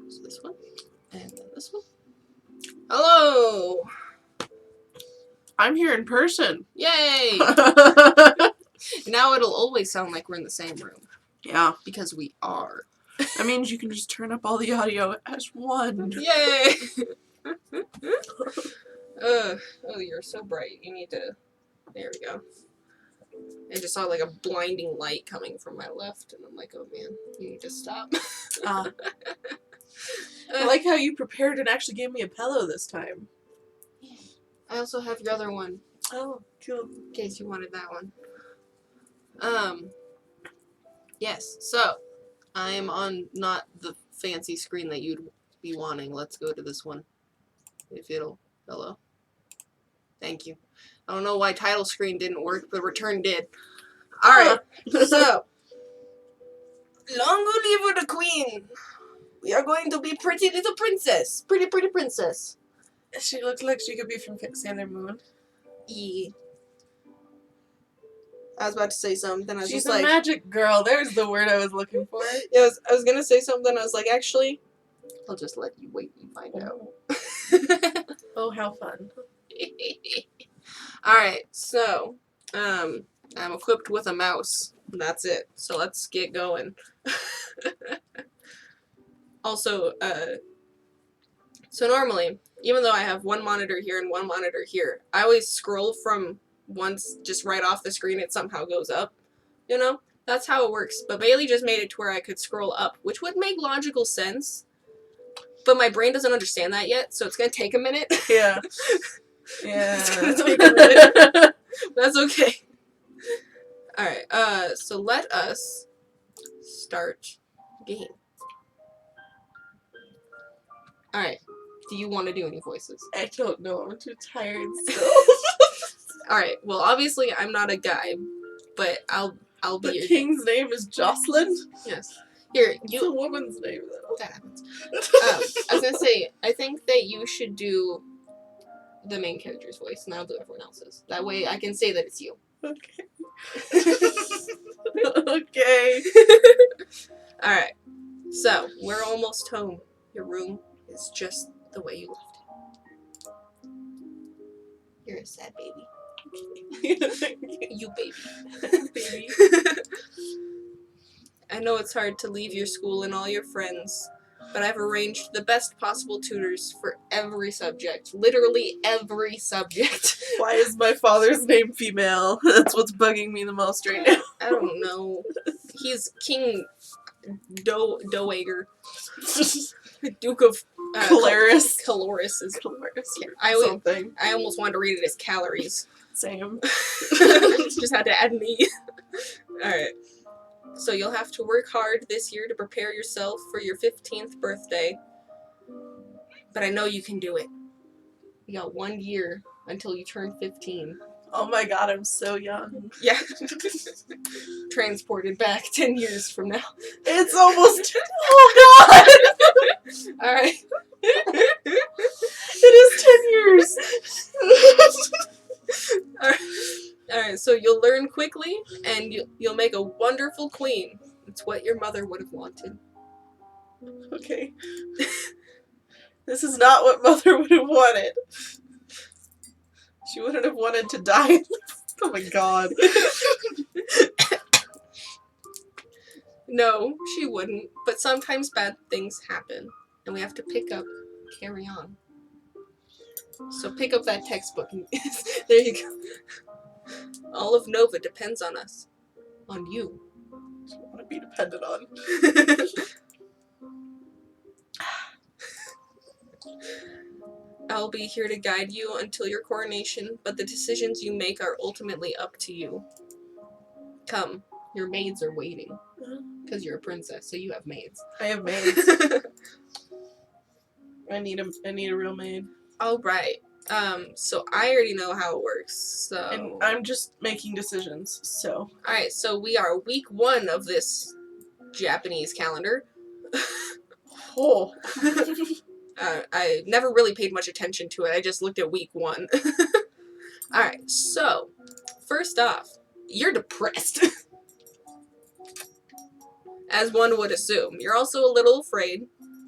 So this one, and then this one. Hello! I'm here in person. Yay! Now it'll always sound like we're in the same room. Yeah. Because we are. That means you can just turn up all the audio as one. Yay! Oh, you're so bright. You need to... There we go. I just saw like a blinding light coming from my left, and I'm like, oh man, you need to stop. I like how you prepared and actually gave me a pillow this time. I also have your other one. Oh, cool. In case you wanted that one. Yes, so, I'm on not the fancy screen that you'd be wanting. Let's go to this one. If it'll... Hello? Thank you. I don't know why title screen didn't work, but return did. Alright, so... Long live the queen! We are going to be pretty little princess. Pretty princess. She looks like she could be from Sailor Moon. Yeah. I was about to say something, then I was She's just like... a magic girl. There's the word I was looking for. Yeah, I was gonna say something, I was like, actually, I'll just let you wait and find out. Oh, how fun. Alright, so, I'm equipped with a mouse. That's it. So let's get going. Also, so normally, even though I have one monitor here and one monitor here, I always scroll from once just right off the screen, it somehow goes up. You know? That's how it works. But Bailey just made it to where I could scroll up, which would make logical sense. But my brain doesn't understand that yet, so it's gonna take a minute. Yeah. Yeah. It's gonna take a minute. That's okay. Alright, so let us start the game. Alright, do you want to do any voices? I don't know. I'm too tired still. Alright, well obviously I'm not a guy, but I'll be The your... king's name is Jocelyn? Yes. Here, It's a woman's name, though. That happens. I was gonna say, I think that you should do the main character's voice, and I'll do everyone else's. That way I can say that it's you. Okay. Okay. Alright, so, we're almost home. Your room is just the way you left it. You're a sad baby. You baby. Baby. I know it's hard to leave your school and all your friends, but I've arranged the best possible tutors for every subject. Literally every subject. Why is my father's name female? That's what's bugging me the most right now. I don't know. He's King Dowager. Duke of Caloris. Caloris is Caloris. Yeah, Something. I almost wanted to read it as calories. Same. Just had to add me. Alright. So you'll have to work hard this year to prepare yourself for your 15th birthday. But I know you can do it. You got 1 year until you turn 15. Oh my god, I'm so young. Yeah. Transported back 10 years from now. It's almost... Oh god! Alright. It is 10 years! Alright, so you'll learn quickly, and you'll make a wonderful queen. It's what your mother would have wanted. Okay. This is not what Mother would have wanted. She wouldn't have wanted to die. Oh my god. No, she wouldn't, but sometimes bad things happen, and we have to pick up, carry on. So pick up that textbook, and there you go. All of Nova depends on us. On you. I don't want to be dependent on. I'll be here to guide you until your coronation, but the decisions you make are ultimately up to you. Come, your maids are waiting. Because you're a princess, so you have maids. I have maids. I need a real maid. Alright. So I already know how it works, so... And I'm just making decisions, so... Alright, so we are week 1 of this Japanese calendar. Oh. I never really paid much attention to it, I just looked at week 1. Alright, so, first off, you're depressed. As one would assume. You're also a little afraid.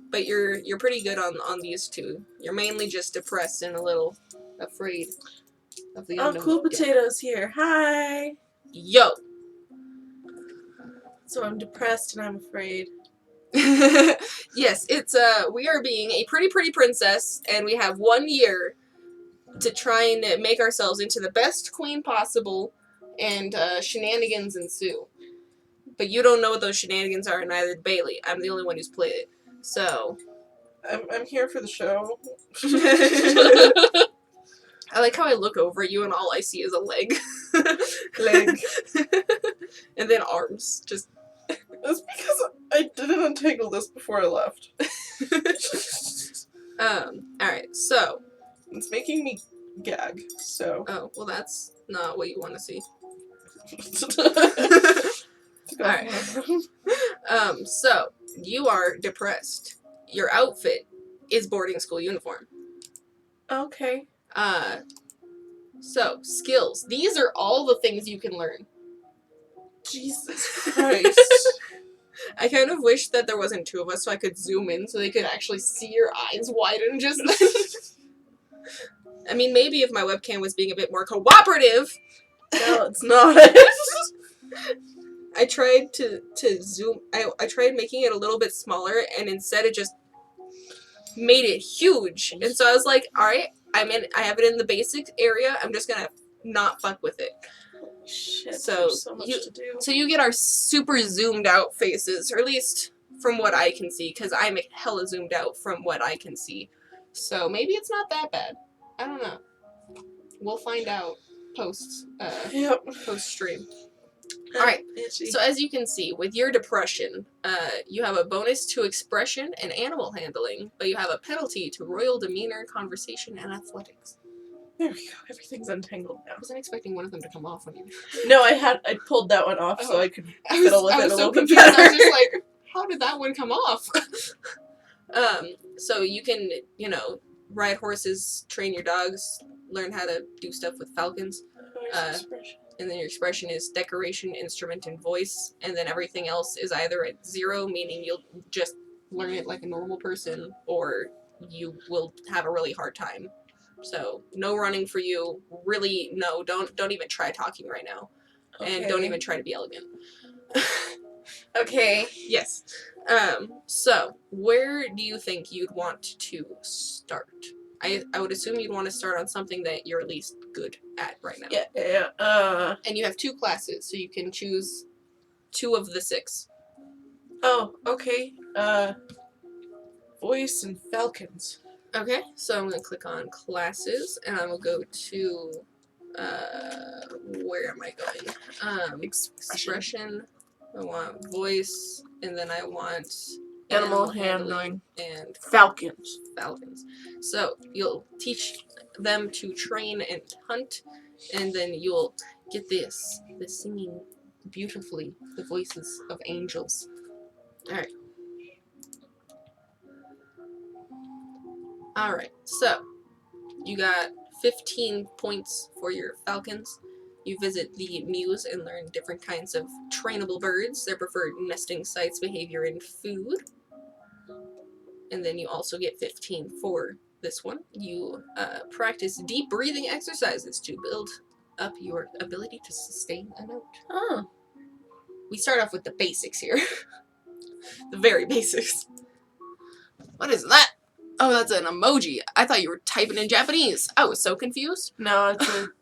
but you're pretty good on these two. You're mainly just depressed and a little afraid of the unknown. Cool Potatoes here. Hi. Yo. So I'm depressed and I'm afraid. Yes, it's we are being a pretty princess, and we have 1 year to try and make ourselves into the best queen possible, and shenanigans ensue. But you don't know what those shenanigans are, and neither did Bailey. I'm the only one who's played it. So I'm here for the show. I like how I look over at you and all I see is a leg. Leg. And then arms. Just That's because I didn't untangle this before I left. alright, so It's making me gag, so. oh, well that's not what you want to see. Alright. So you are depressed. Your outfit is boarding school uniform. Okay. So skills. These are all the things you can learn. Jesus Christ. I kind of wish that there wasn't two of us so I could zoom in so they could actually see your eyes widen just I mean, maybe if my webcam was being a bit more cooperative. No, it's not. I tried to zoom. I tried making it a little bit smaller, and instead it just made it huge. And so I was like, all right, I have it in the basic area. I'm just gonna not fuck with it. Shit, So there's so much to do. So you get our super zoomed out faces, or at least from what I can see, because I'm hella zoomed out from what I can see. So maybe it's not that bad. I don't know. We'll find out post stream. All right. So as you can see, with your depression, you have a bonus to expression and animal handling, but you have a penalty to royal demeanor, conversation, and athletics. There we go. Everything's untangled now. I wasn't expecting one of them to come off on you. No, I pulled that one off so I could fiddle with it a little so bit confused. better. I was just like, how did that one come off? So you can, ride horses, train your dogs, learn how to do stuff with falcons. And then your expression is decoration, instrument, and voice. And then everything else is either at 0, meaning you'll just learn it like a normal person, or you will have a really hard time. So no running for you. Really, no. Don't even try talking right now, and don't even try to be elegant. Okay. Yes. So where do you think you'd want to start? I would assume you'd want to start on something that you're at least good at right now. Yeah. And you have 2 classes, so you can choose 2 of the 6. Oh, okay. Voice and falcons. Okay, so I'm going to click on classes, and I'm going to go to, where am I going? Expression. I want voice, and then I want Animal handling. And falcons. So you'll teach them to train and hunt, and then you'll get the singing beautifully, the voices of angels. Alright, so you got 15 points for your falcons. You visit the Muse and learn different kinds of trainable birds, their preferred nesting sites, behavior, and food. And then you also get 15 for this one. You practice deep breathing exercises to build up your ability to sustain a note. Oh. We start off with the basics here. The very basics. What is that? Oh, that's an emoji. I thought you were typing in Japanese. I was so confused. No,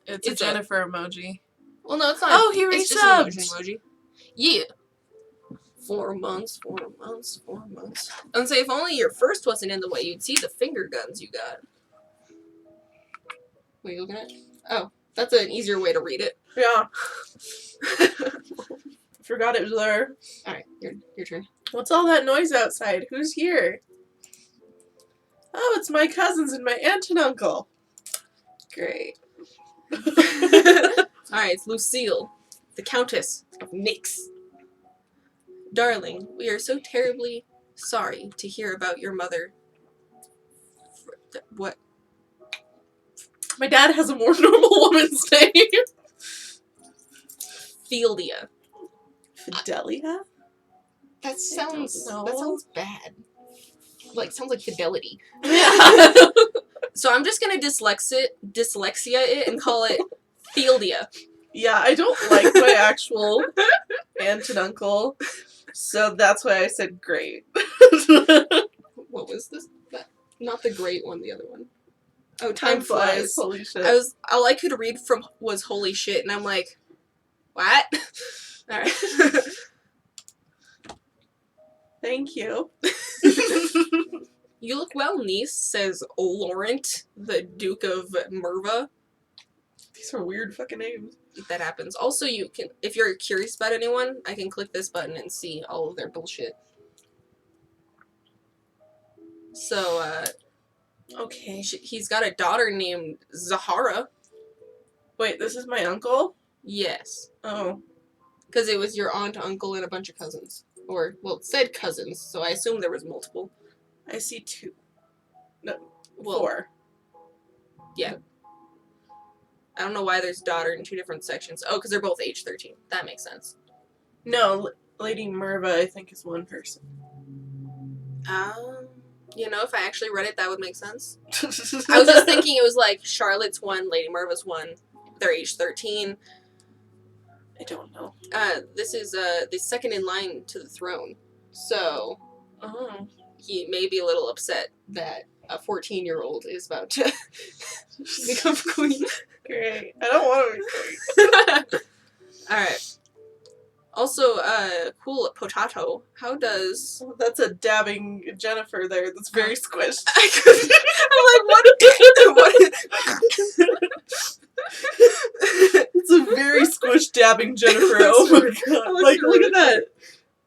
it's a Jennifer emoji. Well, no, it's not. Oh, he it's just an resubbed. emoji. Yeah. 4 months. And say if only your first wasn't in the way, you'd see the finger guns you got. What are you looking at? Oh, that's an easier way to read it. Yeah. Forgot it was there. Alright, your turn. What's all that noise outside? Who's here? Oh, it's my cousins and my aunt and uncle. Great. Alright, it's Lucille, the Countess of Nyx. Darling, we are so terribly sorry to hear about your mother. What? My dad has a more normal woman's name. like sounds like fidelity. Yeah. So I'm just gonna dyslexia it and call it Fieldia. Yeah, I don't like my actual aunt and uncle, so that's why I said great. What was this? Not the great one, the other one. Oh, time flies. Holy shit. All I could read from was holy shit, and I'm like, what? All right. Thank you. You look well, niece, says Laurent, the Duke of Merva. These are weird fucking names. That happens. Also, you can, if you're curious about anyone, I can click this button and see all of their bullshit. So, Okay. he's got a daughter named Zahara. Wait, this is my uncle? Yes. Oh. Because it was your aunt, uncle, and a bunch of cousins. Or, well, it said cousins, so I assume there was multiple. I see 2. No, Well, 4. Yeah. I don't know why there's daughter in 2 different sections. Oh, because they're both age 13. That makes sense. No, Lady Merva, I think, is one person. You know, if I actually read it, that would make sense. I was just thinking it was like Charlotte's 1, Lady Merva's 1. They're age 13. I don't know. This is the second in line to the throne. So, Oh. he may be a little upset that a 14-year-old is about to become queen. Great. I don't want to be queen. Alright. Also, cool potato. How does... Oh, that's a dabbing Jennifer there that's very squished. I'm like, what? It's a very squished dabbing Jennifer. Oh my god. Like, look at that.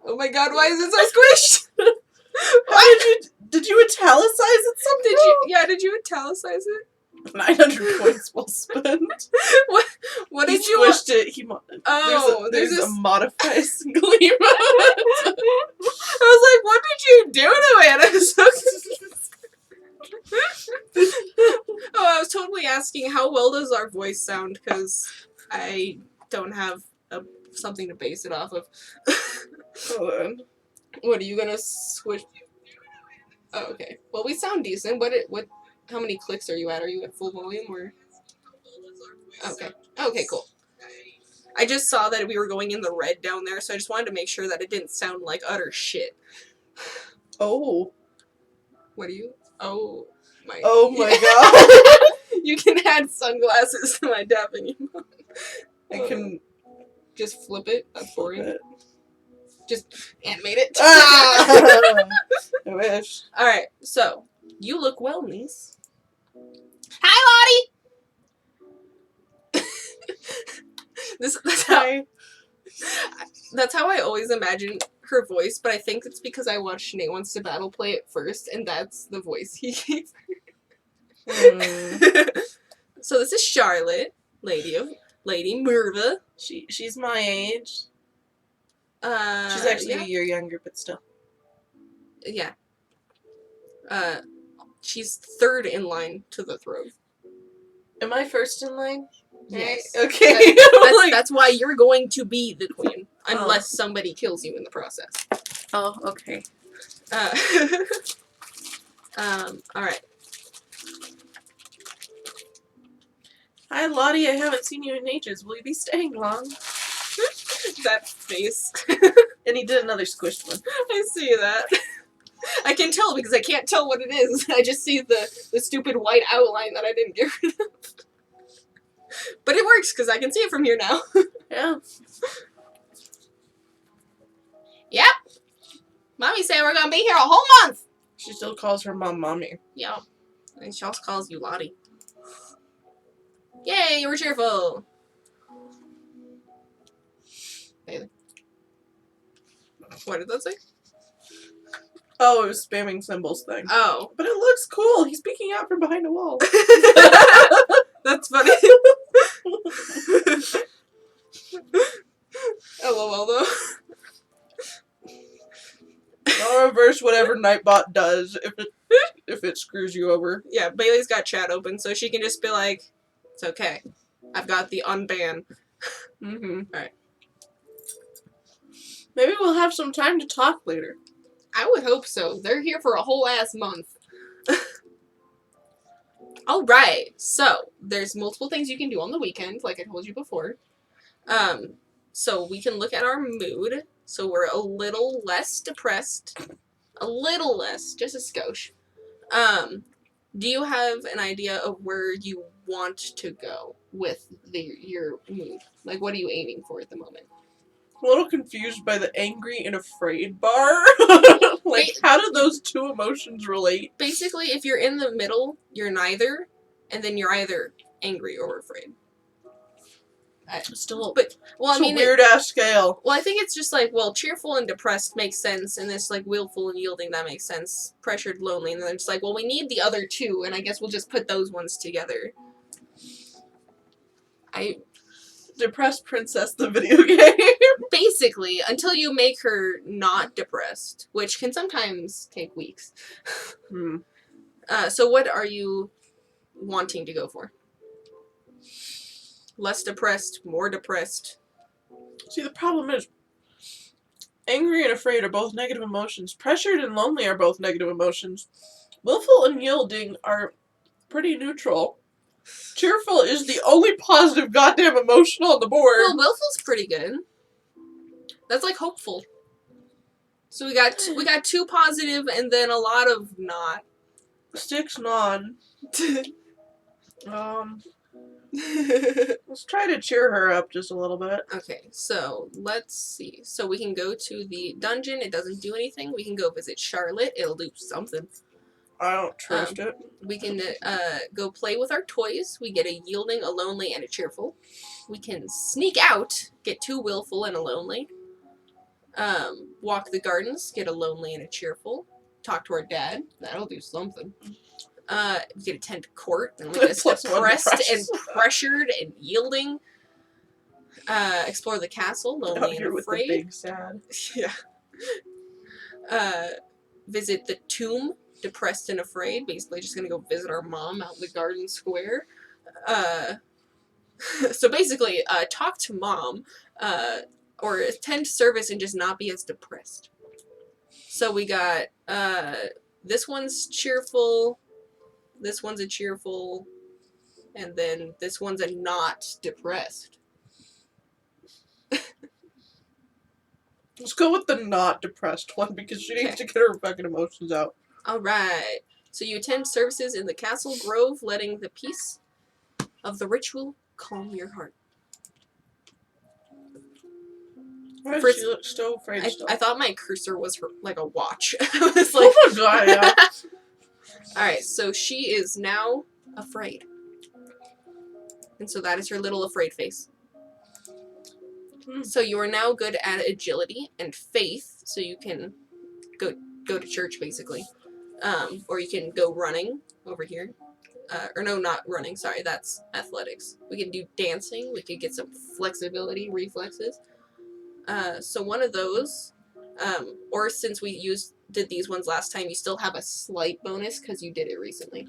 Oh my god, why is it so squished? How did you italicize it somehow? Did you italicize it? 900 points well spent. What He did you... squished it. There's a modify single emote. I was like, what did you do to it? I was so... Oh, I was totally asking how well does our voice sound, because I don't have something to base it off of. Hold on. What, are you gonna switch? Oh, okay. Well, we sound decent. How many clicks are you at? Are you at full volume, or? Okay. Okay, cool. I just saw that we were going in the red down there, so I just wanted to make sure that it didn't sound like utter shit. Oh. What are you? Oh my. Oh my god. You can add sunglasses to my dabbing emote. I can just flip it. That's boring. it. Just animate it. Ah! I wish. Alright, so you look well, niece. Hi, Lottie! That's how I always imagine her voice, but I think it's because I watched Nate Wants to Battle play it first, and that's the voice he gave her. So this is Charlotte, Lady Merva. She's my age. She's actually a year younger, but still. Yeah. She's 3rd in line to the throne. Am I first in line? Yes. Okay. That's why you're going to be the queen, unless somebody kills you in the process. Oh, okay. Alright. Hi, Lottie. I haven't seen you in ages. Will you be staying long? That face. And he did another squished one. I see that. I can tell because I can't tell what it is. I just see the stupid white outline that I didn't get rid of. But it works because I can see it from here now. Yeah. Yep. Mommy said we're gonna be here a whole month. She still calls her mom mommy. Yeah. And she also calls you Lottie. Yay, you were cheerful. Bailey. What did that say? Oh, it was spamming symbols thing. Oh. But it looks cool. He's peeking out from behind a wall. That's funny. LOL though. I'll reverse whatever Nightbot does if it screws you over. Yeah, Bailey's got chat open, so she can just be like, it's okay. I've got the unban. Mm-hmm. Alright. Maybe we'll have some time to talk later. I would hope so. They're here for a whole ass month. Alright, so there's multiple things you can do on the weekend, like I told you before. So we can look at our mood. So we're a little less depressed. A little less, just a skosh. Do you have an idea of where you want to go with your mood? Like, what are you aiming for at the moment? I'm a little confused by the angry and afraid bar. Like, how do those two emotions relate? Basically, if you're in the middle, you're neither, and then you're either angry or afraid. Still, but well, it's a weird-ass scale. Well, I think it's just like, well, cheerful and depressed makes sense, and this, like, willful and yielding, that makes sense. Pressured, lonely, and then it's like, well, we need the other two, and I guess we'll just put those ones together. Depressed Princess, the video game. Basically, until you make her not depressed, which can sometimes take weeks. So what are you wanting to go for? Less depressed, more depressed? See, the problem is, angry and afraid are both negative emotions. Pressured and lonely are both negative emotions. Willful and yielding are pretty neutral. Cheerful is the only positive goddamn emotion on the board. Well, willful's pretty good. That's like hopeful. So we got two positive and then a lot of not. Sticks non. Let's try to cheer her up just a little bit. Okay, so let's see. So we can go to the dungeon. It doesn't do anything. We can go visit Charlotte. It'll do something. I don't trust it. We can go play with our toys. We get a yielding, a lonely, and a cheerful. We can sneak out, get two willful and a lonely. Walk the gardens, get a lonely and a cheerful. Talk to our dad. That'll do something. We get attend court, and we get depressed and pressured and yielding. Explore the castle, lonely and afraid. With the big sad. Yeah. Visit the tomb, depressed and afraid. Basically, just gonna go visit our mom out in the garden square. So basically, talk to mom, or attend service and just not be as depressed. So we got this one's cheerful. This one's a cheerful, and then this one's a not depressed. Let's go with the not depressed one because she needs to get her fucking emotions out. Alright. So you attend services in the castle grove, letting the peace of the ritual calm your heart. Why does she look so afraid still? I thought my cursor was her, like a watch. I was like, oh my god, yeah. Alright, so she is now afraid. And so that is her little afraid face. So you are now good at agility and faith, so you can go to church, basically. Or you can go running over here. Or no, not running, sorry, that's athletics. We can do dancing, we could get some flexibility, reflexes. So one of those, or since we did these ones last time, you still have a slight bonus because you did it recently.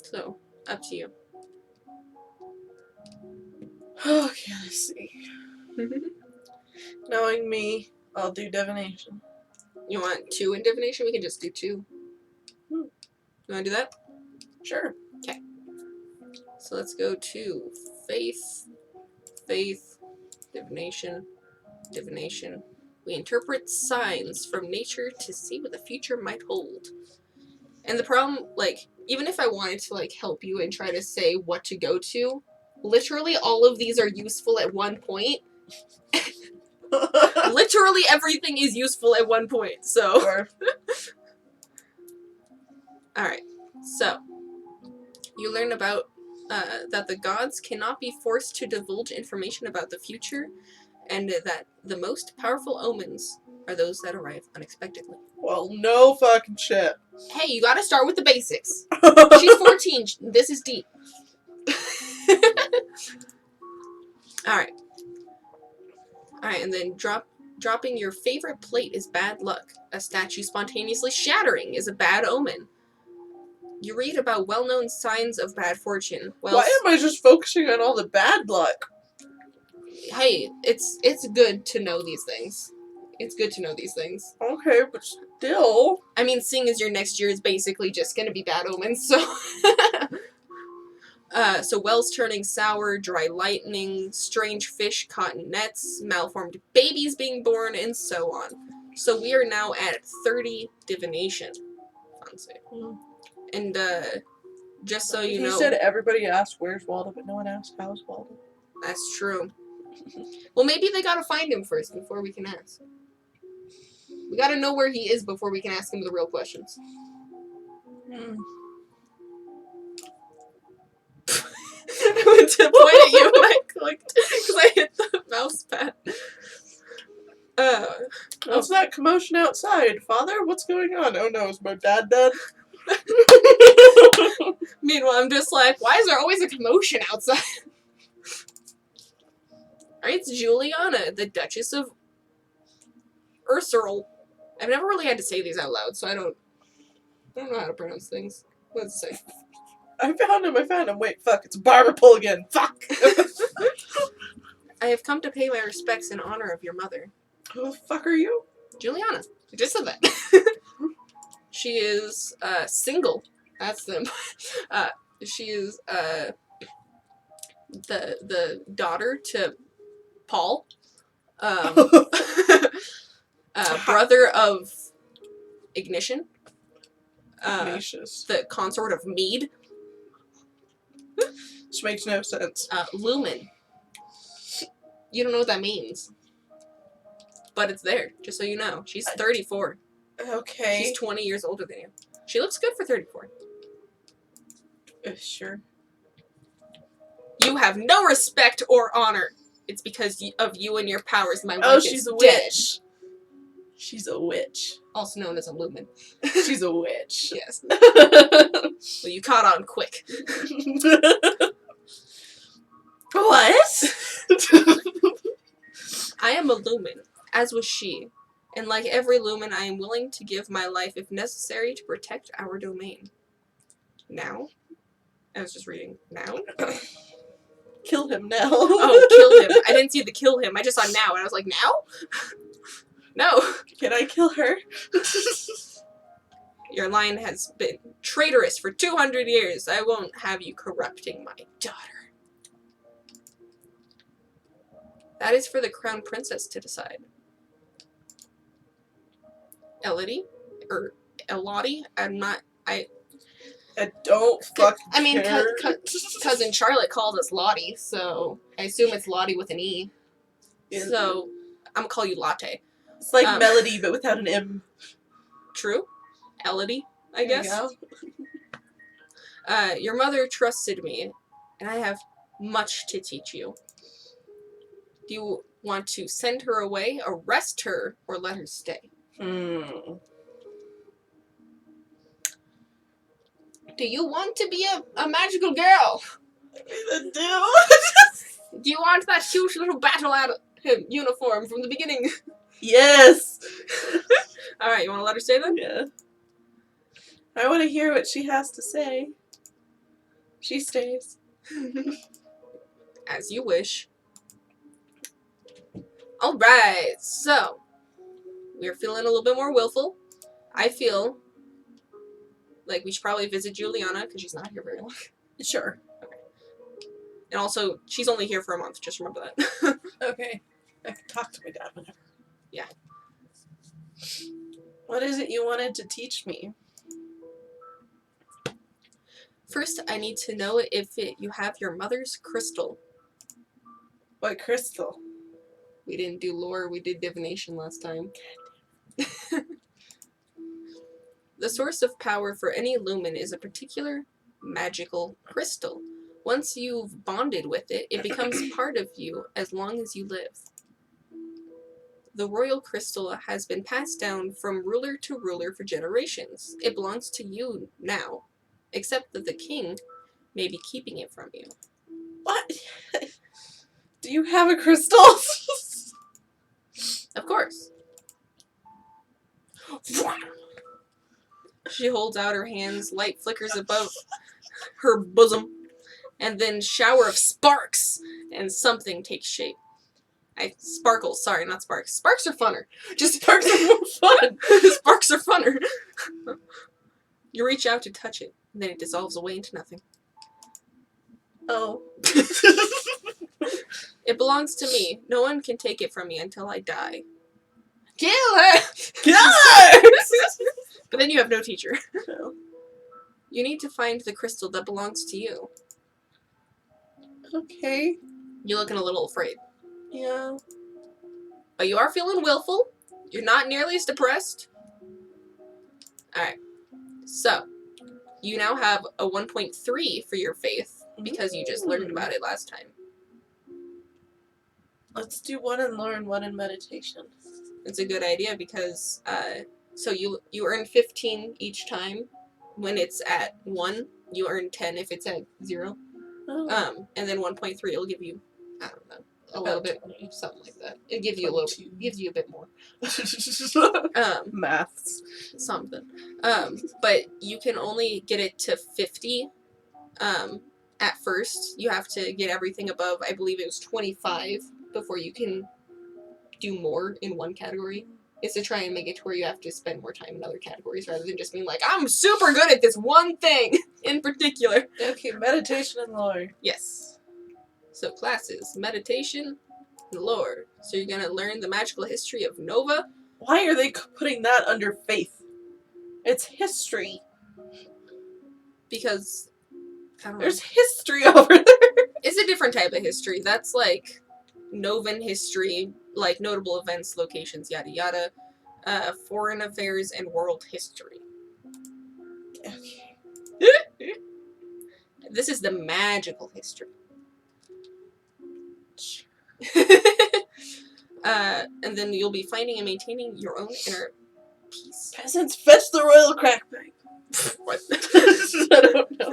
So, up to you. Okay, let's see. Knowing me, I'll do divination. You want 2 in divination? We can just do 2. You want to do that? Sure. Okay. So let's go to faith, divination. We interpret signs from nature to see what the future might hold. And the problem, like, even if I wanted to, like, help you and try to say what to go to, literally all of these are useful at one point. Literally everything is useful at one point, so. Sure. Alright, so. You learn about that the gods cannot be forced to divulge information about the future, and that the most powerful omens are those that arrive unexpectedly. Well, no fucking shit. Hey, you gotta start with the basics. She's 14. This is deep. Alright, and then dropping your favorite plate is bad luck. A statue spontaneously shattering is a bad omen. You read about well-known signs of bad fortune. Well, why am I just focusing on all the bad luck? Hey, it's good to know these things. It's good to know these things. Okay, but still. I mean, seeing as your next year is basically just gonna be bad omens, so... So wells turning sour, dry lightning, strange fish caught in nets, malformed babies being born, and so on. So we are now at 30 divination. Fancy. And, just so you He know... said everybody asked where's Waldo, but no one asked how's Waldo. That's true. Well, maybe they gotta find him first before we can ask. We gotta know where he is before we can ask him the real questions. I went to point at you and I clicked because I hit the mouse pad. What's that commotion outside? Father, what's going on? Oh no, is my dad dead? Meanwhile, I'm just like, why is there always a commotion outside? Alright, it's Juliana, the Duchess of Ursurl. I've never really had to say these out loud, so I don't know how to pronounce things. What does it say? I found him. Wait, fuck, it's a barber pole again. Fuck! I have come to pay my respects in honor of your mother. Who the fuck are you? Juliana. I just said that. She is, single. That's them. She is, the daughter to Paul. Brother of Ignition. Ignatius. The consort of Mead. Which makes no sense. Lumen. You don't know what that means. But it's there, just so you know. She's 34. Okay. She's 20 years older than you. She looks good for 34. Sure. You have no respect or honor. It's because of you and your powers my wife Oh, is she's a dead. witch. She's a witch. Also known as a lumen. She's a witch. Yes. Well, you caught on quick. What? I am a lumen, as was she. And like every lumen, I am willing to give my life if necessary to protect our domain. Now? I was just reading. Now? Kill him now. Oh, kill him. I didn't see the kill him. I just saw now, and I was like, now? No. Can I kill her? Your line has been traitorous for 200 years. I won't have you corrupting my daughter. That is for the crown princess to decide. Elodie? Or Elodie? I don't fucking I mean, care. cousin Charlotte called us Lottie, so I assume it's Lottie with an E. Yeah. So, I'm gonna call you Latte. It's like Melody, but without an M. True. Elodie, I guess. There you Your mother trusted me, and I have much to teach you. Do you want to send her away, arrest her, or let her stay? go. Do you want to be a magical girl? Do Do you want that huge little battle out uniform from the beginning? Yes. Alright, you want to let her stay then? Yeah. I want to hear what she has to say. She stays. As you wish. Alright, so we're feeling a little bit more willful. I feel like we should probably visit Juliana because she's not here very long. Sure. Okay. And also, she's only here for a month, just remember that. Okay. I can talk to my dad whenever. Yeah. What is it you wanted to teach me? First, I need to know if you have your mother's crystal. What crystal? We didn't do lore, we did divination last time. The source of power for any lumen is a particular magical crystal. Once you've bonded with it, it becomes part of you as long as you live. The royal crystal has been passed down from ruler to ruler for generations. It belongs to you now, except that the king may be keeping it from you. What? Do you have a crystal? Of course. She holds out her hands, light flickers above her bosom, and then shower of sparks, and something takes shape. Sparkles, sorry, not sparks. Sparks are funner. Just Sparks are more fun. Sparks are funner. You reach out to touch it, and then it dissolves away into nothing. Oh. It belongs to me. No one can take it from me until I die. Kill her! Kill her! But then you have no teacher. No. You need to find the crystal that belongs to you. Okay. You're looking a little afraid. Yeah. But you are feeling willful. You're not nearly as depressed. Alright. So, you now have a 1.3 for your faith because you just learned about it last time. Let's do one in lore and one in meditation. It's a good idea because, so you earn 15 each time. When it's at 1, you earn 10 if it's at 0. Oh. And then 1.3 will give you, I don't know, a little bit, 20. something like that. It gives you a little, 22. gives you a bit more. Maths. Something. But you can only get it to 50. At first, you have to get everything above, I believe it was 25 before you can do more in one category. Is to try and make it to where you have to spend more time in other categories rather than just being like, I'm super good at this one thing in particular. Okay, meditation and lore. Yes. So classes, meditation, and lore. So you're gonna learn the magical history of Nova. Why are they putting that under faith? It's history. Because, I don't know. There's history over there. It's a different type of history. That's like Novan history, like notable events, locations, yada yada. Foreign affairs and world history. Okay. This is the magical history. And then you'll be finding and maintaining your own inner peace. Peasants, fetch the royal crack pipe. What? I don't know.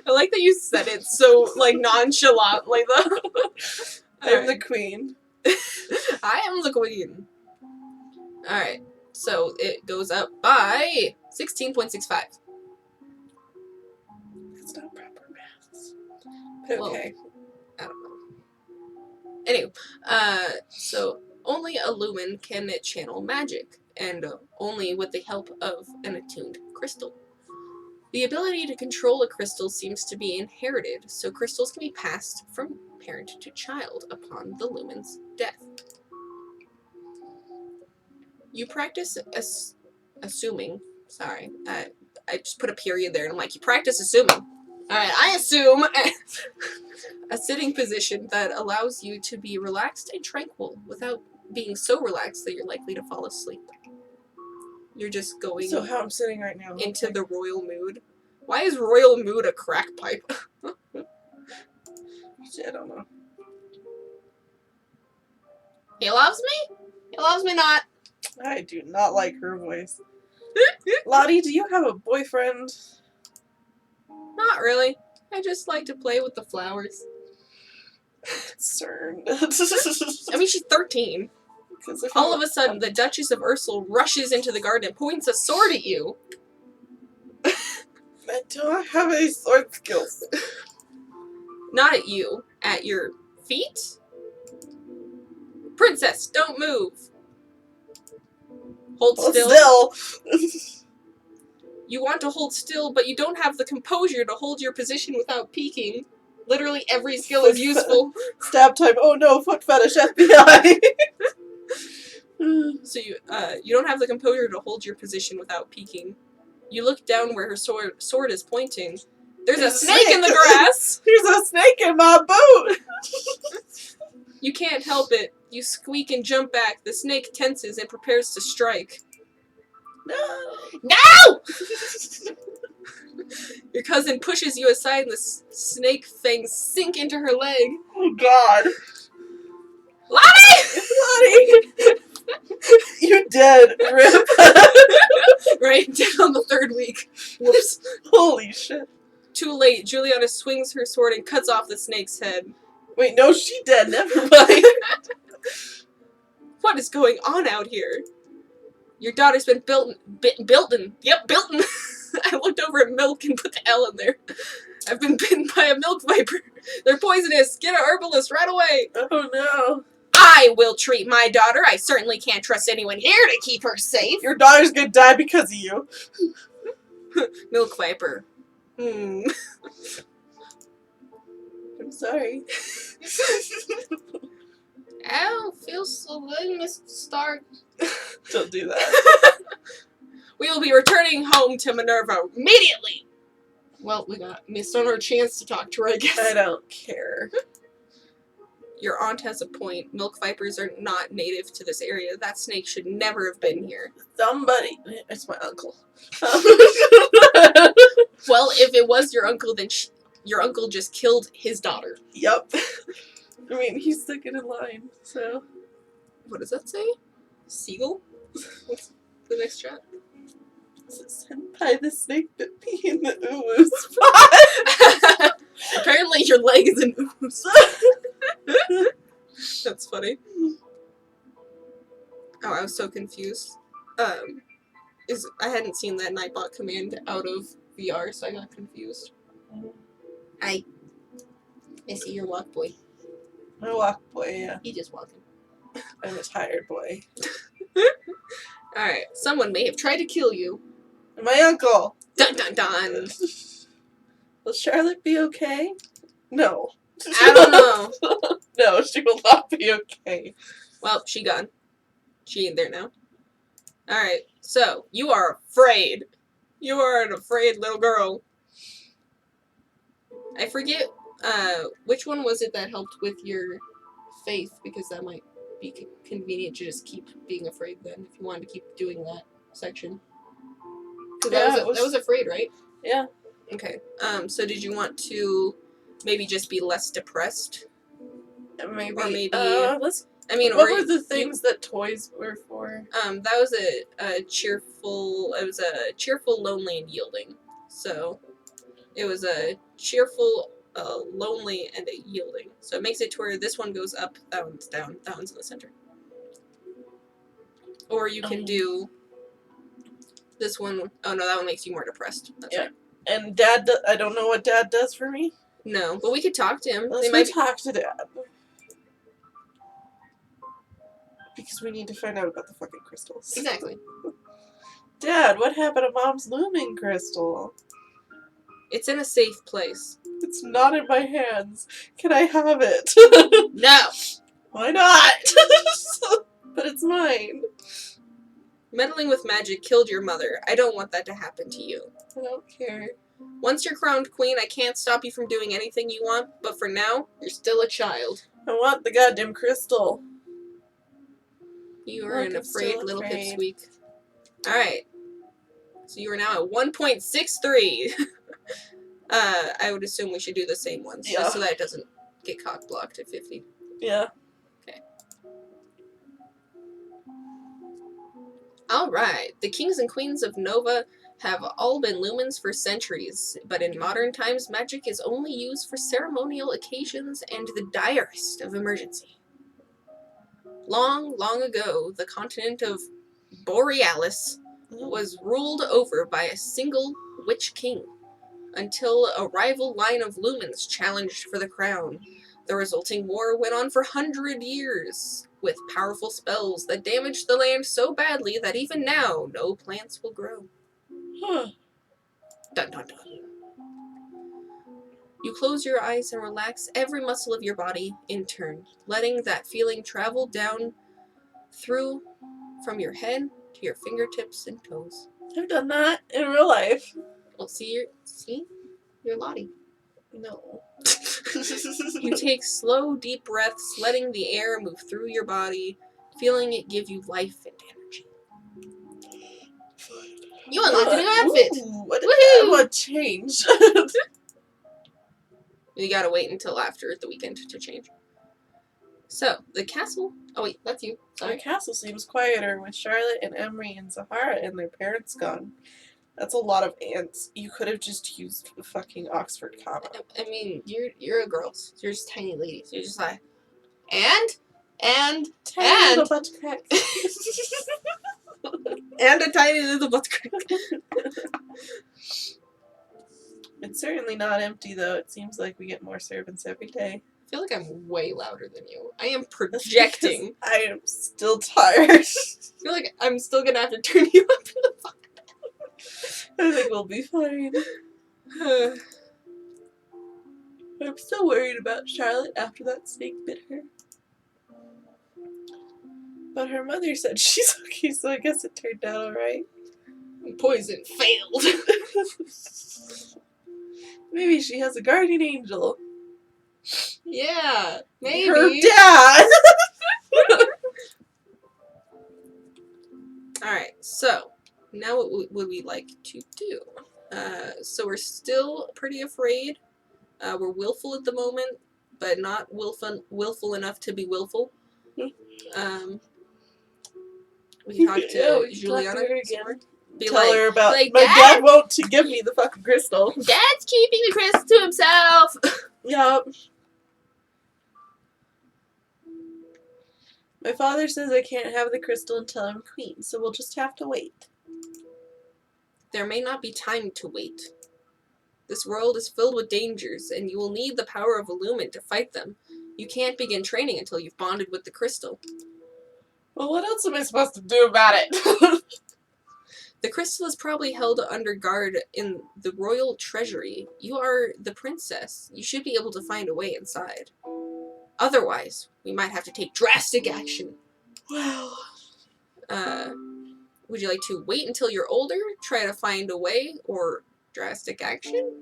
I like that you said it so like nonchalantly though. I'm the queen. I am the queen. Alright, so it goes up by 16.65. That's not proper maths. But okay. I don't know. Anyway, so only a lumen can channel magic, and only with the help of an attuned crystal. The ability to control a crystal seems to be inherited, so crystals can be passed from parent to child upon the lumen's death. You practice assuming, sorry, I just put a period there and I'm like, you practice assuming. Alright, I assume a sitting position that allows you to be relaxed and tranquil without being so relaxed that you're likely to fall asleep. You're just going So how I'm sitting right now. into the royal mood. Why is royal mood a crack pipe? I don't know. He loves me? He loves me not. I do not like her voice. Lottie, do you have a boyfriend? Not really. I just like to play with the flowers. Concerned. I mean, she's 13. All of a sudden, the Duchess of Ursel rushes into the garden and points a sword at you. I don't have any sword skills. Not at you. At your feet? Princess, don't move. Hold still. You want to hold still, but you don't have the composure to hold your position without peeking. Literally every skill is useful. Stab time. Oh no, foot fetish, FBI. So you don't have the composure to hold your position without peeking. You look down where her sword is pointing. There's a snake in the grass! There's a snake in my boot! You can't help it. You squeak and jump back. The snake tenses and prepares to strike. No! No! Your cousin pushes you aside and the snake fangs sink into her leg. Oh god. Lottie! Lottie! You dead, Rip. Right, dead on the 3rd week. Whoops. Holy shit. Too late. Juliana swings her sword and cuts off the snake's head. Wait, no, she dead. Never mind. What is going on out here? Your daughter's been built-in. Yep, built-in. I looked over at milk and put the L in there. I've been bitten by a milk viper. They're poisonous. Get an herbalist right away. Oh no. I will treat my daughter. I certainly can't trust anyone here to keep her safe. Your daughter's gonna die because of you. Milk viper. I'm sorry. Ow, feels so good, Mr. Stark. Don't do that. We will be returning home to Minerva immediately. Well, we missed on our chance to talk to her, I guess. I don't care. Your aunt has a point. Milk vipers are not native to this area. That snake should never have been here. Somebody. It's my uncle. Well, if it was your uncle, then your uncle just killed his daughter. Yep. I mean, he's second in line, so. What does that say? Seagull? What's the next chat? Senpai, the snake bit me in the ooze spot. Apparently your leg is an ooze. That's funny. Oh, I was so confused. I hadn't seen that Nightbot command out of VR, so I got confused. I see your walk boy. My walk boy, yeah. He just walking. I'm a tired boy. Alright, someone may have tried to kill you. My uncle! Dun dun dun! Will Charlotte be okay? No. I don't know. No, she will not be okay. Well, she gone. She ain't there now. Alright, so, you are afraid. You are an afraid little girl. I forget, which one was it that helped with your faith, because that might be convenient to just keep being afraid then, if you wanted to keep doing that section. Because that was afraid, right? Yeah. Okay. So did you want to maybe just be less depressed? Maybe. Or maybe... let's... I mean, what were the things that toys were for? That was a cheerful... It was a cheerful, lonely, and yielding. So, it was a cheerful, lonely, and a yielding. So it makes it to where this one goes up, that one's down, that one's in the center. Or you can do... This one... Oh no, that one makes you more depressed. That's right. And Dad, I don't know what Dad does for me. No, but we could talk to him. Let's talk to Dad. Because we need to find out about the fucking crystals. Exactly. Dad, what happened to Mom's looming crystal? It's in a safe place. It's not in my hands. Can I have it? No! Why not? But it's mine. Meddling with magic killed your mother. I don't want that to happen to you. I don't care. Once you're crowned queen, I can't stop you from doing anything you want, but for now, you're still a child. I want the goddamn crystal. You are an afraid little pipsqueak. Alright. So you are now at 1.63. I would assume we should do the same ones, just so that it doesn't get cock blocked at 50. Yeah. Okay. Alright. The kings and queens of Nova have all been lumens for centuries, but in modern times, magic is only used for ceremonial occasions and the direst of emergency. Long, long ago, the continent of Borealis was ruled over by a single witch king, until a rival line of lumens challenged for the crown. The resulting war went on for 100 years, with powerful spells that damaged the land so badly that even now, no plants will grow. Huh. Dun dun dun. You close your eyes and relax every muscle of your body in turn, letting that feeling travel down through from your head to your fingertips and toes. I've done that in real life. Well, see your Lottie. No. You take slow, deep breaths, letting the air move through your body, feeling it give you life and energy. You unlocked a new outfit! I want change. You gotta wait until after the weekend to change. So, the castle... Oh wait, that's you. Sorry. The castle seems quieter with Charlotte and Emery and Zahara and their parents gone. That's a lot of ants. You could have just used the fucking Oxford comma. I mean, you're a girl. You're just tiny ladies. You're just like... And... Tiny little butt crack. And a tiny little butt crack. It's certainly not empty, though. It seems like we get more servants every day. I feel like I'm way louder than you. I am That's projecting. because I am still tired. I feel like I'm still gonna have to turn you up in the fuck. I think we'll be fine. I'm still worried about Charlotte after that snake bit her. But her mother said she's okay, so I guess it turned out alright. Poison failed. Maybe she has a guardian angel. Yeah, maybe. Her dad! Alright, so now what would we like to do? So we're still pretty afraid. We're willful at the moment, but not willful enough to be willful. We can talk to Yeah, we can Juliana talk to her again. Be Tell like, her about like, my Dad? dad won't give me the fucking crystal. Dad's keeping the crystal to himself. Yup. My father says I can't have the crystal until I'm queen, so we'll just have to wait. There may not be time to wait. This world is filled with dangers, and you will need the power of Illumin to fight them. You can't begin training until you've bonded with the crystal. Well, what else am I supposed to do about it? The crystal is probably held under guard in the royal treasury. You are the princess. You should be able to find a way inside. Otherwise, we might have to take drastic action. Well, Would you like to wait until you're older, try to find a way, or drastic action?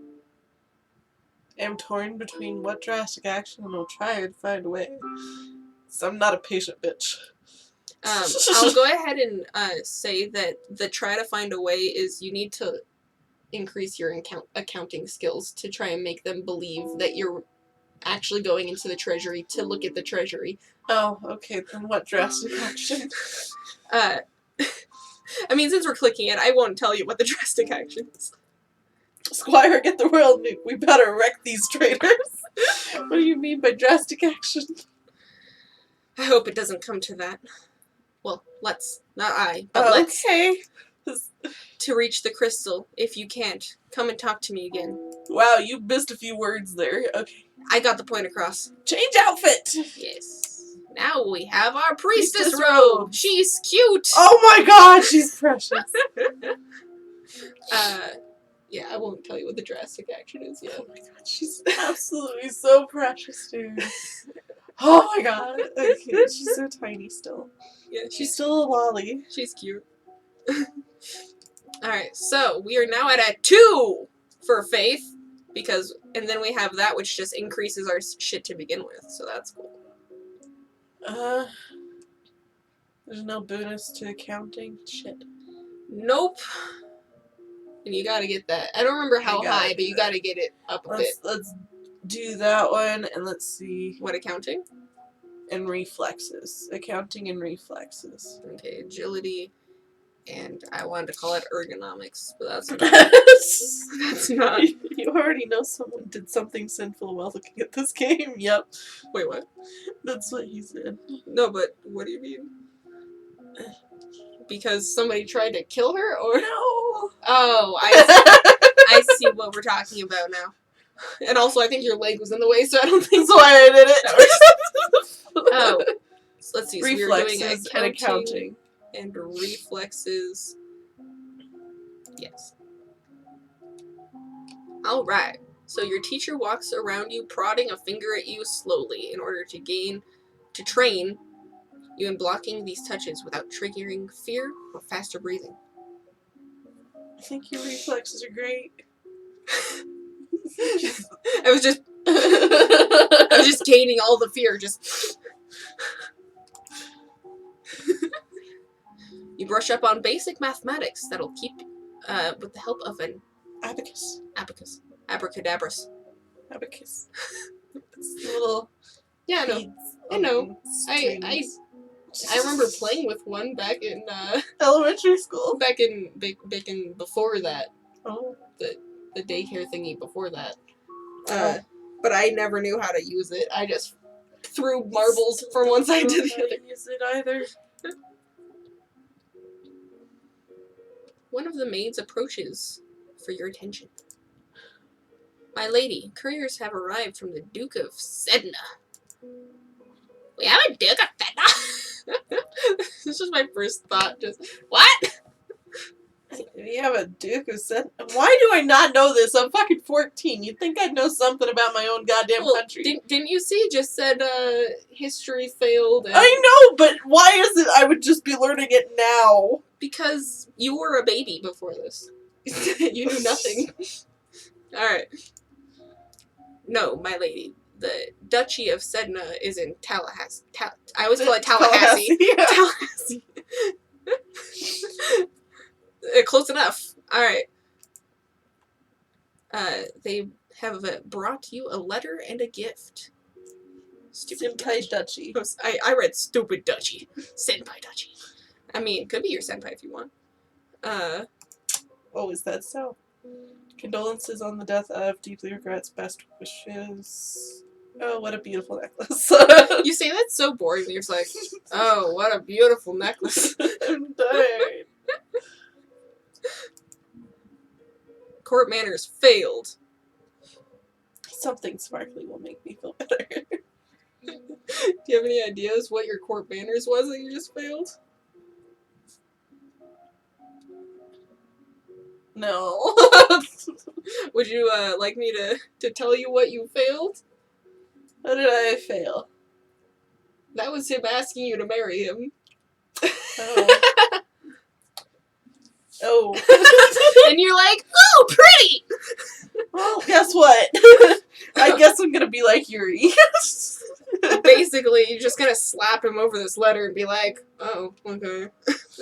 I'm torn between what drastic action and I'll try and find a way. So I'm not a patient bitch. I'll go ahead and say that the try to find a way is you need to increase your accounting skills to try and make them believe that you're actually going into the treasury to look at the treasury. Oh, okay, then what drastic action? I mean, since we're clicking it, I won't tell you what the drastic action is. Squire, get the world nuke. We better wreck these traitors. What do you mean by drastic action? I hope it doesn't come to that. Well, let's. Not I, but let's. Okay. To reach the crystal. If you can't, come and talk to me again. Wow, you missed a few words there. Okay. I got the point across. Change outfit! Yes. Now we have our priestess Priestess robe. robe. She's cute. Oh my god, she's precious. Yeah, I won't tell you what the drastic action is yet. Oh my god, she's absolutely so precious, dude. Oh my god. Okay, she's so tiny still. Yeah, She's still a lolly. she's cute. Alright, so we are now at a 2 for faith. And then we have that which just increases our shit to begin with, so that's cool. There's no bonus to accounting? Shit. Nope. And you gotta get that. I don't remember how high, but you gotta get it up a bit. Let's do that one, and let's see. What, accounting? And reflexes. Accounting and reflexes. Okay, agility, and I wanted to call it ergonomics, but that's not. That's not. You already know someone did something sinful while looking at this game. Yep. Wait, what? That's what he said. No, but what do you mean? Because somebody tried to kill her, or No. Oh, I see what we're talking about now. And also, I think your leg was in the way, so I don't think That's why I did it. Oh, so let's see. So Reflexes we were doing and accounting. and reflexes. Yes. All right. So your teacher walks around you, prodding a finger at you slowly in order to train you in blocking these touches without triggering fear or faster breathing. I think your reflexes are great. I was just gaining all the fear. Just you brush up on basic mathematics that'll keep with the help of an Abacus. abracadabras. Abacus. It's the little. Yeah, I know. beads I on know. strings. I remember playing with one back in elementary school. back in before that, Oh. the daycare thingy before that. Oh. But I never knew how to use it. I just threw marbles from one side to the other. I don't use it either. One of the maids approaches for your attention. My lady, couriers have arrived from the Duke of Sedna. We have a Duke of Sedna? This was my first thought. Just, what? We have a Duke of Sedna. Why do I not know this? I'm fucking 14. You'd think I'd know something about my own goddamn country. Didn't you see? It just said history failed. And I know, but why is it I would just be learning it now? because you were a baby before this. You knew nothing. Alright. No, my lady. The Duchy of Sedna is in Tallahassee. I always call it Tallahassee. Yeah. Tallahassee. Close enough. Alright. They have brought you a letter and a gift. Stupid Senpai Duchy. I read stupid Duchy. Senpai Duchy. I mean, it could be your senpai if you want. Oh, is that so? Condolences on the death of, deeply regrets, best wishes. Oh, what a beautiful necklace. You say that's so boring. You're just like, oh, what a beautiful necklace. I'm dying. Court manners failed. Something sparkly will make me feel better. Do you have any ideas what your court manners was that you just failed? No. Would you like me to tell you what you failed? How did I fail? That was him asking you to marry him. Oh. Oh. And you're like, oh, pretty! Well, guess what? I guess I'm gonna be like Yuri. Basically, you're just gonna slap him over this letter and be like, oh, okay.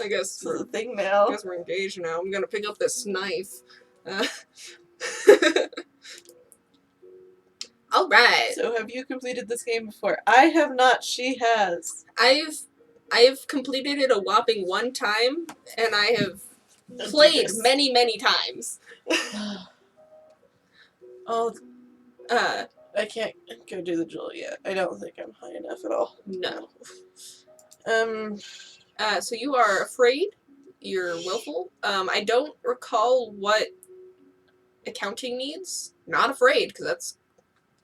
I guess This is a thing now. we're engaged now. I'm gonna pick up this knife. Alright. So have you completed this game before? I have not. She has. I've completed it a whopping one time, and I have played many, many times. Oh, Uh, I can't go do the jewel yet. I don't think I'm high enough at all. no. So you are afraid. You're willful. I don't recall what accounting needs. Not afraid, because that's...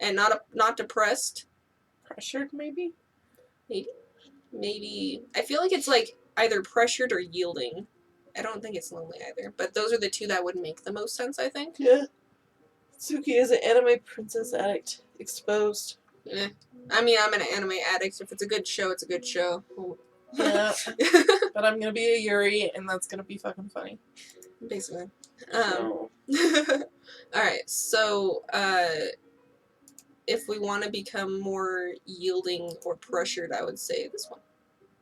And not depressed. Pressured, maybe? Maybe... I feel like it's like either pressured or yielding. I don't think it's lonely either. But those are the two that would make the most sense, I think. Yeah. Suki is an anime princess addict. Exposed. Eh. I mean, I'm an anime addict. If it's a good show, it's a good show. Yeah. But I'm gonna be a Yuri, and that's gonna be fucking funny. Basically. So. Alright, so, if we want to become more yielding or pressured, I would say this one.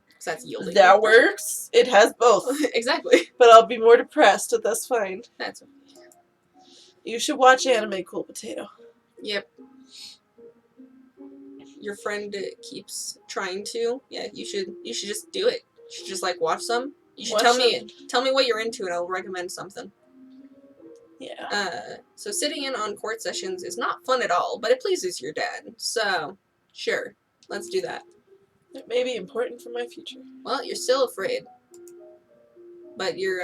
Because that's yielding. That works. It has both. Exactly. But I'll be more depressed, but that's fine. That's okay. You should watch anime, Cool Potato. Yep. Your friend keeps trying to. Yeah, you should just do it. You should just, like, watch some. You should tell me what you're into, and I'll recommend something. Yeah. So sitting in on court sessions is not fun at all, but it pleases your dad. So, sure, let's do that. It may be important for my future. Well, you're still afraid. But you're,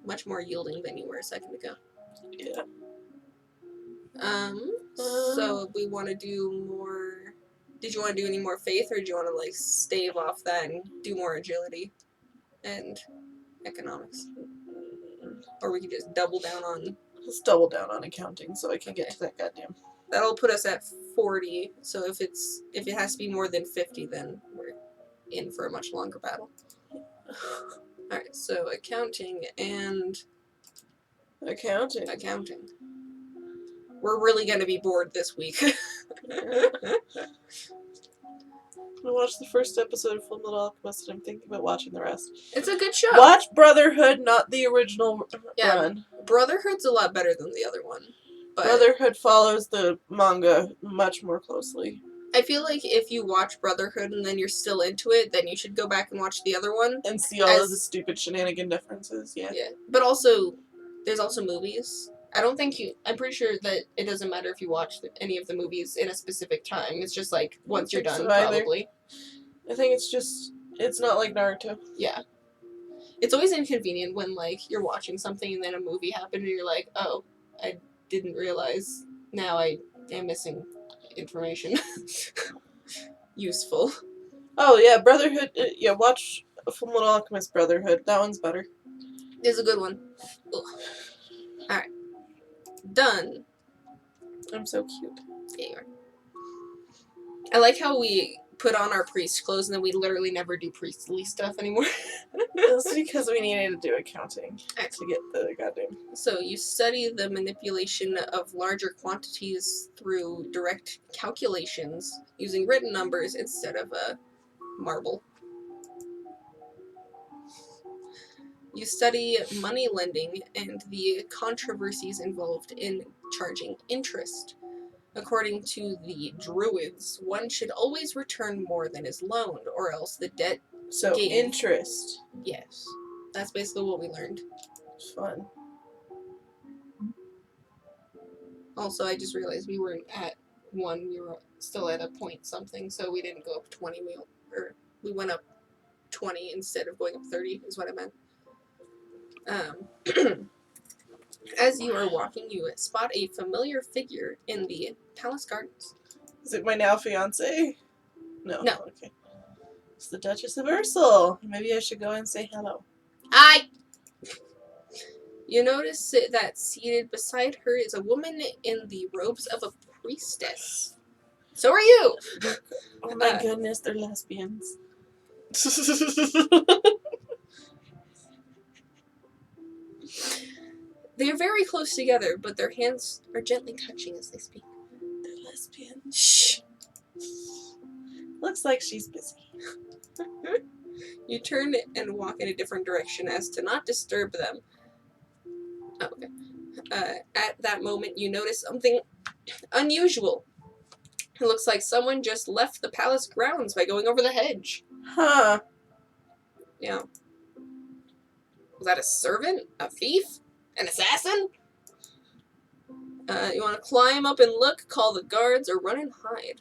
much more yielding than you were a second ago. Yeah. So we want to do more... Did you want to do any more faith, or do you want to, like, stave off that and do more agility and economics? Or we could just double down on... Let's double down on accounting so I can get to that goddamn. That'll put us at 40, so if it has to be more than 50, then we're in for a much longer battle. Alright, so accounting and... Accounting. We're really gonna be bored this week. I watched the first episode of Full Metal Alchemist, and I'm thinking about watching the rest. It's a good show. Watch Brotherhood, not the original run. Brotherhood's a lot better than the other one. But Brotherhood follows the manga much more closely. I feel like if you watch Brotherhood and then you're still into it, then you should go back and watch the other one. And see all of the stupid shenanigan differences, yeah. Yeah. But also, there's also movies. I'm pretty sure that it doesn't matter if you watch any of the movies in a specific time. It's just like, once you're done, probably. I think it's not like Naruto. Yeah. It's always inconvenient when, like, you're watching something and then a movie happened and you're like, oh, I didn't realize. Now I am missing information. Useful. Oh, yeah, Brotherhood. Yeah, watch Fullmetal Alchemist Brotherhood. That one's better. It's a good one. Ugh. Alright. Done. I'm so cute. There you are. I like how we put on our priest clothes and then we literally never do priestly stuff anymore. That's because we needed to do accounting to get the goddamn. So you study the manipulation of larger quantities through direct calculations using written numbers instead of a marble. You study money lending and the controversies involved in charging interest. According to the Druids, one should always return more than is loaned, or else the debt. So, Gain. interest. Yes. That's basically what we learned. It's fun. Also, I just realized we weren't at 1, we were still at a point something, so we didn't go up 20, we went up 20 instead of going up 30, is what I meant. As you are walking, you spot a familiar figure in the palace gardens. Is it my now fiance? No. No. Okay. It's the Duchess of Ursel. Maybe I should go and say hello. Hi! You notice that seated beside her is a woman in the robes of a priestess. So are you! Oh my goodness, they're lesbians. They are very close together, but their hands are gently touching as they speak. They're lesbians. Shh! Looks like she's busy. You turn and walk in a different direction as to not disturb them. Oh, okay. At that moment, you notice something unusual. It looks like someone just left the palace grounds by going over the hedge. Huh. Yeah. Was that a servant? A thief? An assassin? You want to climb up and look, call the guards, or run and hide?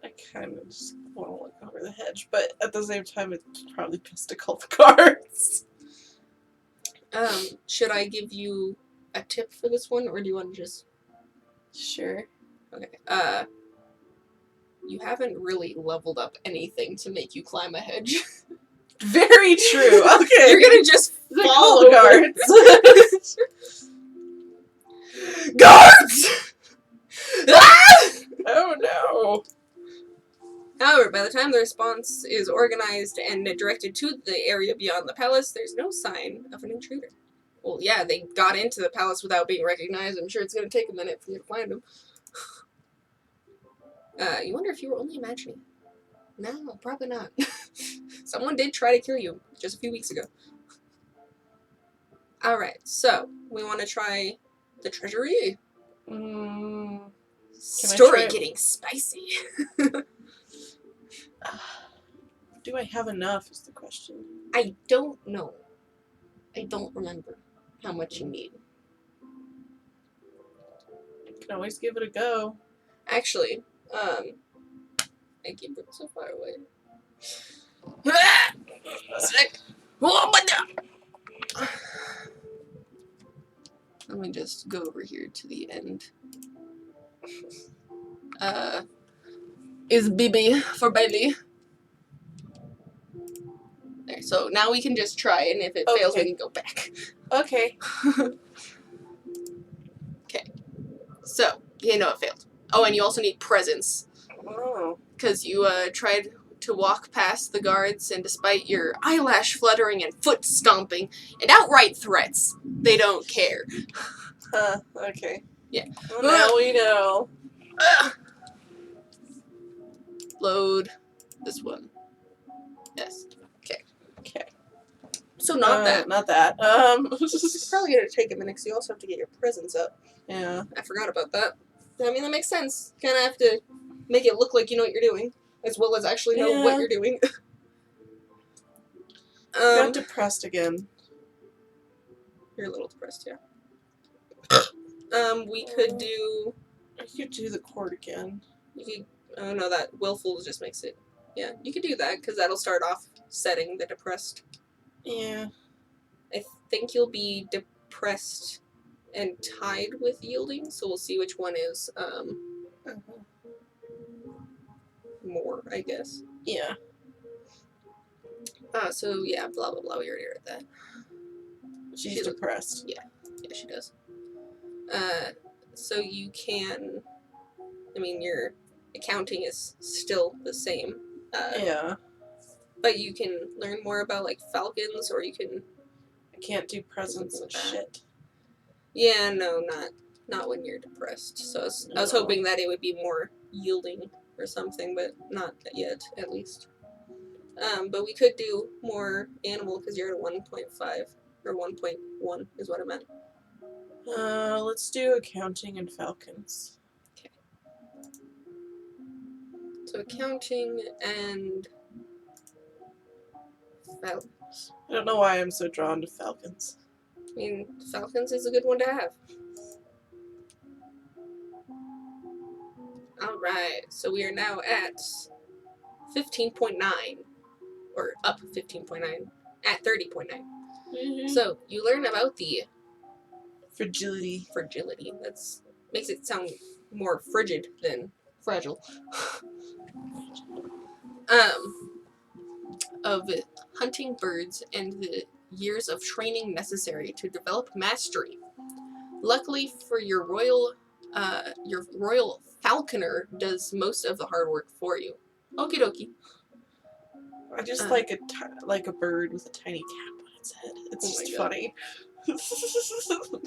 I kind of just want to look over the hedge, but at the same time, it's probably best to call the guards. Should I give you a tip for this one, or do you want to just... Sure. Okay, you haven't really leveled up anything to make you climb a hedge. Very true. Okay. You're gonna just fall the over. guards. Guards! Ah! Oh no. However, by the time the response is organized and directed to the area beyond the palace, there's no sign of an intruder. Well, yeah, they got into the palace without being recognized. I'm sure it's going to take a minute for you to find them. You wonder if you were only imagining. No, probably not. Someone did try to kill you just a few weeks ago. Alright, so we want to try the treasury. Story getting spicy. Do I have enough is the question. I don't know. I don't remember how much you need. I can always give it a go. Actually, I keep it so far away. Sick. Let me just go over here to the end. Is BB for baby. There, so now we can just try, and if it fails, we can go back. Okay. Okay. So, you know it failed. Oh, and you also need presence. Oh. Because you tried to walk past the guards, and despite your eyelash fluttering and foot stomping and outright threats, they don't care. Huh, okay. Yeah. Well, now we know. Load this one. Yes. Okay. Okay. So not that. Not that. It's probably going to take a minute because you also have to get your presence up. Yeah. I forgot about that. I mean, that makes sense. Kind of have to make it look like you know what you're doing, as well as actually know what you're doing. Got depressed again. You're a little depressed, yeah. We could do... I You could do the cord again. You could, oh no, that willful just makes it. Yeah, you could do that because that'll start off setting the depressed. Yeah. I think you'll be depressed and tied with yielding, so we'll see which one is more, I guess. Yeah. So yeah, blah blah blah. We already read that. She's depressed. Yeah, she does. So you can. I mean, your accounting is still the same. Yeah. But you can learn more about like falcons, or you can. I can't do presents and shit. Yeah, no, not when you're depressed. So I was hoping that it would be more yielding or something, but not yet, at least. But we could do more animal because you're at 1.5 or 1.1 is what I meant. Let's do accounting and falcons. Okay. So accounting and falcons. I don't know why I'm so drawn to falcons. I mean, falcons is a good one to have. Alright, so we are now at 15.9. Or up 15.9. At 30.9. Mm-hmm. So, you learn about the fragility. That's makes it sound more frigid than fragile. Of hunting birds and the years of training necessary to develop mastery. Luckily for your royal falconer does most of the hard work for you. Okie dokie. I just like a bird with a tiny cap on its head. It's just funny.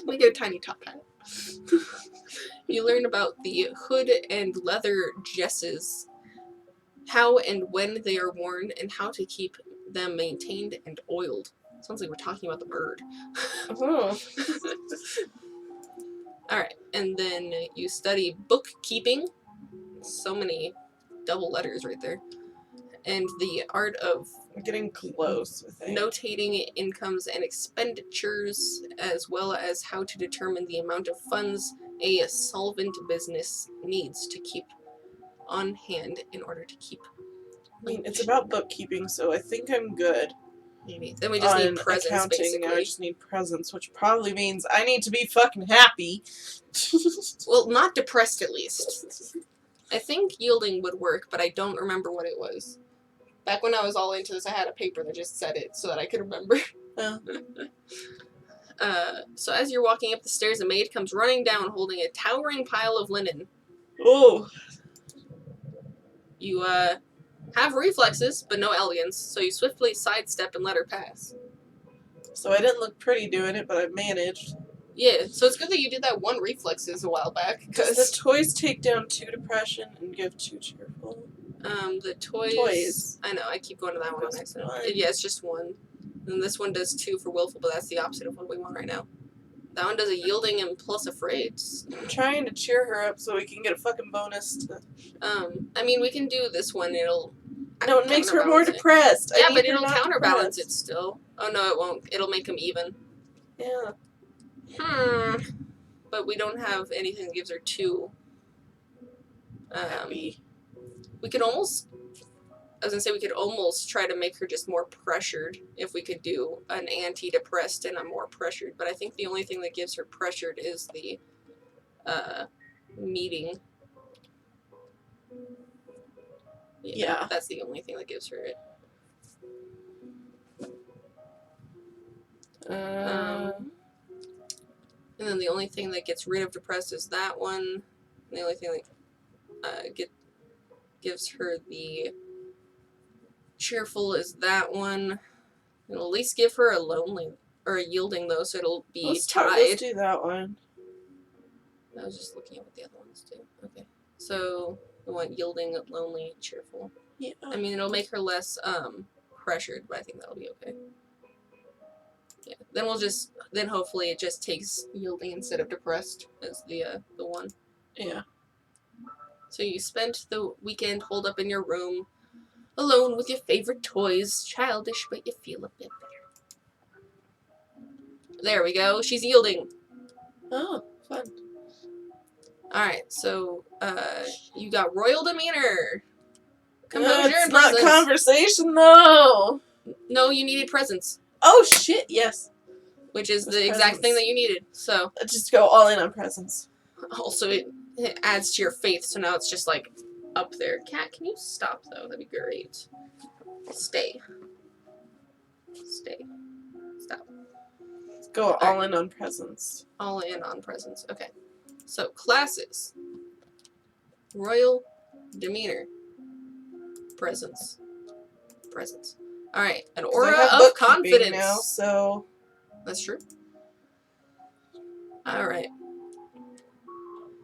We get a tiny top hat. You learn about the hood and leather jesses, how and when they are worn, and how to keep them maintained and oiled. Sounds like we're talking about the bird. Oh. Alright, and then you study bookkeeping. So many double letters right there. And the art of I'm getting close, I think. Notating incomes and expenditures, as well as how to determine the amount of funds a solvent business needs to keep on hand in order to keep. I mean, it's about bookkeeping, so I think I'm good. Maybe. Then we just need presents, accounting, basically. I just need presents, which probably means I need to be fucking happy. Well, not depressed, at least. I think yielding would work, but I don't remember what it was. Back when I was all into this, I had a paper that just said it so that I could remember. Oh. So as you're walking up the stairs, a maid comes running down holding a towering pile of linen. Oh. You, have reflexes, but no elegance, so you swiftly sidestep and let her pass. So I didn't look pretty doing it, but I managed. Yeah, so it's good that you did that one reflexes a while back. Does the toys take down 2 depression and give 2 cheerful? The toys. I know, I keep going to that one on accident. Yeah, it's just 1. And this one does 2 for willful, but that's the opposite of what we want right now. That one does a yielding and plus afraid. I'm trying to cheer her up so we can get a fucking bonus to... I mean, we can do this one. No, it makes her more depressed. Yeah, but it'll counterbalance it still. Oh, no, it won't. It'll make them even. Yeah. But we don't have anything that gives her 2. Happy. We could almost... I was going to say we could almost try to make her just more pressured if we could do an anti-depressed and a more pressured. But I think the only thing that gives her pressured is the meeting. Yeah. That's the only thing that gives her it. And then the only thing that gets rid of depressed is that one. And the only thing that gives her the cheerful is that one. It'll at least give her a lonely or a yielding though, so it'll be tied. Let's do that one. I was just looking at what the other ones do. Okay, so we want yielding, lonely, cheerful. Yeah. I mean, it'll make her less pressured, but I think that'll be okay. Yeah. Then hopefully it just takes yielding instead of depressed as the one. Yeah. So you spent the weekend holed up in your room, alone with your favorite toys. Childish, but you feel a bit better. There we go. She's yielding. Oh, fun. Alright, so, you got royal demeanor. Composure It's and not presence. conversation, though. No, you needed presence, Oh, shit, yes. which is It's the exact thing presence. that you needed. So, Let's just go all in on presents. also, it adds to your faith, so now it's just, like, up there. Cat, can you stop, though? That'd be great. Stay. Stay. Stop. Let's go all in on presents. All in on presence. Okay. So, classes. Royal demeanor. Presence. Presence. Alright, an 'Cause aura I have of bookkeeping confidence. now, so That's true. Alright.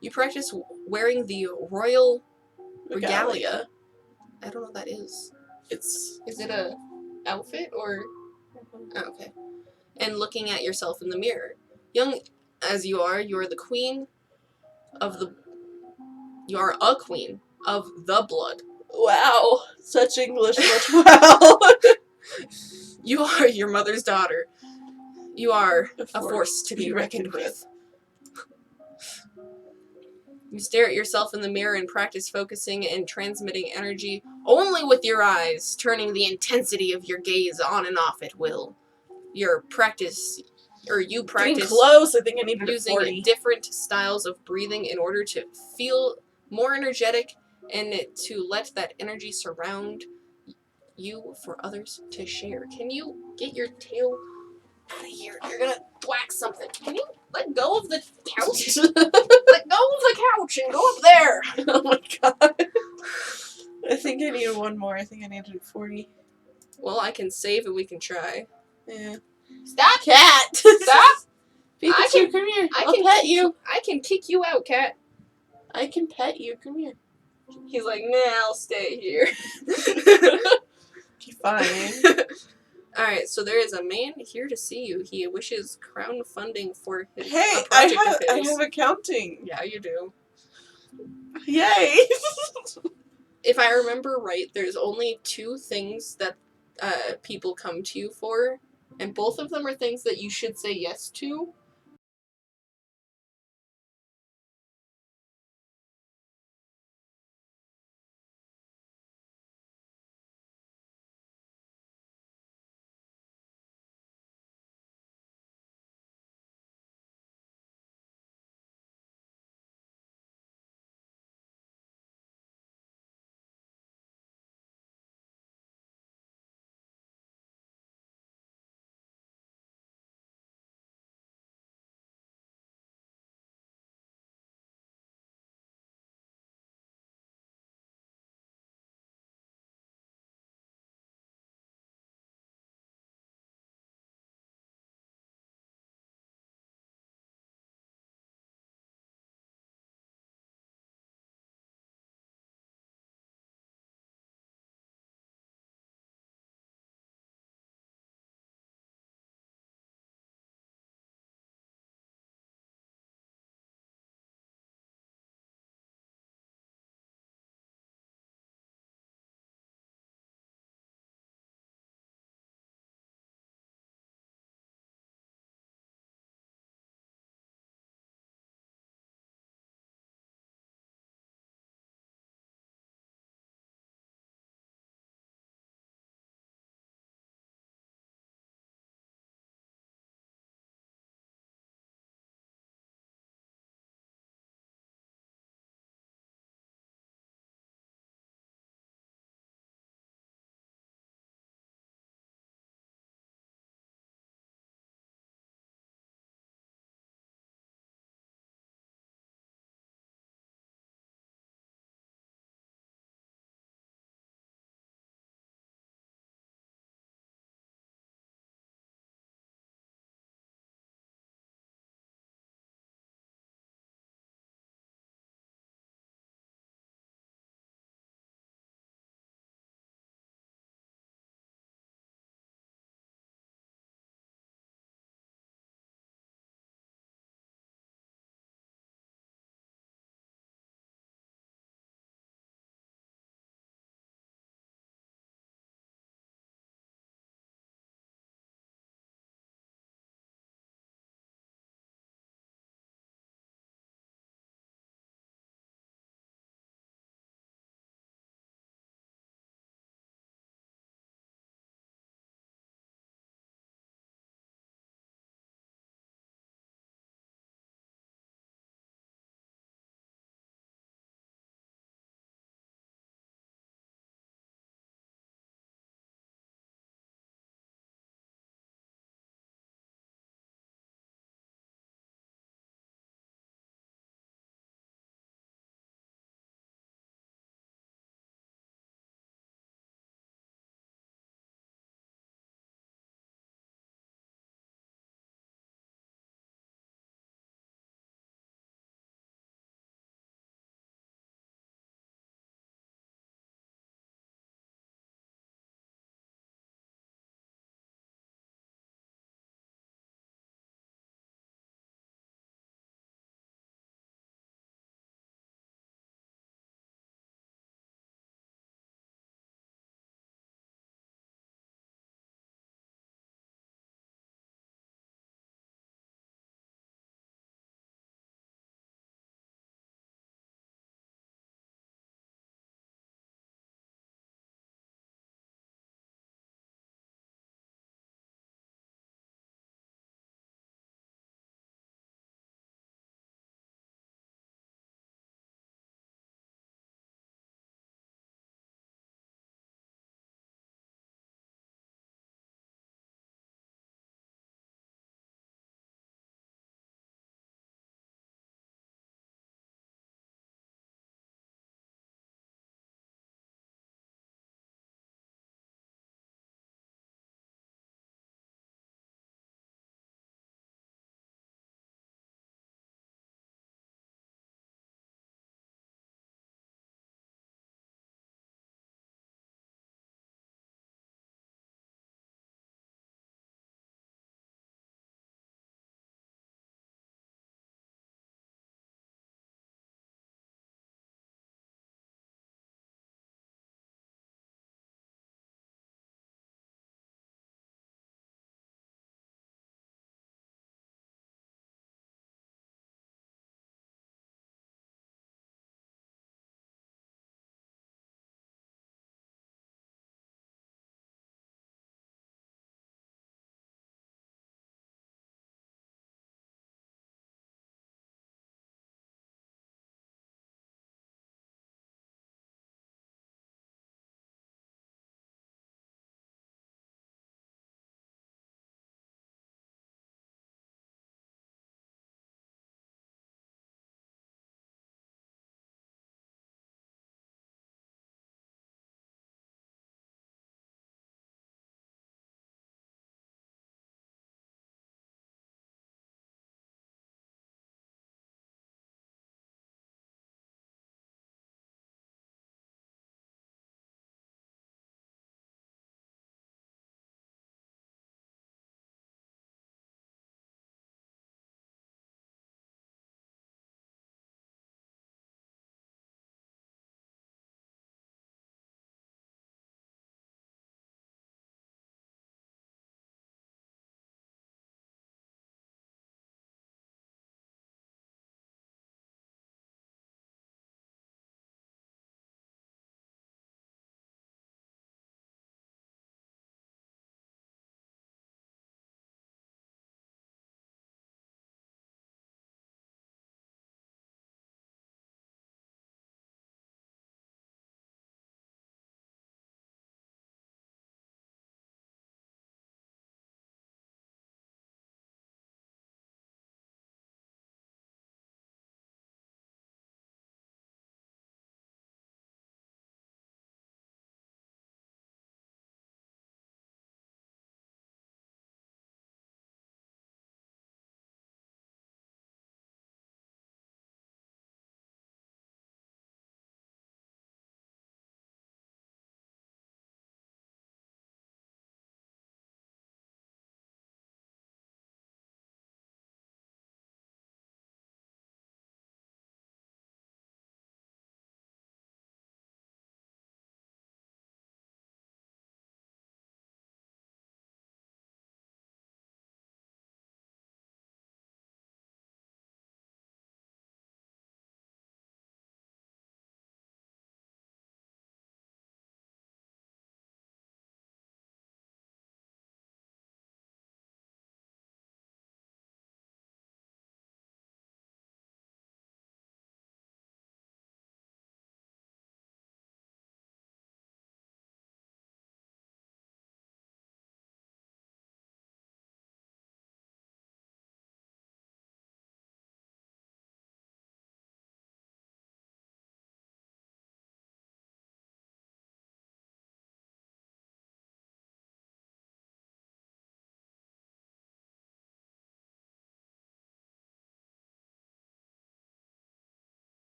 You practice wearing the royal regalia. I don't know what that is. It's Is it a outfit or... Oh, okay. And looking at yourself in the mirror. Young as you are the queen of the... You are a queen of the blood. wow, such English, much wow. You are your mother's daughter. You are a force to be reckoned with. You stare at yourself in the mirror and practice focusing and transmitting energy only with your eyes, turning the intensity of your gaze on and off at will. You practice Getting close. I think I needed a using 40. different styles of breathing in order to feel more energetic and to let that energy surround you for others to share. Can you get your tail out of here? You're gonna thwack something. Can you let go of the couch? Let go of the couch and go up there. Oh my god. I think I needed one more. I think I needed 40. Well, I can save and we can try. Yeah. Stop, Cat! Stop! Pikachu, come here. I I'll can pet you. I can kick you out, cat. I can pet you. Come here. He's like, nah, I'll stay here. Fine. Alright, so there is a man here to see you. He wishes crowdfunding for his Hey, a project of I his. have accounting. Yeah, you do. Yay! If I remember right, there's only 2 things that people come to you for, and both of them are things that you should say yes to.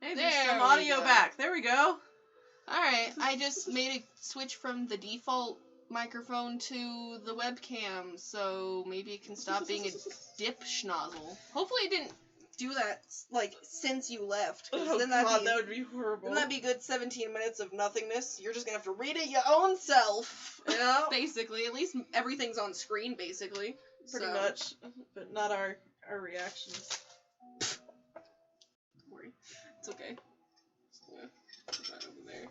Hey, There there's some we audio go. back. There we go. Alright, I just made a switch from the default microphone to the webcam, so maybe it can stop being a dip schnozzle. Hopefully it didn't do that, like, since you left, because then that would be horrible. then that'd be a good 17 minutes of nothingness. You're just gonna have to read it your own self. Yeah. Basically, at least everything's on screen, basically. Pretty So, much, but not our reactions. Don't worry. It's okay. Just gonna put that over there.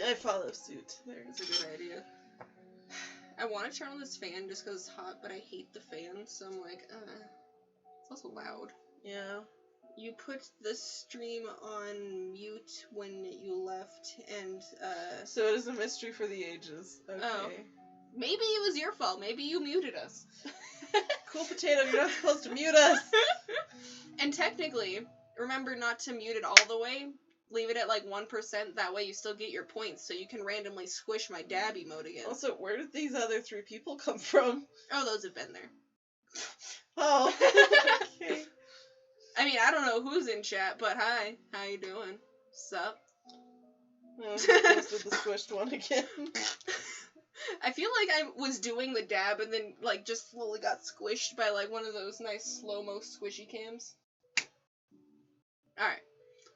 I follow suit. There. It's a good idea. I want to turn on this fan just because it's hot, but I hate the fan, so I'm like, it's also loud. Yeah. You put the stream on mute when you left, and, So it is a mystery for the ages. Okay. Oh. Maybe it was your fault. Maybe you muted us. Cool potato, you're not supposed to mute us. And technically, remember not to mute it all the way. Leave it at like 1%, that way you still get your points, so you can randomly squish my dab emote again. Also, where did these other 3 people come from? Oh, those have been there. Oh. Okay. I mean, I don't know who's in chat, but hi. How you doing? Sup? Oh, I posted the squished one again. I feel like I was doing the dab and then, like, just slowly got squished by, like, one of those nice slow-mo squishy cams. Alright.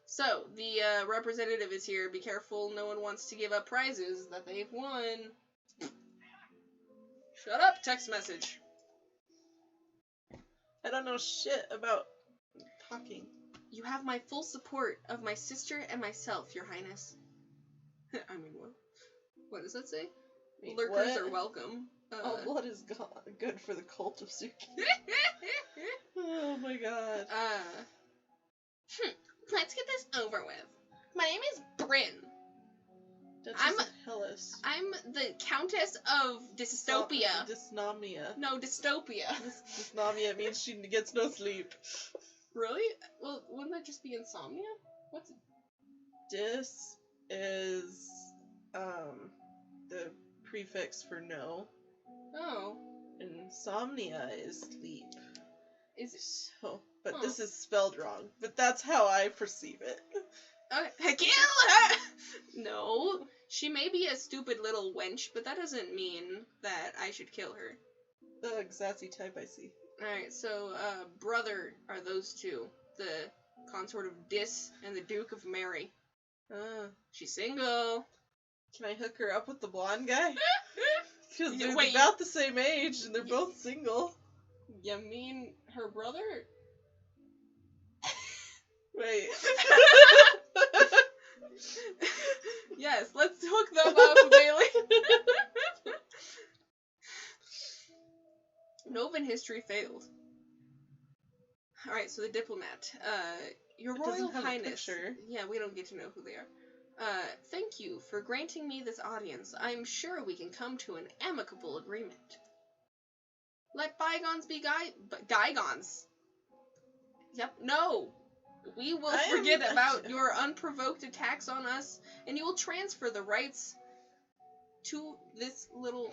So, the representative is here. Be careful, no one wants to give up prizes that they've won. Shut up, text message. I don't know shit about talking. You have my full support of my sister and myself, Your Highness. I mean, what? What does that say? Wait, Lurkers what? are welcome. All blood is good for the cult of Suki. Oh my god. Let's get this over with. My name is Bryn. Duchess of Hellas. I'm the Countess of Dystopia. Dysnomnia. No, Dystopia. Dysnomnia means she gets no sleep. Really? Well, wouldn't that just be insomnia? What's Dis is the prefix for no. Oh. Insomnia is sleep. Is it? So, but Huh. this is spelled wrong. But that's how I perceive it. Okay. Kill her! No. She may be a stupid little wench, but that doesn't mean that I should kill her. The Xazzy type I see. Alright, so, brother are those two. The consort of Dis and the Duke of Mary. She's single. Can I hook her up with the blonde guy? Because they're Wait, about the same age and they're both single. You mean her brother? Wait. Yes, let's hook them up, Bailey. Novan history failed. Alright, so the diplomat. Your It doesn't Royal have a Highness. picture. Yeah, we don't get to know who they are. Thank you for granting me this audience. I'm sure we can come to an amicable agreement. Let bygones be bygones. Yep, no. We will forget about your unprovoked attacks on us, and you will transfer the rights to this little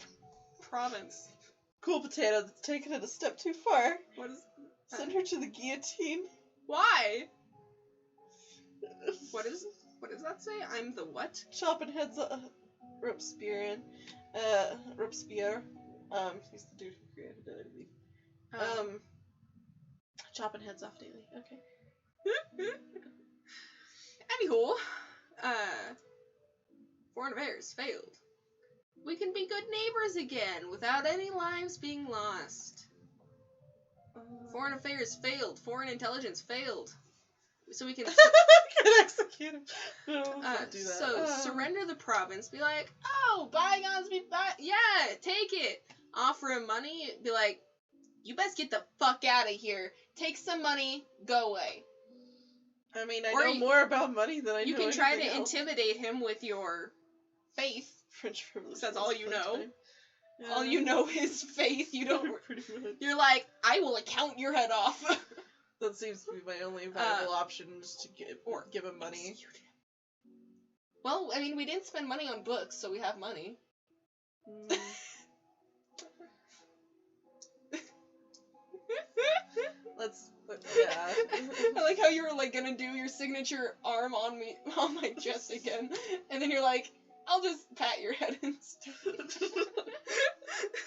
province. Cool potato that's taken it a step too far. What is... Send her to the guillotine. Why? What does that say? I'm the what? Chopping heads off. Robespierre. Robespierre. He's the dude who created it, I believe. Chopping heads off daily. Okay. Anywho, Foreign Affairs failed. We can be good neighbors again without any lives being lost. Foreign Affairs failed. Foreign Intelligence failed. So we can... Can execute him. No, don't do that. So, surrender the province. Be like, oh, bygones be yeah, take it. Offer him money. Be like, you best get the fuck out of here. Take some money. Go away. I mean, I Or know more about money than I know You can try to anything else. intimidate him with your faith. French privilege. That's all you know. Yeah. All you know is faith. You don't... Pretty much. You're like, I will account your head off. That seems to be my only viable option, just to give him money. Execute him. Well, I mean, we didn't spend money on books, so we have money. yeah. I like how you were like gonna do your signature arm on me, on my chest again, and then you're like, I'll just pat your head instead.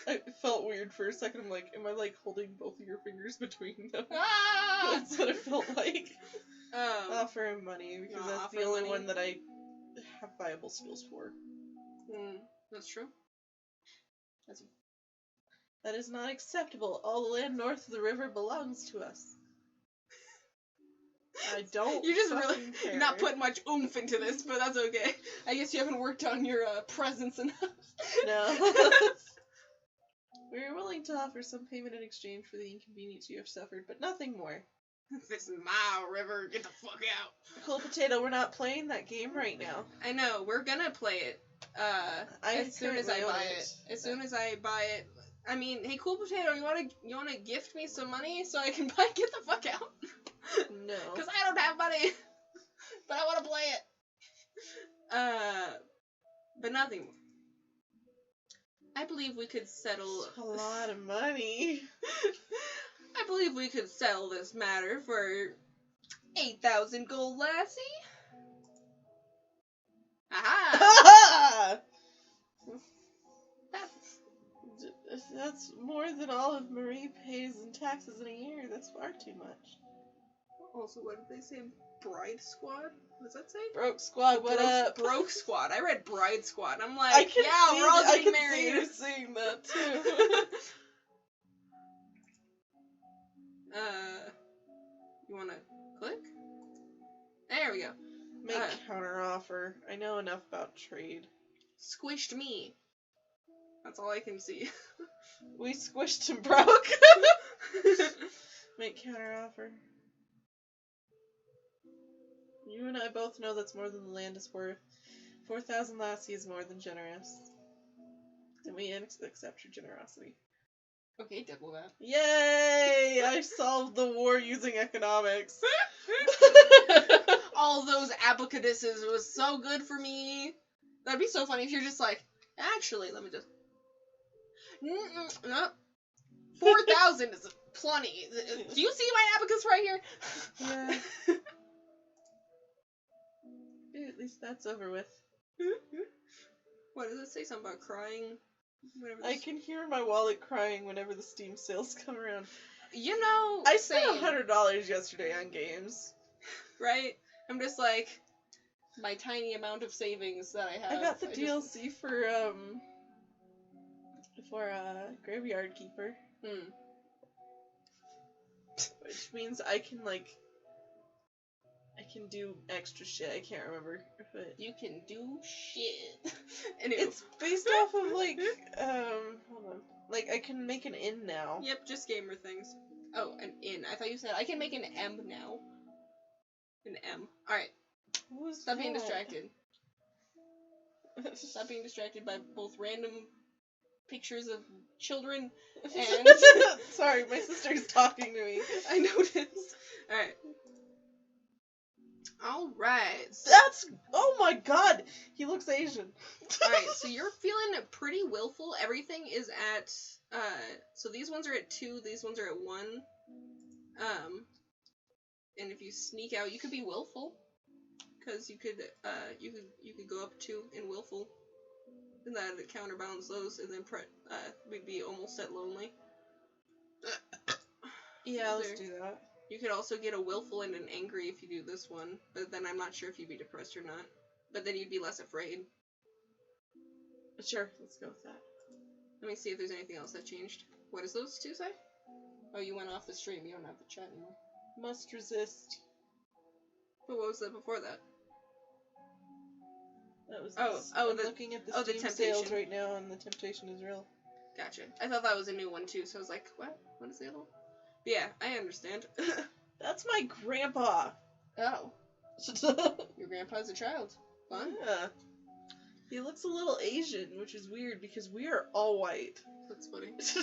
It felt weird for a second. I'm like, am I like holding both of your fingers between them? Ah! That's what it felt like. Offer him money, because that's the only one that I have viable skills for. That's true. That is not acceptable. All the land north of the river belongs to us. I don't. You're just fucking really care. not putting much oomph into this, but that's okay. I guess you haven't worked on your presence enough. No. We are willing to offer some payment in exchange for the inconvenience you have suffered, but nothing more. This is my river. Get the fuck out. Cool Potato, we're not playing that game right now. I know. We're gonna play it. As soon as I buy it. As soon as I buy it. I mean, hey, Cool Potato, you wanna gift me some money so I can buy Get the Fuck Out? No. Because I don't have money. But I want to play it. But nothing more. I believe we could settle... That's a lot of money. I believe we could settle this matter for 8,000 gold, lassie. Aha! That's more than all of Marie pays in taxes in a year. That's far too much. Also, what did they say? Bride Squad? What does that say? Broke Squad, what up? Broke Squad. I read Bride Squad. I'm like, yeah, we're all getting married. I can see you saying that, too. You wanna click? There we go. Make counter offer. I know enough about trade. Squished me. That's all I can see. We squished and broke. Make counter offer. You and I both know that's more than the land is worth. 4,000 lassie is more than generous. And we accept your generosity. Okay, diplomat. Yay! I solved the war using economics. All those abacuses was so good for me. That'd be so funny if you're just like, actually, let me just... No. 4,000 is plenty. Do you see my abacus right here? Yeah. At least that's over with. What does it say? Something about crying? Whatever. I can hear my wallet crying whenever the Steam sales come around. You know, I spent $100 yesterday on games. Right? I'm just like, my tiny amount of savings that I have. I got the DLC for Graveyard Keeper. Which means I can, like, I can do extra shit. I can't remember if it... You can do shit. Anyway. It's based off of, like, hold on. Like, I can make an inn now. Yep, just gamer things. Oh, an inn. I thought you said I can make an M now. An M. Alright. Stop being distracted. Stop being distracted by both random pictures of children and... Sorry, my sister's talking to me. I noticed. Alright. So... That's... Oh my god! He looks Asian. Alright, so you're feeling pretty willful. Everything is at... So these ones are at 2, these ones are at 1. And if you sneak out, you could be willful. Because you could go up 2 in willful. And that would counterbalance those, and then we'd be almost at lonely. Yeah, let's do that. You could also get a willful and an angry if you do this one, but then I'm not sure if you'd be depressed or not. But then you'd be less afraid. Sure, let's go with that. Let me see if there's anything else that changed. What does those two say? Oh, you went off the stream. You don't have the chat anymore. Must resist. But what was that before that? That was I'm looking at the Steam sales right now, and the temptation is real. Gotcha. I thought that was a new one too, so I was like, what? What is the other one? But yeah, I understand. That's my grandpa. Oh. Your grandpa's a child. Fun. Yeah. He looks a little Asian, which is weird because we are all white. That's funny. So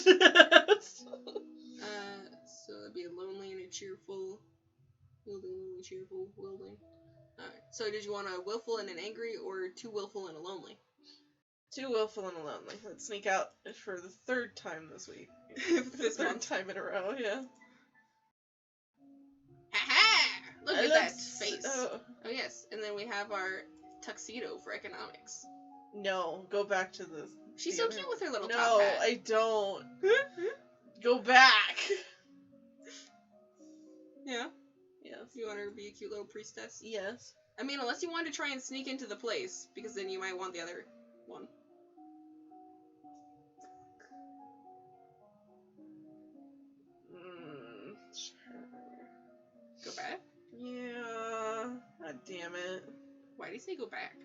that'd be a lonely and a cheerful. Wielding, lonely, cheerful, wielding. Alright. So did you want a willful and an angry, or 2 willful and a lonely? 2 willful and a lonely. Let's sneak out for the 3rd time this week. This Third time in a row, yeah. Look at that face. Oh, yes. And then we have our tuxedo for economics. No, go back to this. She's so cute with her little top No, hat. I don't. Go back. Yeah? Yes. You want her to be a cute little priestess? Yes. I mean, unless you wanted to try and sneak into the place, because then you might want the other one. Sure. Go back? Yeah. God damn it. Why do you say go back?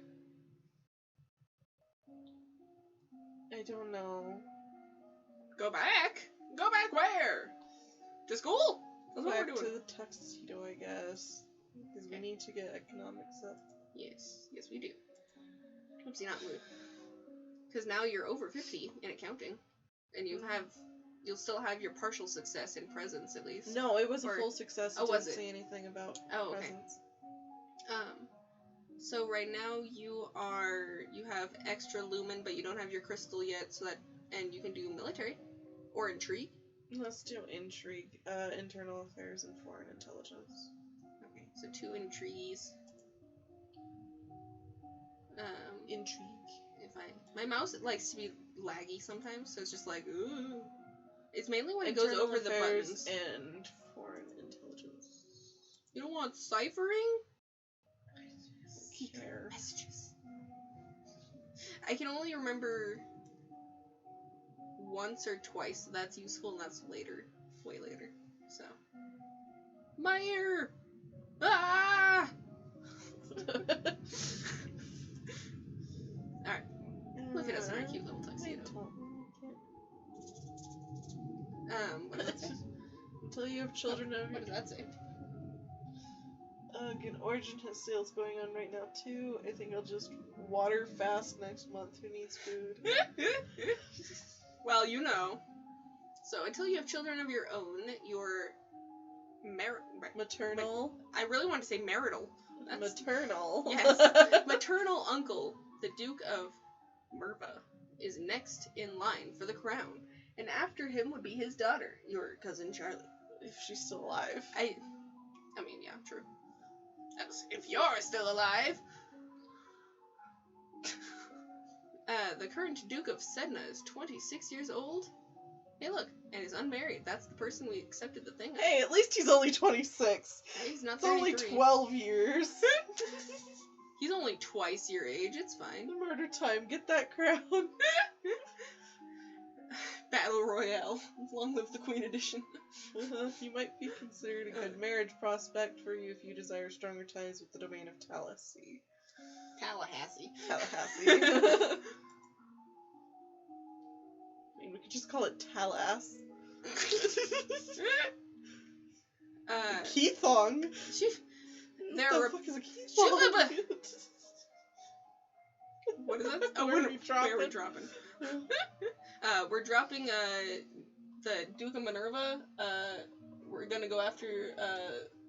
I don't know. Go back? Go back where? To school? That's what Back we're to doing. the tuxedo, I guess. Because we need to get economics up. Yes. Yes, we do. Oopsie, not mood. Because now you're over 50 in accounting. And you'll still have your partial success in presence, at least. No, it was a full success. It was didn't it? say anything about Oh, okay. presence. So right now you have extra lumen, but you don't have your crystal yet, and you can do military or intrigue. Let's do intrigue, internal affairs, and foreign intelligence. Okay, so 2 intrigues. Intrigue. My mouse likes to be laggy sometimes, so it's just like ooh. It's mainly when it goes over the buttons. And foreign intelligence. You don't want ciphering? Care. Messages. I can only remember once or twice, so that's useful, and that's later. Way later. So. My ear! Ah! Alright. Look at us in our cute little tuxedo. What does that say? Until you have children of What does that say? An origin has sales going on right now too. I think I'll just water fast next month. Who needs food? Well, you know. So until you have children of your own, your maternal. I really want to say marital. Maternal. Yes. Maternal uncle, the Duke of Merva, is next in line for the crown. And after him would be his daughter, your cousin Charlie. If she's still alive. I mean, yeah, true. If you're still alive. The current Duke of Sedna is 26 years old. Hey, look, and is unmarried. That's the person we accepted the thing with. Hey, at least he's only 26. He's not It's 33. only 12 years. He's only twice your age. It's fine. Murder time. Get that crown. Battle Royale. Long live the Queen Edition. You might be considered a good marriage prospect for you if you desire stronger ties with the domain of Tallahassee. Tallahassee. I mean, we could just call it Tallass. Keithong. There what the fuck is a Keithong? What is that? Oh, Where are we dropping? We're dropping the Duke of Minerva. We're gonna go after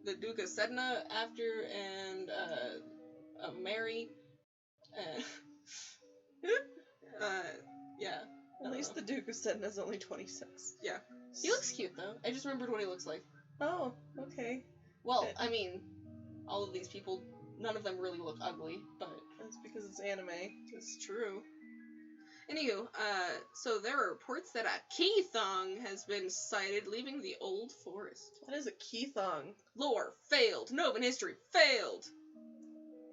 the Duke of Sedna after, and Mary. Yeah. At least the Duke of Sedna is only 26. Yeah. He looks cute though. I just remembered what he looks like. Oh, okay. Well, I mean, all of these people, none of them really look ugly, but that's because it's anime. It's true. Anywho, so there are reports that a Keithong has been sighted leaving the old forest. What is a Keithong? Lore failed. Novan history failed.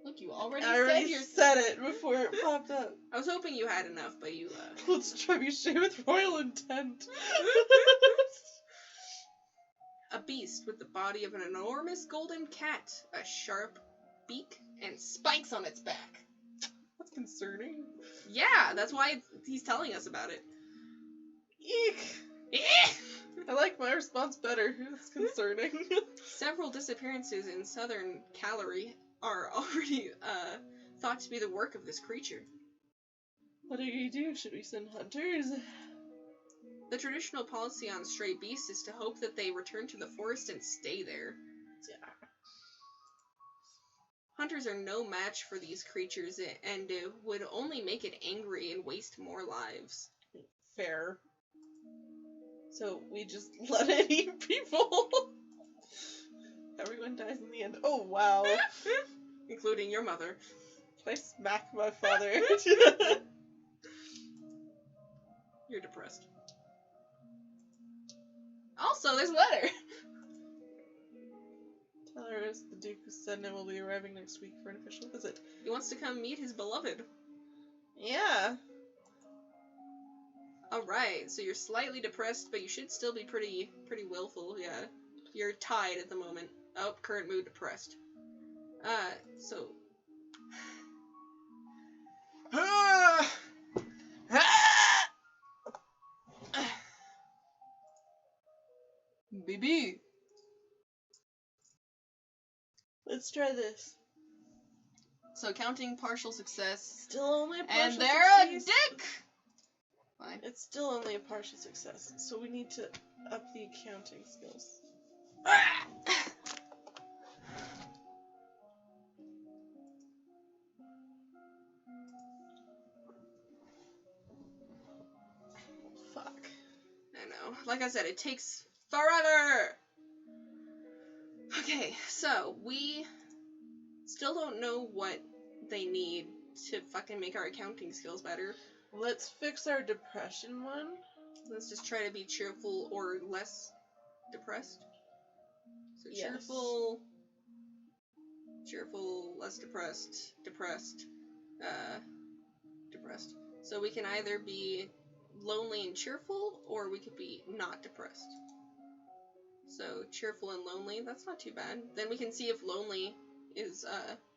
Look, you already said it before it popped up. I was hoping you had enough, but you Let's trebuchet with royal intent. A beast with the body of an enormous golden cat, a sharp beak, and spikes on its back. That's concerning. Yeah, that's why he's telling us about it. Eek! I like my response better. It's concerning. Several disappearances in southern Calgary are already thought to be the work of this creature. What do you do? Should we send hunters? The traditional policy on stray beasts is to hope that they return to the forest and stay there. Yeah. Hunters are no match for these creatures and would only make it angry and waste more lives. Fair. So we just let it eat people? Everyone dies in the end. Oh, wow. Including your mother. Can I smack my father? You're depressed. Also, there's weather. Tell her the Duke of Sedna will be arriving next week for an official visit. He wants to come meet his beloved. Yeah. Alright, so you're slightly depressed, but you should still be pretty willful, yeah. You're tied at the moment. Oh, current mood depressed. So... Baby! Let's try this. So counting partial success. Still only a partial And they're success. a dick! Fine. It's still only a partial success, so we need to up the accounting skills. Fuck. I know. Like I said, it takes forever! Okay, so we still don't know what they need to fucking make our accounting skills better. Let's fix our depression one. Let's just try to be cheerful or less depressed. So Yes. cheerful, less depressed, depressed. So we can either be lonely and cheerful, or we could be not depressed. So cheerful and lonely, that's not too bad. Then we can see if lonely is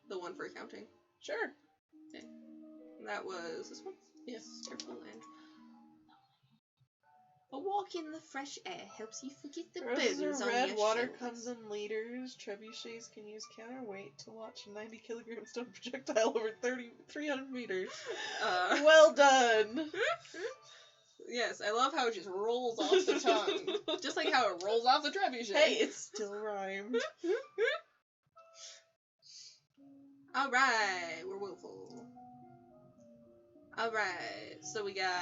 the one for accounting. Sure. Okay. And that was this one? Yes. Cheerful and a walk in the fresh air helps you forget the Roses burdens are on red, your water shoulders. comes in liters. Trebuchets can use counterweight to launch a 90-kilogram stone projectile over 300 meters. Well done! Yes, I love how it just rolls off the tongue. Just like how it rolls off the trebuchet. Hey, it still rhymed. Alright, we're willful. Alright, so we got...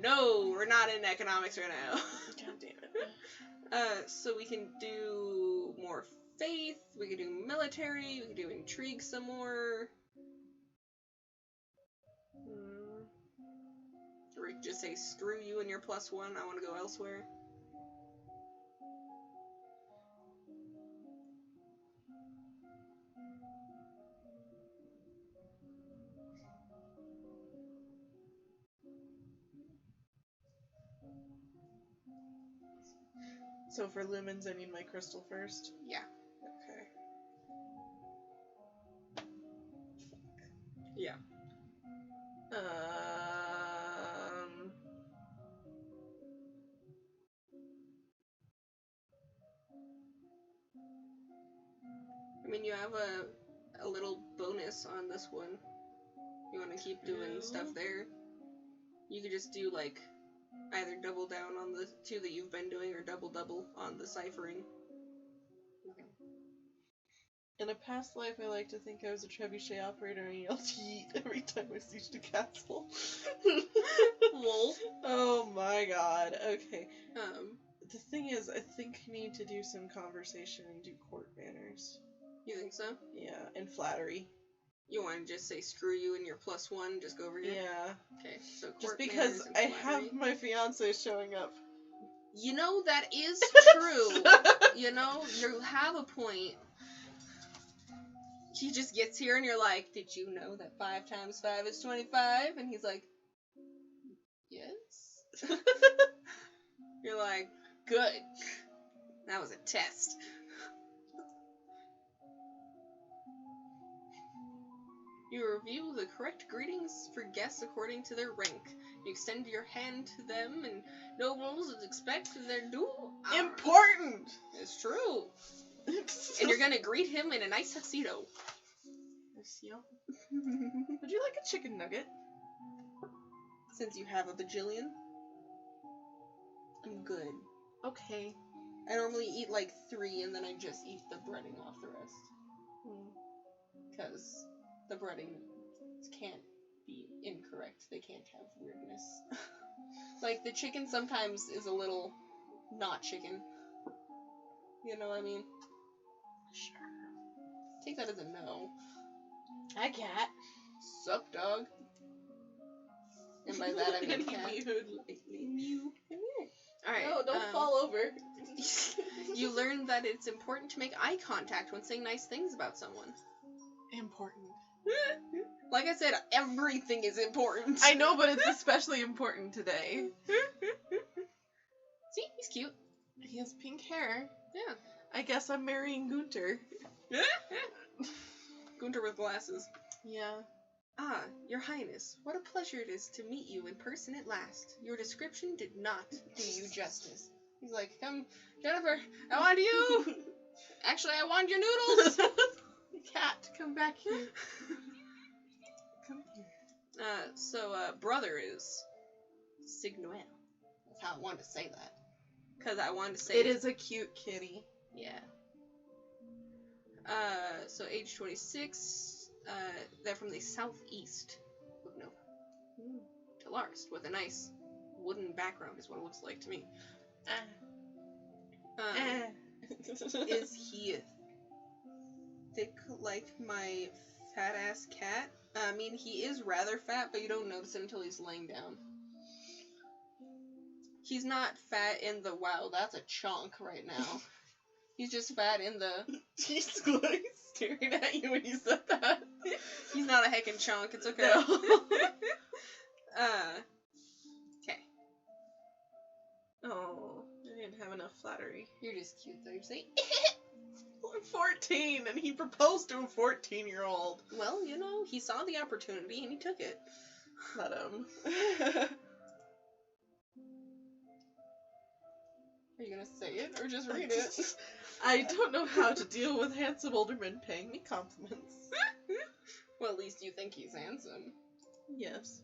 No, we're not in economics right now. God damn it. So we can do more faith, we can do military, we can do intrigue some more. Or we can just say, screw you and your +1, I want to go elsewhere. So for lumens, I need my crystal first? Yeah. Okay. Yeah. I mean, you have a little bonus on this one. You want to keep doing stuff there. You could just do, like, either double down on the 2 that you've been doing, or double on the ciphering. In a past life, I like to think I was a trebuchet operator and yelled yeet every time I sieged a castle. Lol. Oh my god. Okay. The thing is, I think I need to do some conversation and do court manners. You think so? Yeah, and flattery. You want to just say screw you and your +1, just go over here? Yeah. Okay, so Just court because manners and I flattery. have my fiance showing up. You know, that is true. You know, you have a point. He just gets here and you're like, did you know that 5 times 5 is 25? And he's like, yes. You're like, good. That was a test. You review the correct greetings for guests according to their rank. You extend your hand to them, and nobles expect their due. Important! It's true. And you're gonna greet him in a nice tuxedo. Would you like a chicken nugget? Since you have a bajillion. I'm good. Okay. I normally eat like 3 and then I just eat the breading off the rest. Because the breading can't be incorrect. They can't have weirdness. Like, the chicken sometimes is a little not chicken. You know what I mean? Sure. Take that as a no. Hi, cat. Sup, dog? And by that I mean And he cat. mewed lightly. Mew. Alright. No, don't fall over. You learn that it's important to make eye contact when saying nice things about someone. Important. Like I said, everything is important. I know, but it's especially important today. See, he's cute. He has pink hair. Yeah. I guess I'm marrying Gunter. Gunter with glasses. Yeah. Ah, Your Highness, what a pleasure it is to meet you in person at last. Your description did not do you justice. He's like, come, Jennifer, I want you! Actually, I want your noodles! Cat, come back here. Come here. Brother is Signoel. That's how I wanted to say that. Because I wanted to say it is a cute kitty. Yeah. So age 26, they're from the southeast of Nova. Talarst, with a nice wooden background is what it looks like to me. Is he thick like my fat ass cat? I mean, he is rather fat, but you don't notice it until he's laying down. He's not fat in the wow, that's a chunk right now. He's just fat in the... He's like staring at you when you said that. He's not a heckin' chunk, it's okay. No. Okay. Oh, I didn't have enough flattery. You're just cute though, you see? I'm 14, and he proposed to a 14-year-old. Well, you know, he saw the opportunity and he took it. Let him. Are you gonna say it or just read it? I don't know how to deal with handsome older men paying me compliments. Well, at least you think he's handsome. Yes.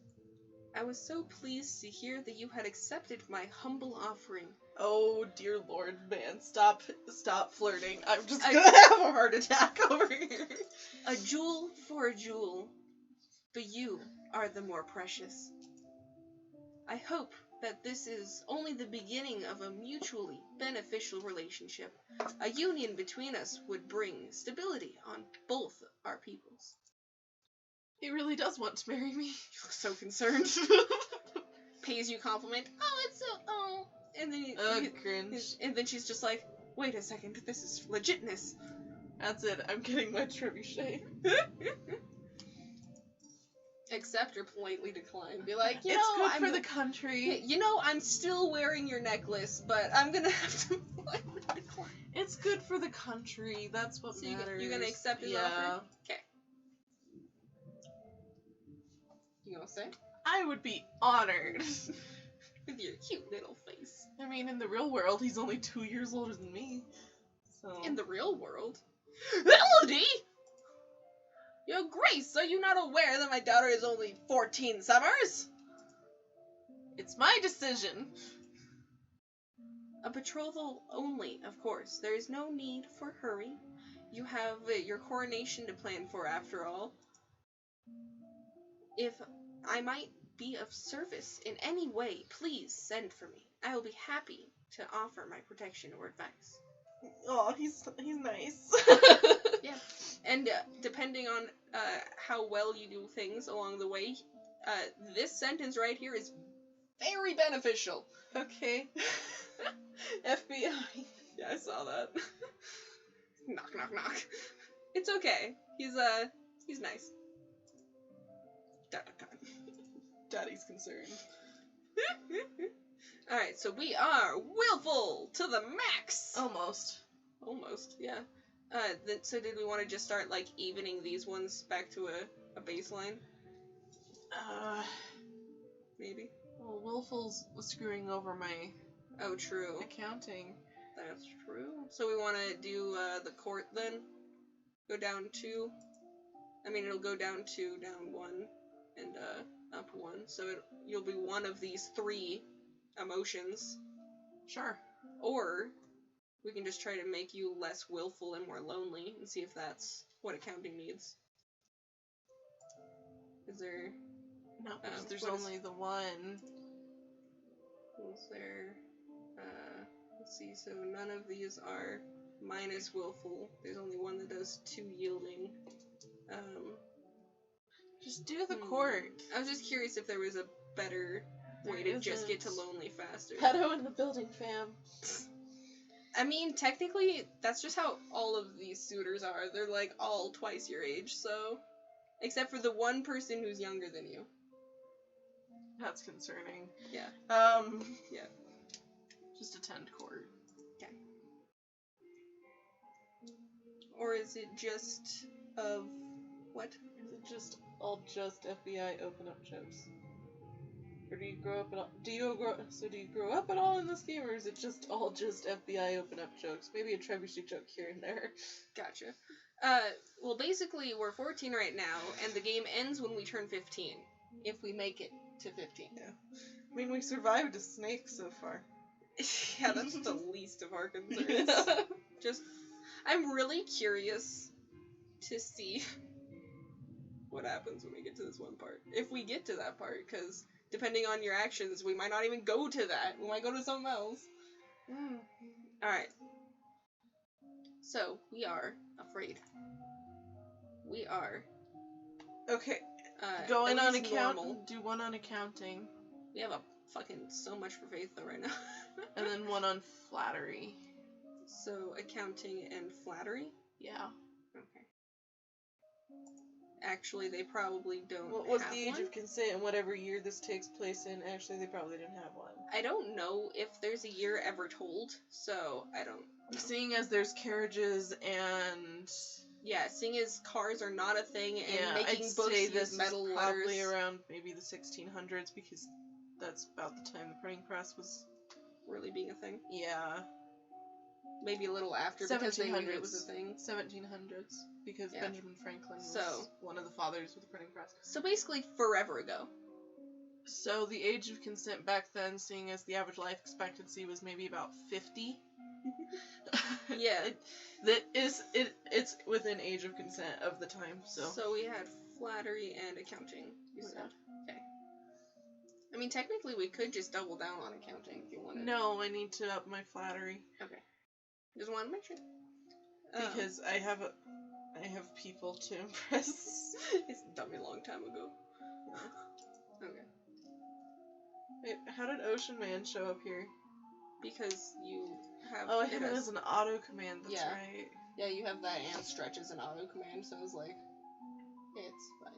I was so pleased to hear that you had accepted my humble offering. Oh, dear Lord, man, stop flirting. I'm just gonna have a heart attack over here. A jewel for a jewel, but you are the more precious. I hope that this is only the beginning of a mutually beneficial relationship. A union between us would bring stability on both our peoples. He really does want to marry me. You look so concerned. Pays you a compliment. Oh, it's so... Oh. And then cringe. And then she's just like, wait a second, this is legitness. That's it, I'm getting my trebuchet. Accept or politely decline. Be like, it's good for the country. You know, I'm still wearing your necklace, but I'm gonna have to politely decline. It's good for the country. That's what matters. You gonna accept his offer? Okay. You gonna say? I would be honored. With your cute little face. I mean, in the real world, he's only 2 years older than me. So. In the real world? Melody! Your Grace, are you not aware that my daughter is only 14 summers? It's my decision. A betrothal only, of course. There is no need for hurry. You have your coronation to plan for, after all. If I might be of service in any way, please send for me. I will be happy to offer my protection or advice. Oh, he's nice. Yeah, and depending on how well you do things along the way, this sentence right here is very beneficial. Okay. FBI. Yeah, I saw that. Knock, knock, knock. It's okay. He's nice. Dot, dot, dot. Daddy's concerned. Alright, so we are willful to the max! Almost, yeah. So did we want to just start, like, evening these ones back to a baseline? Maybe? Well, willful's screwing over my... Oh, true. Accounting. That's true. So we want to do, the court then? Go down 2? I mean, it'll go down 2, down 1, and, up 1. So you'll be one of these 3 emotions. Sure. Or we can just try to make you less willful and more lonely and see if that's what accounting needs. Is there... No, because there's only the one. Is there... Let's see, so none of these are minus willful. There's only one that does 2 yielding. Just do the court. I was just curious if there was a better way to just get to lonely faster. Pedo in the building, fam. I mean, technically, that's just how all of these suitors are. They're, like, all twice your age, so... Except for the one person who's younger than you. That's concerning. Yeah. Yeah. Just attend court. Okay. Or is it just of... what? Is it just all just FBI open-up jokes? Or do you grow up at all? Do you grow up at all in this game, or is it just all just FBI open-up jokes? Maybe a trebuchet joke here and there. Gotcha. Well, basically, we're 14 right now, and the game ends when we turn 15. If we make it to 15. Yeah. I mean, we survived a snake so far. Yeah, that's the least of our concerns. Just, I'm really curious to see what happens when we get to this one part. If we get to that part, because depending on your actions, we might not even go to that. We might go to something else. Alright. So, we are afraid. We are. Okay. Going at on least normal. do one on accounting. We have a fucking so much for faith though right now. And then one on flattery. So, accounting and flattery? Yeah. Okay. Actually, they probably don't What was have the age one. of consent and whatever year this takes place in? Actually, they probably didn't have one. I don't know if there's a year ever told, so I don't know. Seeing as there's carriages and... Yeah, seeing as cars are not a thing, and Yeah, making I'd books say use this metal is letters. probably around maybe the 1600s, because that's about the time the printing press was... really being a thing. Yeah. Maybe a little after, because they knew it was a thing. 1700s, because Yeah. Benjamin Franklin was one of the fathers of the printing press. So basically, forever ago. So the age of consent back then, seeing as the average life expectancy was maybe about 50. Yeah. It's within age of consent of the time, so. So we had flattery and accounting, you said. Okay. I mean, technically we could just double down on accounting if you wanted. No, I need to up my flattery. Okay. Just wanted to make sure. Because I have people to impress. It's done me a long time ago. Okay. Wait, how did Ocean Man show up here? Because you have... Oh, I have it as an auto command, that's Yeah. right. Yeah, you have that and stretch as an auto command, so it's like... It's fine.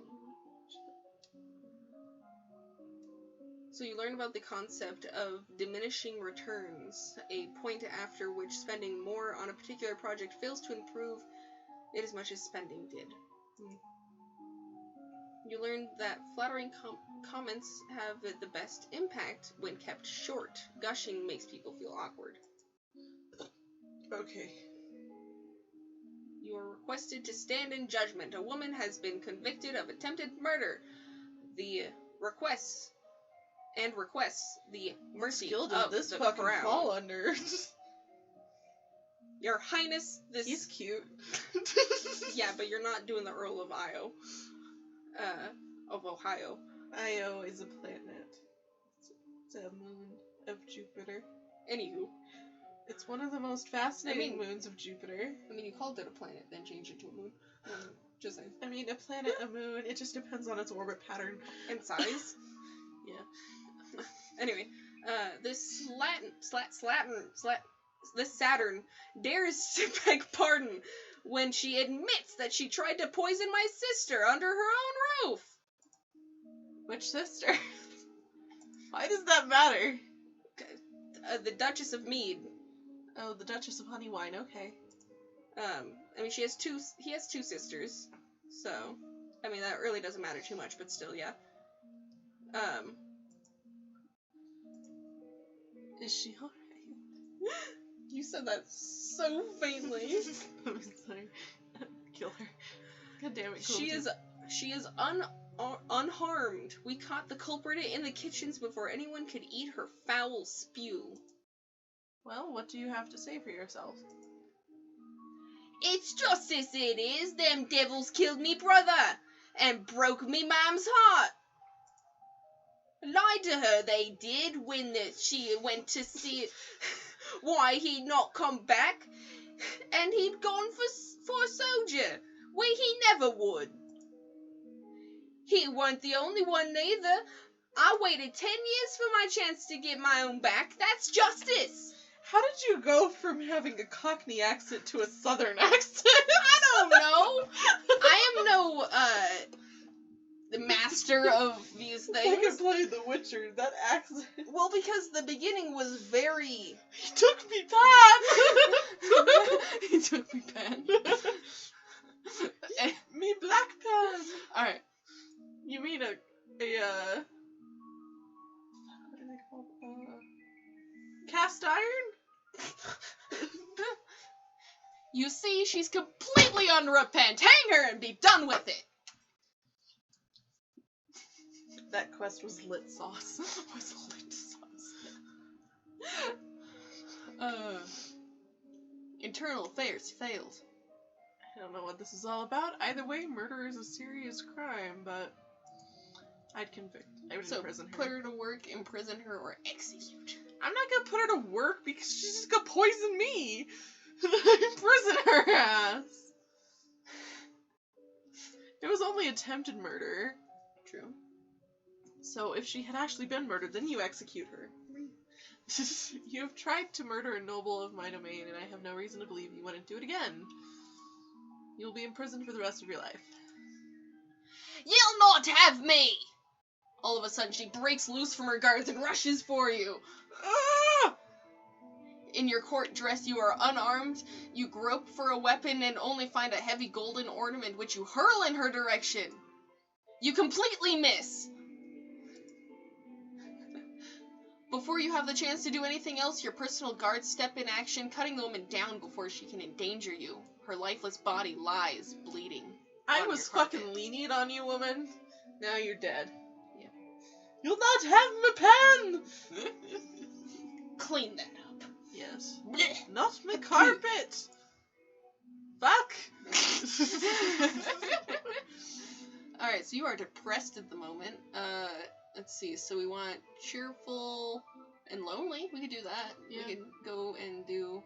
So you learn about the concept of diminishing returns, a point after which spending more on a particular project fails to improve it as much as spending did. You learn that flattering comments have the best impact when kept short. Gushing makes people feel awkward. Okay. You are requested to stand in judgment. A woman has been convicted of attempted murder. The requests the mercy Skill of does this the fucking crown. fall under? Your Highness, this... He's cute. Yeah, but you're not doing the Earl of Io. Of Ohio. Io is a planet. It's a moon of Jupiter. Anywho. It's one of the most fascinating moons of Jupiter. I mean, you called it a planet, then changed it to a moon. Just saying. I mean, a planet, a moon, it just depends on its orbit pattern. And size. Yeah. Anyway, this Saturn dares to beg pardon when she admits that she tried to poison my sister under her own roof. Which sister? Why does that matter? The Duchess of Mead. Oh, the Duchess of Honeywine, okay. I mean, he has two sisters, so, I mean, that really doesn't matter too much, but still, yeah. Is she alright? You said that so faintly. I'm sorry. Kill her. God damn it, She is unharmed. We caught the culprit in the kitchens before anyone could eat her foul spew. Well, what do you have to say for yourself? It's just as it is. Them devils killed me brother and broke me mom's heart. Lied to her, they did, when she went to see why he'd not come back, and he'd gone for soldier, where he never would. He weren't the only one neither. I waited 10 years for my chance to get my own back. That's justice. How did you go from having a Cockney accent to a Southern accent? I don't know. I am no, the master of these I can things. play The Witcher, that accent. Well, because the beginning was very... He took me back! He took me pen. Me black pen! Alright. You mean what are they called? Cast iron? You see, she's completely unrepentant. Hang her and be done with it. That quest was lit sauce. Was lit sauce. Internal affairs failed. I don't know what this is all about. Either way, murder is a serious crime, but I'd convict. I would imprison her. Put her to work, imprison her, or execute. I'm not gonna put her to work because she's just gonna poison me. Imprison her ass. It was only attempted murder. True. So if she had actually been murdered, then you execute her. You have tried to murder a noble of my domain, and I have no reason to believe you wouldn't do it again. You'll be imprisoned for the rest of your life. You'll not have me! All of a sudden, she breaks loose from her guards and rushes for you. Ah! In your court dress, you are unarmed. You grope for a weapon and only find a heavy golden ornament which you hurl in her direction. You completely miss. Before you have the chance to do anything else, your personal guards step in action, cutting the woman down before she can endanger you. Her lifeless body lies, bleeding. I on was your carpet. fucking lenient on you, woman. Now you're dead. Yeah. You'll not have my pen! Clean that up. Yes. Blech. Not my carpet! Fuck! Alright, so you are depressed at the moment. Let's see, so we want cheerful and lonely. We could do that. Yeah. We could go and do...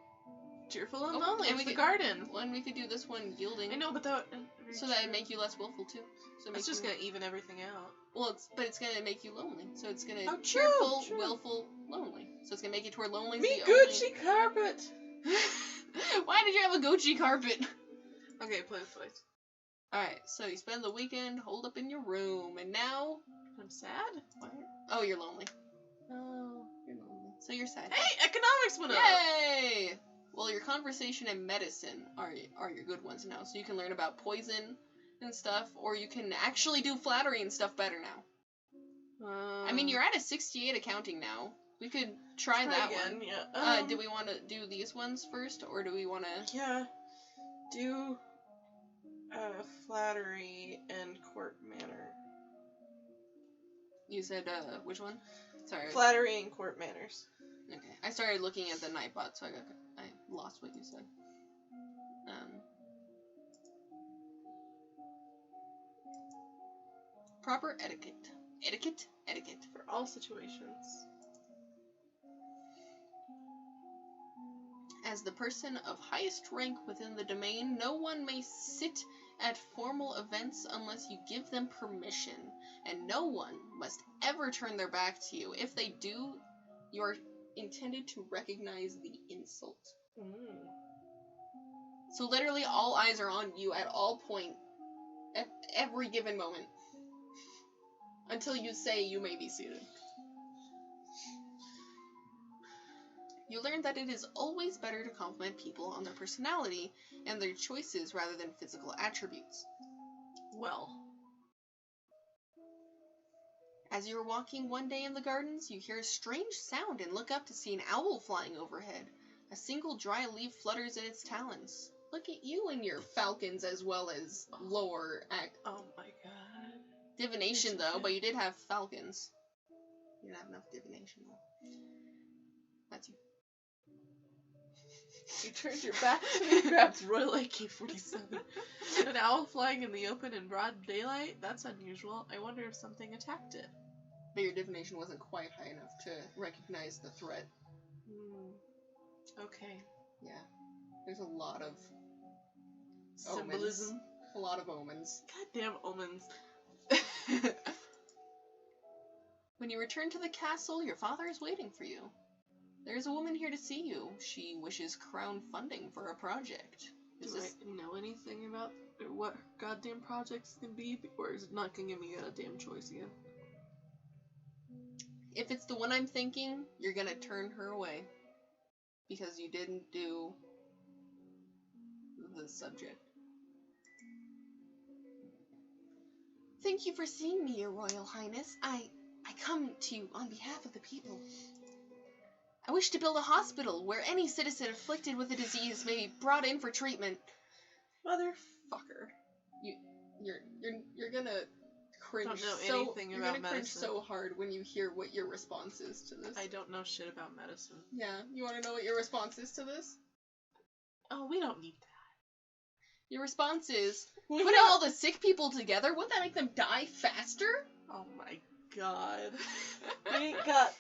Cheerful and Oh, lonely. and It's we the could- garden. One, we could do this one yielding. I know, but that... So that would make you less willful, too. So It's just gonna even everything out. Well, it's gonna make you lonely. So it's gonna... Oh, true, cheerful, true. willful, lonely. So it's gonna make you to where lonely's Me the Gucci carpet! only... Why did you have a Gucci carpet? Okay, please. Alright, so you spend the weekend holed up in your room, and now... I'm sad? What? Oh, you're lonely. Oh. You're lonely. So you're sad. Hey, economics went up! Yay! Well, your conversation and medicine are your good ones now. So you can learn about poison and stuff, or you can actually do flattery and stuff better now. I mean, you're at a 68 accounting now. We could try that again, one. Yeah. Do we want to do these ones first, or do we want to... Yeah. Do flattery and court manner. You said, which one? Sorry. Flattery and court manners. Okay. I started looking at the Nightbot, so I lost what you said. Proper etiquette. Etiquette? Etiquette. For all situations. As the person of highest rank within the domain, no one may sit at formal events unless you give them permission, and no one must ever turn their back to you. If they do, you are intended to recognize the insult. So literally all eyes are on you at all point, at every given moment, until you say you may be seated. You learn that it is always better to compliment people on their personality and their choices rather than physical attributes. Well. As you are walking one day in the gardens, you hear a strange sound and look up to see an owl flying overhead. A single dry leaf flutters in its talons. Look at you and your falcons as well as lower Oh my god. divination, It's though, okay. but you did have falcons. You didn't have enough divination, though. That's you. You turned your back to me and grabbed Royal AK-47. An owl flying in the open in broad daylight? That's unusual. I wonder if something attacked it. But your divination wasn't quite high enough to recognize the threat. Okay. Yeah. There's a lot of Symbolism. A lot of omens. Goddamn omens. When you return to the castle, your father is waiting for you. There's a woman here to see you. She wishes crown funding for a project. Do I know anything about what goddamn projects can be, or is it not gonna give me a damn choice again? If it's the one I'm thinking, you're gonna turn her away. Because you didn't do the subject. Thank you for seeing me, Your Royal Highness. I come to you on behalf of the people. I wish to build a hospital where any citizen afflicted with a disease may be brought in for treatment. Motherfucker. You're gonna cringe. Don't know so anything you're about gonna cringe medicine. so hard when you hear what your response is to this. I don't know shit about medicine. Yeah, you want to know what your response is to this? Oh, we don't need that. Your response is putting all the sick people together. Wouldn't that make them die faster? Oh my god. We ain't got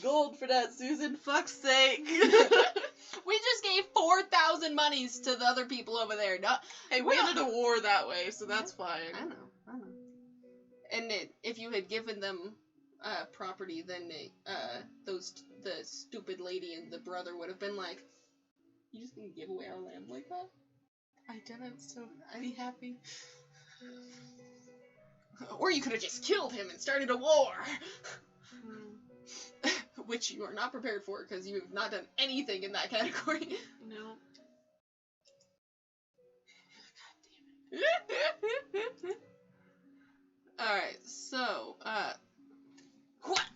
gold for that, Susan. Fuck's sake. We just gave 4,000 monies to the other people over there. Hey, we ended a war that way, so that's fine. I know. And if you had given them property, then the stupid lady and the brother would have been like, "You just gonna give away our land like that?" I didn't, so I'd be happy. Or you could have just killed him and started a war. Which you are not prepared for, because you have not done anything in that category. No. God damn it. Alright, so, what?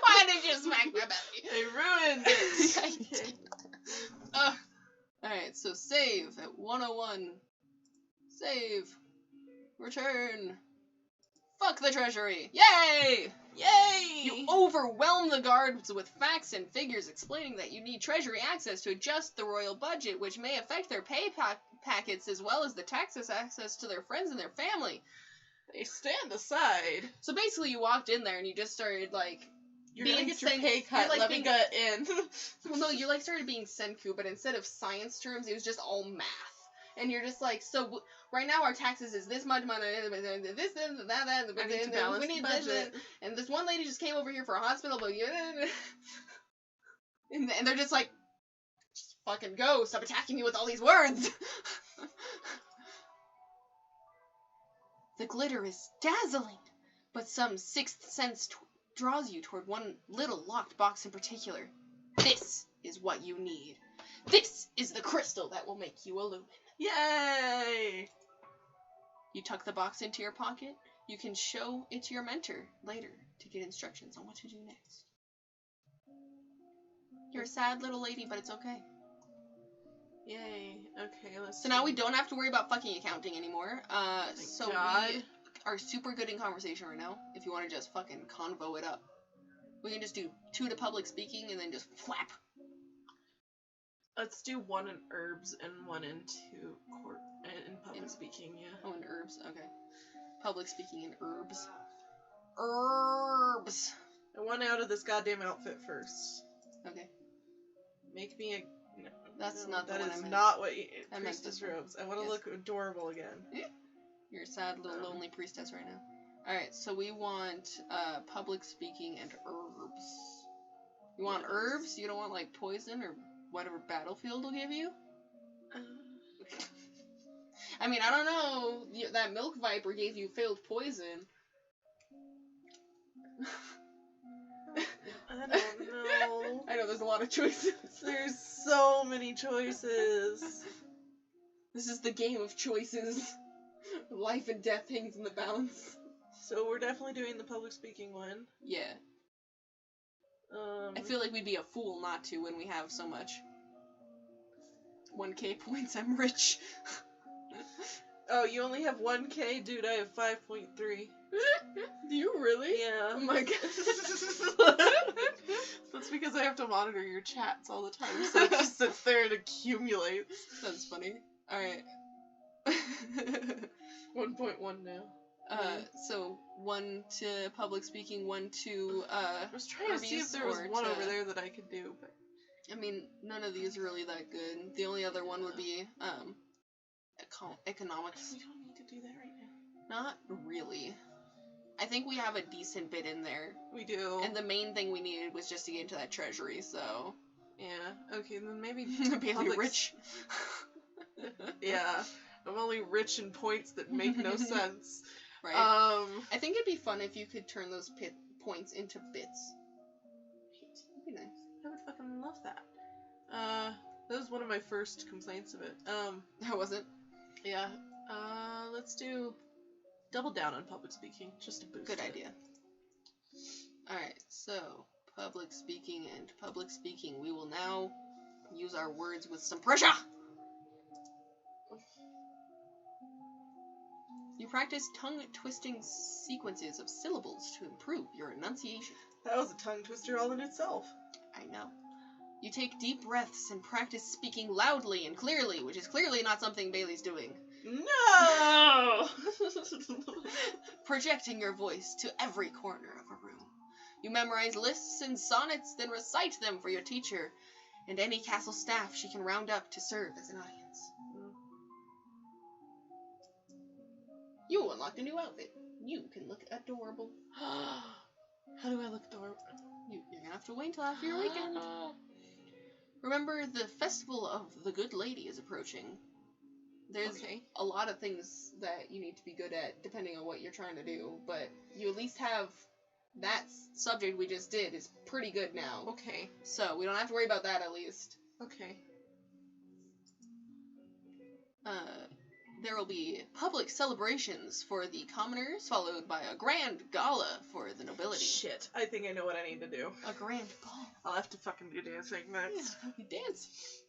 Why did you smack my belly? I ruined it. Alright, so save at 101. Save. Return. Fuck the treasury. Yay! Yay! You overwhelm the guards with facts and figures explaining that you need treasury access to adjust the royal budget, which may affect their pay packets as well as the taxes access to their friends and their family. They stand aside. So basically you walked in there and you just started, like... You're gonna get your pay cut, like, let me get in. Well, no, you, like, started being senku, but instead of science terms, it was just all math. And you're just like, so right now our taxes is this much money, this, that, I need to balance the budget. And this one lady just came over here for a hospital, but and they're just like, just fucking go, stop attacking me with all these words. The glitter is dazzling, but some sixth sense draws you toward one little locked box in particular. This is what you need. This is the crystal that will make you illumine. Yay! You tuck the box into your pocket. You can show it to your mentor later to get instructions on what to do next. You're a sad little lady, but it's okay. Yay. Okay, let's So now we don't have to worry about fucking accounting anymore. So God. we are super good in conversation right now. If you want to just fucking convo it up. We can just do 2 to public speaking and then just flap. Let's do 1 in herbs and 1 into court in public speaking, yeah. Oh, and herbs. Okay. Public speaking and herbs. Herbs! I want out of this goddamn outfit first. Okay. Make me a... No, That's no, not the that one is I meant. not what you... I meant Priestess this one. robes. I want to Yes. look adorable again. You're a sad little lonely priestess right now. Alright, so we want public speaking and herbs. You want herbs? You don't want, like, poison or whatever Battlefield will give you? I mean, I don't know. That milk viper gave you failed poison. I don't know. I know, there's a lot of choices. There's so many choices. This is the game of choices. Life and death hangs in the balance. So we're definitely doing the public speaking one. Yeah. I feel like we'd be a fool not to when we have so much. 1k points, I'm rich. Oh, you only have 1k? Dude, I have 5.3. Do you really? Yeah. Oh my god. That's because I have to monitor your chats all the time, so it just sits there and accumulates. That's funny. Alright. 1.1 now. So 1 to public speaking, 1 to I was trying to see if there was or one to- over there that I could do, but I mean, none of these are really that good. The only other one would be economics. we don't need to do that right now. Not really. I think we have a decent bit in there. We do. And the main thing we needed was just to get into that treasury, so... Yeah, okay, then maybe Bailey public- rich. Yeah, I'm only rich in points that make no sense. Right. I think it'd be fun if you could turn those points into bits. That'd be nice. I would fucking love that. That was one of my first complaints of it. How was it? Yeah. Let's do double down on public speaking, just to boost Good it. idea. Alright, so public speaking and public speaking. We will now use our words with some pressure! You practice tongue-twisting sequences of syllables to improve your enunciation. That was a tongue twister all in itself. I know. You take deep breaths and practice speaking loudly and clearly, which is clearly not something Bailey's doing. No! Projecting your voice to every corner of a room. You memorize lists and sonnets, then recite them for your teacher and any castle staff she can round up to serve as an audience. You unlocked a new outfit. You can look adorable. How do I look adorable? You're gonna have to wait until after your weekend. Remember, the Festival of the Good Lady is approaching. There's Okay. a lot of things that you need to be good at, depending on what you're trying to do, but you at least have that subject we just did is pretty good now. Okay. So, we don't have to worry about that, at least. Okay. There will be public celebrations for the commoners, followed by a grand gala for the nobility. Shit, I think I know what I need to do. A grand ball. I'll have to fucking do dancing next. Yeah, dance.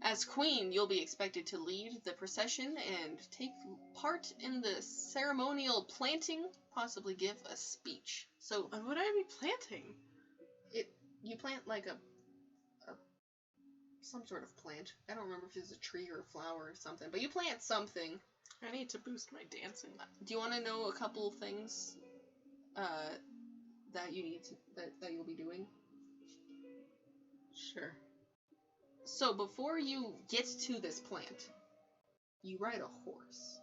As queen, you'll be expected to lead the procession and take part in the ceremonial planting, possibly give a speech. So, What would I be planting? you plant like some sort of plant. I don't remember if it's a tree or a flower or something, but you plant something. I need to boost my dancing. Do you want to know a couple things that you need to, that you'll be doing? Sure. So before you get to this plant, you ride a horse.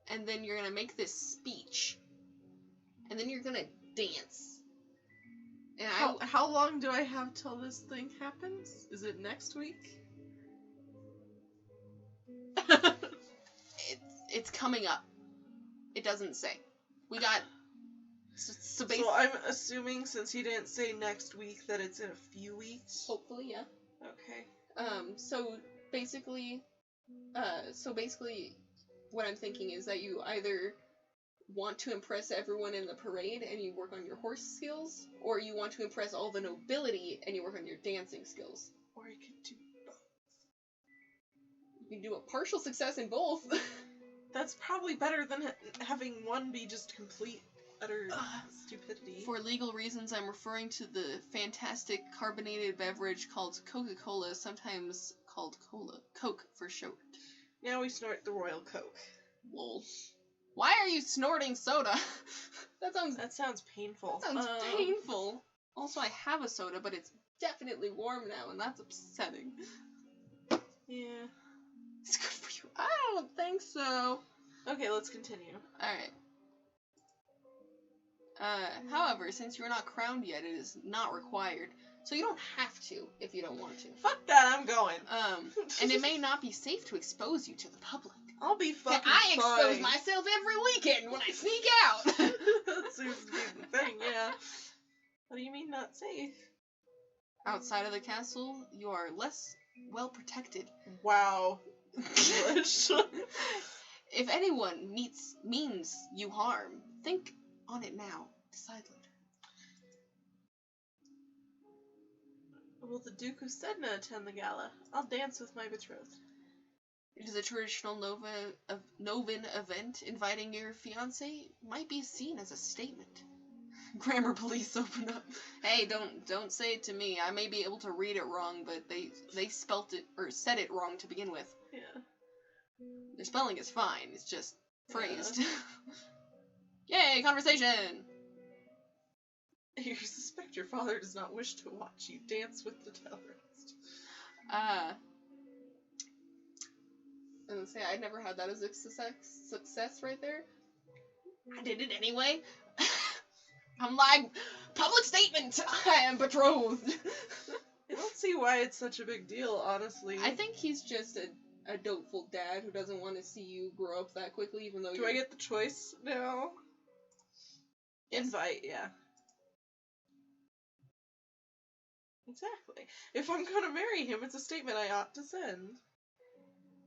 And then you're going to make this speech. And then you're going to dance. And How long do I have till this thing happens? Is it next week? It's coming up. It doesn't say. We got... So basically... So I'm assuming, since he didn't say next week, that it's in a few weeks? Hopefully, yeah. Okay. So basically, what I'm thinking is that you either want to impress everyone in the parade and you work on your horse skills, or you want to impress all the nobility and you work on your dancing skills. Or I could do both. You can do a partial success in both. That's probably better than having one be just complete, utter stupidity. For legal reasons, I'm referring to the fantastic carbonated beverage called Coca-Cola, sometimes called Cola. Coke for short. Now we snort the Royal Coke. Lol. Why are you snorting soda? That sounds painful. That sounds painful. Also, I have a soda, but it's definitely warm now, and that's upsetting. Yeah. It's good for you. I don't think so. Okay, let's continue. Alright. However, since you're not crowned yet, it is not required. So you don't have to if you don't want to. Fuck that, I'm going. And it may not be safe to expose you to the public. I'll be fucking I expose fine. myself every weekend when I sneak out. That seems to be the thing, yeah. What do you mean not safe? Outside of the castle, you are less well protected. Wow. English. If anyone means you harm, think on it now. Decide later. Will the Duke of Sedna attend the gala? I'll dance with my betrothed. It is a traditional Novin event. Inviting your fiancé might be seen as a statement. Grammar police open up. Hey, don't say it to me. I may be able to read it wrong, but they spelt it or said it wrong to begin with. Yeah. Their spelling is fine. It's just phrased. Yay, conversation! You suspect your father does not wish to watch you dance with the terrorist. And say I never had that as a success right there. I did it anyway. I'm like, public statement, I am betrothed. I don't see why it's such a big deal, honestly. I think he's just a dopeful dad who doesn't want to see you grow up that quickly, even though Do I get the choice now? Yes. Invite, yeah. Exactly. If I'm gonna marry him, it's a statement I ought to send.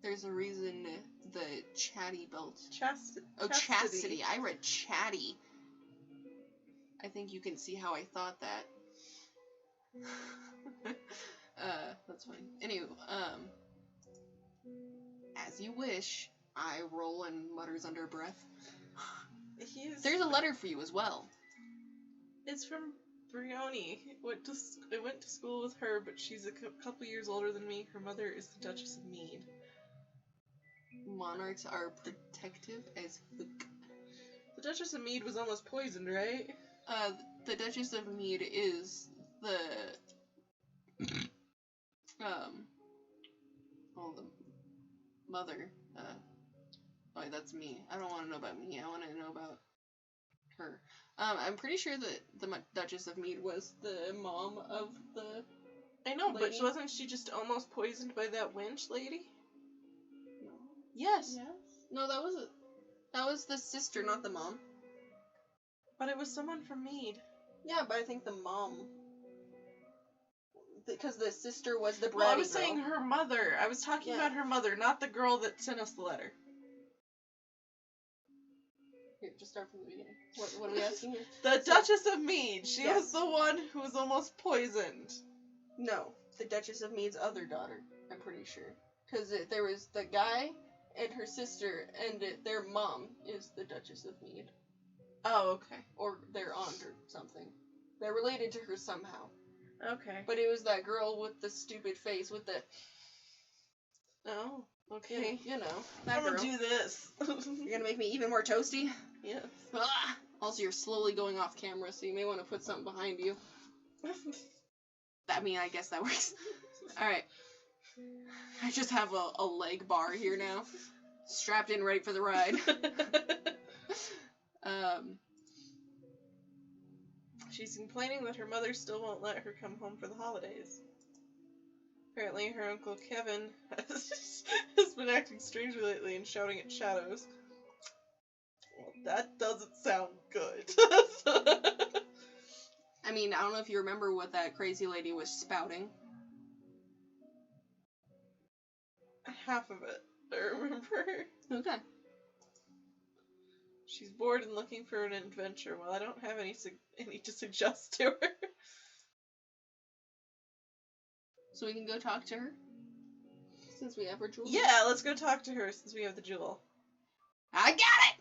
There's a reason the chatty belt. Chastity. I read chatty. I think you can see how I thought that. That's funny. Anyway, as you wish, I roll and mutters under breath. There's a letter for you as well. It's from Brioni. I went to school with her, but she's a couple years older than me. Her mother is the Duchess of Mead. Monarchs are protective as fuck. The Duchess of Mead was almost poisoned, right? The Duchess of Mead is the the mother. Oh, that's me. I don't want to know about me. I want to know about her. I'm pretty sure that the Duchess of Mead was the mom of the. I know, lady. but wasn't she just almost poisoned by that wench lady? No. Yes. No, that was the sister, not the mom. But it was someone from Mead. Yeah, but I think the mom. Because the sister was the bratty Well, I was girl. saying her mother. I was talking about her mother, not the girl that sent us the letter. Here, just start from the beginning. What are we asking here? The Duchess of Mead. She was the one who was almost poisoned. No, the Duchess of Mead's other daughter, I'm pretty sure. Because there was the guy and her sister, and their mom is the Duchess of Mead. Oh, okay. Or their aunt or something. They're related to her somehow. Okay. But it was that girl with the stupid face with the... Oh, okay. You know, that I'm girl. gonna do this. You're gonna make me even more toasty? Yes. Ah! Also, you're slowly going off camera, so you may want to put something behind you. I guess that works. Alright. I just have a leg bar here now. Strapped in, ready for the ride. She's complaining that her mother still won't let her come home for the holidays. Apparently her Uncle Kevin has been acting strangely lately and shouting at shadows. Well, that doesn't sound good. I don't know if you remember what that crazy lady was spouting. Half of it, I remember. Okay. She's bored and looking for an adventure. Well, I don't have any to suggest to her. So we can go talk to her? Since we have her jewel? Yeah, let's go talk to her since we have the jewel. I got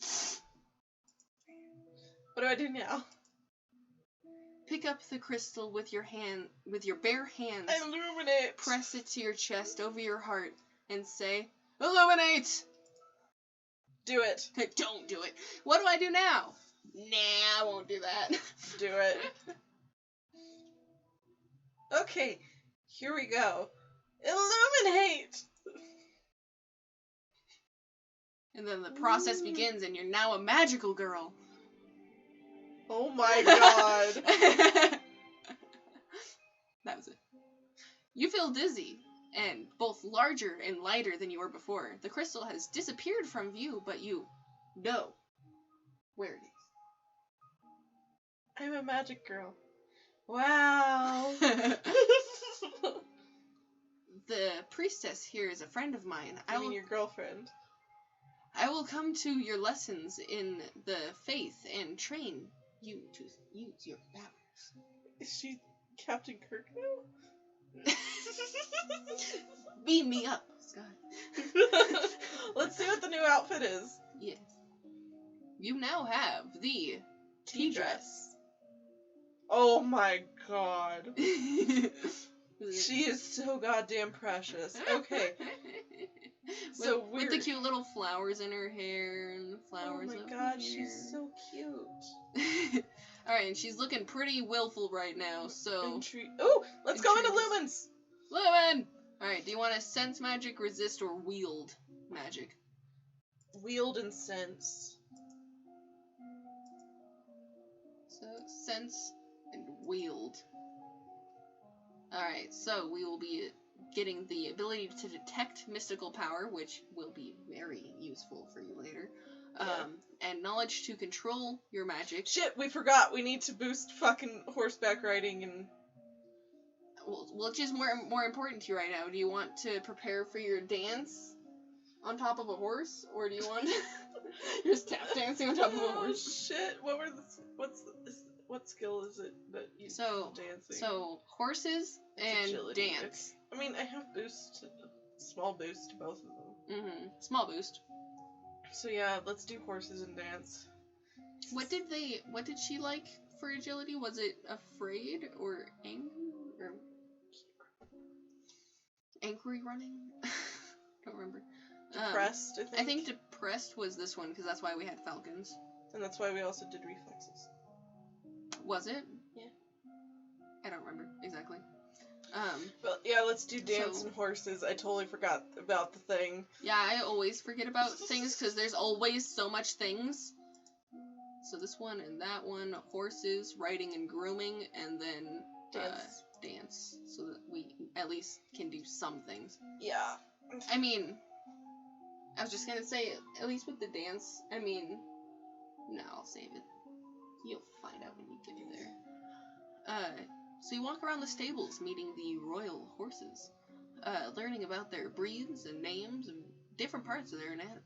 it! What do I do now? Pick up the crystal with your bare hands. Illuminate! Press it to your chest, over your heart, and say, Illuminate! Do it. Don't do it. What do I do now? Nah, I won't do that. Do it. Okay, here we go. Illuminate! And then the process begins, and you're now a magical girl. Oh my god. That was it. You feel dizzy, and both larger and lighter than you were before. The crystal has disappeared from view, but you know where it is. I'm a magic girl. Wow. The priestess here is a friend of mine. I mean your girlfriend. I will come to your lessons in the faith and train you to use your powers. Is she Captain Kirk now? Beam me up, Scott. Let's see what the new outfit is. Yes. You now have the tea dress. Oh my god. She is so goddamn precious. Okay. So with the cute little flowers in her hair and flowers. Oh my over god, here. she's so cute. Alright, and she's looking pretty willful right now, so... Ooh, let's go into Intrigues. Lumens! Lumen! Alright, do you want to sense magic, resist, or wield magic? Wield and sense. So, sense and wield. Alright, so we will be getting the ability to detect mystical power, which will be very useful for you later. Yeah. And knowledge to control your magic. Shit, we forgot. We need to boost fucking horseback riding and... Which is more important to you right now. Do you want to prepare for your dance on top of a horse, or do you want just tap dancing on top of a horse? Shit, what skill is it that you dancing? So horses and agility, dance. I mean, I have small boost to both of them. Mm-hmm. Small boost. So yeah, let's do horses and dance. What did she like for agility? Was it afraid or angry or angry running? Don't remember. Depressed, I think depressed was this one because that's why we had falcons. And that's why we also did reflexes. Was it? Yeah. I don't remember exactly. Well, yeah, let's do dance and horses. I totally forgot about the thing. Yeah, I always forget about things because there's always so much things. So this one and that one, horses, riding and grooming, and then dance, so that we at least can do some things. Yeah. I mean, I was just gonna say, at least with the dance, I mean, no, I'll save it. You'll find out when you get there. So you walk around the stables, meeting the royal horses, learning about their breeds and names and different parts of their anatomy.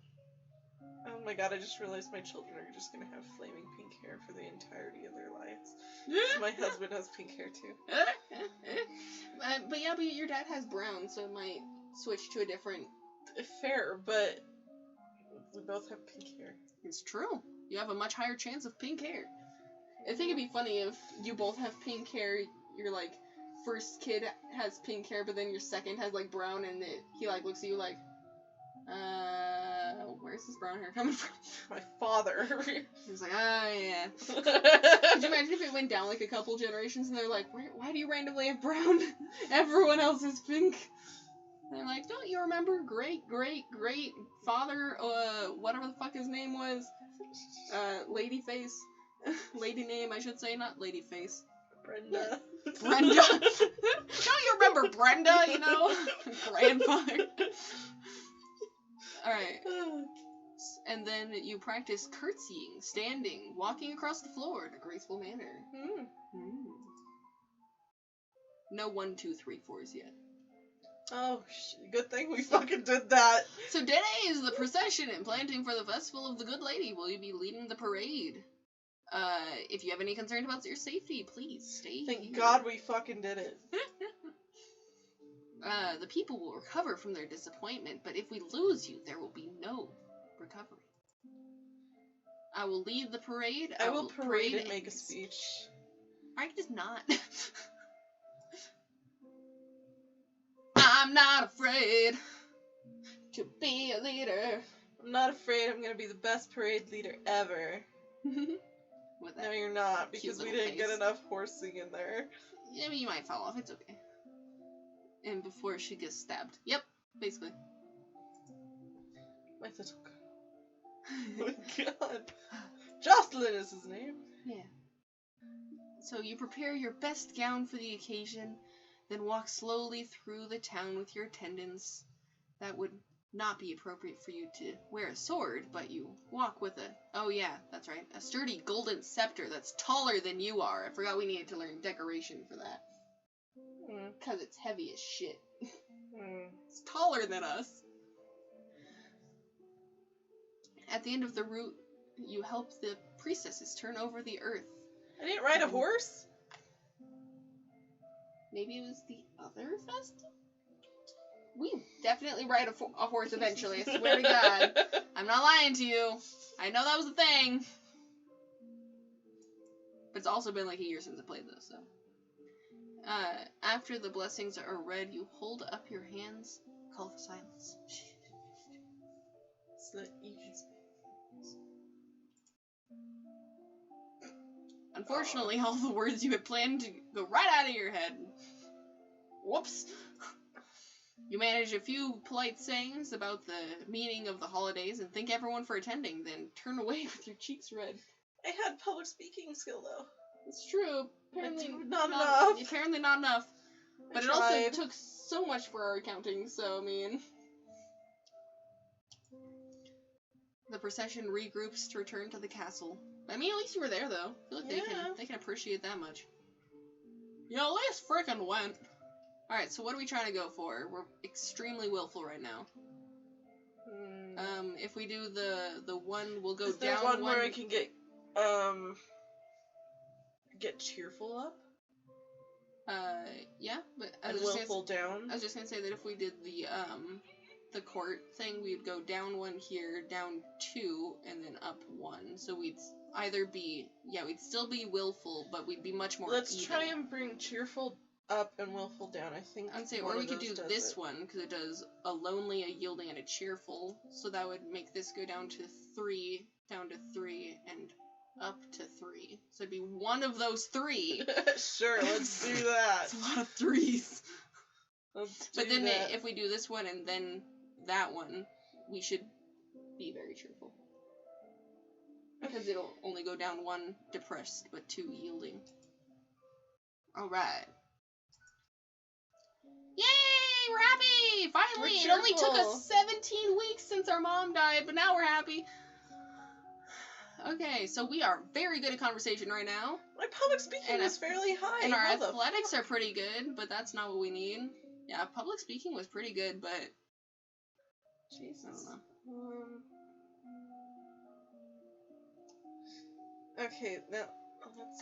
Oh my god, I just realized my children are just gonna have flaming pink hair for the entirety of their lives. My husband has pink hair too. But your dad has brown, so it might switch to a different... Fair, but we both have pink hair. It's true. You have a much higher chance of pink hair. I think it'd be funny if you both have pink hair, your, like, first kid has pink hair, but then your second has, like, brown, and he, like, looks at you like, where's this brown hair coming from? My father. He's like, yeah. Could you imagine if it went down, like, a couple generations, and they're like, why do you randomly have brown? Everyone else is pink. And they're like, don't you remember great father, whatever the fuck his name was? Ladyface. Lady name, I should say, not Ladyface. Brenda. Brenda. Don't you remember Brenda, you know? Grandfather. Alright. And then you practice curtsying, standing, walking across the floor in a graceful manner. No 1, 2, 3, 4s yet. Oh, good thing we fucking did that. So today is the procession and planting for the Festival of the Good Lady. Will you be leading the parade? If you have any concern about your safety, please stay Thank here. God we fucking did it. The people will recover from their disappointment, but if we lose you, there will be no recovery. I will lead the parade. I will parade and make a speech. I just not. I'm not afraid to be a leader. I'm not afraid I'm gonna be the best parade leader ever. With that No, you're not, because we little didn't get face. enough horsing in there. I mean, you might fall off. It's okay. And before she gets stabbed. Yep, basically. My little girl. Oh my god. Jocelyn is his name. Yeah. So you prepare your best gown for the occasion, then walk slowly through the town with your attendants. That would not be appropriate for you to wear a sword, but you walk with oh yeah, that's right, a sturdy golden scepter that's taller than you are. I forgot we needed to learn decoration for that. Because it's heavy as shit. It's taller than us. At the end of the route, you help the priestesses turn over the earth. I didn't ride a horse? Maybe it was the other festival? We definitely ride a horse eventually, I swear to God. I'm not lying to you. I know that was a thing. But it's also been like a year since I played this, so. After the blessings are read, you hold up your hands, call for silence. So that you can Unfortunately, all the words you had planned to go right out of your head. Whoops. You manage a few polite sayings about the meaning of the holidays and thank everyone for attending, then turn away with your cheeks red. I had public speaking skill though. It's true. Apparently Not enough. Apparently not enough. But I it also tried. took so much for our accounting, so I mean. The procession regroups to return to the castle. I mean, at least you were there, though. I feel like they can appreciate that much. You at least frickin' went. Alright, so what are we trying to go for? We're extremely willful right now. If we do the one, we'll go Is there down one where I can get cheerful up? Yeah, but And willful down? I was just gonna say that if we did the court thing, we'd go down one here, down two, and then up one. So we'd either be, we'd still be willful, but we'd be much more Let's even. try and bring cheerful up and willful down. I think I'd say, or we could do this one, because it does a lonely, a yielding, and a cheerful. So that would make this go down to 3, and up to 3. So it'd be one of those 3. Sure, let's do that. It's a lot of 3s. But then if we do this one and then that one, we should be very cheerful. Because it'll only go down 1 depressed, but 2 yielding. Alright. Yay! We're happy! Finally! It only took us 17 weeks since our mom died, but now we're happy. Okay, so we are very good at conversation right now. My public speaking is fairly high. And our athletics are pretty good, but that's not what we need. Yeah, public speaking was pretty good, but... Jesus. I don't know. Okay, now...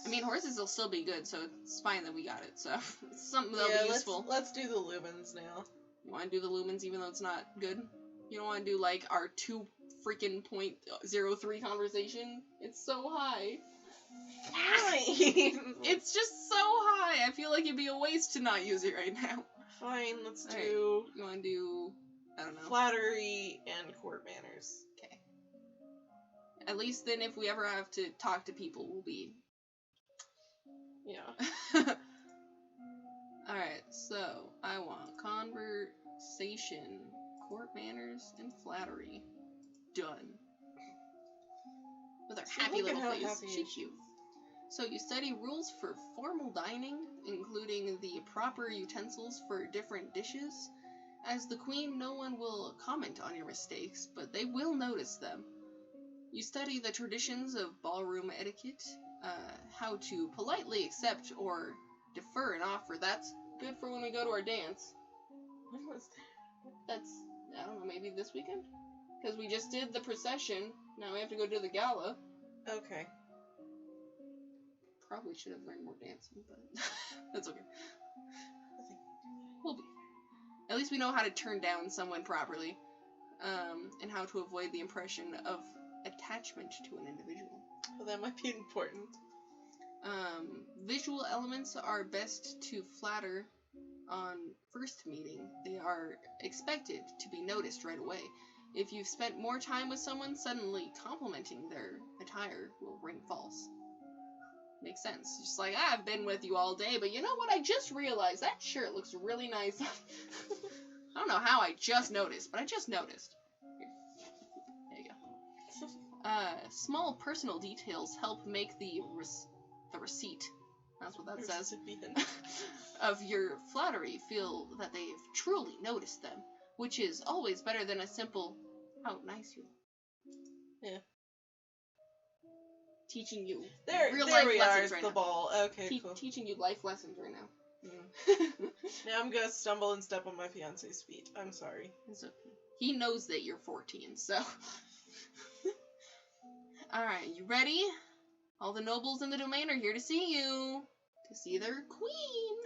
I mean, horses will still be good, so it's fine that we got it, so... It's something that'll be useful. Let's do the lumens now. You want to do the lumens even though it's not good? You don't want to do, like, our 2 freaking .03 conversation? It's so high. Fine. It's just so high. I feel like it'd be a waste to not use it right now. Fine, let's do... You want to do... I don't know. Flattery and court manners. Okay. At least then if we ever have to talk to people, we'll be... Yeah. Alright, so I want conversation, court manners, and flattery. Done. With our happy little face. She's cute. So you study rules for formal dining, including the proper utensils for different dishes. As the queen, no one will comment on your mistakes, but they will notice them. You study the traditions of ballroom etiquette, how to politely accept or defer an offer. That's good for when we go to our dance. When was that? That's, I don't know, maybe this weekend? Because we just did the procession, now we have to go do the gala. Okay. Probably should have learned more dancing, but that's okay. We'll be. At least we know how to turn down someone properly, and how to avoid the impression of attachment to an individual. Well, that might be important. Visual elements are best to flatter on first meeting. They are expected to be noticed right away. If you've spent more time with someone, suddenly complimenting their attire will ring false. Makes sense. Just like, I've been with you all day, but you know what? I just realized that shirt looks really nice. I don't know how I just noticed, but I just noticed. Here. There you go. Small personal details help make the receipt, that's what that says, of your flattery feel that they've truly noticed them, which is always better than a simple, how nice you look. Yeah. Teaching you real life we lessons are, right the now. Ball. Okay, cool. Teaching you life lessons right now. Now I'm gonna stumble and step on my fiance's feet. I'm sorry. It's okay. He knows that you're 14, so... Alright, you ready? All the nobles in the domain are here to see you. To see their queen.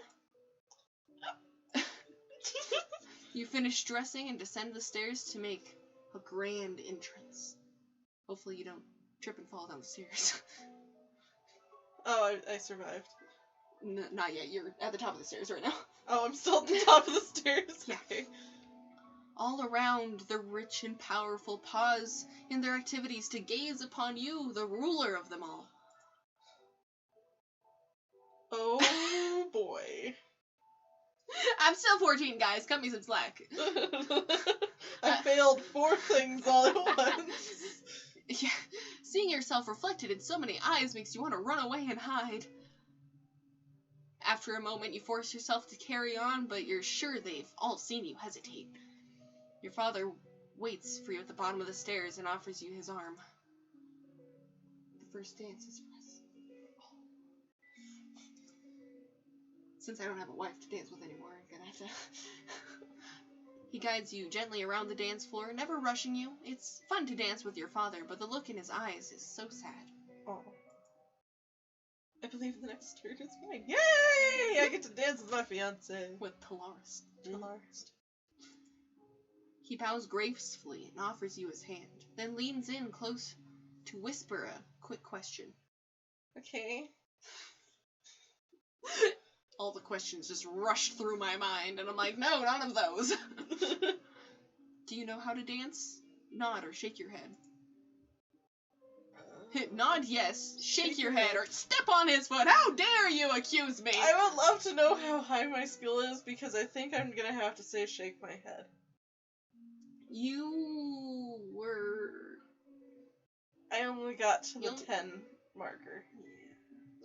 You finish dressing and descend the stairs to make a grand entrance. Hopefully you don't trip and fall down the stairs. Oh, I survived. Not yet. You're at the top of the stairs right now. Oh, I'm still at the top of the stairs. Yeah. Okay. All around, the rich and powerful pause in their activities to gaze upon you, the ruler of them all. Oh boy. I'm still 14, guys. Cut me some slack. I failed 4 things all at once. Yeah. Seeing yourself reflected in so many eyes makes you want to run away and hide. After a moment, you force yourself to carry on, but you're sure they've all seen you hesitate. Your father waits for you at the bottom of the stairs and offers you his arm. The first dance is for us. Since I don't have a wife to dance with anymore, I'm gonna have to... He guides you gently around the dance floor, never rushing you. It's fun to dance with your father, but the look in his eyes is so sad. Oh. I believe the next turn is mine. Yay! I get to dance with my fiance. With Polaris. Polaris. He bows gracefully and offers you his hand, then leans in close to whisper a quick question. Okay. All the questions just rushed through my mind, and I'm like, no, none of those. Do you know how to dance? Nod or shake your head. Nod yes, shake your head, or step on his foot. How dare you accuse me? I would love to know how high my skill is, because I think I'm gonna have to say shake my head. You were... I only got to the You'll- 10 marker.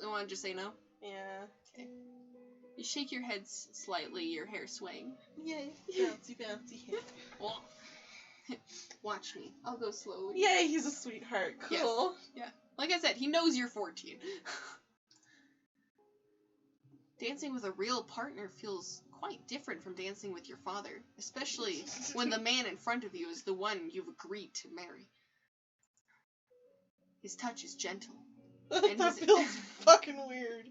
I want to just say no. Yeah. You shake your head slightly, your hair swaying. Yay. Bouncy, bouncy head. Well, watch me. I'll go slowly. Yay, he's a sweetheart. Cool. Yes. Yeah. Like I said, he knows you're 14. Dancing with a real partner feels quite different from dancing with your father, especially when the man in front of you is the one you've agreed to marry. His touch is gentle. And That his- feels fucking weird.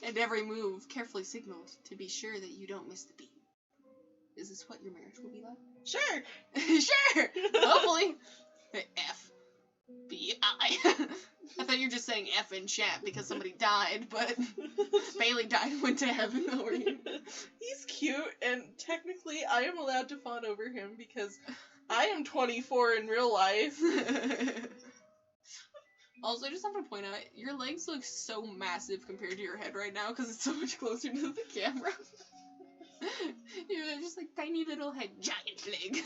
And every move carefully signaled to be sure that you don't miss the beat. Is this what your marriage will be like? Sure. Sure! Hopefully! F-B-I. I thought you were just saying F in chat because somebody died, but Bailey died and went to heaven. He's cute, and technically I am allowed to fawn over him because I am 24 in real life. Also, I just have to point out, your legs look so massive compared to your head right now because it's so much closer to the camera. You're just like tiny little head, giant leg.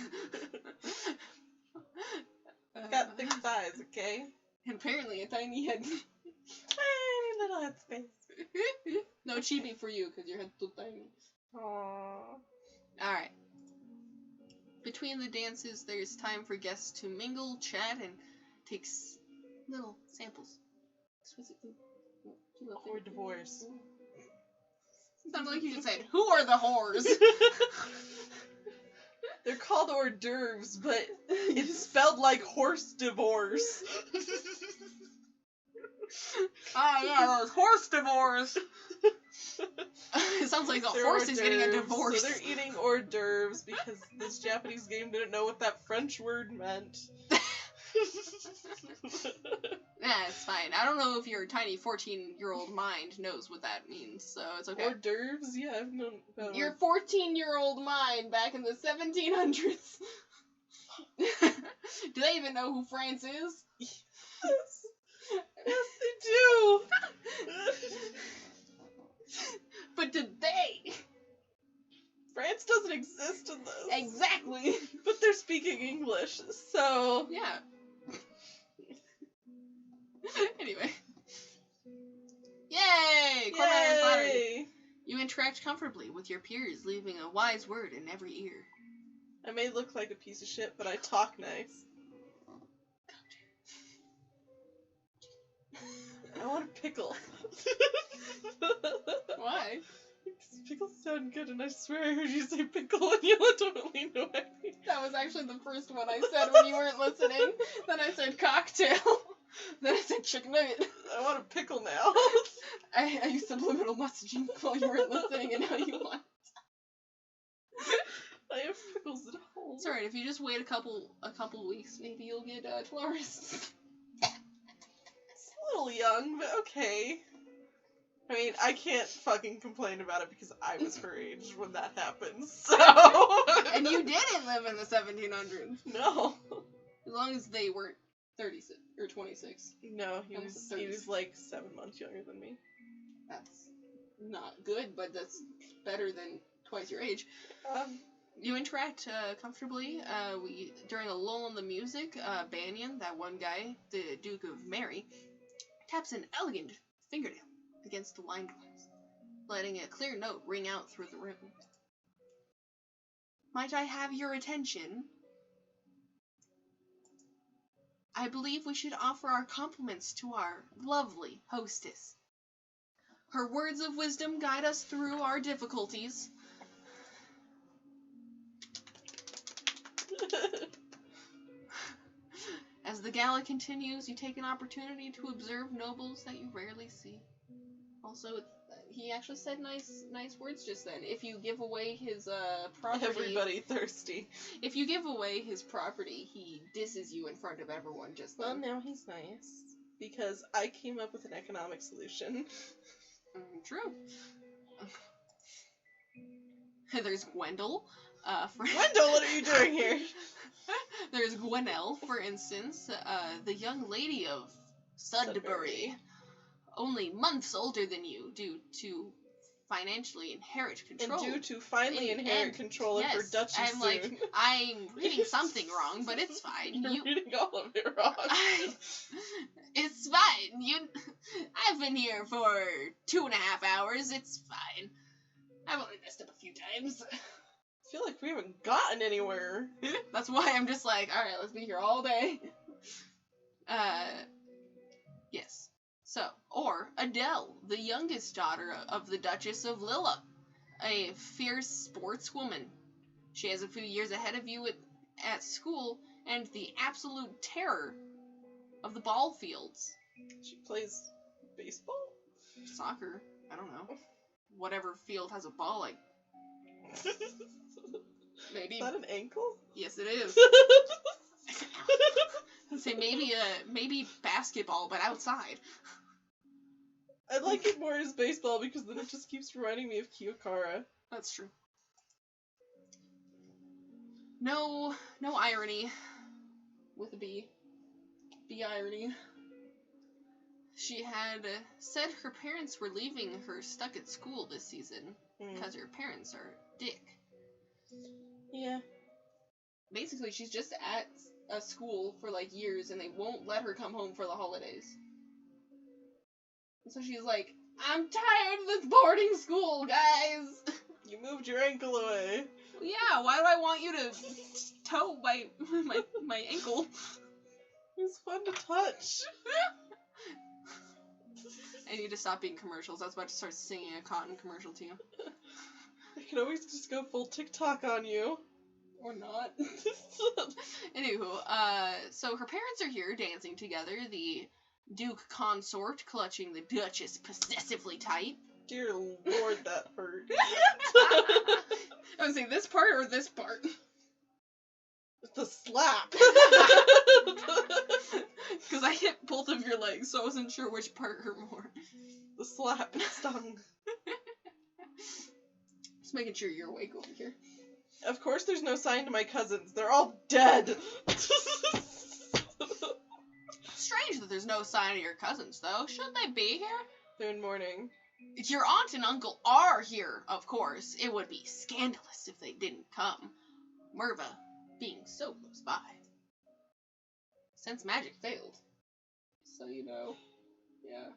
Got thick thighs, okay? And apparently a tiny head. Tiny little head space. No chibi for you because your head's too tiny. Aww. Alright. Between the dances, there's time for guests to mingle, chat, and take little samples. Or divorce. Sounds like you just said, who are the whores? They're called hors d'oeuvres, but it's spelled like horse divorce. Ah, yeah, those horse divorce. It sounds like a They're horse hors is getting a d'oeuvres, divorce. So they're eating hors d'oeuvres because this Japanese game didn't know what that French word meant. Yeah, it's fine. I don't know if your tiny 14-year-old mind knows what that means, so it's okay. Hors d'oeuvres? Yeah, I've known about Your 14-year-old mind back in the 1700s. Do they even know who France is? Yes. Yes, they do. But did they? France doesn't exist in this. Exactly. But they're speaking English, so... Yeah. Anyway. Yay! Corporate is flattered. Yay! You interact comfortably with your peers, leaving a wise word in every ear. I may look like a piece of shit, but I talk nice. I want a pickle. Why? Because pickles sound good, and I swear I heard you say pickle, and you totally know what I mean. That was actually the first one I said when you weren't listening. Then I said cocktail. Then I said chicken nugget. I want a pickle now. I used subliminal messaging while you weren't listening, and now you want. I have pickles at home. It's alright, if you just wait a couple weeks, maybe you'll get tourists. It's a little young, but okay. I mean, I can't fucking complain about it because I was her age when that happened, so... And you didn't live in the 1700s. No. As long as they weren't 36 or 26. No, he Almost was 36. like 7 months younger than me. That's not good, but that's better than twice your age. You interact comfortably. During a lull in the music, Banyan, that one guy, the Duke of Mary, taps an elegant fingernail against the wine glass, letting a clear note ring out through the room. Might I have your attention? I believe we should offer our compliments to our lovely hostess. Her words of wisdom guide us through our difficulties. As the gala continues, you take an opportunity to observe nobles that you rarely see. Also, he actually said nice words just then. If you give away his property, Everybody thirsty. If you give away his property, he disses you in front of everyone just then. Well, now he's nice. Because I came up with an economic solution. True. There's Gwendol. Gwendol, what are you doing here? There's Gwenelle, for instance, the young lady of Sudbury, only months older than you, due to financially inherit control. And due to finally inherit control of her duchy I'm soon. like, I'm reading something wrong, but it's fine. You're reading all of it wrong. It's fine. I've been here for 2.5 hours. It's fine. I've only messed up a few times. I feel like we haven't gotten anywhere. That's why I'm just like, alright, let's be here all day. Yes. So, or Adele, the youngest daughter of the Duchess of Lilla, a fierce sportswoman. She has a few years ahead of you at school and the absolute terror of the ball fields. She plays baseball? Soccer. I don't know. Whatever field has a ball, like... Maybe. Is that an ankle? Yes, it is. I'd say maybe basketball, but outside. I like it more as baseball because then it just keeps reminding me of Kiyokara. That's true. No irony. With a B. B irony. She had said her parents were leaving her stuck at school this season because her parents are dick. Yeah. Basically, she's just at a school for like years and they won't let her come home for the holidays. And so she's like, I'm tired of this boarding school, guys! You moved your ankle away. Yeah, why do I want you to toe my ankle? It's fun to touch. I need to stop being commercials. I was about to start singing a cotton commercial to you. I can always just go full TikTok on you. Or not. Anywho, so her parents are here dancing together. The Duke consort clutching the Duchess possessively tight. Dear Lord, that hurt. I was saying this part or this part? The slap. Because I hit both of your legs, so I wasn't sure which part hurt more. The slap and stung. Just making sure you're awake over here. Of course there's no sign to my cousins. They're all dead. Strange that there's no sign of your cousins, though. Shouldn't they be here? They're in mourning. Your aunt and uncle are here, of course. It would be scandalous if they didn't come. Merva being so close by. Since magic failed. So you know. Yeah.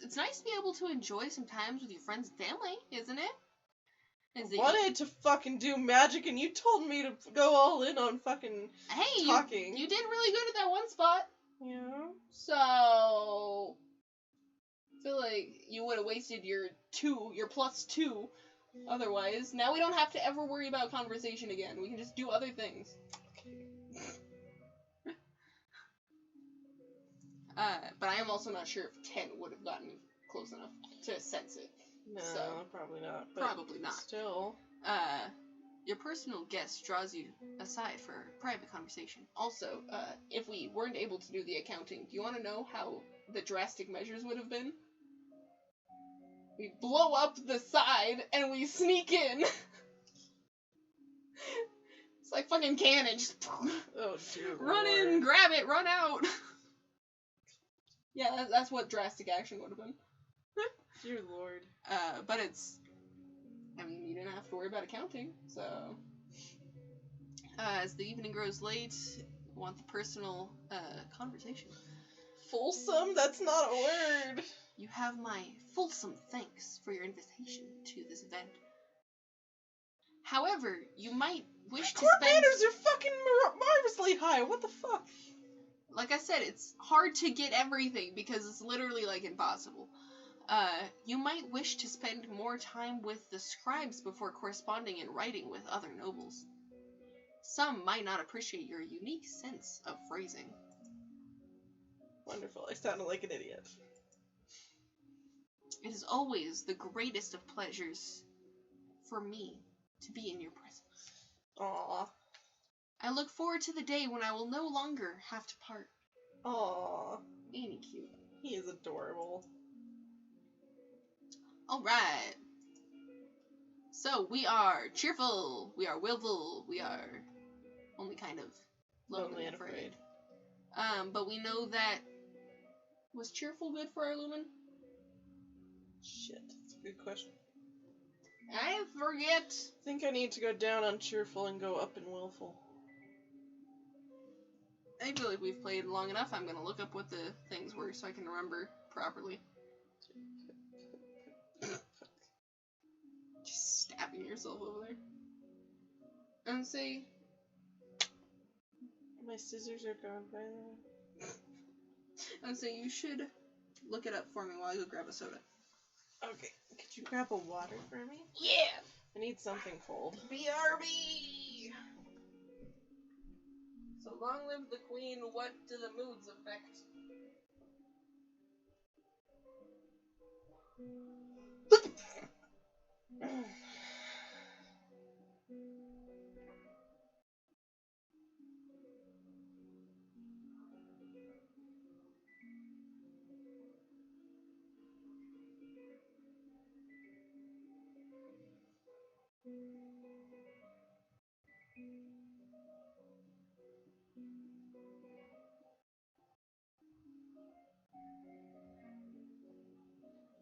It's nice to be able to enjoy some times with your friends and family, isn't it? I wanted to fucking do magic and you told me to go all in on fucking talking. You did really good at that one spot. Yeah. So I feel like you would have wasted your +2 otherwise. Now we don't have to ever worry about conversation again. We can just do other things. But I am also not sure if 10 would have gotten close enough to sense it. No, So, probably not. But probably not. Still. Your personal guest draws you aside for private conversation. Also, if we weren't able to do the accounting, do you want to know how the drastic measures would have been? We blow up the side, and we sneak in. It's like fucking cannon, just Oh, dear run Lord. in, grab it, run out. Yeah, that's what drastic action would have been. Dear Lord. But it's, I mean, you didn't have to worry about accounting, so. As the evening grows late, I want the personal, conversation. Fulsome? That's not a word. You have my fulsome thanks for your invitation to this event. However, you might wish to Court spend... manners are fucking marvelously high. What the fuck? Like I said, it's hard to get everything because it's literally, like, impossible. You might wish to spend more time with the scribes before corresponding and writing with other nobles. Some might not appreciate your unique sense of phrasing. Wonderful. I sounded like an idiot. It is always the greatest of pleasures for me to be in your presence. Aww. I look forward to the day when I will no longer have to part. Aww. Ain't he cute? He is adorable. Alright. So, we are cheerful, we are willful, we are only kind of lonely and afraid. But we know that... Was cheerful good for our lumen? Shit, that's a good question. I forget. I think I need to go down on cheerful and go up in willful. I feel like we've played long enough. I'm gonna look up what the things were so I can remember properly. Just stabbing yourself over there. And say... My scissors are gone, by the way. And say you should look it up for me while I go grab a soda. Okay, could you grab a water for me? Yeah! I need something cold. BRB! So long live the queen, what do the moods affect?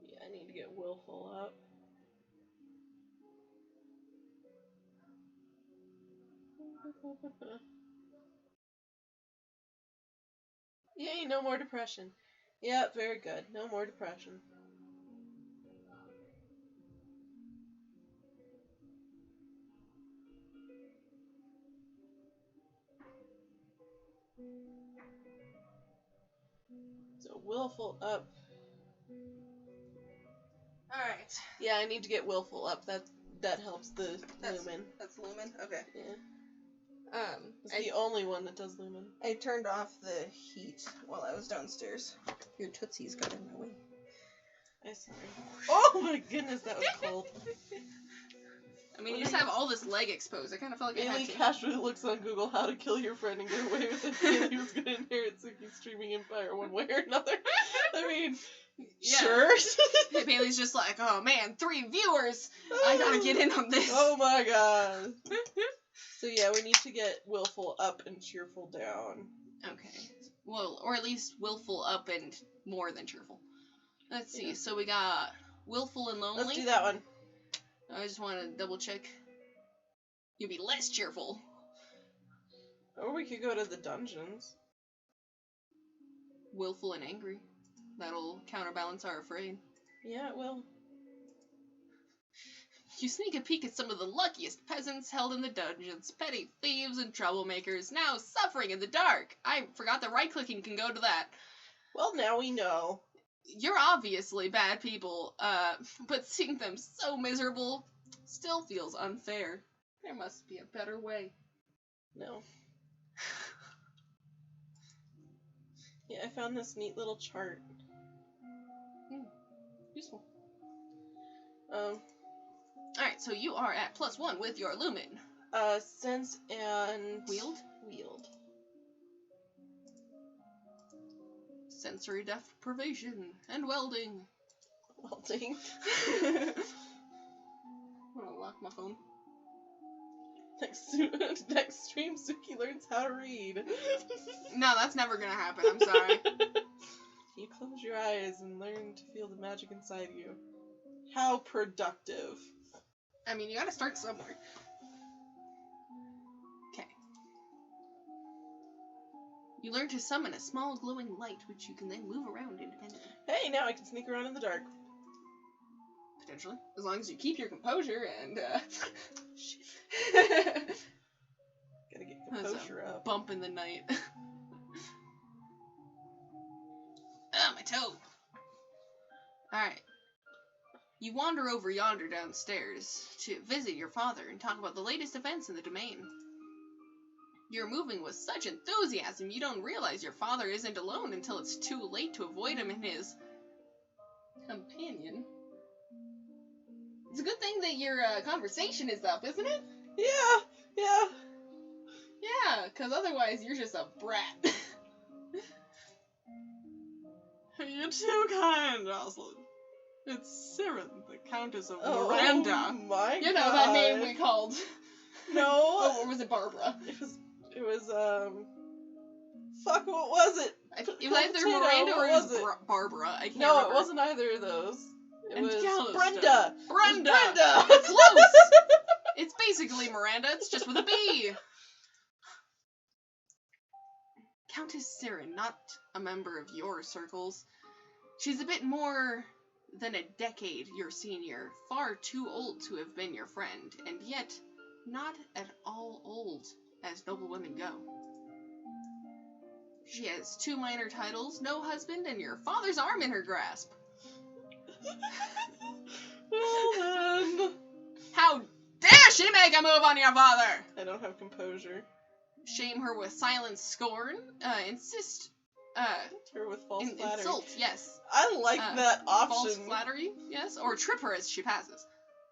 Yeah, I need to get willful up. Yay, no more depression. Yeah, very good. No more depression. So, willful up. Alright. Yeah, I need to get willful up. That helps the lumen. That's lumen? Okay. Yeah. It's the only one that does lumen. I turned off the heat while I was downstairs. Your tootsies got in my way. I'm sorry. Oh my goodness, that was cold. I mean, you just have all this leg exposed. I kind of felt like I Bailey had to. casually looks on Google how to kill your friend and get away with it. Bailey was going to inherit Suki's streaming empire one way or another. I mean, Yeah. sure. Hey, Bailey's just like, oh man, 3 viewers! I gotta get in on this. Oh my god. So yeah, we need to get willful up and cheerful down. Okay. Well, or at least willful up and more than cheerful. Let's see. Yeah. So we got willful and lonely. Let's do that one. I just want to double check. You'd be less cheerful. Or we could go to the dungeons. Willful and angry. That'll counterbalance our afraid. Yeah, it will. You sneak a peek at some of the luckiest peasants held in the dungeons, petty thieves and troublemakers, now suffering in the dark. I forgot that right-clicking can go to that. Well, now we know. You're obviously bad people, but seeing them so miserable still feels unfair. There must be a better way. No. Yeah, I found this neat little chart. Useful. Alright, so you are at +1 with your lumen. sense and... Wield? Wield. Sensory deprivation and welding. Defaulting. I'm gonna lock my phone. Next stream, Suki learns how to read. No, that's never gonna happen. I'm sorry. You close your eyes and learn to feel the magic inside you. How productive. I mean, you gotta start somewhere. Okay. You learn to summon a small glowing light, which you can then move around independently. Hey, now I can sneak around in the dark. Potentially. As long as you keep your composure and, Shit. Gotta get That's composure a up. bump in the night. Ah, my toe. Alright. You wander over yonder downstairs to visit your father and talk about the latest events in the domain. You're moving with such enthusiasm you don't realize your father isn't alone until it's too late to avoid him and his companion. It's a good thing that your conversation is up, isn't it? Yeah. Yeah, because otherwise you're just a brat. You're too kind, Rosalind. It's Siren, the Countess of Miranda. Oh my You know, God. that name we called. No. Oh, or was it Barbara? It was, fuck, what was it? It was either Potato, Miranda or what it was was it? Barbara. I can't No, remember. it wasn't either of those. It And was Callister. Brenda. Brenda! It was Brenda! You're close! It's basically Miranda, it's just with a B. Countess Siren, not a member of your circles. She's a bit more than a decade your senior, far too old to have been your friend, and yet not at all old as noble women go. She has 2 minor titles, no husband, and your father's arm in her grasp. Well then. How dare she make a move on your father? I don't have composure. Shame her with silent scorn, insist, Hit her with false flattery. insult, yes. I like that option. False flattery, yes, or trip her as she passes.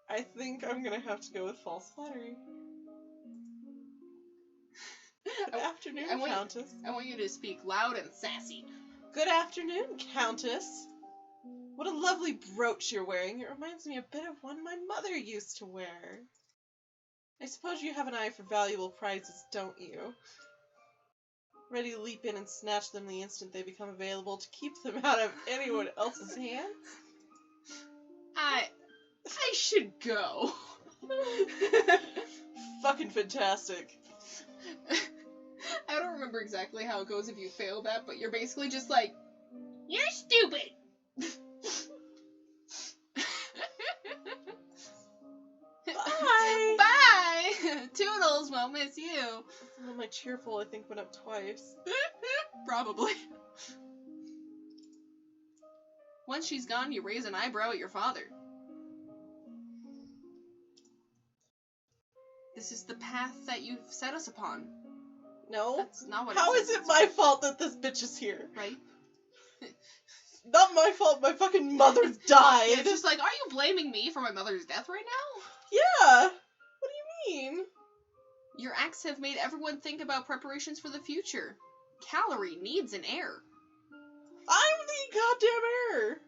I think I'm gonna have to go with false flattery. Good afternoon, Countess. I want you to speak loud and sassy. Good afternoon, Countess. What a lovely brooch you're wearing. It reminds me a bit of one my mother used to wear. I suppose you have an eye for valuable prizes, don't you? Ready to leap in and snatch them the instant they become available to keep them out of anyone else's hands? I should go. Fucking fantastic. I don't remember exactly how it goes if you fail that, but you're basically just like, you're stupid. Bye! Bye! Toodles, won't miss you. Well, my cheerful, I think, went up twice. Probably. Once she's gone, you raise an eyebrow at your father. This is the path that you've set us upon. No. That's not what How it is says. it my fault that this bitch is here? Right? Not my fault, my fucking mother's died! It's just like, are you blaming me for my mother's death right now? Yeah! What do you mean? Your acts have made everyone think about preparations for the future. Calorie needs an heir. I'm the goddamn heir!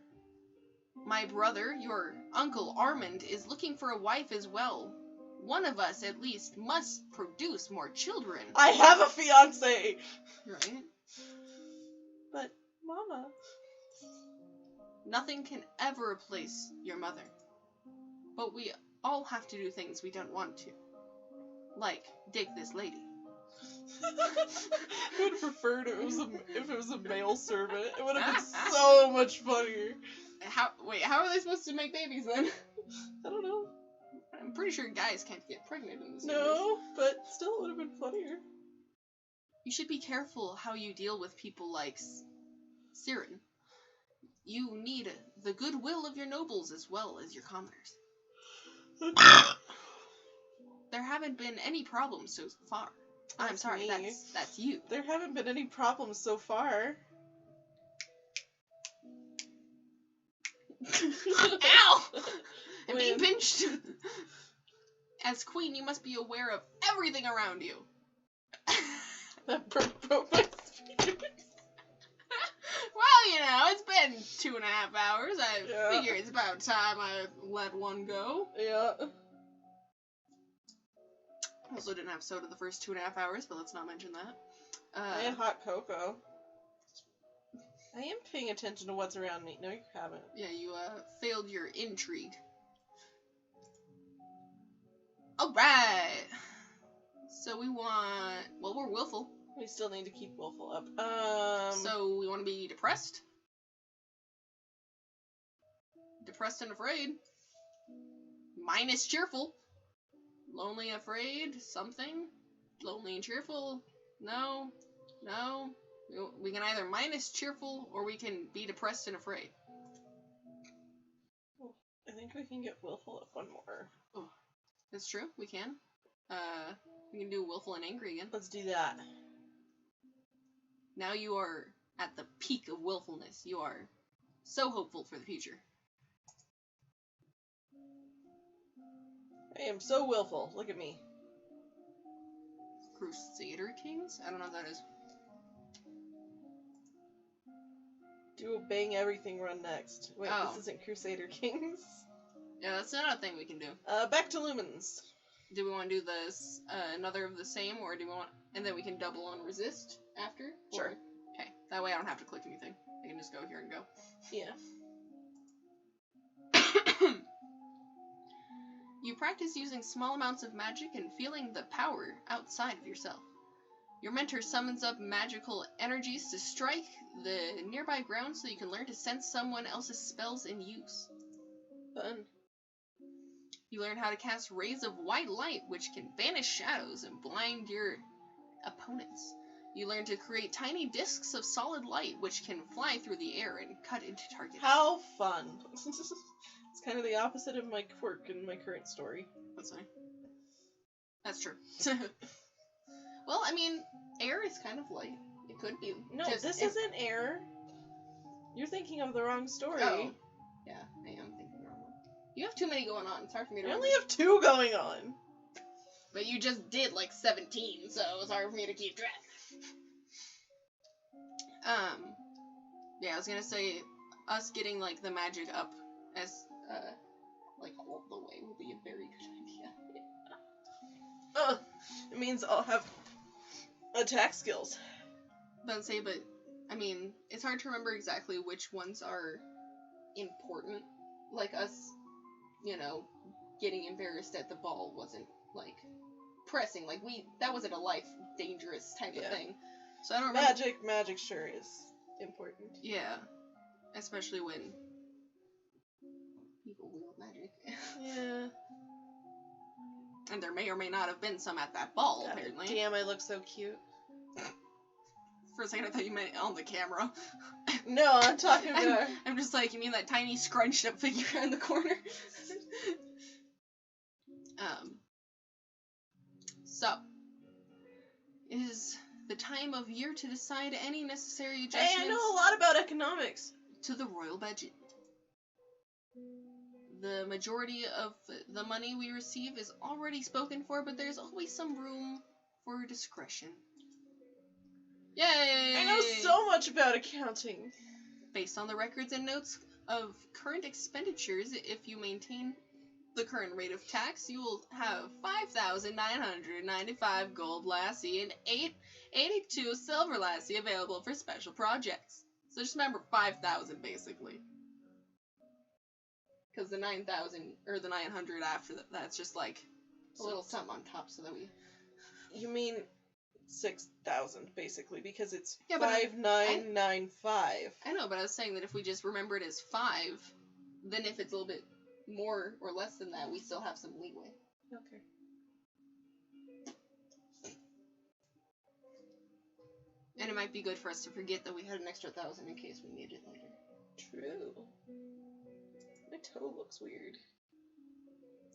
My brother, your Uncle Armand, is looking for a wife as well. One of us, at least, must produce more children. I have a fiancé! Right? But, Mama... Nothing can ever replace your mother. But we all have to do things we don't want to. Like, dig this lady. I would have preferred if it was a male servant. It would have been so much funnier. How are they supposed to make babies then? I don't know. I'm pretty sure guys can't get pregnant in this universe. No, but still it would have been funnier. You should be careful how you deal with people like Siren. You need the goodwill of your nobles as well as your commoners. There haven't been any problems so far. I'm That's sorry, me. that's you. There haven't been any problems so far. Ow! I'm being When- pinched. As queen, you must be aware of everything around you. That broke my spears. Well, you know, it's been 2.5 hours. I figure it's about time I let one go. Yeah. Also didn't have soda the first 2.5 hours, but let's not mention that. I had hot cocoa. I am paying attention to what's around me. No, you haven't. Yeah, you failed your intrigue. Alright. So we want... Well, we're willful. We still need to keep willful up. So we want to be depressed? Depressed and afraid. Minus cheerful. Lonely, afraid, something. Lonely and cheerful. No. No. We can either minus cheerful or we can be depressed and afraid. I think we can get willful up one more. Oh, that's true. We can. We can do willful and angry again. Let's do that. Now you are at the peak of willfulness. You are so hopeful for the future. I am so willful. Look at me. Crusader Kings? I don't know what that is. Do a bang everything run next. Wait, This isn't Crusader Kings. Yeah, that's another thing we can do. Back to Lumens. Do we want to do this another of the same, or do we want... And then we can double on resist after? Sure. Okay, that way I don't have to click anything. I can just go here and go. Yeah. You practice using small amounts of magic and feeling the power outside of yourself. Your mentor summons up magical energies to strike the nearby ground so you can learn to sense someone else's spells in use. Fun. You learn how to cast rays of white light, which can banish shadows and blind your opponents. You learn to create tiny discs of solid light, which can fly through the air and cut into targets. How fun. It's kind of the opposite of my quirk in my current story. That's fine. That's true. Well, I mean, air is kind of light. It could be. No, this isn't air. You're thinking of the wrong story. Oh. Yeah, I am thinking the wrong one. You have too many going on. It's hard for me to I remember. only have 2 going on. But you just did like 17, so it's hard for me to keep track. Yeah, I was gonna say, us getting like the magic up as like all the way would be a very good idea. It means I'll have attack skills. But I mean, it's hard to remember exactly which ones are important. Like us, you know, getting embarrassed at the ball wasn't like pressing. Like that wasn't a life dangerous type of thing. So I don't remember. Magic sure is important. Yeah, especially when people wield magic. Yeah. And there may or may not have been some at that ball, God apparently. Damn, I look so cute. For a second, I thought you meant on the camera. No, I'm talking about... I'm just like, you mean that tiny scrunched up figure in the corner? So, it is the time of year to decide any necessary adjustments Hey, I know a lot about economics. to the royal budget. The majority of the money we receive is already spoken for, but there's always some room for discretion. Yay! I know so much about accounting. Based on the records and notes of current expenditures, if you maintain the current rate of tax, you will have 5,995 gold lassie and 882 silver lassie available for special projects. So just remember 5,000 basically. Because the 9,000, or the 900 after that's just like a little something on top so that we... You mean 6,000, basically, because it's Yeah, but 5,995. I know, but I was saying that if we just remember it as 5, then if it's a little bit more or less than that, we still have some leeway. Okay. And it might be good for us to forget that we had an extra 1,000 in case we need it later. True. My toe looks weird.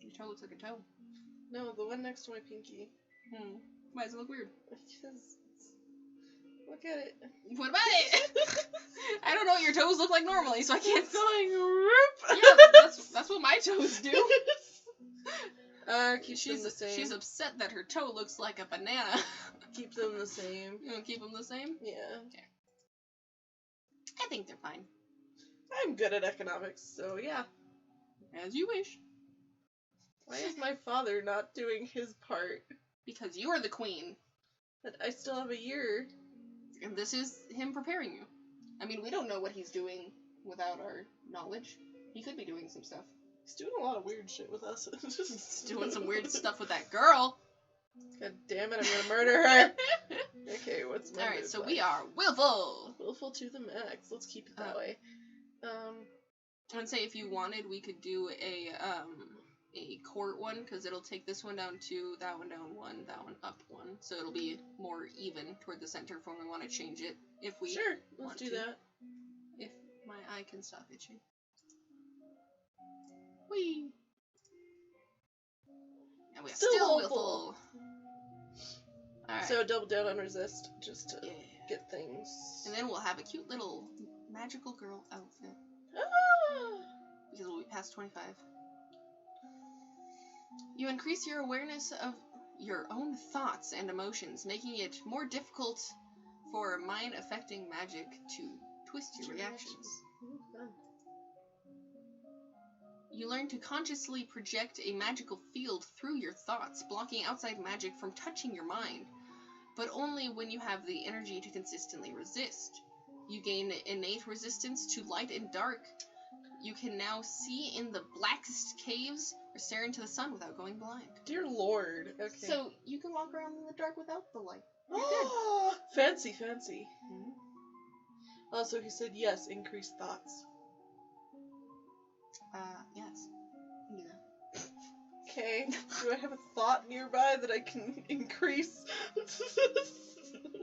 Your toe looks like a toe. No, the one next to my pinky. Why does it look weird? Because... Look at it. What about it? I don't know what your toes look like normally, so I can't... It's going rip! Yeah, that's what my toes do. Keep them the same. She's upset that her toe looks like a banana. Keep them the same. You want to keep them the same? Yeah. Okay. I think they're fine. I'm good at economics, so yeah. As you wish. Why is my father not doing his part? Because you are the queen. But I still have a year. And this is him preparing you. I mean, we don't know what he's doing without our knowledge. He could be doing some stuff. He's doing a lot of weird shit with us. He's doing some weird stuff with that girl. God damn it, I'm gonna murder her. Okay, what's my Alright, move so like? we are willful. Willful to the max. Let's keep it that way. I would say if you wanted, we could do a court one, because it'll take this one down 2, that one down 1, that one up 1. So it'll be more even toward the center if we want to change it. If we sure, let's want do to. that. If my eye can stop itching. Whee! And we are still willful. Alright. So double down on resist, just to Yeah. get things. And then we'll have a cute little magical girl outfit. Ah! Because we'll be past 25. You increase your awareness of your own thoughts and emotions, making it more difficult for mind-affecting magic to twist your reactions. You learn to consciously project a magical field through your thoughts, blocking outside magic from touching your mind, but only when you have the energy to consistently resist. You gain innate resistance to light and dark. You can now see in the blackest caves or stare into the sun without going blind. Dear Lord. Okay. So you can walk around in the dark without the light. You're good. Fancy, fancy. Mhm. Also, he said yes, increase thoughts. Yes. You can do that. Okay. Do I have a thought nearby that I can increase?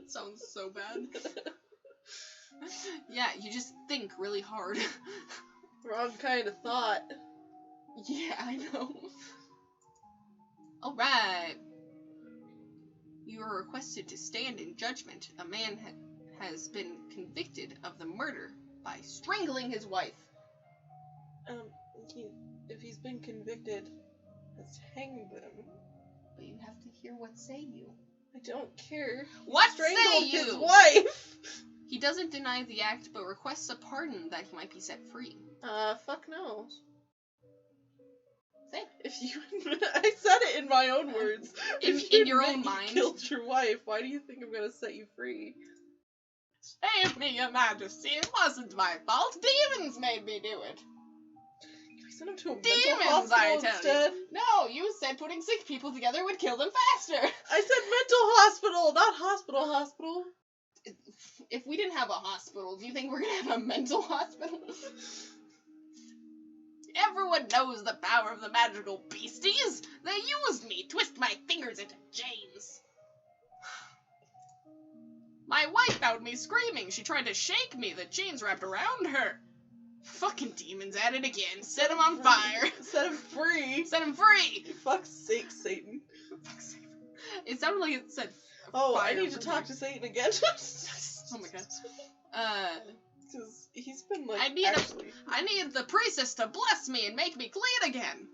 Sounds so bad. Yeah, you just think really hard. Wrong kind of thought. Yeah, I know. Alright. You are requested to stand in judgment. A man has been convicted of the murder by strangling his wife. If he's been convicted, let's hang them. But you have to hear what say you. I don't care. What Strangled say his you? wife! He doesn't deny the act, but requests a pardon that he might be set free. Fuck no. Say. If you, I said it in my own words. If you in your admit own you mind. killed your wife, why do you think I'm gonna set you free? Save me, your majesty. It wasn't my fault. Demons made me do it. Can I send him to a mental Demons, hospital I tell instead? you. No, you said putting sick people together would kill them faster. I said mental hospital, not hospital. If we didn't have a hospital, do you think we're gonna have a mental hospital? Everyone knows the power of the magical beasties. They used me, twist my fingers into chains. My wife found me screaming. She tried to shake me. The chains wrapped around her. Fucking demons at it again. Set him on fire. Set him free. Set him free. Fuck's sake, Satan. Fuck's sake. It sounded like it said Oh, I fire need to for talk me. to Satan again. Oh my god. Because he's been like, I need actually... I need the priestess to bless me and make me clean again.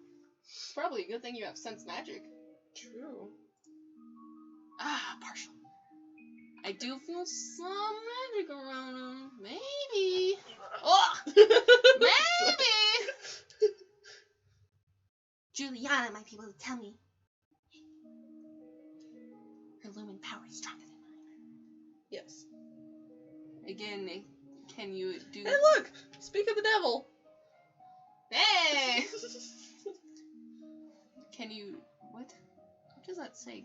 It's probably a good thing you have sense magic. True. Ah, partial. I do feel some magic around him. Maybe. Oh, maybe. Juliana might be able to tell me. Her lumen power is stronger than mine. Yes. Again, can you do... Hey, look! Speak of the devil! Hey! Can you... What does that say?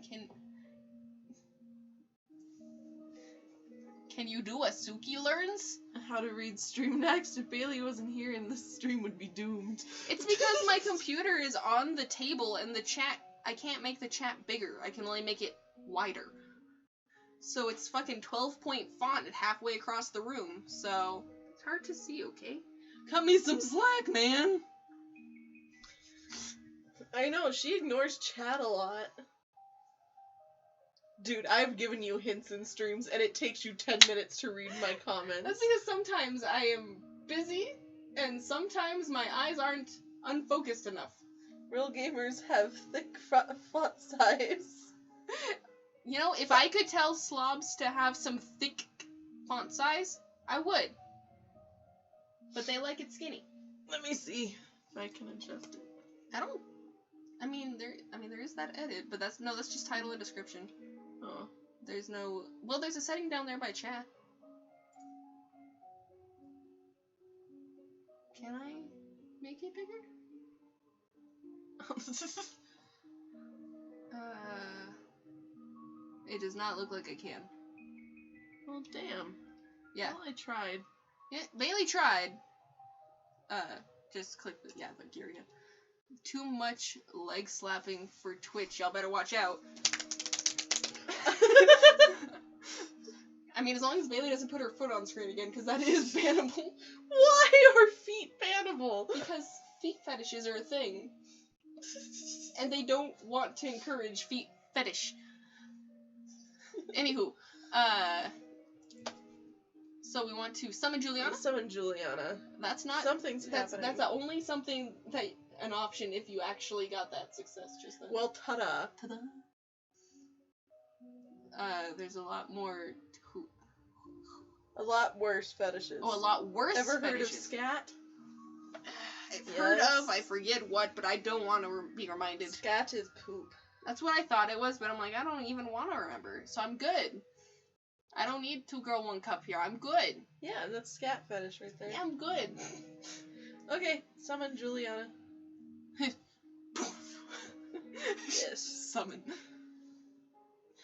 Can you do a Suki learns? How to read stream next. If Bailey wasn't here and this stream would be doomed. It's because my computer is on the table and the chat... I can't make the chat bigger. I can only make it wider. So it's fucking 12-point font halfway across the room. So it's hard to see, okay? Cut me some slack, man! I know, she ignores chat a lot. Dude, I've given you hints in streams, and it takes you 10 minutes to read my comments. That's because sometimes I am busy, and sometimes my eyes aren't unfocused enough. Real gamers have thick font size. You know, if I could tell slobs to have some thick font size, I would. but they like it skinny. Let me see if I can adjust it. I mean there is that edit, but that's just title and description. Oh. There's no, well, there's a setting down there by chat. Can I make it bigger? It does not look like I can. Well, damn. Yeah. Well, I tried. Yeah, Bailey tried. Just click the gear again. Too much leg slapping for Twitch. Y'all better watch out. I mean, as long as Bailey doesn't put her foot on screen again, because that is bannable. Why are feet bannable? Because feet fetishes are a thing. And they don't want to encourage feet fetish. Anywho, so we want to summon Juliana? Summon Juliana. That's not... Something's happening. That's only something that... an option if you actually got that success just then. Well, ta-da. Ta-da. There's a lot more... A lot worse fetishes. Oh, a lot worse Ever heard fetishes. of scat? I've heard of, I forget what, but I don't want to be reminded. Scat is poop. That's what I thought it was, but I'm like, I don't even want to remember, so I'm good. I don't need 2 girl 1 cup here, I'm good. Yeah, that's scat fetish right there. Yeah, I'm good. Okay, summon Juliana. Yes. Summon.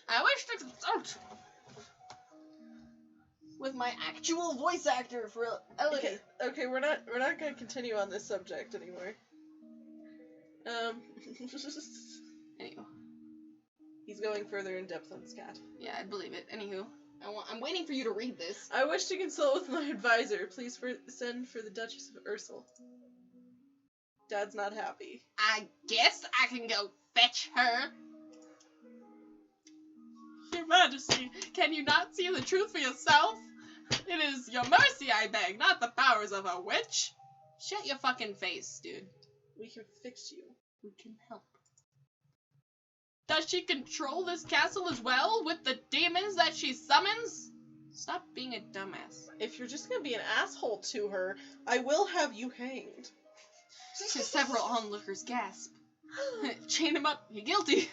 I wish to consult with my actual voice actor for Elodie. Okay, we're not gonna continue on this subject anymore. Anywho. He's going further in depth on this cat. Yeah, I'd believe it. Anywho, I'm waiting for you to read this. I wish to consult with my advisor. Please send for the Duchess of Ursel. Dad's not happy. I guess I can go fetch her. Your Majesty, can you not see the truth for yourself? It is your mercy I beg, not the powers of a witch. Shut your fucking face, dude. We can fix you. We can help. Does she control this castle as well, with the demons that she summons? Stop being a dumbass. If you're just gonna be an asshole to her, I will have you hanged. To several onlookers gasp. Chain him up, you're guilty.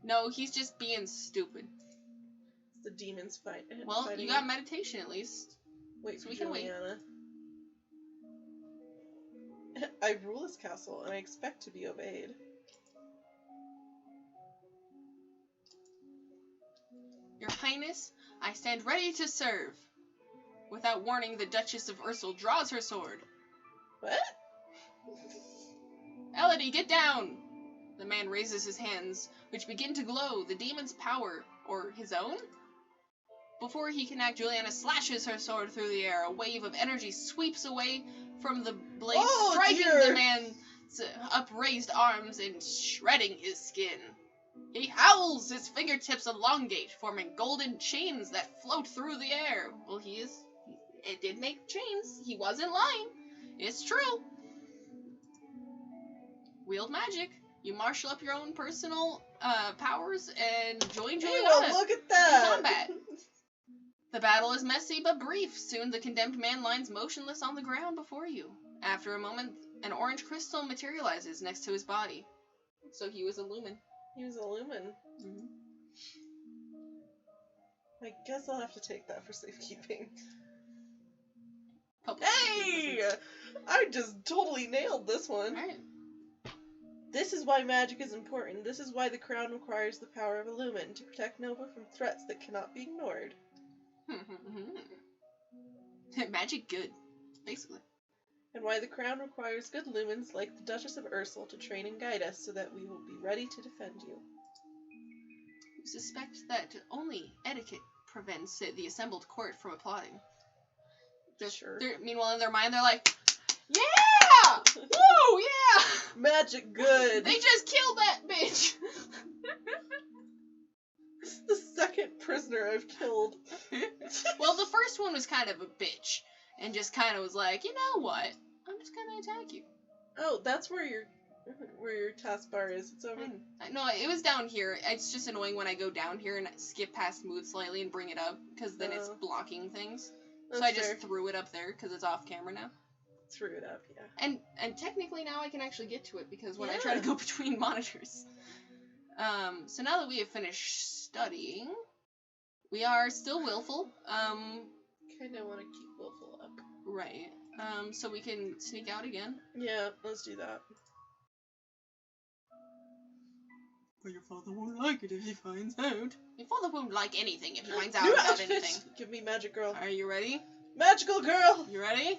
No, he's just being stupid. It's the demons fight. Well, fighting you got meditation at least. Wait So for we can wait. Juliana. I rule this castle, and I expect to be obeyed. Your Highness, I stand ready to serve. Without warning, the Duchess of Ursel draws her sword. What? Elodie, get down! The man raises his hands, which begin to glow, the demon's power, or his own? Before he can act, Juliana slashes her sword through the air. A wave of energy sweeps away from the blade, striking the man's upraised arms and shredding his skin. He howls, his fingertips elongate, forming golden chains that float through the air. Well, it did make chains. He wasn't lying. It's true. Wield magic. You marshal up your own personal powers and join Juliana Look at in that! combat. The battle is messy but brief. Soon the condemned man lies motionless on the ground before you. After a moment, an orange crystal materializes next to his body. So he was a lumen. He was a lumen. Mm-hmm. I guess I'll have to take that for safekeeping. Public Hey! I just totally nailed this one. Alright. This is why magic is important. This is why the crown requires the power of a lumen, to protect Nova from threats that cannot be ignored. Magic good, basically. And why the crown requires good lumens like the Duchess of Ursel to train and guide us so that we will be ready to defend you. You suspect that only etiquette prevents the assembled court from applauding. Sure. Meanwhile, in their mind, they're like, yeah! Woo, yeah! Magic good! They just killed that bitch! This is the second prisoner I've killed. Well, the first one was kind of a bitch, and just kind of was like, you know what? I'm just gonna attack you. Oh, that's where your taskbar is. It's over. No, it was down here. It's just annoying when I go down here and skip past mood slightly and bring it up, because then it's blocking things. So I just threw it up there, because it's off camera now. Screw it up, yeah. And technically now I can actually get to it because when I Yeah. try to go between monitors. So now that we have finished studying, we are still willful. Kinda wanna keep Willful up. Right. So we can sneak out again. Yeah, let's do that. But your father won't like it if he finds out. Your father won't like anything if he finds out New about outfit! anything. Give me Magic Girl. Are you ready? Magical Girl! You ready?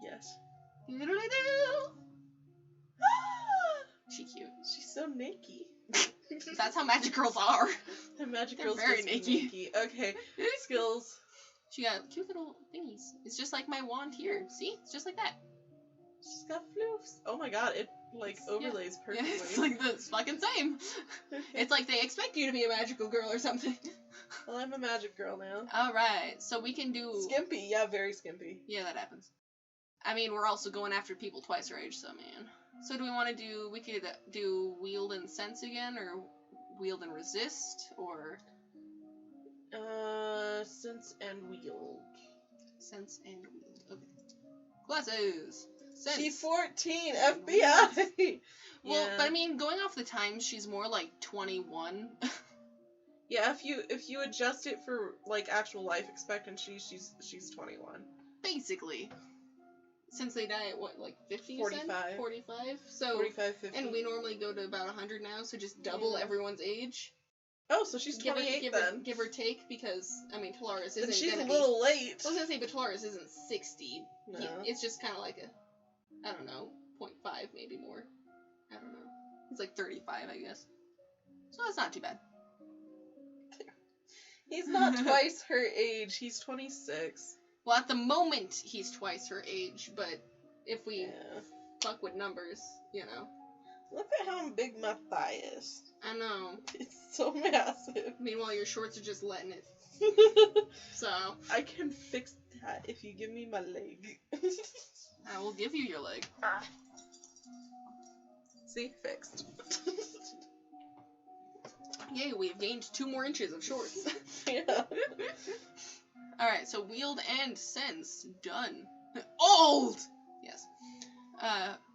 Yes. Doodle-doo. She cute. She's so naked. That's how magic girls are. The Magic They're Girl's very just naked. naked. Okay. Skills. She got cute little thingies. It's just like my wand here. See? It's just like that. She's got floofs. Oh my god, it like overlays Yeah, perfectly. it's like the fucking same. It's like they expect you to be a magical girl or something. Well, I'm a magic girl now. Alright, so we can do... Skimpy, yeah, very skimpy. Yeah, that happens. I mean, we're also going after people twice our age, so man. So do we want to do... We could do wield and sense again, or wield and resist, or... Sense and wield. Sense and wield. Okay. Classes! Sense. T14, FBI! Well, Yeah. but I mean, going off the times, she's more like 21. Yeah, if you adjust it for like actual life expectancy, she's 21. Basically. Since they die at what, like 50? 45. 45? So 45, 50. and we normally go to about 100 now, so just double Yeah. everyone's age. Oh, so she's 28 then. Give or take, because I mean Talaris Then isn't she's gonna a little be, late. I was gonna say, but Talaris isn't 60. No. It's just kind of like a, I don't know, 0.5 maybe more. I don't know. He's like 35, I guess. So that's not too bad. He's not twice her age. He's 26. Well, at the moment, he's twice her age, but if we Yeah. fuck with numbers, you know. Look at how big my thigh is. I know. It's so massive. Meanwhile, your shorts are just letting it. So, I can fix that if you give me my leg. I will give you your leg. See? Fixed. Yay, we have gained 2 more inches of shorts. Yeah. Alright, so wield and sense. Done. Old! Yes.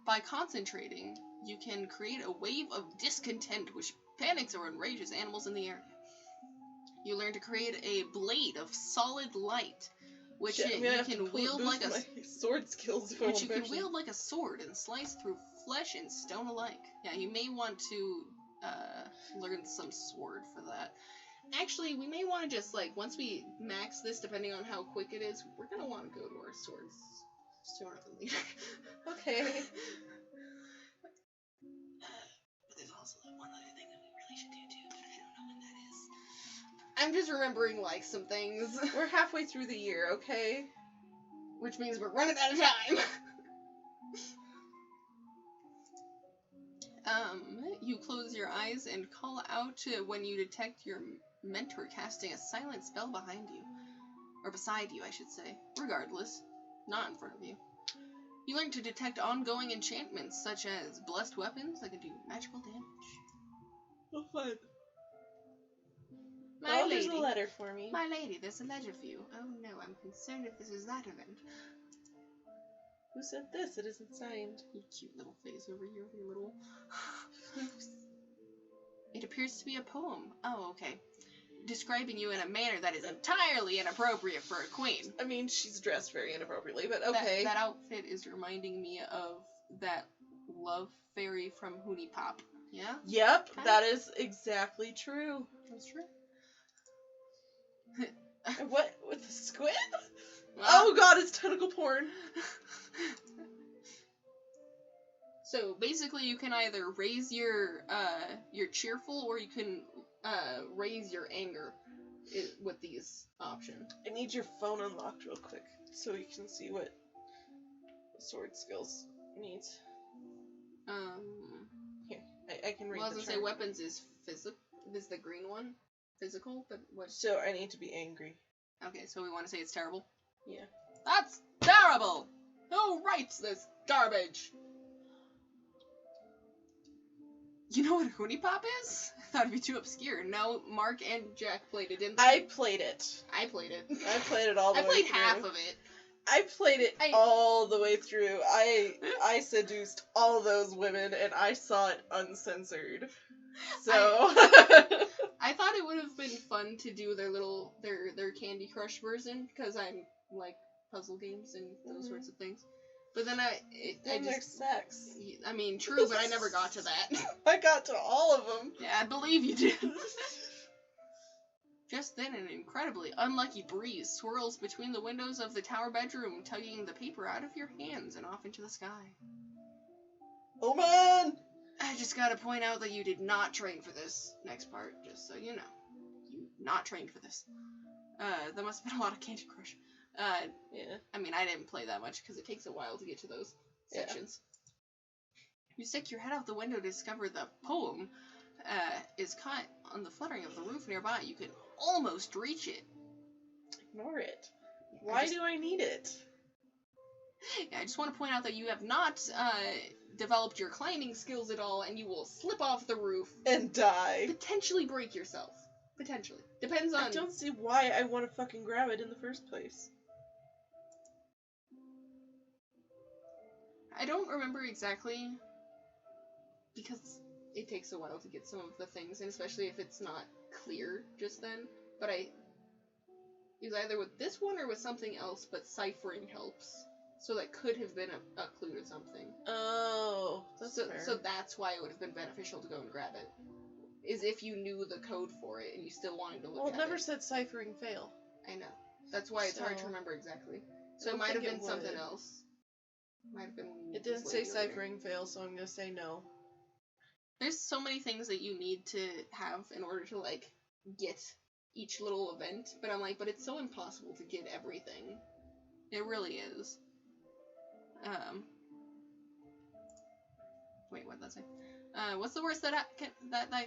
By concentrating, you can create a wave of discontent which panics or enrages animals in the area. You learn to create a blade of solid light, which Shit, I'm gonna you have to can wield like a my sword skills if I which want you can to. wield like a sword and slice through flesh and stone alike. Yeah, you may want to learn some sword for that. Actually, we may want to just, like, once we max this, depending on how quick it is, we're going to want to go to our swords sooner than later. Okay. But there's also that one other thing that we really should do, too, but I don't know when that is. I'm just remembering, like, some things. We're halfway through the year, okay? Which means we're running out of time. You close your eyes and call out when you detect your mentor casting a silent spell behind you. Or beside you, I should say. Regardless. Not in front of you. You learn to detect ongoing enchantments, such as blessed weapons that can do magical damage. Oh, fun. My There's lady. a letter for me. My lady, there's a letter for you. Oh no, I'm concerned if this is that event. Who sent this? It isn't signed. You cute little face over here with your little... It appears to be a poem. Oh, okay. Describing you in a manner that is entirely inappropriate for a queen. I mean, she's dressed very inappropriately, but okay. That outfit is reminding me of that love fairy from Hoonie Pop. Yeah? Yep, Kinda. that is exactly true. That's true. And what? With the squid? Well, Oh god, it's tentacle porn. So basically, you can either raise your cheerful, or you can raise your anger with these options. I need your phone unlocked real quick so you can see what sword skills needs. Here, I can read Well, I was the gonna say chart. weapons is physical. Is the green one physical? But what? So I need to be angry. Okay, so we want to say it's terrible. Yeah. That's terrible. Who writes this garbage? You know what Hoonie Pop is? I thought it'd be too obscure. No, Mark and Jack played it, didn't they? I played it. I played it. I played it all the I way played through. half of it. I played it all the way through. I seduced all those women, and I saw it uncensored. So I thought it would have been fun to do their Candy Crush version, because I'm like puzzle games and those sorts of things. But then there's sex. I mean, true, but I never got to that. I got to all of them. Yeah, I believe you did. Just then, an incredibly unlucky breeze swirls between the windows of the tower bedroom, tugging the paper out of your hands and off into the sky. Oh man! I just gotta point out that you did not train for this next part, just so you know. You not trained for this. That must have been a lot of Candy Crush. Yeah. I mean, I didn't play that much because it takes a while to get to those sections. You stick your head out the window to discover the poem is caught on the fluttering of the roof nearby. You can almost reach it. Ignore it. Why do I need it? Yeah, I just want to point out that you have not developed your climbing skills at all, and you will slip off the roof and die. Potentially break yourself. Potentially. Depends on... I don't see why I want to fucking grab it in the first place. I don't remember exactly, because it takes a while to get some of the things, and especially if it's not clear just then. But it was either with this one or with something else, but ciphering helps. So that could have been a clue to something. Oh, that's fair. So that's why it would have been beneficial to go and grab it. Is if you knew the code for it and you still wanted to look at it. Well, it never said ciphering fail. I know. That's why it's hard to remember exactly. So it might have been something else. Might have been. It didn't say ciphering fail, so I'm gonna say no. There's so many things that you need to have in order to, like, get each little event, but I'm like, but it's so impossible to get everything. It really is. Wait, what did that say? What's the worst that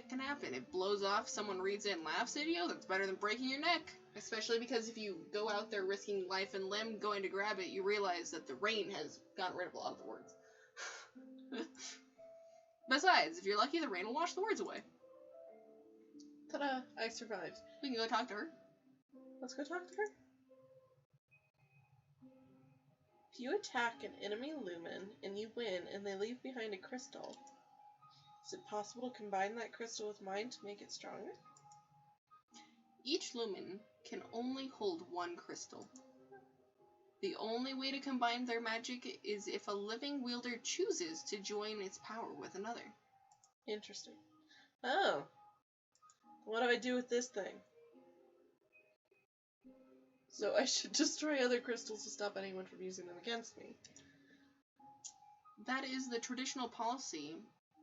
can happen? It blows off, someone reads it and laughs at you? That's better than breaking your neck. Especially because if you go out there risking life and limb going to grab it, you realize that the rain has gotten rid of a lot of the words. Besides, if you're lucky, the rain will wash the words away. Ta-da! I survived. We can go talk to her. Let's go talk to her. If you attack an enemy lumen and you win and they leave behind a crystal, is it possible to combine that crystal with mine to make it stronger? Each lumen can only hold one crystal. The only way to combine their magic is if a living wielder chooses to join its power with another. Interesting. Oh. What do I do with this thing? So I should destroy other crystals to stop anyone from using them against me. That is the traditional policy,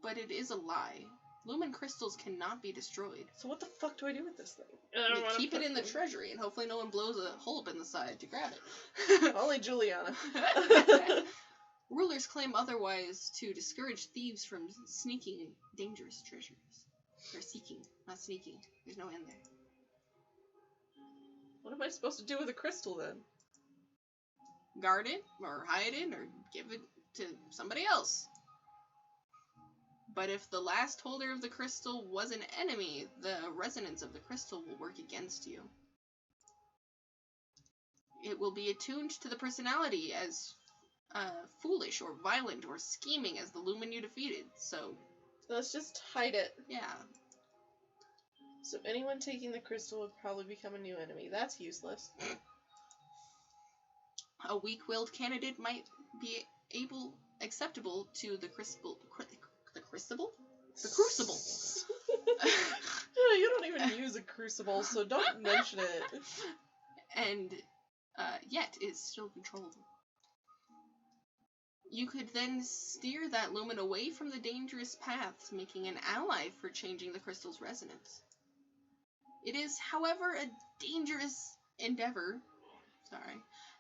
but it is a lie. Lumen crystals cannot be destroyed. So what the fuck do I do with this thing? You keep it in the treasury, and hopefully no one blows a hole up in the side to grab it. Only Juliana. Rulers claim otherwise to discourage thieves from sneaking dangerous treasures. Or seeking, not sneaking. There's no N there. What am I supposed to do with a crystal then? Guard it, or hide it, or give it to somebody else. But if the last holder of the crystal was an enemy, the resonance of the crystal will work against you. It will be attuned to the personality as foolish or violent or scheming as the lumen you defeated, so... Let's just hide it. Yeah. So anyone taking the crystal would probably become a new enemy. That's useless. A weak-willed candidate might be acceptable to the crucible. The crucible? The crucible. You don't even use a crucible, so don't mention it. And yet is still controllable. You could then steer that lumen away from the dangerous paths, making an ally for changing the crystal's resonance. It is, however, a dangerous endeavor,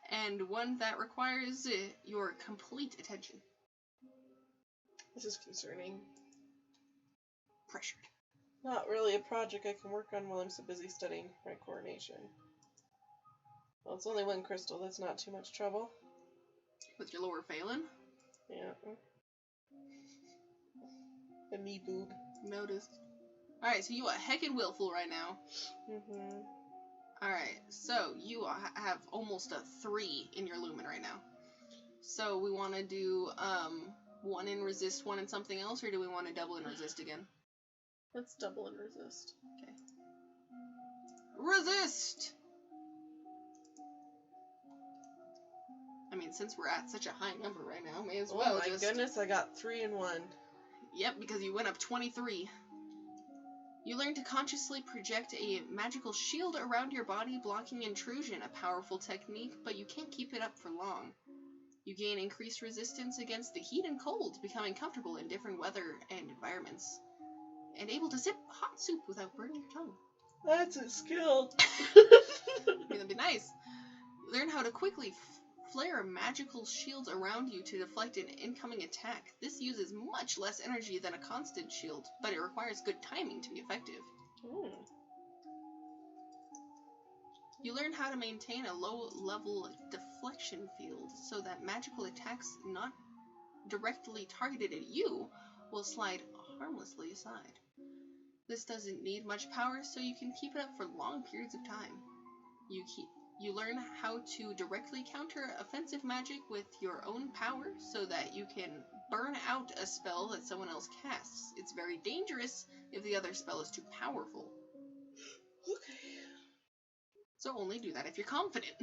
and one that requires your complete attention. This is concerning. Pressured. Not really a project I can work on while I'm so busy studying for my coronation. Well, it's only one crystal, that's not too much trouble. With your lower Phelan? Yeah. A knee boob. Noticed. Alright, so you are heckin' willful right now. Mm-hmm. Alright, so you have almost a 3 in your lumen right now. So we want to do 1 in resist, 1 in something else, or do we want to double and resist again? Let's double and resist. Okay. Resist! I mean, since we're at such a high number right now, may as well Oh my goodness, I got 3 and 1. Yep, because you went up 23. You learn to consciously project a magical shield around your body, blocking intrusion, a powerful technique, but you can't keep it up for long. You gain increased resistance against the heat and cold, becoming comfortable in different weather and environments, and able to sip hot soup without burning your tongue. That's a skill. That'd be nice. You learn how to quickly flare magical shields around you to deflect an incoming attack. This uses much less energy than a constant shield, but it requires good timing to be effective. Ooh. You learn how to maintain a low-level deflection field so that magical attacks not directly targeted at you will slide harmlessly aside. This doesn't need much power, so you can keep it up for long periods of time. You learn how to directly counter offensive magic with your own power so that you can burn out a spell that someone else casts. It's very dangerous if the other spell is too powerful. Okay. So only do that if you're confident.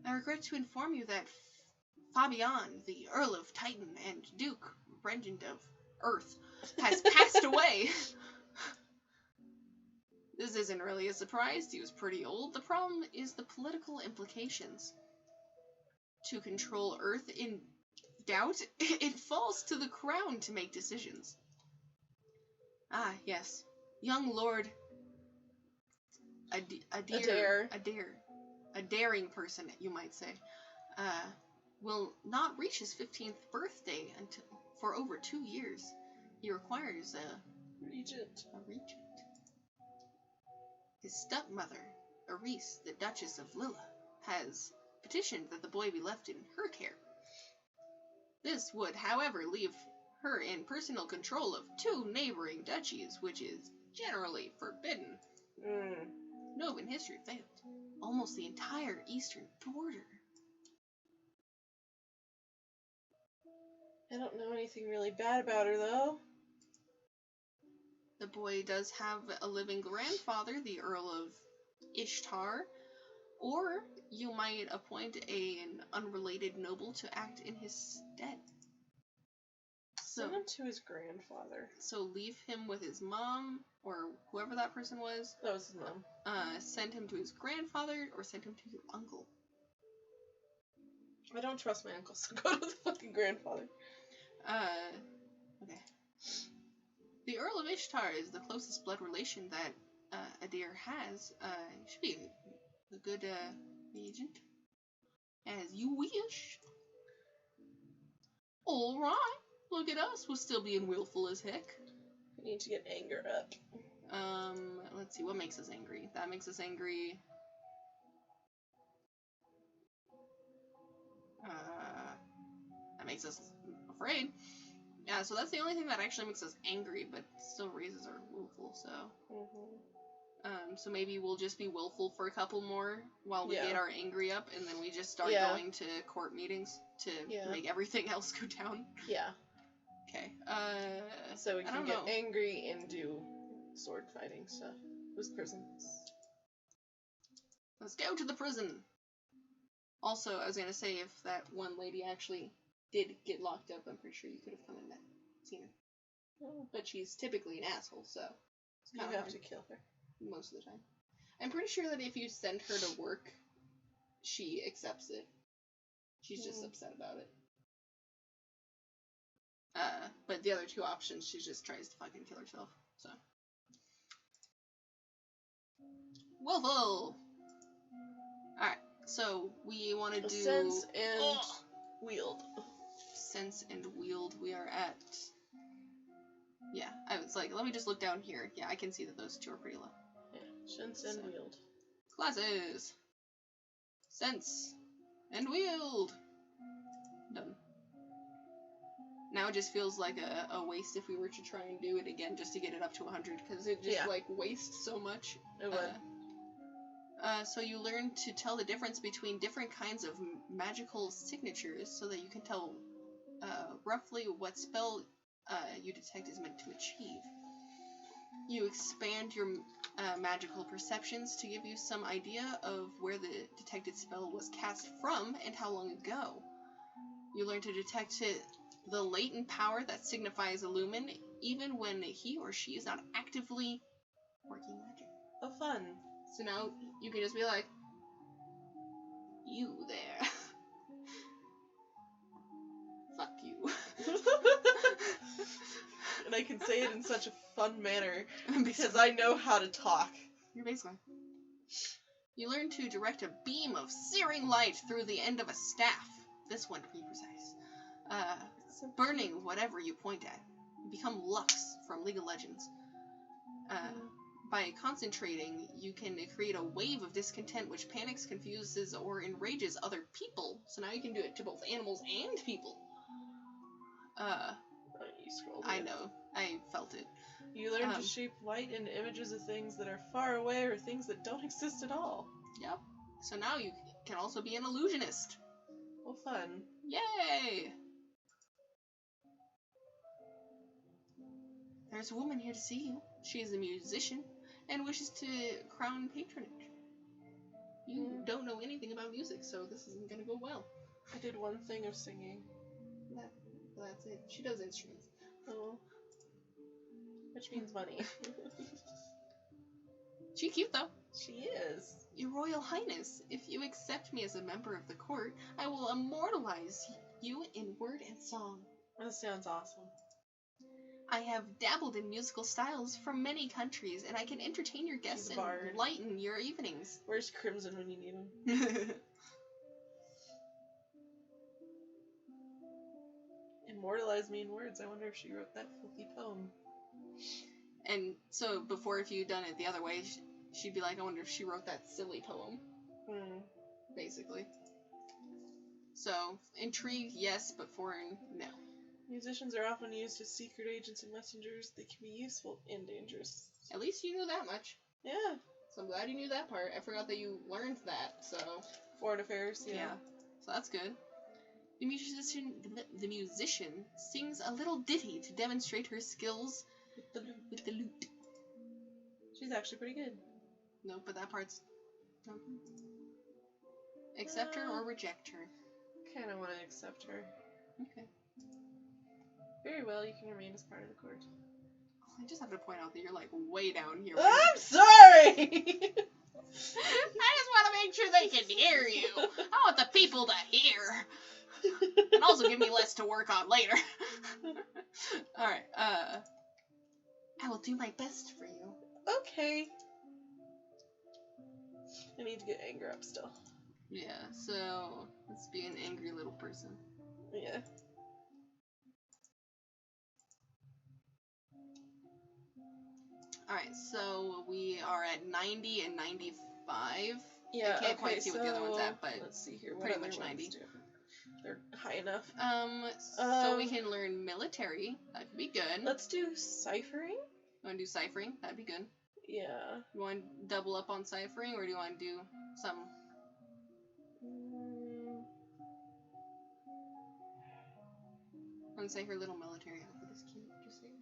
I regret to inform you that Fabian, the Earl of Titan and Duke Regent of Earth, has passed away. This isn't really a surprise. He was pretty old. The problem is the political implications. To control Earth in doubt, it falls to the crown to make decisions. Ah, yes. Young Lord Adair. a daring person, you might say, will not reach his 15th birthday until for over 2 years. He requires a regent. His stepmother, Aris, the Duchess of Lilla, has petitioned that the boy be left in her care. This would, however, leave her in personal control of 2 neighboring duchies, which is generally forbidden. No in history failed. Almost the entire eastern border. I don't know anything really bad about her, though. The boy does have a living grandfather, the Earl of Ishtar, or you might appoint an unrelated noble to act in his stead. Send him to his grandfather. So leave him with his mom, or whoever that person was. That was his mom. Send him to his grandfather, or send him to your uncle. I don't trust my uncle, so go to the fucking grandfather. Okay. The Earl of Ishtar is the closest blood relation that Adair has. Should be a good agent. As you wish. Alright. Look at us. We're still being willful as heck. We need to get anger up. Let's see. What makes us angry? That makes us angry. That makes us afraid. Yeah, so that's the only thing that actually makes us angry, but still raises our willful, so. So maybe we'll just be willful for a couple more while we get our angry up, and then we just start going to court meetings to make everything else go down. Yeah. Okay. So we can get angry and do sword fighting stuff with prisons. Let's go to the prison. Also, I was gonna say, if that one lady actually did get locked up, I'm pretty sure you could have come and seen her. Oh. But she's typically an asshole, so it's you have to kill her. Most of the time. I'm pretty sure that if you send her to work, she accepts it. She's just upset about it. But the other 2 options, she just tries to fucking kill herself, so. Willful! Alright, so we want to do... Sense and wield. Sense and wield. We are at... Yeah, I was like, let me just look down here. Yeah, I can see that those 2 are pretty low. Yeah, sense and wield. Classes! Sense and wield! Done. Now it just feels like a waste if we were to try and do it again just to get it up to 100, because it just, like, wastes so much. It would. So you learn to tell the difference between different kinds of magical signatures so that you can tell roughly what spell you detect is meant to achieve. You expand your magical perceptions to give you some idea of where the detected spell was cast from and how long ago. You learn to detect the latent power that signifies a lumen, even when he or she is not actively working magic. Oh, fun. So now you can just be like, you there. Fuck you. And I can say it in such a fun manner because I know how to talk. You're basically. You learn to direct a beam of searing light through the end of a staff. This one to be precise. Burning whatever you point at. You become Lux from League of Legends. By concentrating, you can create a wave of discontent which panics, confuses, or enrages other people. So now you can do it to both animals and people. You scrolled I it. know. I felt it. You learn to shape light into images of things that are far away or things that don't exist at all. Yep. So now you can also be an illusionist. Well, fun. Yay! There's a woman here to see you. She is a musician and wishes to crown patronage. You don't know anything about music, so this isn't gonna go well. I did one thing of singing. That's it. She does instruments. Oh. Which means money. She's cute, though. She is. Your Royal Highness, if you accept me as a member of the court, I will immortalize you in word and song. That sounds awesome. I have dabbled in musical styles from many countries, and I can entertain your guests and lighten your evenings. Where's Crimson when you need him? Immortalize me in words. I wonder if she wrote that filthy poem. And so before, if you'd done it the other way, she'd be like, I wonder if she wrote that silly poem. Basically. So, intrigue, yes, but foreign, no. Musicians are often used as secret agents and messengers. They can be useful and dangerous. At least you knew that much. Yeah. So I'm glad you knew that part. I forgot that you learned that, so... Foreign affairs, yeah. So that's good. The musician sings a little ditty to demonstrate her skills with the lute. She's actually pretty good. No, but that part's... Accept her or reject her? Kinda want to accept her. Okay. Very well, you can remain as part of the court. I just have to point out that you're like way down here. I'm sorry! I just want to make sure they can hear you. I want the people to hear. And also give me less to work on later. Alright, I will do my best for you. Okay. I need to get anger up still. Yeah, so let's be an angry little person. Yeah. Alright, so we are at 90 and 95. Yeah, I can't quite see what the other one's at, but let's see here. pretty much 90. They're high enough. So we can learn military. That could be good. Let's do ciphering. You want to do ciphering? That'd be good. Yeah. You want to double up on ciphering, or do you want to do some? I want to say her little military outfit is cute. Just saying.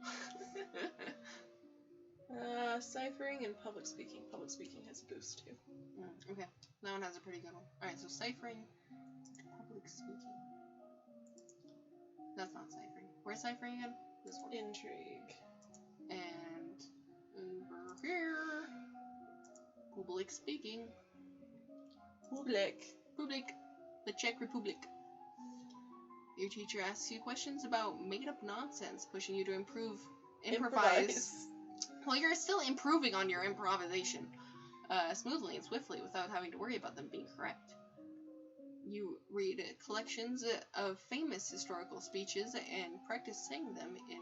Ciphering and public speaking. Public speaking has a boost too. Okay, that one has a pretty good one. Alright, so ciphering, public speaking. That's not ciphering. Where's ciphering again? This one. Intrigue. And over here, public speaking. Public. The Czech Republic. Your teacher asks you questions about made-up nonsense, pushing you to improvise. Well, you're still improving on your improvisation, smoothly and swiftly without having to worry about them being correct. You read collections of famous historical speeches and practice saying them in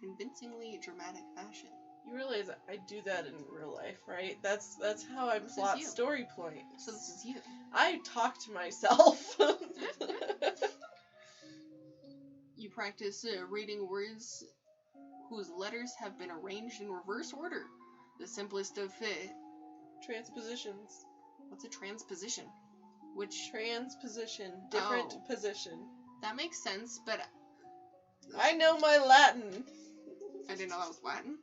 convincingly dramatic fashion. You realize I do that in real life, right? That's how I plot story points. So this is you. I talk to myself. You practice reading words whose letters have been arranged in reverse order. The simplest of Transpositions. What's a transposition? Which Transposition. Different position. that makes sense, but I know my Latin. I didn't know that was Latin.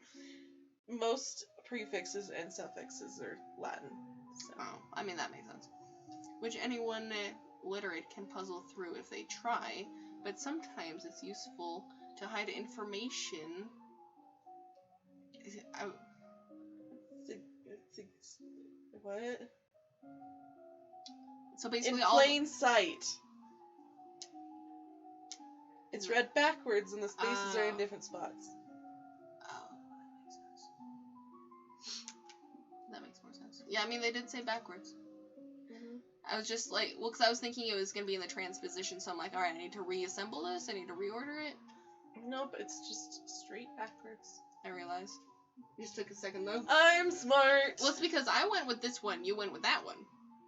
Most prefixes and suffixes are Latin. So. Oh, I mean that makes sense. Which anyone literate can puzzle through if they try, but sometimes it's useful to hide information. What? So basically, in plain sight. It's read backwards, and the spaces are in different spots. Oh, that makes more sense. Yeah, I mean they did say backwards. Mm-hmm. I was just like, well, because I was thinking it was gonna be in the transposition, so I'm like, all right, I need to reassemble this. I need to reorder it. No, but it's just straight backwards. I realized. It just took a second though. I'm smart. Well, it's because I went with this one, you went with that one,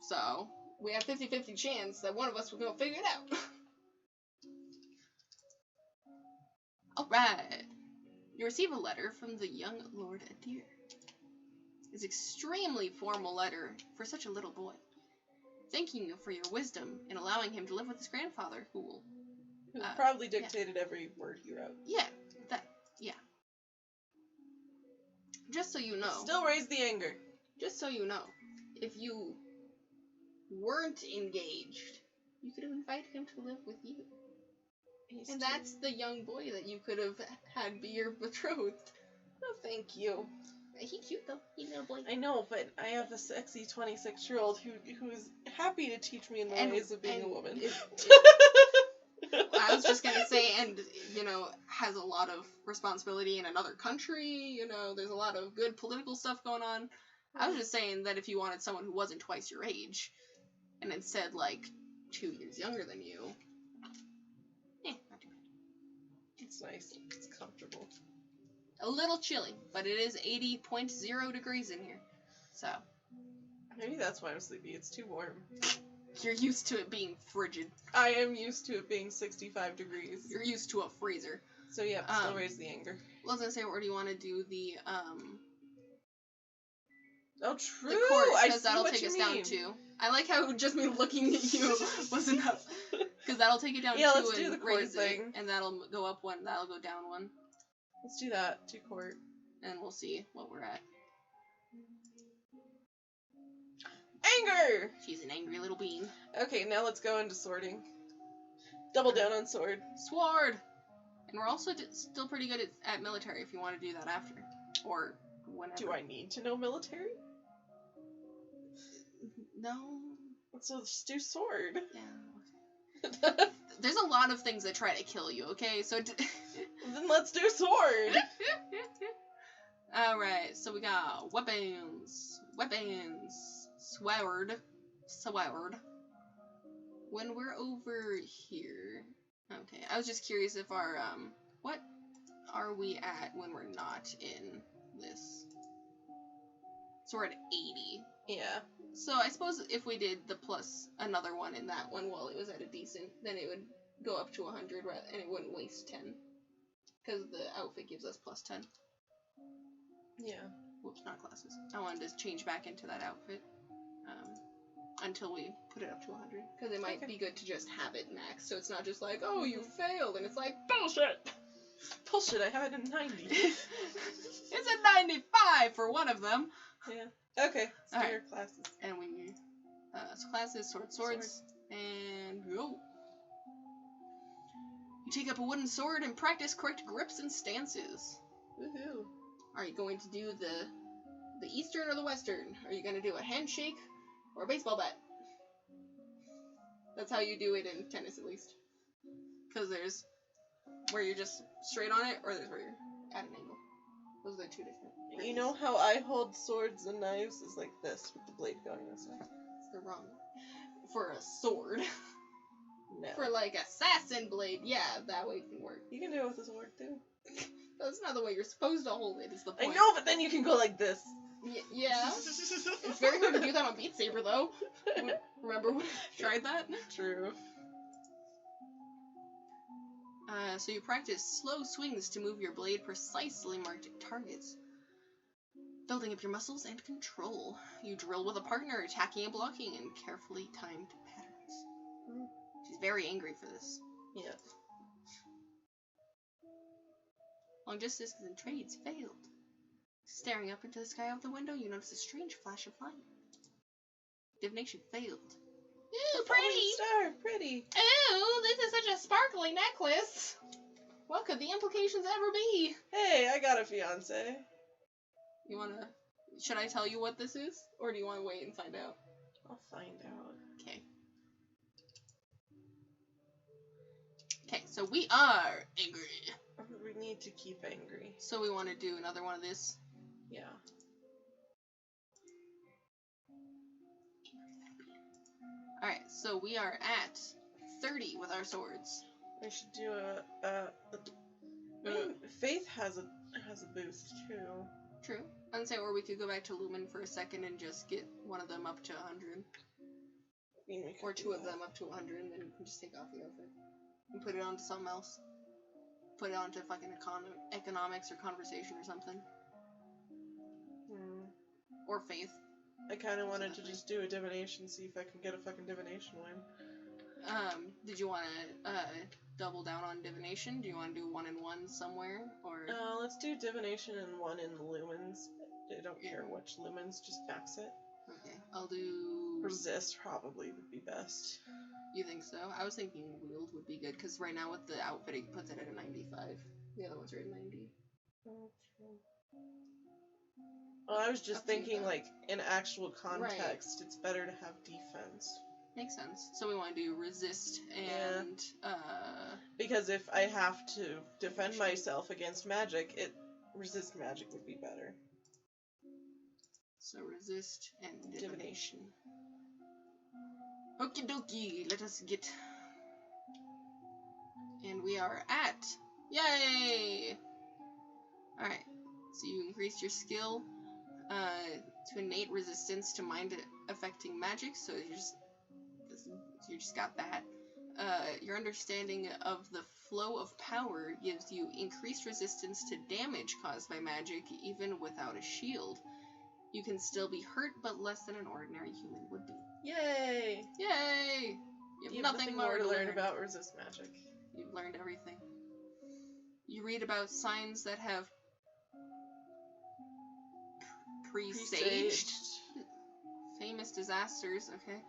so we have 50-50 chance that one of us will go figure it out. Alright. You receive a letter from the young Lord Adir. It's an extremely formal letter for such a little boy. Thanking you for your wisdom in allowing him to live with his grandfather, who will... Who probably dictated every word he wrote. Yeah, Just so you know... Still raise the anger. Just so you know, if you weren't engaged, you could have invited him to live with you. And that's the young boy that you could have had be your betrothed. Oh, thank you. He's cute though. He's a little boy. I know, but I have a sexy 26-year-old who is happy to teach me in the ways of being a woman. I was just gonna say, and has a lot of responsibility in another country. There's a lot of good political stuff going on. I was just saying that if you wanted someone who wasn't twice your age, and instead like 2 years younger than you, not too bad. It's nice. It's comfortable. A little chilly, but it is 80.0 degrees in here. So. Maybe that's why I'm sleepy. It's too warm. You're used to it being frigid. I am used to it being 65 degrees. You're used to a freezer. So yeah, still raise the anger. Well, I was gonna say, where do you want to do the, Oh, true! The court, because that'll take us down too. I like how just me looking at you was enough. Because that'll take it down 2 let's do and the court raise thing. it, and that'll go up 1, that'll go down 1. Let's do that. 2 court. And we'll see what we're at. Anger! She's an angry little bean. Okay, now let's go into sorting. Double down on sword. Sword! And we're also still pretty good at military if you want to do that after. Or whenever. Do I need to know military? No. So just do sword. Yeah. There's a lot of things that try to kill you, okay? So then let's do sword! Alright, so we got weapons. Sword. When we're over here... Okay, I was just curious if our, what are we at when we're not in this? So we're at 80. Yeah. So I suppose if we did the plus another one in that one while it was at a decent, then it would go up to 100, and it wouldn't waste 10. Because the outfit gives us plus 10. Yeah. Whoops, not classes. I wanted to change back into that outfit. Until we put it up to 100. Because it might be good to just have it max, so it's not just like, oh, you failed, and it's like, bullshit! Bullshit, I have it in 90. It's a 95 for one of them. Yeah. Okay, so Alright. your classes. And we, so classes, swords, and go. You take up a wooden sword and practice correct grips and stances. Woohoo. Are you going to do the Eastern or the Western? Are you going to do a handshake or a baseball bat? That's how you do it in tennis, at least. Because there's where you're just straight on it, or there's where you're at an angle. Those are 2 different ways. You know how I hold swords and knives is like this, with the blade going this way? It's the wrong way. For a sword. No. For like assassin blade, yeah, that way it can work. You can do it with a sword too. That's not the way you're supposed to hold it, is the point. I know, but then you can go like this. Yeah. It's very hard to do that on Beat Saber, though. Remember when I tried that? True. So you practice slow swings to move your blade precisely marked targets. Building up your muscles and control. You drill with a partner, attacking and blocking in carefully timed patterns. She's very angry for this. Yeah. Long distance and trades failed. Staring up into the sky out the window, you notice a strange flash of light. Divination failed. Ooh, pretty! Star, pretty! Ooh, this is such a sparkly necklace! What could the implications ever be? Hey, I got a fiance. You wanna... Should I tell you what this is? Or do you want to wait and find out? I'll find out. Okay. Okay, so we are angry. We need to keep angry. So we want to do another one of this. Yeah. Alright, so we are at 30 with our swords. We should do Faith has a boost too. True. I'd say, or we could go back to Lumen for a second and just get one of them up to 100. Or two of them up to 100, and then we can just take off the other. And put it onto something else. Put it onto fucking economics or conversation or something. Or faith. I kind of wanted to just do a divination, see if I can get a fucking divination win. Did you want to double down on divination? Do you want to do 1 and 1 somewhere, or? Let's do divination and 1 in the lumens. I don't care which lumens, just max it. Okay, I'll do. Resist probably would be best. You think so? I was thinking wield would be good because right now with the outfit it puts it at a 95. The other ones are at 90. Well, I was just Up to you, thinking, though. like, in actual context, it's better to have defense. Makes sense. So we want to do resist and Because if I have to defend myself against magic, resist magic would be better. So resist and divination. Okie dokie, let us get. And we are at. Yay! Alright, so you increase your skill to innate resistance to mind affecting magic, so you just got that. Your understanding of the flow of power gives you increased resistance to damage caused by magic, even without a shield. You can still be hurt, but less than an ordinary human would be. Yay! Yay! You have nothing more to learn learn about resist magic. You've learned everything. You read about signs that have presaged famous disasters, okay?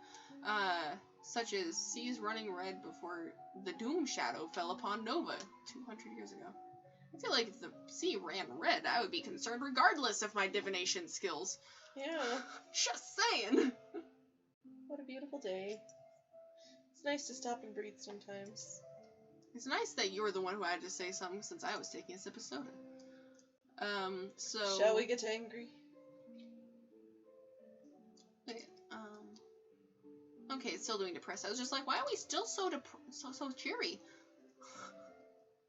Such as seas running red before the Doom Shadow fell upon Nova 200 years ago. I feel like if the sea ran red, I would be concerned regardless of my divination skills. Yeah. Just saying! What a beautiful day. It's nice to stop and breathe sometimes. It's nice that you were the one who had to say something since I was taking a sip of soda. So... Shall we get angry? Okay, it's still doing depressed. I was just like, why are we still so cheery?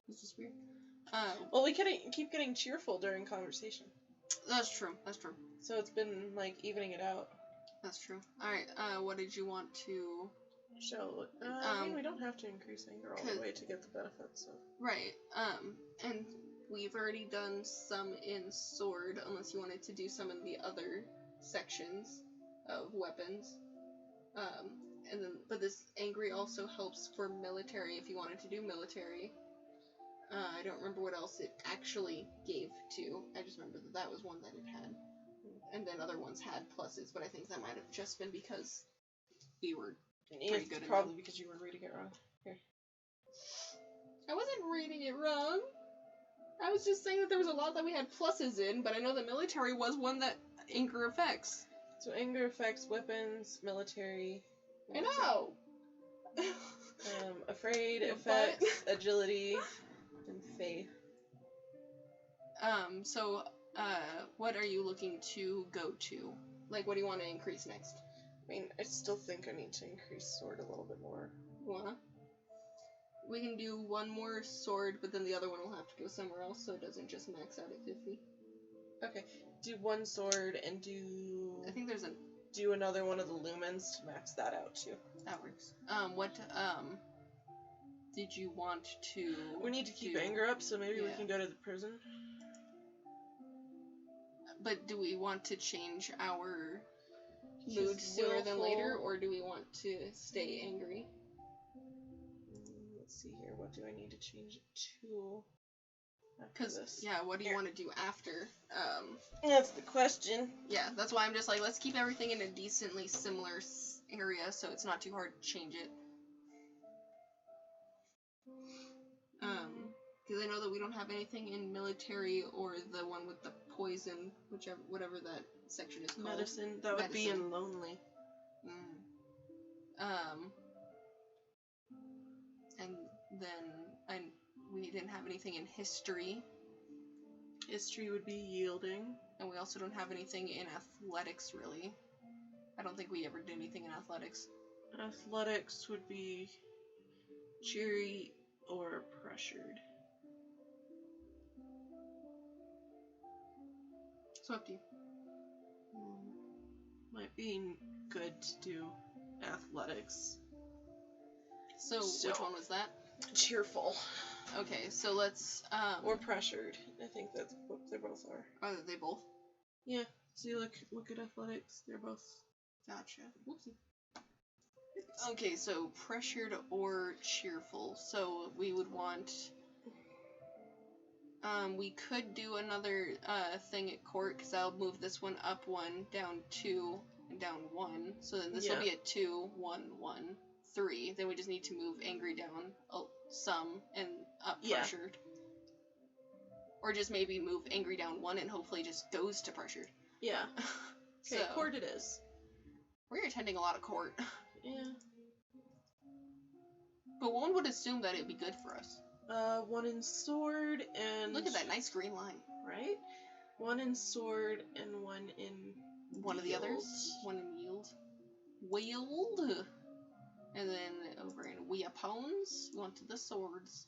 It's just weird. Well, we keep getting cheerful during conversation. That's true. That's true. So it's been, like, evening it out. That's true. Alright, what did you want to... I mean, we don't have to increase anger all the way to get the benefits, so... Right, and we've already done some in sword, unless you wanted to do some in the other sections of weapons. But this angry also helps for military, if you wanted to do military. I don't remember what else it actually gave to. I just remember that was one that it had. And then other ones had pluses, but I think that might have just been because we were pretty good at probably because you were reading it wrong. Here. I wasn't reading it wrong. I was just saying that there was a lot that we had pluses in, but I know the military was one that anger affects. So anger affects weapons, military. I know! Afraid affects agility and faith. So, what are you looking to go to? Like, what do you want to increase next? I mean, I still think I need to increase sword a little bit more. Wanna? We can do one more sword, but then the other one will have to go somewhere else, so it doesn't just max out at 50. Okay, do one sword and do... I think there's do another one of the lumens to max that out, too. That works. What, did you want to... We need to keep anger up, so maybe we can go to the prison. But do we want to change our He's mood sooner than later, willful. or do we want to stay angry? Let's see here. What do I need to change it to? Because, yeah, what do you want to do after? That's the question. Yeah, that's why I'm just like, let's keep everything in a decently similar area so it's not too hard to change it. Because I know that we don't have anything in military or the one with the poison, whatever that section is called. Medicine. That would be in lonely. And then we didn't have anything in history. History would be yielding. And we also don't have anything in athletics, really. I don't think we ever did anything in athletics. Athletics would be cheery or pressured. So up to you. Might be good to do athletics. So which one was that? Cheerful. Okay, so let's Or pressured. I think that's what they both are. Are they both? Yeah. So you look at athletics. They're both. Gotcha. Whoopsie. Okay, so pressured or cheerful. So we would want. We could do another thing at court, because I'll move this one up 1, down 2, and down 1. So then this will be a 2, 1, 1, 3. Then we just need to move angry down some and up pressured. Or just maybe move angry down 1 and hopefully just goes to pressured. Yeah. Okay, So, court it is. We're attending a lot of court. Yeah. But one would assume that it'd be good for us. 1 in sword and... Look at that nice green line. Right? 1 in sword and 1 in One of the others. 1 in yield. Wield. And then over in weapons, we want to the swords.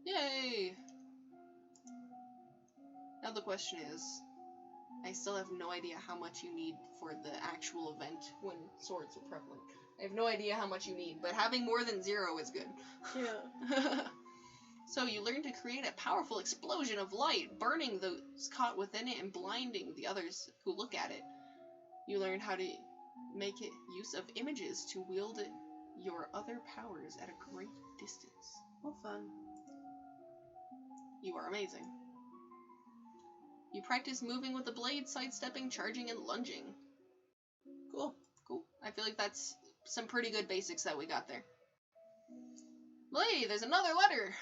Yay! Now the question is, I still have no idea how much you need for the actual event when swords are prevalent. I have no idea how much you need, but having more than 0 is good. Yeah. So you learn to create a powerful explosion of light, burning those caught within it and blinding the others who look at it. You learn how to make it use of images to wield your other powers at a great distance. Well, fun. You are amazing. You practice moving with the blade, sidestepping, charging, and lunging. Cool. Cool. I feel like that's some pretty good basics that we got there. Hey, there's another letter!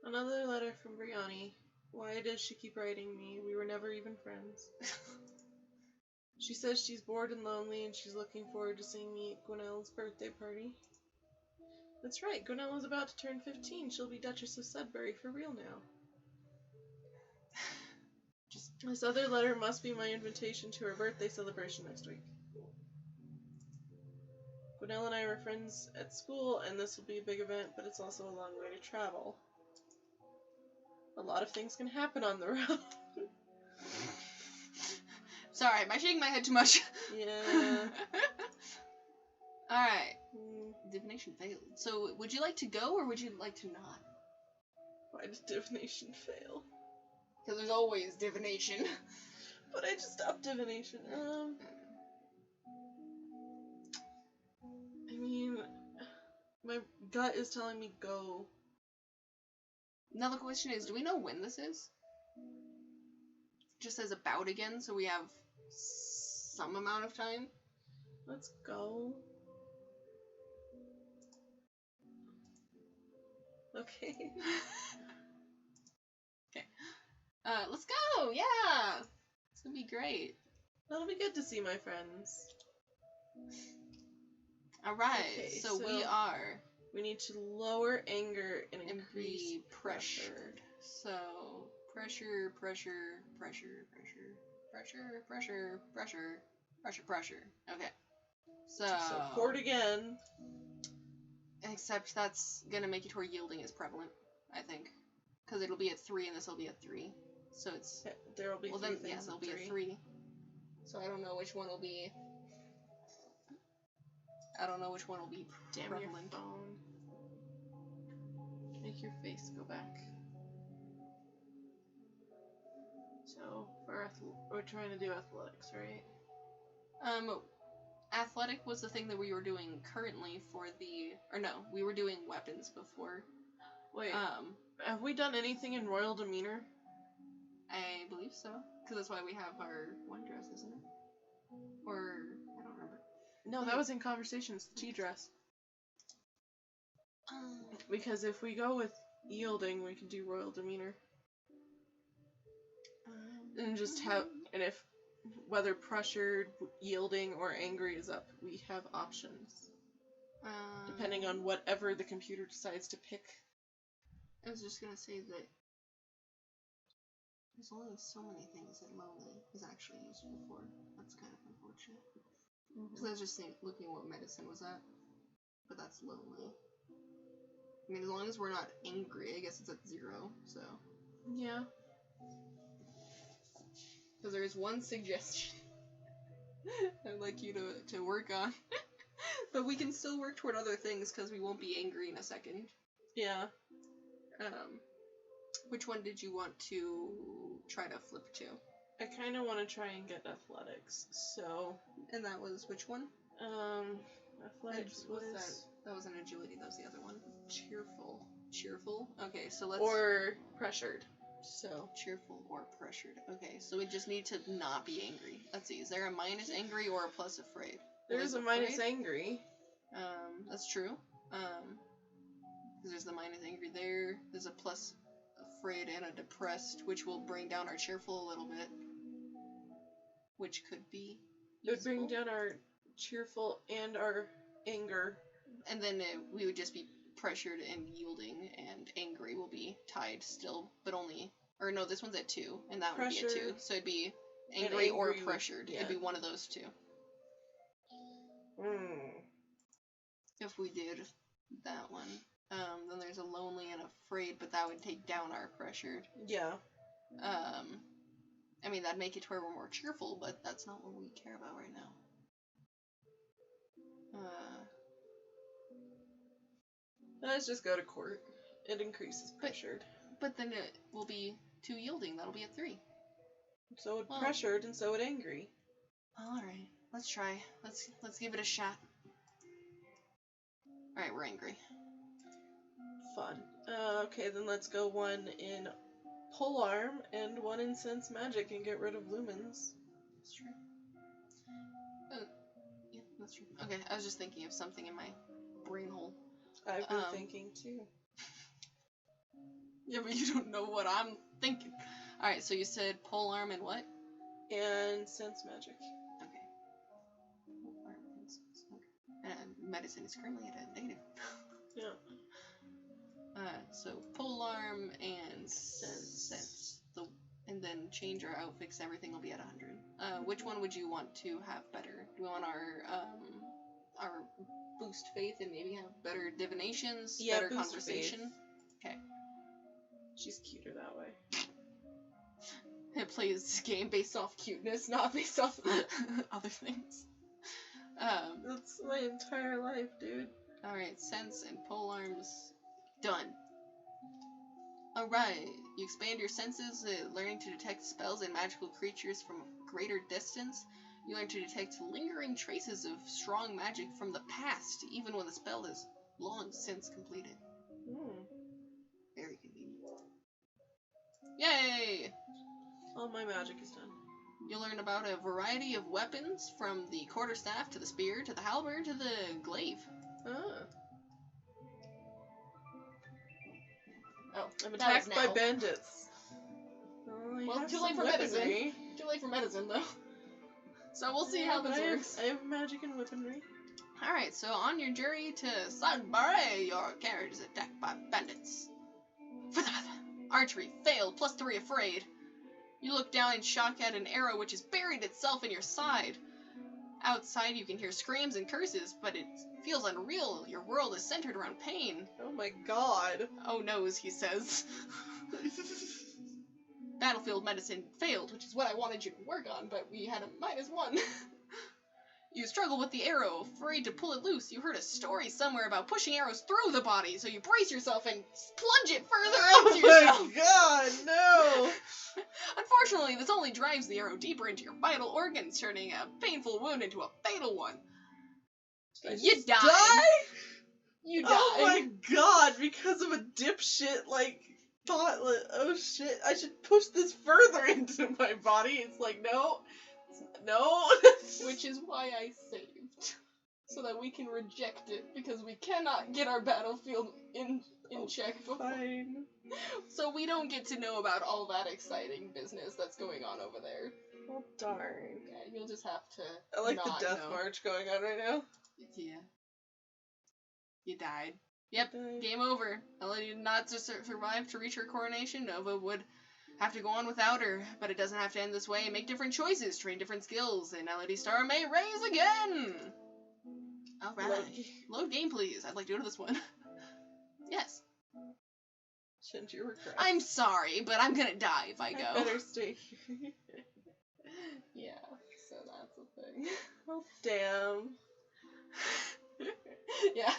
Another letter from Brianni. Why does she keep writing me? We were never even friends. She says she's bored and lonely and she's looking forward to seeing me at Gwenella's birthday party. That's right, Gwenella's about to turn 15. She'll be Duchess of Sudbury for real now. This other letter must be my invitation to her birthday celebration next week. Gwenella and I were friends at school, and this will be a big event, but it's also a long way to travel. A lot of things can happen on the road. Sorry, am I shaking my head too much? Yeah. Alright. Divination failed. So, would you like to go, or would you like to not? Why did divination fail? Because there's always divination. But I just stopped divination. I mean, my gut is telling me go. Now the question is, do we know when this is? Just says about again, so we have some amount of time. Let's go. Okay. Okay. Let's go! Yeah! It's gonna be great. That'll be good to see my friends. Alright, Okay, so we are... We need to lower anger and and increase be pressure. pressured. So, pressure, pressure, pressure, pressure, pressure, pressure, pressure, pressure, pressure. Okay. So court again. Except that's gonna make it to where yielding is prevalent, I think. Because it'll be at 3 and this will be at 3. So it's... Okay, there will be well, three then, things yeah, there'll be at a 3. So I don't know which one will be... I don't know which one will be Damn prevalent. your phone. Make your face go back. So So we're trying to do athletics, right? Athletic was the thing that we were doing currently for the, or no, we were doing weapons before. Wait, have we done anything in royal demeanor? I believe so, because that's why we have our one dress, isn't it? Or I don't remember. No, that was in conversations. The tea dress. Because if we go with yielding, we can do royal demeanor. And just have, and if whether pressured, yielding, or angry is up, we have options. Depending on whatever the computer decides to pick. I was just gonna say that there's only so many things that lonely is actually useful for. That's kind of unfortunate. Because I was just looking at what medicine was at. But that's lonely. I mean, as long as we're not angry, I guess it's at 0, so. Yeah. Because there is one suggestion I'd like you to work on. But we can still work toward other things because we won't be angry in a second. Yeah. Which one did you want to try to flip to? I kind of want to try and get athletics, so... And that was which one? Athletics was... That was an agility, that was the other one. Cheerful. Cheerful? Okay, so let's... Or pressured, so... Cheerful or pressured. Okay, so we just need to not be angry. Let's see, is there a minus angry or a plus afraid? There is a minus angry. That's true. Because there's the minus angry there. There's a plus afraid and a depressed, which will bring down our cheerful a little bit. Which could be It would bring down our cheerful and our anger. And then we would just be pressured and yielding, and angry will be tied still, but only... Or no, this one's at 2, and that would be at 2. So it'd be angry or pressured. Yeah. It'd be one of those two. If we did that one. Then there's a lonely and afraid, but that would take down our pressured. Yeah. I mean, that'd make it to where we're more cheerful, but that's not what we care about right now. Let's just go to court. It increases pressured. But then it will be 2 yielding. That'll be at 3. So it pressured and so it angry. Alright, let's try. Let's give it a shot. Alright, we're angry. Fun. Okay, then let's go 1 in polearm and 1 in sense magic and get rid of lumens. That's true. Yeah, that's true. Okay, I was just thinking of something in my brain hole. I've been thinking too. Yeah, but you don't know what I'm thinking. Alright, so you said polearm and what? And sense magic. Okay. Polearm and sense magic. And medicine is currently at a negative. Yeah. So polearm and sense. And then change our outfits, everything will be at 100. Which one would you want to have better? Do we want our boost faith and maybe have better divinations, better conversation? Faith. Okay. She's cuter that way. It plays this game based off cuteness, not based off other things. That's my entire life, dude. Alright, sense and polearms. Done. Alright, you expand your senses, learning to detect spells and magical creatures from a greater distance. You learn to detect lingering traces of strong magic from the past, even when the spell is long since completed. Very convenient. Yay! All my magic is done. You'll learn about a variety of weapons, from the quarterstaff to the spear to the halberd to the glaive. Oh, I'm attacked by bandits. Well, too late for medicine. Too late for medicine, though. So we'll see how this works. I have magic and weaponry. Alright, so on your journey to Sadbare, your carriage is attacked by bandits. Archery failed, +3 afraid. You look down in shock at an arrow which has buried itself in your side. Outside you can hear screams and curses, but it feels unreal. Your world is centered around pain. Oh my god. Oh noes, he says. Battlefield medicine failed, which is what I wanted you to work on, but we had a -1. You struggle with the arrow, afraid to pull it loose. You heard a story somewhere about pushing arrows through the body, so you brace yourself and plunge it further into yourself. Oh my god, no! Unfortunately, this only drives the arrow deeper into your vital organs, turning a painful wound into a fatal one. You die. You die. Oh my god, because of a dipshit, like, thought, like, oh shit, I should push this further into my body. It's like, no. Which is why I saved. So that we can reject it, because we cannot get our battlefield in check before. Fine. So we don't get to know about all that exciting business that's going on over there. Well, darn. Yeah, you'll just have to I like not the death know. march going on right now. Yeah. You died. Yep, game over. Elodie did not survive to reach her coronation. Nova would have to go on without her, but it doesn't have to end this way. Make different choices, train different skills, and Elodie's star may raise again! Alright. Load game, please. I'd like to go to this one. Yes. Shouldn't you regret? I'm sorry, but I'm gonna die if I go. I better stay here. Yeah, so that's the thing. Oh, damn. Yeah.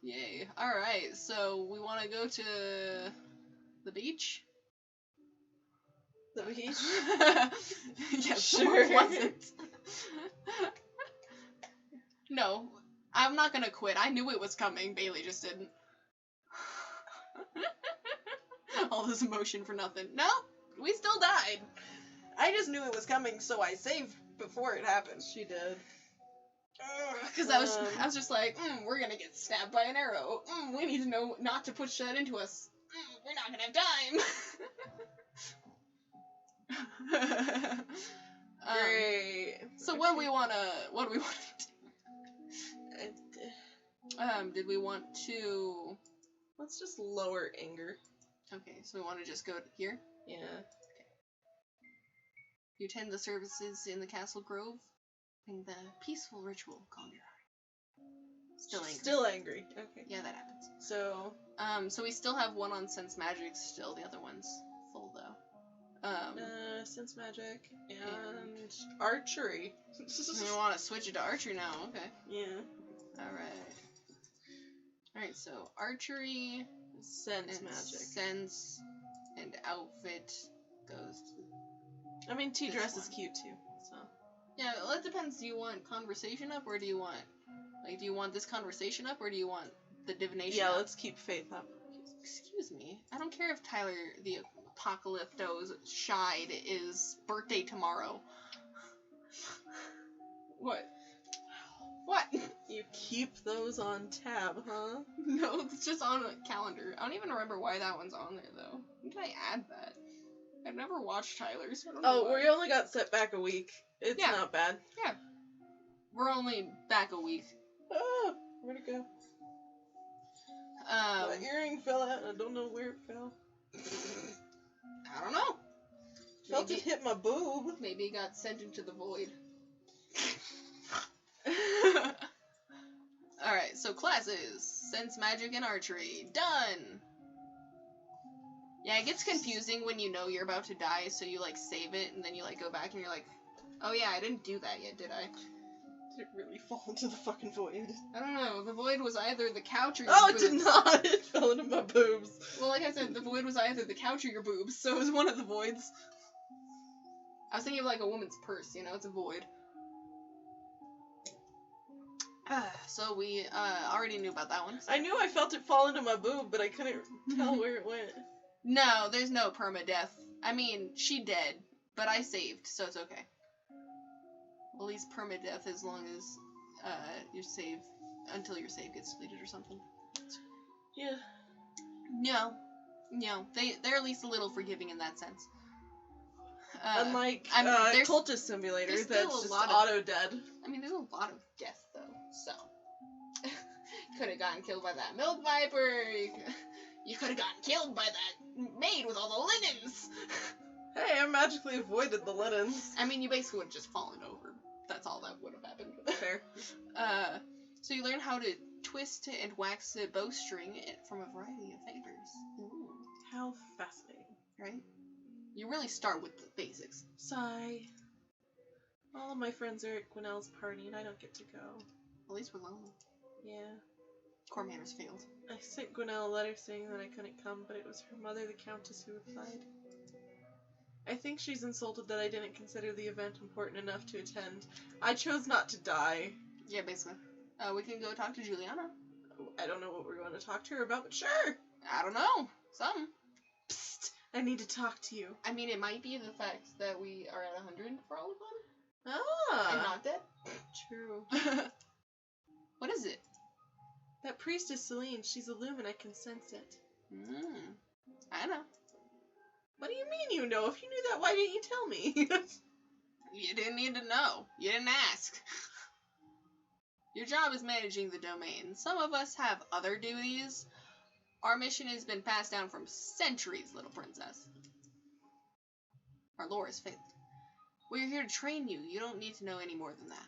Yay. Alright, so we want to go to the beach? The beach? Yes, Sure. or was it? No, I'm not gonna quit. I knew it was coming. Bailey just didn't. All this emotion for nothing. No, we still died. I just knew it was coming, so I saved before it happened. She did. Because I was just like, we're gonna get stabbed by an arrow. We need to know not to push that into us. We're not gonna have time. Great. So what do we wanna do? Did we want to? Let's just lower anger. Okay, so we want to just go here. Yeah. You attend the services in the Castle Grove, and the peaceful ritual calm your heart. Still angry. Still angry. Okay. Yeah, that happens. So. So we still have one on Sense Magic still. The other one's full though. Sense Magic and Archery. We want to switch it to Archery now. Okay. Yeah. Alright, so Archery, Sense and Magic. Sense, and Outfit goes to... I mean, this T-dress is one. cute too, so. Yeah, well, it depends. Do you want Conversation up, or do you want... Like, do you want this Conversation up, or do you want the Divination Yeah, up? let's keep Faith up. Excuse me. I don't care if Tyler the Apocalypto's Shide is birthday tomorrow. What? What? You keep those on tab, huh? No, it's just on a calendar. I don't even remember why that one's on there, though. When did I add that? I've never watched Tyler's. So I don't know why. We only got set back a week. It's Yeah. not bad. Yeah. We're only back a week. Ah, where'd it go? My earring fell out and I don't know where it fell. I don't know. Felt it hit my boob. Maybe it got sent into the void. Alright, so classes. Sense Magic and Archery. Done! Yeah, it gets confusing when you know you're about to die, so you, like, save it, and then you, like, go back and you're like, oh yeah, I didn't do that yet, did I? Did it really fall into the fucking void? I don't know. The void was either the couch or your Oh, boobs. it did not! It fell into my boobs. Well, like I said, the void was either the couch or your boobs, so it was one of the voids. I was thinking of, like, a woman's purse, you know? It's a void. So we already knew about that one. I knew I felt it fall into my boob, but I couldn't tell where it went. No, there's no permadeath. I mean, she dead, but I saved, so it's okay. At least permadeath as long as your save, until your save gets deleted or something. Yeah. No, they're at least a little forgiving in that sense. Unlike there's- Cultist Simulator, there's that's still a just lot of- auto-dead. I mean, there's a lot of death, though, so. Could have gotten killed by that milk viper. You could have gotten killed by that maid with all the linens. Hey, I magically avoided the linens. I mean, you basically would have just fallen over. That's all that would have happened. Fair. So you learn how to twist and wax a bowstring from a variety of fibers. Ooh. How fascinating. Right? You really start with the basics. Sigh. All of my friends are at Gwinnell's party and I don't get to go. At least we're lonely. Yeah. Core manners failed. I sent Gwinnell a letter saying that I couldn't come, but it was her mother, the Countess, who replied. I think she's insulted that I didn't consider the event important enough to attend. I chose not to die. Yeah, basically. We can go talk to Juliana. I don't know what we're going to talk to her about, but sure. I don't know. Something. Psst. I need to talk to you. I mean, it might be the fact that we are at 100 for all of them. Ah. And not dead. True. What is it? That priestess Celine, she's a lumen, I can sense it. I know. What do you mean you know? If you knew that, why didn't you tell me? You didn't need to know. You didn't ask. Your job is managing the domain. Some of us have other duties. Our mission has been passed down from centuries, little princess. Our lore is failed. We're here to train you. You don't need to know any more than that.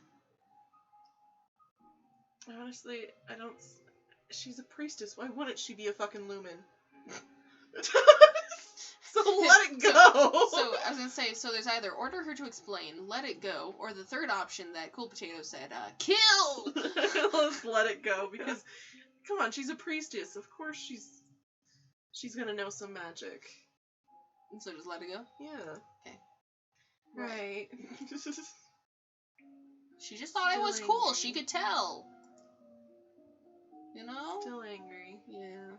Honestly, I don't... She's a priestess. Why wouldn't she be a fucking lumen? So let it go! So, I was gonna say, so there's either order her to explain, let it go, or the third option that Cool Potato said, kill! Let's let it go, because, come on, she's a priestess. Of course she's gonna know some magic. And so just let it go? Yeah. Okay. Right. She just thought I was Still cool. angry. She could tell. You know? Still angry. Yeah.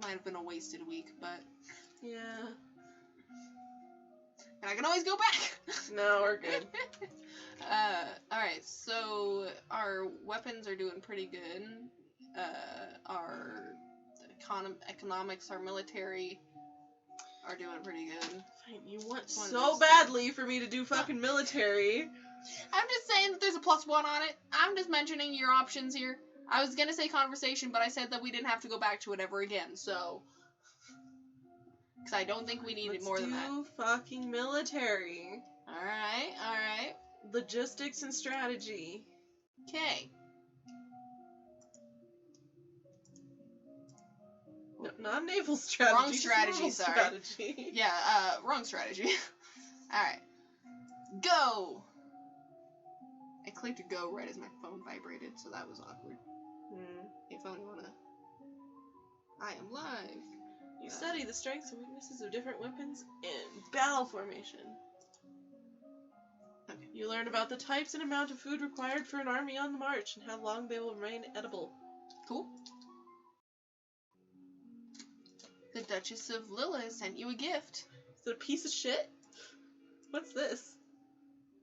Might have been a wasted week, but... Yeah. And I can always go back! No, we're good. Alright, so our weapons are doing pretty good. Our economics, our military are doing pretty good. You want Just wanted so to- badly for me to do fucking military. I'm just saying that there's a +1 on it. I'm just mentioning your options here. I was gonna say conversation, but I said that we didn't have to go back to it ever again, so... Because I don't think we needed more than that. Let's do fucking military. Alright. Logistics and strategy. Okay. No, not naval strategy. Wrong just strategy, normal sorry. Strategy. Yeah, wrong strategy. Alright. Go! I clicked go right as my phone vibrated, so that was awkward. Hey phone, you wanna... I am live. You study the strengths and weaknesses of different weapons in battle formation. Okay. You learn about the types and amount of food required for an army on the march and how long they will remain edible. Cool. The Duchess of Lilla has sent you a gift. Is it a piece of shit? What's this?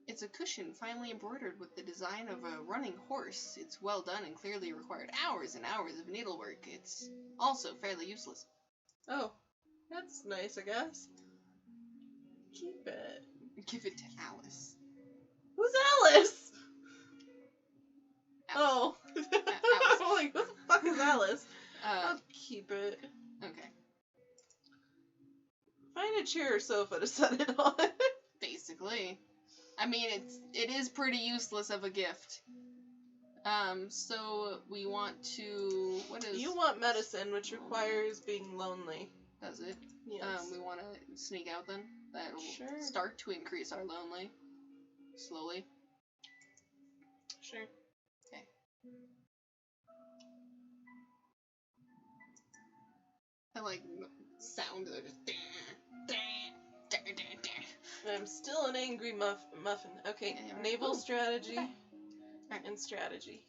It's a cushion finely embroidered with the design of a running horse. It's well done and clearly required hours and hours of needlework. It's also fairly useless. Oh, that's nice, I guess. Keep it. Give it to Alice. Who's Alice? Alice. Oh. Alice. I'm like, who the fuck is Alice? Uh, I'll keep it. okay. Find a chair or sofa to set it on. Basically. I mean, it is pretty useless of a gift. So we want to... What is... You want medicine, which requires being lonely. Does it? Yes. We want to sneak out then? That'll Sure. start to increase our lonely. Slowly. Sure. Okay. I like sound. They're just... I'm still an angry muffin. Okay, Yeah, right. naval Ooh, strategy okay. and strategy.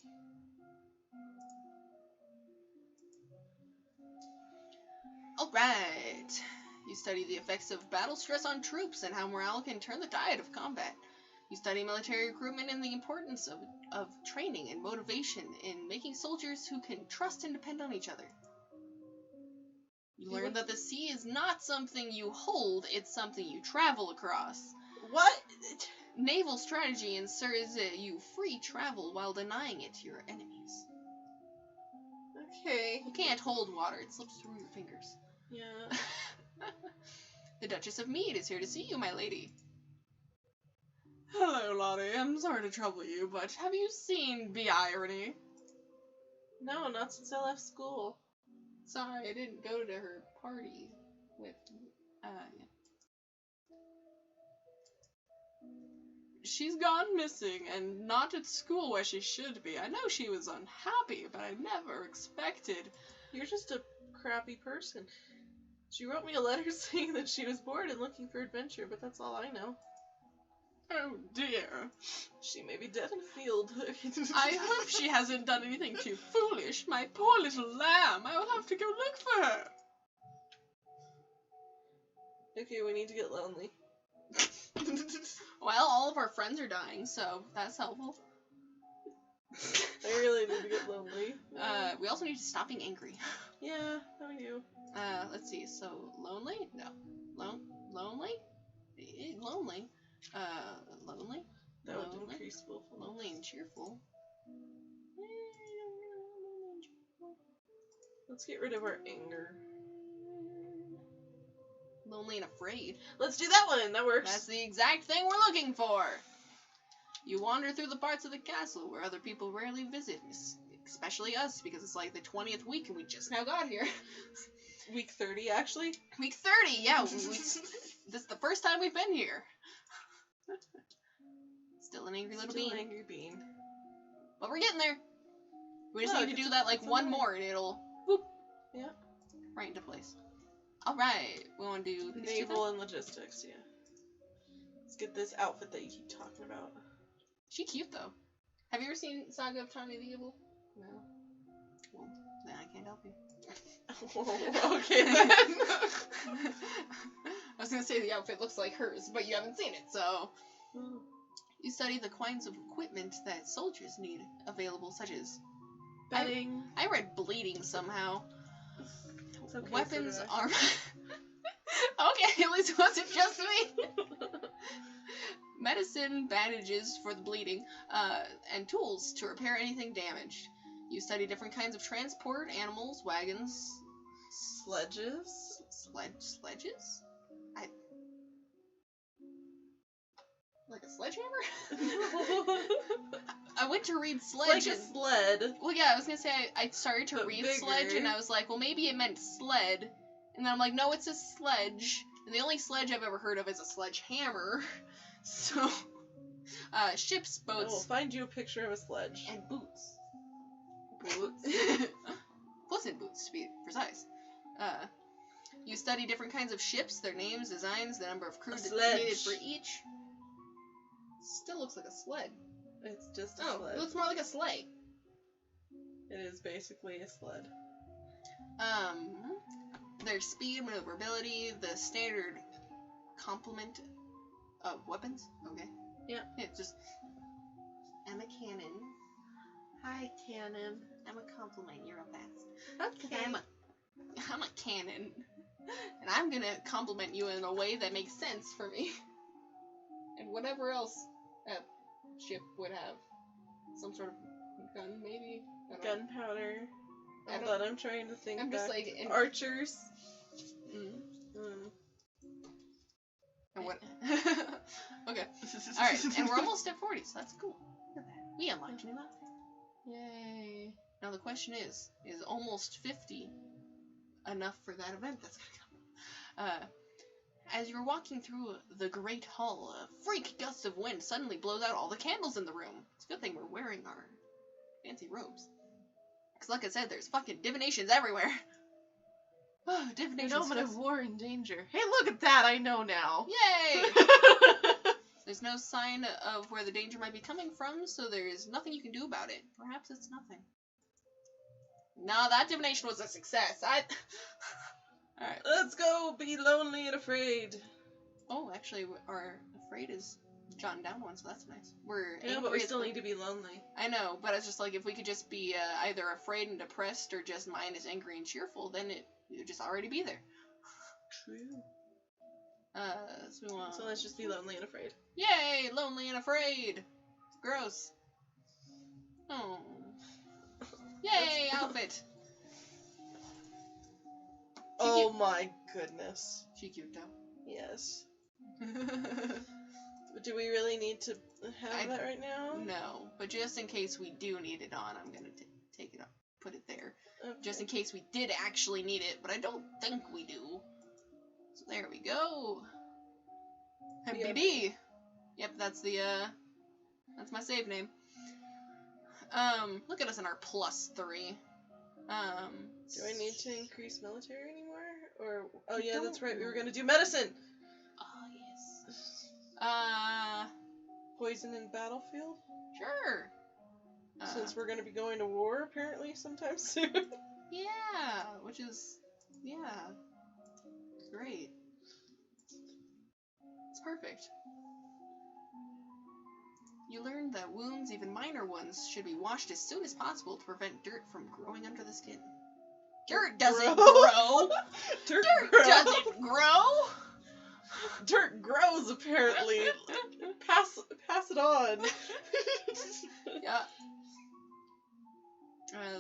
Alright. You study the effects of battle stress on troops and how morale can turn the tide of combat. You study military recruitment and the importance of training and motivation in making soldiers who can trust and depend on each other. You learn that the sea is not something you hold, it's something you travel across. What? Naval strategy ensures you free travel while denying it to your enemies. Okay. You can't hold water, it slips through your fingers. Yeah. The Duchess of Mead is here to see you, my lady. Hello, Lottie. I'm sorry to trouble you, but have you seen Be Irony? No, not since I left school. Sorry, I didn't go to her party with, yeah. she's gone missing and not at school where she should be. I know she was unhappy, but I never expected. You're just a crappy person. She wrote me a letter saying that she was bored and looking for adventure, but that's all I know. Oh dear. She may be dead in a field. I hope she hasn't done anything too foolish. My poor little lamb. I will have to go look for her. Okay, we need to get lonely. Well, all of our friends are dying, so that's helpful. I really need to get lonely. We also need to stop being angry. Yeah, that we do. Let's see. So, lonely? No. Lonely? Lonely. Lonely? That would Lonely? increase willful. Lonely and cheerful. Let's get rid of our anger. Lonely and afraid. Let's do that one. That works. That's the exact thing we're looking for. You wander through the parts of the castle where other people rarely visit, especially us, because it's like the 20th week and we just now got here. Week 30, actually. Week 30, yeah. This is the first time we've been here. Still an angry little Still bean. an angry bean. But we're getting there. We just Oh, need to do that like it's one alright. more and it'll whoop. Yeah. Right into place. Alright, we want to do Naval and logistics, yeah. Let's get this outfit that you keep talking about. She's cute though. Have you ever seen Saga of Tanya the Evil? No. Well, then I can't help you. Okay then. I was gonna say the outfit looks like hers, but you haven't seen it, so. You study the kinds of equipment that soldiers need available, such as Bedding. I read bleeding somehow. It's okay, Weapons, so do I. armor. Okay, at least it wasn't just me. Medicine, bandages for the bleeding, and tools to repair anything damaged. You study different kinds of transport, animals, wagons, Sledges? sledges? Like a sledgehammer? I went to read sledge. Like a sled. Well, yeah, I was gonna say I started to But read bigger. sledge, and I was like, well, maybe it meant sled. And then I'm like, no, it's a sledge. And the only sledge I've ever heard of is a sledgehammer. So, ships, I will boats, find you a picture of a sledge. and boots. Boots. Puss in boots, to be precise. You study different kinds of ships, their names, designs, the number of crew A that's sledge. needed for each. Still looks like a sled. It's just a Oh, sled. it looks more like a sleigh. It is basically a sled. Their speed, maneuverability, the standard complement of weapons. Okay. Yeah. It's just. I'm a cannon. Hi, cannon. I'm a compliment. You're a fast. Okay. I'm a cannon, and I'm gonna compliment you in a way that makes sense for me. And whatever else that ship would have, some sort of gun, maybe. I don't know. Gunpowder. I Hold don't- on, I'm trying to think. I'm just back. like Archers. And what? Okay. All right, and we're almost at 40, so that's cool. Look at that. We unlocked a new outfit. Yay! Now the question is almost 50 enough for that event that's gonna come? As you're walking through the Great Hall, a freak gust of wind suddenly blows out all the candles in the room. It's a good thing we're wearing our fancy robes. Because like I said, there's fucking divinations everywhere. Oh, divinations. Moment of war and danger. Hey, look at that! I know now. Yay! There's no sign of where the danger might be coming from, so there's nothing you can do about it. Perhaps it's nothing. No, that divination was a success. Alright. Let's go be lonely and afraid. Oh, actually, our afraid is jotting down one, so that's nice. We're I know, but angry we as still well. need to be lonely. I know, but it's just like if we could just be either afraid and depressed or just mine is angry and cheerful, then it would just already be there. True. So we want... So let's just be lonely and afraid. Yay! Lonely and afraid! Gross. Oh. Yay! Outfit! Oh my goodness. She cute though. Yes. Do we really need to have that right now? No, but just in case we do need it on, I'm gonna take it up, put it there. Okay. Just in case we did actually need it, but I don't think we do. So there we go. Yeah. MBD. Yep, that's my save name. Look at us in our +3. Do I need to increase military anymore? Or oh I yeah, that's don't right. We were know. gonna do medicine. Oh yes. Poison in battlefield. Sure. Since we're gonna be going to war apparently sometime soon. Yeah, which is great. It's perfect. You learned that wounds, even minor ones, should be washed as soon as possible to prevent dirt from growing under the skin. Dirt doesn't grow! Dirt Doesn't grow! Dirt grows apparently. Pass it on. Yeah.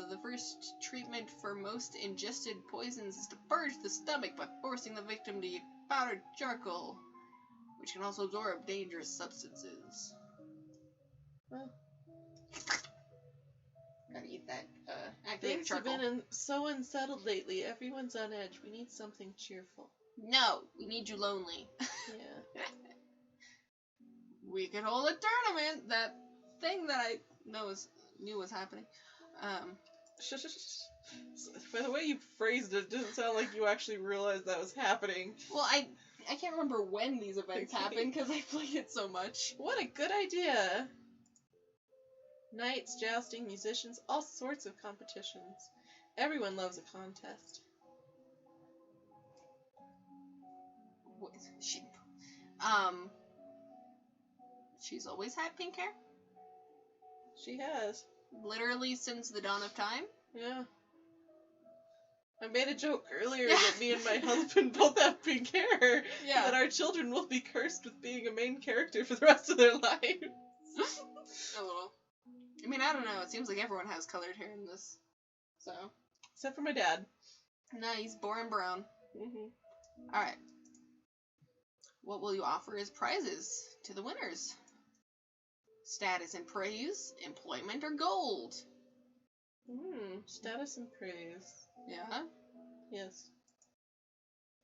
The first treatment for most ingested poisons is to purge the stomach by forcing the victim to eat powdered charcoal, which can also absorb dangerous substances. Well, gotta eat that activated things have charcoal. been so unsettled lately. Everyone's on edge. We need something cheerful. No, we need you lonely. Yeah. We could hold a tournament. That thing that I knew was happening. By the way you phrased it, it doesn't sound like you actually realized that was happening. Well, I can't remember when these events happened because I played it so much. What a good idea. Knights, jousting, musicians, all sorts of competitions. Everyone loves a contest. What is she? She's always had pink hair. She has. Literally since the dawn of time. Yeah. I made a joke earlier that me and my husband both have pink hair. Yeah. That our children will be cursed with being a main character for the rest of their lives. A little. I mean, I don't know. It seems like everyone has colored hair in this. So. Except for my dad. No, he's boring brown. Mm-hmm. Alright. What will you offer as prizes to the winners? Status and praise, employment, or gold? Status and praise. Yeah? Yes.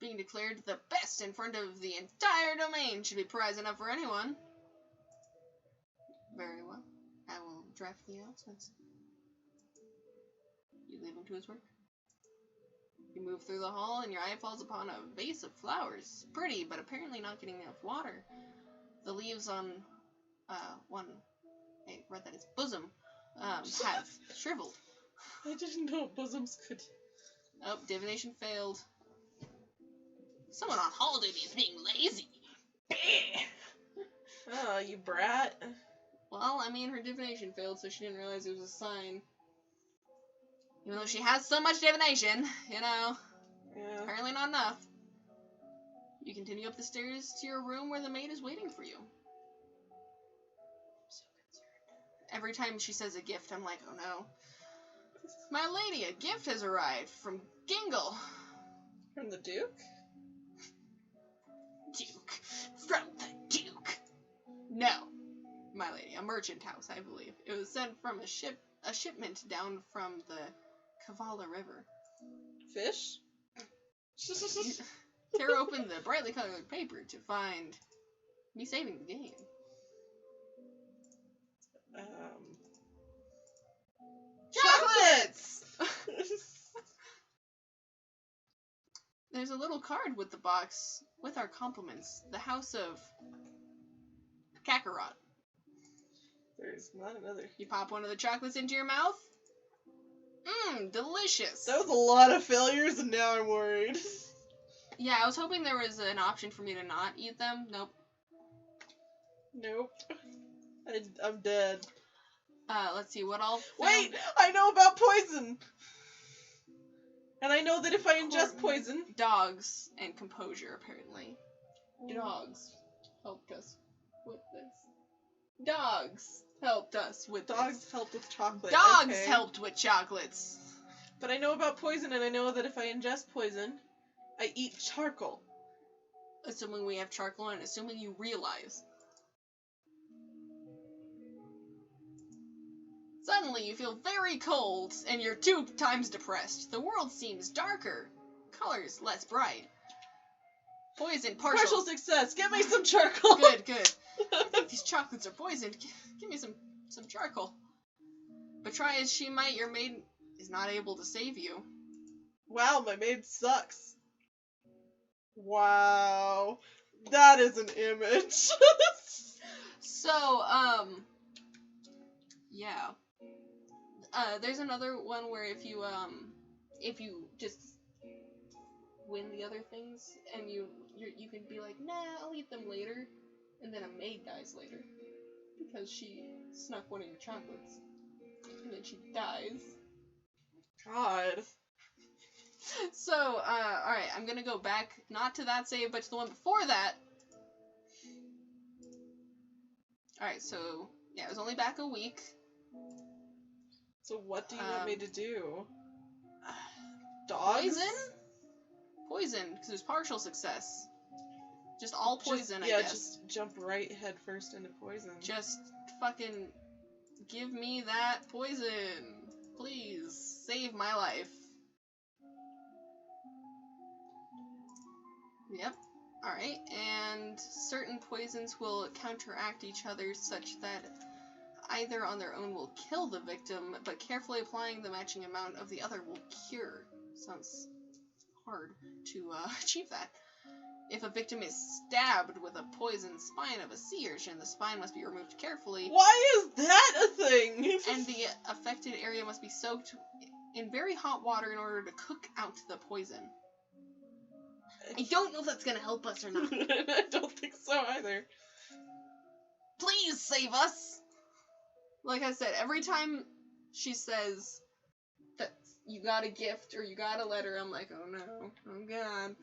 Being declared the best in front of the entire domain should be prize enough for anyone. Very well. I will draft the announcements. You leave him to his work. You move through the hall and your eye falls upon a vase of flowers. Pretty, but apparently not getting enough water. The leaves on I read that it's bosom, have shriveled. I didn't know bosoms could... Oh, divination failed. Someone on holiday is being lazy. Oh, you brat. Well, I mean, her divination failed, so she didn't realize it was a sign. Even though she has so much divination, you know. Yeah. Apparently not enough. You continue up the stairs to your room where the maid is waiting for you. I'm so concerned. Every time she says a gift, I'm like, oh no. My lady, a gift has arrived from Gingle. From the Duke? Duke. From the Duke. No. My lady, a merchant house, I believe. It was sent from a shipment down from the Kavala River. Fish? Tear open the brightly colored paper to find me saving the game. Chocolates! There's a little card with the box with our compliments. The House of Kakarot. There's not another. You pop one of the chocolates into your mouth. Mmm, delicious. That was a lot of failures, and now I'm worried. Yeah, I was hoping there was an option for me to not eat them. Nope. Nope. I'm dead. Let's see, what all... Wait! I know about poison! And I know that if I ingest poison... Dogs and composure, apparently. Dogs helped us with this. Dogs helped us with Dogs this. helped with chocolate. Dogs okay. helped with chocolates. But I know about poison, and I know that if I ingest poison, I eat charcoal. Assuming we have charcoal and assuming you realize. Suddenly you feel very cold, and you're 2 times depressed. The world seems darker. Colors less bright. Poison. Partial success. Get me some charcoal. Good, good. I think these chocolates are poisoned. Give me some charcoal. But try as she might, your maid is not able to save you. Wow, my maid sucks. Wow. That is an image. So, yeah. There's another one where if you just win the other things and you can be like, nah, I'll eat them later, and then a maid dies later because she snuck one of your chocolates, and then she dies. God. So, alright, I'm gonna go back, not to that save, but to the one before that. Alright, so, yeah, it was only back a week. So what do you want me to do? Dogs? Poison, because there's partial success. Just all poison, I yeah, guess. just jump right head first into poison. Just fucking give me that poison. Please, save my life. Yep. Alright, and certain poisons will counteract each other such that either on their own will kill the victim, but carefully applying the matching amount of the other will cure. Sounds hard to achieve that. If a victim is stabbed with a poisoned spine of a sea urchin, the spine must be removed carefully. Why is that a thing? And the affected area must be soaked in very hot water in order to cook out the poison. I don't know if that's gonna help us or not. I don't think so either. Please save us! Like I said, every time she says that you got a gift or you got a letter, I'm like, oh no, oh god.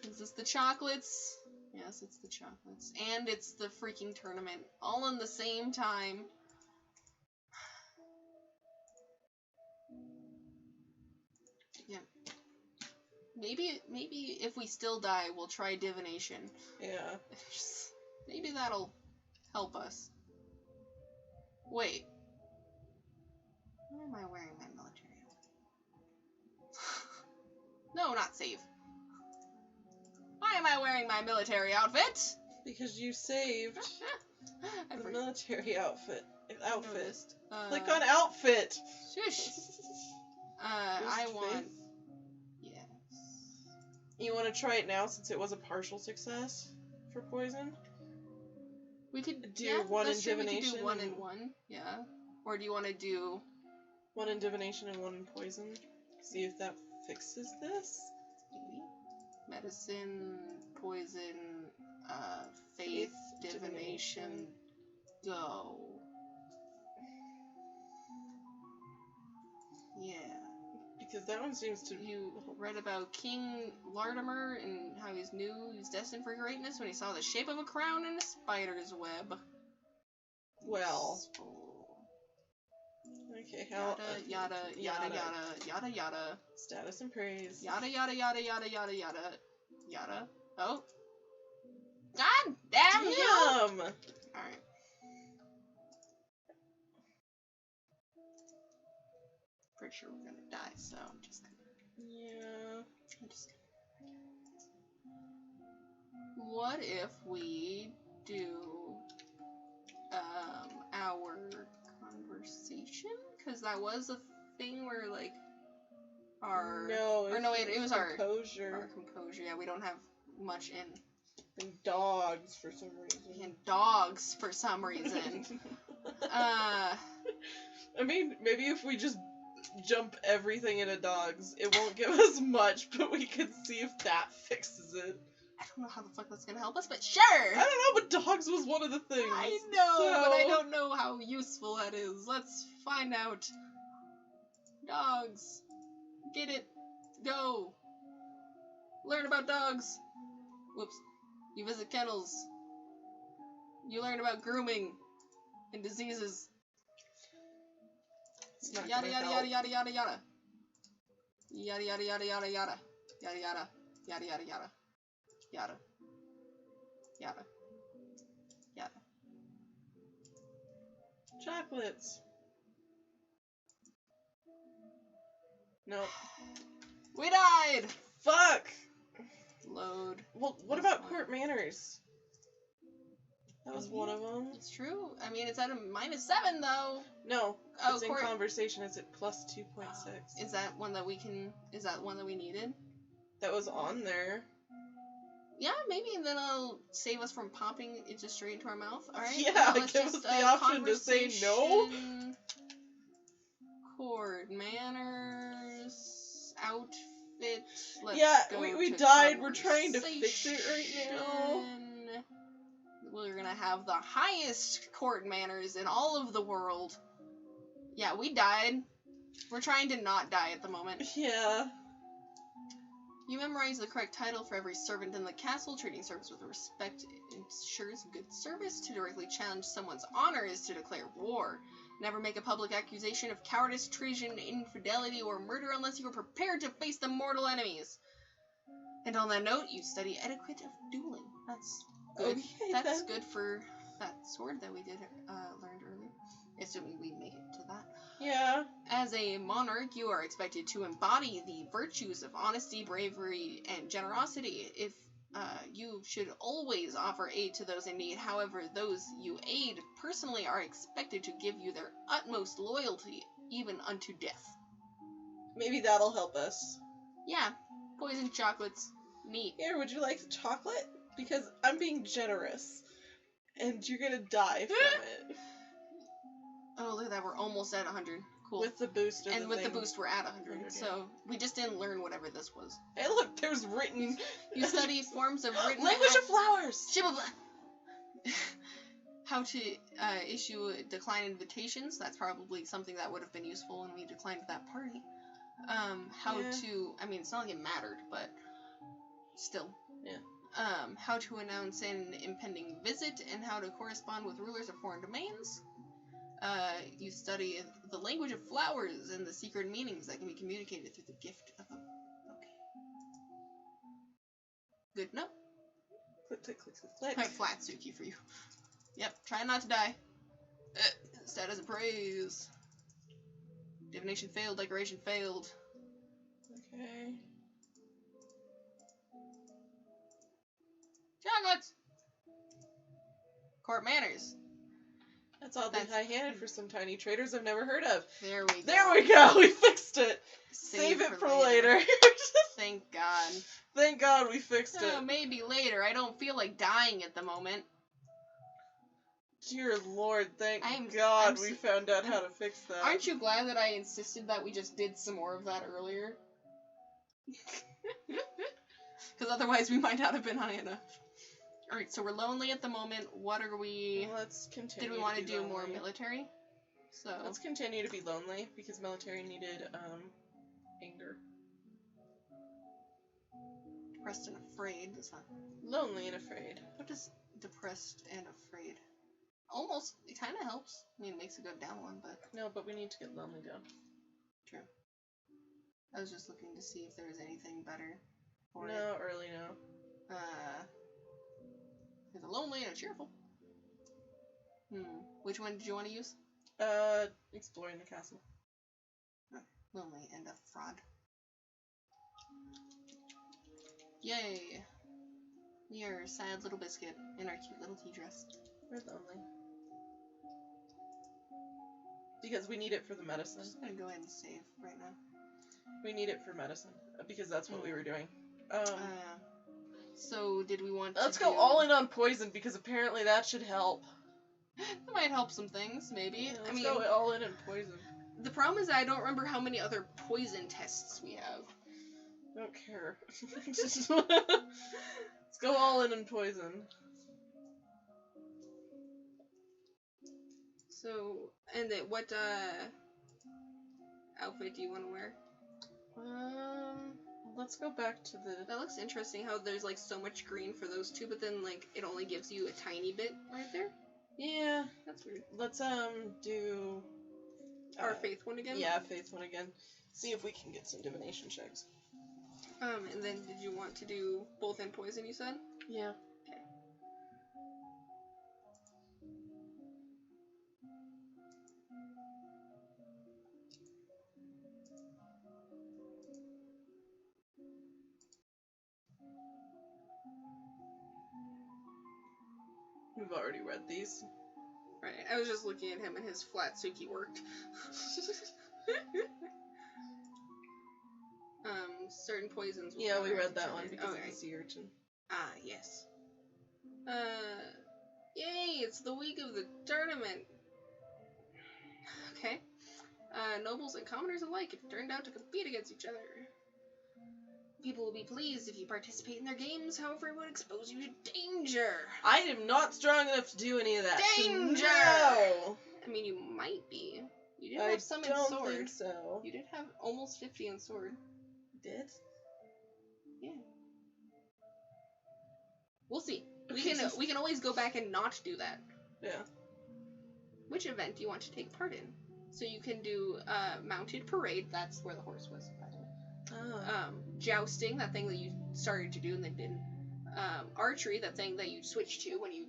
Is this the chocolates? Yes, it's the chocolates. And it's the freaking tournament. All in the same time. Yeah. Maybe if we still die, we'll try divination. Yeah. Maybe that'll help us. Wait. Why am I wearing my military outfit? No, not save. Why am I wearing my military outfit? Because you saved the military outfit. Noticed. Click on outfit. Shush. I want... Yes. You want to try it now since it was a partial success for poison? We could do one in We divination. could do one and one, yeah. Or do you want to do... One in divination and one in poison? See if that fixes this? Maybe. Medicine, poison, faith, divination, go. Yeah. Because that one seems to... You read about King Lartimer and how he's destined for greatness when he saw the shape of a crown in a spider's web. Well. Okay, how... Yada, yada, yada, yada, yada, yada. Status and praise. Yada, yada, yada, yada, yada, yada, yada. Oh. God damn you! Alright. Pretty sure we're gonna die, so I'm just gonna... Yeah. What if we do, our conversation? Because that was a thing where, like, our... No, it was composure. Our composure. Yeah, we don't have much in... And dogs, for some reason. And dogs, for some reason. I mean, maybe if we just jump everything into dogs, it won't give us much, but we can see if that fixes it. I don't know how the fuck that's gonna help us, but sure! I don't know, but dogs was one of the things. I know, but I don't know how useful that is. Let's find out. Dogs. Get it. Go. Learn about dogs. Whoops. You visit kennels. You learn about grooming and diseases. Yada yada yada yada yada yada. Yada yada yada yada yada. Yada yada. Yada yada yada. Yada. Yada. Yada. Chocolates. Nope. We died! Fuck! Load. Well, what This about one. court manners? That was one of them. It's true. I mean, it's at a -7 though. No, Oh, it's in court. conversation. It's at plus 2.6. Is that one that we can? Is that one that we needed? That was on there. Yeah, maybe, and then it'll save us from popping it just straight into our mouth. All right. Yeah, Now let's give just, us the option to say no. conversation, Chord manners, outfit. Let's Yeah, go we to died. We're trying to fix it right now. conversation. We're gonna have the highest court manners in all of the world. Yeah, we died. We're trying to not die at the moment. Yeah. You memorize the correct title for every servant in the castle. Treating service with respect ensures good service. To directly challenge someone's honor is to declare war. Never make a public accusation of cowardice, treason, infidelity, or murder unless you are prepared to face the mortal enemies. And on that note, you study etiquette of dueling. That's good. Okay, That's then. good for that sword that we did learned earlier. Assuming we make it to that. Yeah. As a monarch, you are expected to embody the virtues of honesty, bravery, and generosity. If you should always offer aid to those in need. However, those you aid personally are expected to give you their utmost loyalty, even unto death. Maybe that'll help us. Yeah, poison chocolates. Neat. Here, would you like the chocolate? Because I'm being generous. And you're gonna die from it. Oh, look at that. We're almost at 100. Cool. With the boost of and the with thing. the boost, we're at 100. 100, yeah. So we just didn't learn whatever this was. Hey, look, there's written. You study forms of written Language of flowers! Shibba- How to issue decline invitations. That's probably something that would have been useful when we declined that party. How Yeah. to... I mean, it's not like it mattered, but still. Yeah. How to announce an impending visit and how to correspond with rulers of foreign domains. You study the language of flowers and the secret meanings that can be communicated through the gift of a... Okay. Good, no? Click, click, click, click, click. Alright, flat Suki for you. Yep, try not to die. Status of praise. Divination failed, decoration failed. Okay. Chocolates! Court manners. That's oddly That's- high-handed for some tiny traders I've never heard of. There we go. There we go! We fixed it! Save it for later. Thank God. Thank God we fixed Oh, it. maybe later. I don't feel like dying at the moment. Dear Lord, thank I'm God s- we found out how to fix that. Aren't you glad that I insisted that we just did some more of that earlier? Because otherwise we might not have been high enough. Alright, so we're lonely at the moment. What are we... Let's continue. Did we want to be do more lonely. military? So... Let's continue to be lonely because military needed anger. Depressed and afraid. That's not... Lonely and afraid. What does depressed and afraid? Almost. It kind of helps. I mean, it makes a go down one, but... No, but we need to get lonely down. True. I was just looking to see if there was anything better for it. No, early no. There's a lonely and a cheerful. Which one did you want to use? Exploring the castle. Lonely and a fraud. Yay! We are a sad little biscuit in our cute little tea dress. We're lonely. Because we need it for the I'm medicine. just gonna go ahead and save right now. We need it for medicine. Because that's what we were doing. So did we want Let's to go do... all in on poison because apparently that should help. That might help some things, maybe. Yeah, I let's mean, go all in on poison. the problem is I don't remember how many other poison tests we have. Don't care. Let's go all in on poison. So, and then what outfit do you want to wear? Let's go back to the... That looks interesting how there's like so much green for those two, but then like it only gives you a tiny bit right there. Yeah. That's weird. Let's, do... Our faith one again? Yeah, faith one again. See if we can get some divination checks. And then did you want to do both in poison, you said? Yeah. Okay. We've already read these. Right. I was just looking at him and his flat Suki worked. Certain poisons will Yeah, we counteract read each that other. one because Okay. of the sea urchin. Ah, yes. Yay, it's the week of the tournament. Okay. Nobles and commoners alike have turned out to compete against each other. People will be pleased if you participate in their games, however it would expose you to danger. I am not strong enough to do any of that. Danger! No! I mean, you might be. You did I have some in don't sword. think so. You did have almost 50 in sword. Did? Yeah. We'll see. We can always go back and not do that. Yeah. Which event do you want to take part in? So you can do mounted parade. That's where the horse was, by the way. Oh. Jousting, that thing that you started to do and then didn't. Archery, that thing that you switched to when you.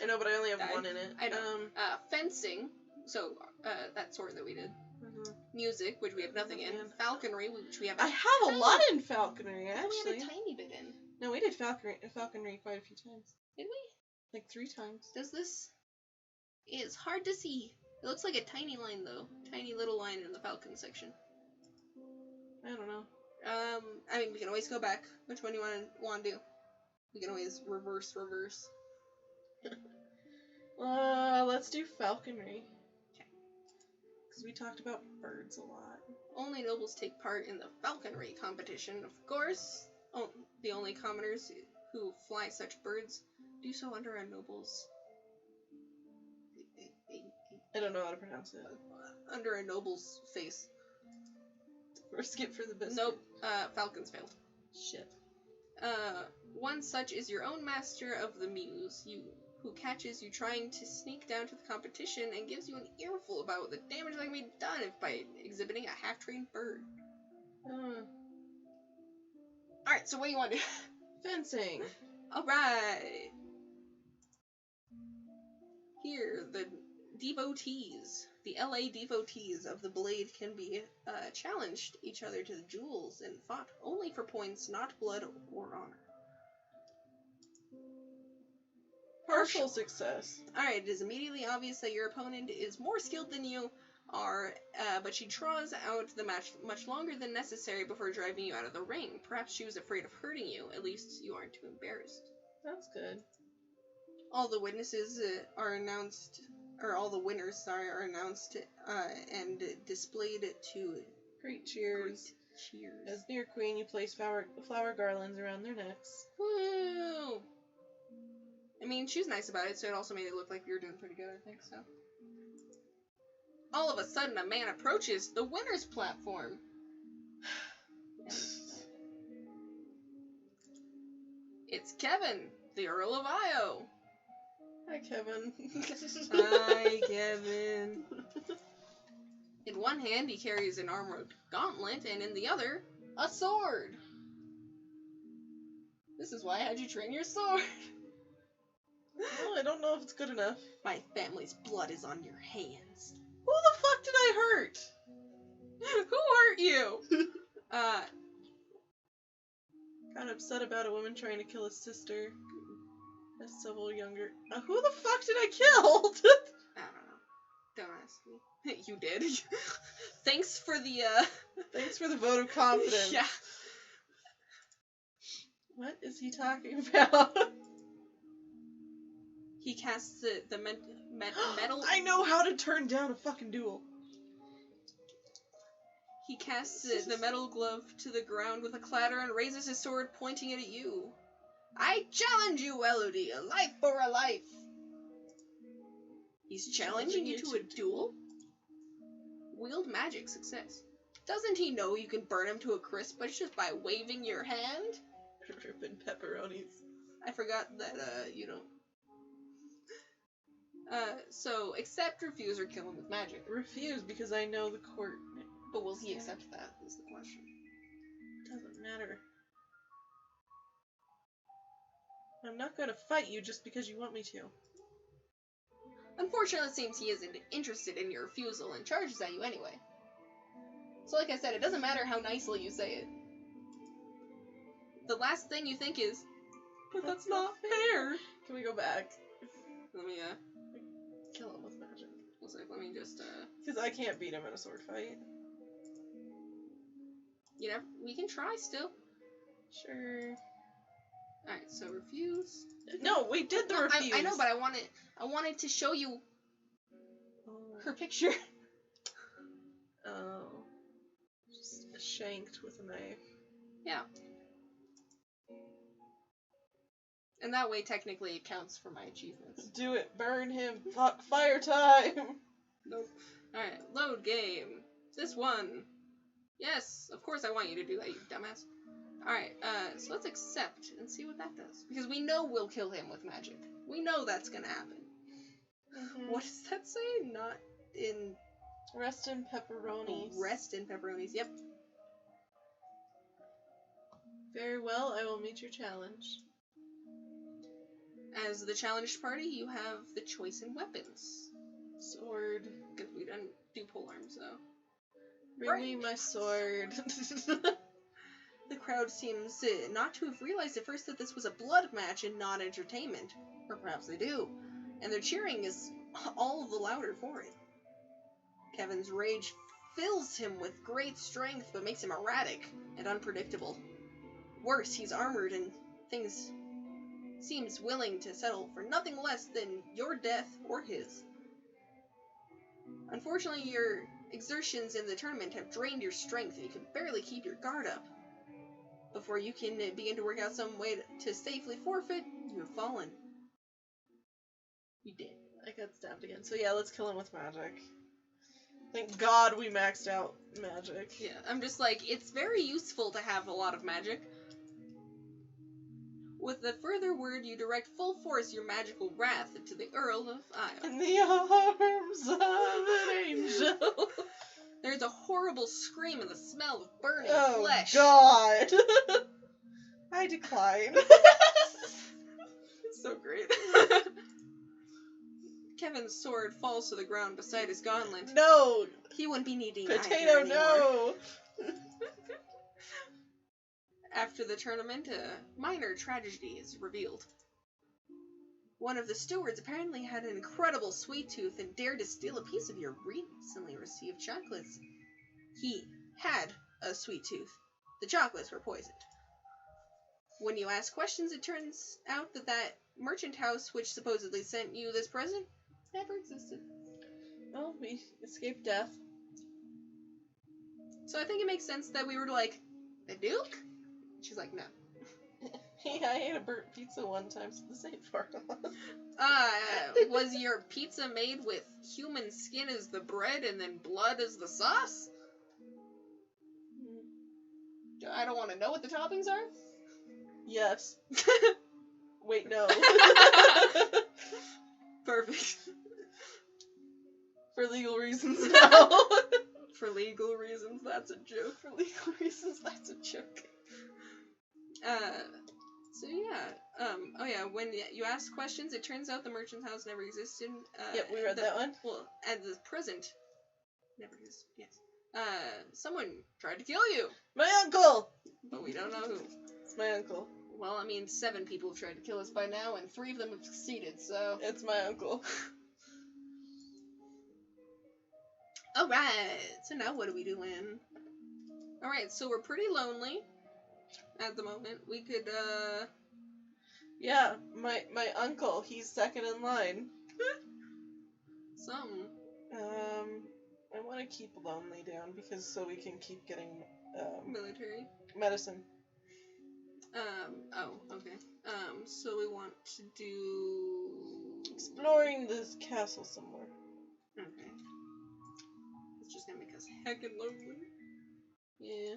I know, but I only have died. one in it. I know. Fencing, so that sword that we did. Mhm. Music, which we have nothing in. Yeah. Falconry, which we have. I have a lot in falconry, We actually. had a tiny bit in. No, we did falconry quite a few times. Did we? Like 3 times. Does this? It's hard to see. It looks like a tiny line though. Tiny little line in the falcon section. I don't know. I mean, we can always go back. Which one do you want to do? We can always reverse. Let's do falconry. Okay. Because we talked about birds a lot. Only nobles take part in the falconry competition, of course. Oh, the only commoners who fly such birds do so under a noble's. I don't know how to pronounce it. Under a noble's face. Or skip for the biscuit. Nope. Falcons failed. Shit. One such is your own master of the muse, who catches you trying to sneak down to the competition and gives you an earful about the damage that can be done by exhibiting a half-trained bird. Alright, so what do you want to do? Fencing. Alright. Here, the devotees, the LA devotees of the blade can be challenged each other to the duels and fought only for points, not blood or honor. Partial success. Alright, it is immediately obvious that your opponent is more skilled than you are, but she draws out the match much longer than necessary before driving you out of the ring. Perhaps she was afraid of hurting you. At least you aren't too embarrassed. That's good. All the witnesses are announced, or all the winners, are announced and displayed to Great cheers. cheers. As near queen, you place flower garlands around their necks. Woo! I mean, she was nice about it, so it also made it look like we were doing pretty good, I think, so. All of a sudden, a man approaches the winner's platform. It's Kevin, the Earl of Io. Hi, Kevin. Hi, Kevin. In one hand, he carries an armored gauntlet, and in the other, a sword. This is why I had you train your sword. Well, I don't know if it's good enough. My family's blood is on your hands. Who the fuck did I hurt? Who hurt you? Got upset about a woman trying to kill his sister. As several younger. Who the fuck did I kill? I don't know. Don't ask me. You did. Thanks for the, Thanks for the vote of confidence. Yeah. What is he talking about? He casts the metal... I know how to turn down a fucking duel. He casts the metal glove to the ground with a clatter and raises his sword, pointing it at you. I challenge you, Elodie, a life for a life. He's challenging you to a duel? Wield magic success. Doesn't he know you can burn him to a crisp just by waving your hand? Ripping pepperonis. I forgot that, you know. So, accept, refuse, or kill him with magic. Refuse, because I know the court. But will he accept that, is the question. Doesn't matter. I'm not gonna fight you just because you want me to. Unfortunately, it seems he isn't interested in your refusal and charges at you anyway. So like I said, it doesn't matter how nicely you say it. The last thing you think is, but that's not fair. Can we go back? Let me, Kill him with magic. one sec, let me just, Because I can't beat him in a sword fight. you know, we can try still. Sure. Alright, so refuse. No, we did the No, refuse. I know, but I wanted to show you her picture. Oh. Just shanked with a knife. Yeah. And that way, technically, it counts for my achievements. Do it. Burn him. Fuck. Fire time. Nope. Alright, load game. This one. Yes, of course I want you to do that, you dumbass. Alright, so let's accept and see what that does. Because we know we'll kill him with magic. We know that's gonna happen. Mm-hmm. What does that say? Not in... Rest in pepperonis. Rest in pepperonis, yep. Very well, I will meet your challenge. As the challenged party, you have the choice in weapons. Sword. Because we didn't do polearms, though. Bring me my sword. The crowd seems not to have realized at first that this was a blood match and not entertainment. Or perhaps they do. And their cheering is all the louder for it. Kevin's rage fills him with great strength, but makes him erratic and unpredictable. Worse, he's armored and things seems willing to settle for nothing less than your death or his. Unfortunately, your exertions in the tournament have drained your strength and you can barely keep your guard up. Before you can begin to work out some way to safely forfeit, you have fallen. You did. I got stabbed again. So yeah, let's kill him with magic. Thank God we maxed out magic. Yeah, I'm just like, it's very useful to have a lot of magic. With the further word, you direct full force your magical wrath into the Earl of Io. In the arms of an angel. There's a horrible scream and the smell of burning Oh flesh. God. I decline. It's so great. Kevin's sword falls to the ground beside his gauntlet. No. He wouldn't be needing either Potato, anymore. no. After the tournament, a minor tragedy is revealed. One of the stewards apparently had an incredible sweet tooth and dared to steal a piece of your recently received chocolates. He had a sweet tooth. The chocolates were poisoned. When you ask questions, it turns out that that merchant house which supposedly sent you this present never existed. Well, we escaped death. So I think it makes sense that we were like, the Duke? She's like, no. Yeah, I ate a burnt pizza one time, so this ain't far off. Was your pizza made with human skin as the bread and then blood as the sauce? I don't want to know what the toppings are. Yes. Wait, no. Perfect. For legal reasons, no. For legal reasons, that's a joke. For legal reasons, that's a joke. So yeah, oh yeah, when you ask questions, it turns out the merchant house never existed. Yep, we read that one. Well, at the present, never existed, yes. Someone tried to kill you, My uncle! but we don't know who. It's my uncle. Well, I mean, 7 people have tried to kill us by now, and 3 of them have succeeded, so... It's my uncle. Alright, so now what are we doing? Alright, so we're pretty lonely at the moment. We could, Yeah, my uncle, he's second in line. Something. I want to keep lonely down because so we can keep getting Military. medicine. Oh, okay. So we want to do... Exploring this castle somewhere. Okay. It's just gonna make us heckin' lonely. Yeah.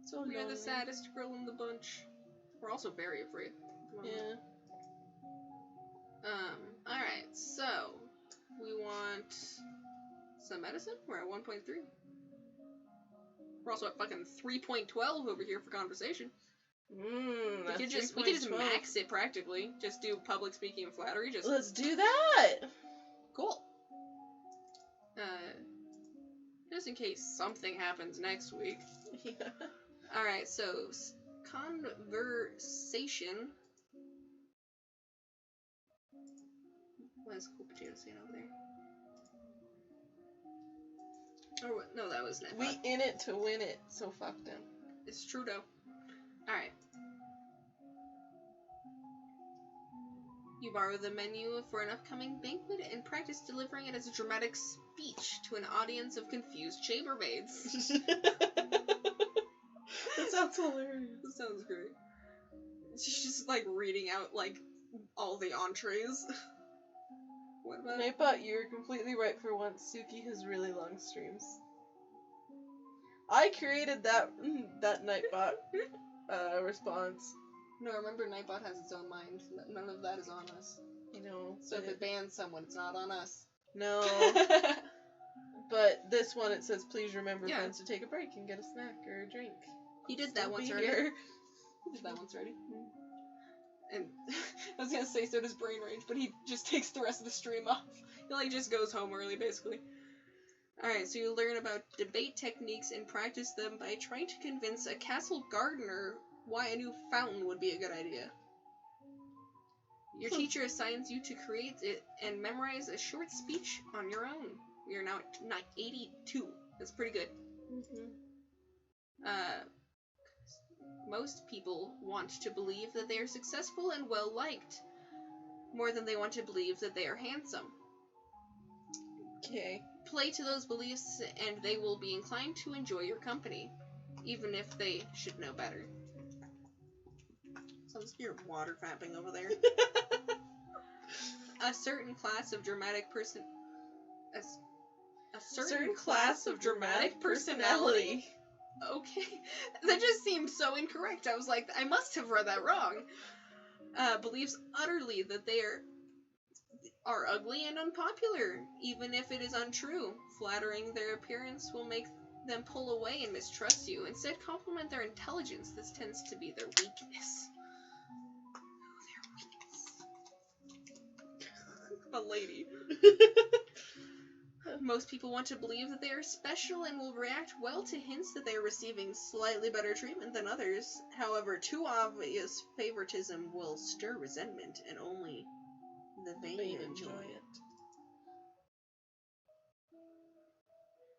So We are lonely. the saddest girl in the bunch. We're also very afraid. Yeah. Alright, so we want some medicine. We're at 1.3. We're also at fucking 3.12 over here for conversation. We could just max it practically. Just do public speaking and flattery. Just Let's do that. cool. Just in case something happens next week. Yeah. Alright, so conversation is Cool Potato saying over there? Or what? No, that was Nightbot. We in it to win it, so fuck them. It's Trudeau. Alright. You borrow the menu for an upcoming banquet and practice delivering it as a dramatic speech to an audience of confused chambermaids. That sounds hilarious. That sounds great. She's just like reading out like all the entrees. What about Nightbot, you're completely right for once. Suki has really long streams. I created that Nightbot response. No, remember Nightbot has its own mind. None of that is on us. You know. So if it bans someone, it's not on us. No. But this one, it says, please remember Yeah. friends to take a break and get a snack or a drink. He did that Still once be already. here. He did that once already. And I was gonna say so does Brain Rage, but he just takes the rest of the stream off. He like just goes home early, basically. Alright, so you learn about debate techniques and practice them by trying to convince a castle gardener why a new fountain would be a good idea. Your teacher assigns you to create it and memorize a short speech on your own. You're now at 82. That's pretty good. Most people want to believe that they are successful and well-liked, more than they want to believe that they are handsome. Okay. Play to those beliefs and they will be inclined to enjoy your company, even if they should know better. Sounds like you're water fapping over there. A certain class of dramatic person... A certain class of dramatic personality. Okay. That just seemed so incorrect. I was like, I must have read that wrong. Believes utterly that they are ugly and unpopular, even if it is untrue. Flattering their appearance will make them pull away and mistrust you. Instead, compliment their intelligence. This tends to be their weakness. A lady. Most people want to believe that they are special and will react well to hints that they are receiving slightly better treatment than others. However, too obvious favoritism will stir resentment, and only the vain enjoy it.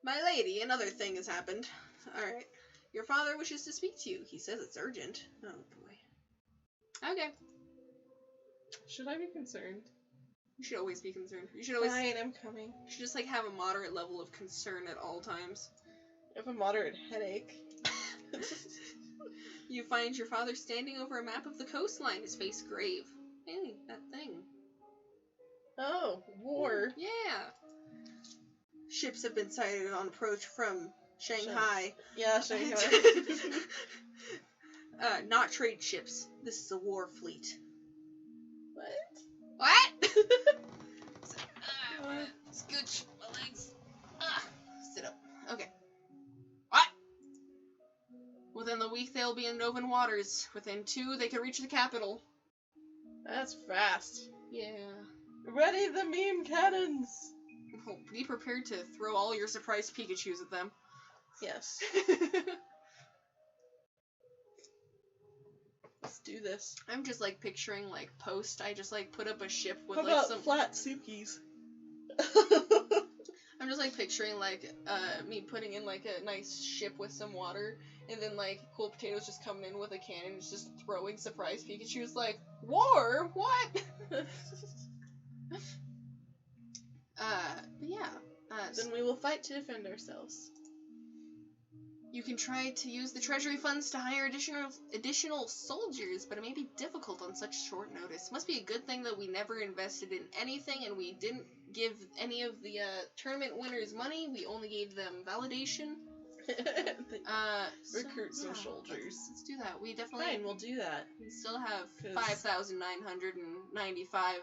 My lady, another thing has happened. Alright. Your father wishes to speak to you. He says it's urgent. Oh, boy. Okay. Should I be concerned? You should always be concerned. You should always... Fine, I'm coming. You should just, like, have a moderate level of concern at all times. I have a moderate headache. You find your father standing over a map of the coastline, his face grave. Hey, that thing. Oh, war. Yeah. Ships have been sighted on approach from Shanghai. Yeah, Shanghai. Not trade ships. This is a war fleet. What? What? Scooch my legs. Sit up. Okay. What? Within the week, they'll be in Novan waters. Within 2, they can reach the capital. That's fast. Yeah. Ready the meme cannons! Well, be prepared to throw all your surprised Pikachus at them. Yes. Let's do this. I'm just, like, picturing, like, post. I just, like, put up a ship with, How like, about some... flat Sukis? I'm just, like, picturing, like, me putting in, like, a nice ship with some water, and then, like, Cool Potato's just coming in with a cannon and just throwing surprise Pikachu's, like, war? What? Yeah. Then we will fight to defend ourselves. You can try to use the treasury funds to hire additional soldiers, but it may be difficult on such short notice. Must be a good thing that we never invested in anything and we didn't give any of the tournament winners money. We only gave them validation. Recruit some soldiers. Let's do that. We definitely... Fine, we'll do that. We still have 5,995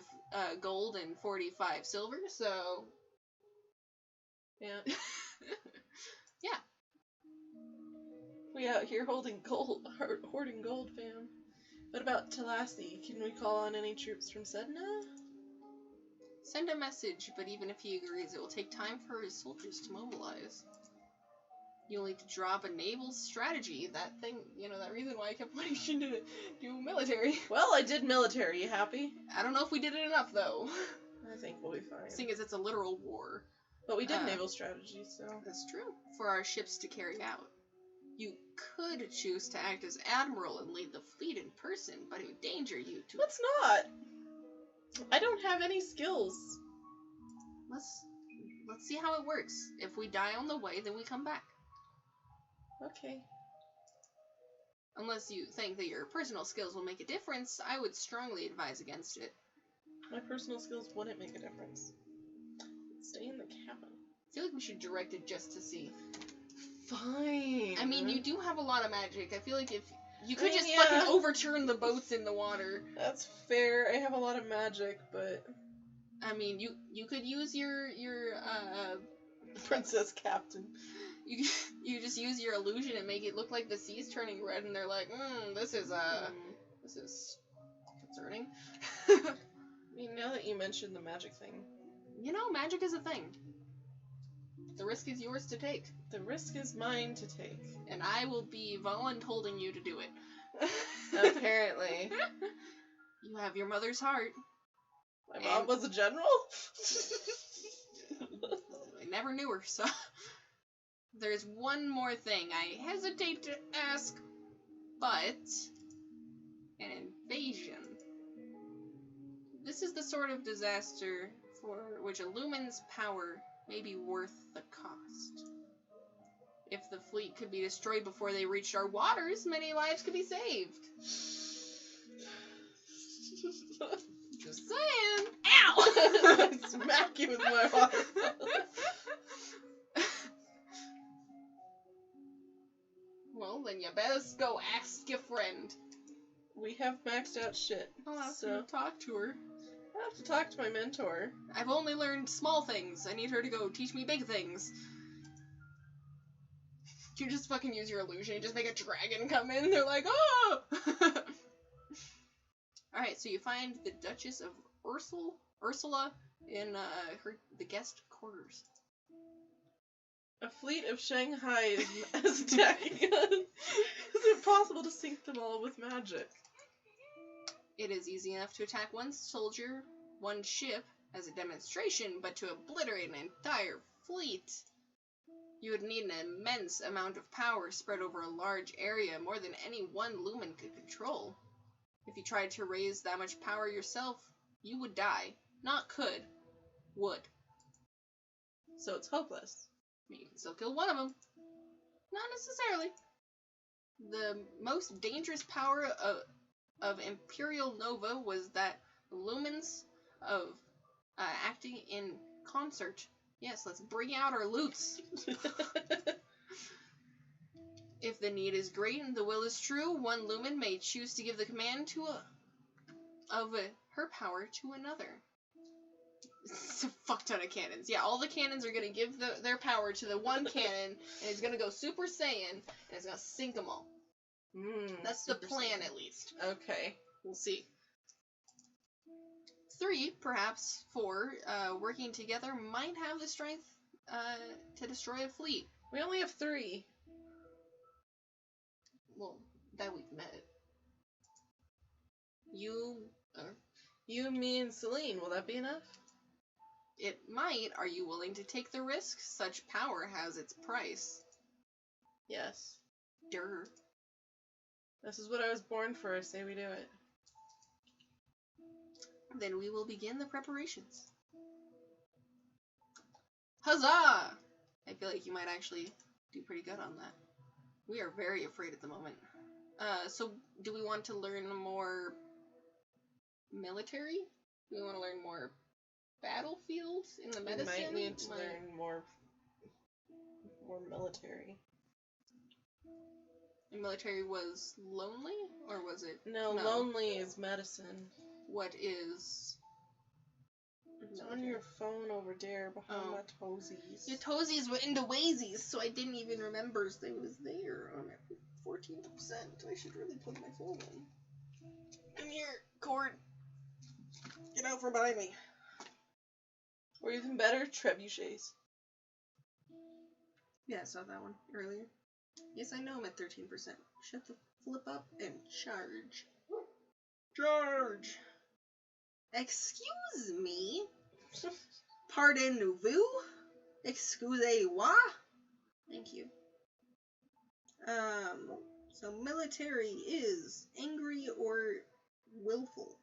gold and 45 silver, so... Yeah. Yeah. We out here hoarding gold, fam. What about Talassi? Can we call on any troops from Sedna? Send a message, but even if he agrees, it will take time for his soldiers to mobilize. You'll need to drop a naval strategy. That thing, you know, that reason why I kept wanting you to do military. Well, I did military. You happy? I don't know if we did it enough, though. I I think we'll be fine. Seeing as it's a literal war. But we did naval strategy, so... That's true. For our ships to carry out. You could choose to act as admiral and lead the fleet in person, but it would danger you to... Let's not! I don't have any skills. Let's see how it works. If we die on the way, then we come back. Okay. Unless you think that your personal skills will make a difference, I would strongly advise against it. My personal skills wouldn't make a difference. Stay in the cabin. I feel like we should direct it just to see. Fine. I mean, you do have a lot of magic. I feel like if you could just yeah. fucking overturn the boats in the water. That's fair. I have a lot of magic, but... I mean, you could use your Princess Captain. You just use your illusion and make it look like the sea's turning red, and they're like, this is concerning. I mean, now that you mentioned the magic thing. You know, magic is a thing. The risk is yours to take. The risk is mine to take. And I will be voluntolding you to do it. Apparently. You have your mother's heart. My mom was a general? I never knew her, so... There's one more thing I hesitate to ask, but... An invasion. This is the sort of disaster for which a lumen's power may be worth the cost. If the fleet could be destroyed before they reached our waters, many lives could be saved. Just saying. Ow! Smack you with my water. Well, then you best go ask your friend. We have maxed out shit. I'll have so to talk to her. I have to talk to my mentor. I've only learned small things. I need her to go teach me big things. You just fucking use your illusion. You just make a dragon come in. They're like, oh! Alright, so you find the Duchess of Ursula in the guest quarters. A fleet of Shanghai is attacking us. Is it possible to sink them all with magic? It is easy enough to attack one soldier, one ship, as a demonstration, but to obliterate an entire fleet, you would need an immense amount of power spread over a large area, more than any one lumen could control. If you tried to raise that much power yourself, you would die. Not could. Would. So it's hopeless. You can still kill one of them. Not necessarily. The most dangerous power of Imperial Nova was that lumens of acting in concert. Yes, let's bring out our loots. If the need is great and the will is true, one lumen may choose to give the command of her power to another. It's a fuck ton of cannons. Yeah, all the cannons are gonna give their power to the one cannon, and it's gonna go Super Saiyan, and it's gonna sink them all. That's the plan, at least. Okay. We'll see. 3, perhaps 4, working together might have the strength to destroy a fleet. We only have 3. Well, that we've met. You, me, and Celine. Will that be enough? It might. Are you willing to take the risk? Such power has its price. Yes. Durr. This is what I was born for. I say we do it. Then we will begin the preparations. Huzzah! I feel like you might actually do pretty good on that. We are very afraid at the moment. So do we want to learn more military? Do we want to learn more battlefields in the medicine? We might need to learn more military. The military was lonely? Or was it? No, lonely is medicine. What is... It's on your phone over there behind my toesies. Your toesies were into wazies, so I didn't even remember they was there. I'm at 14%. I should really put my phone in. Come here, cord. Get out from behind me. Or even better, trebuchets. Yeah, I saw that one earlier. Yes, I know I'm at 13%. Shut the flip up and charge. Charge! Excuse me? Pardonnez-vous? Excusez-moi? Thank you. So military is angry or willful.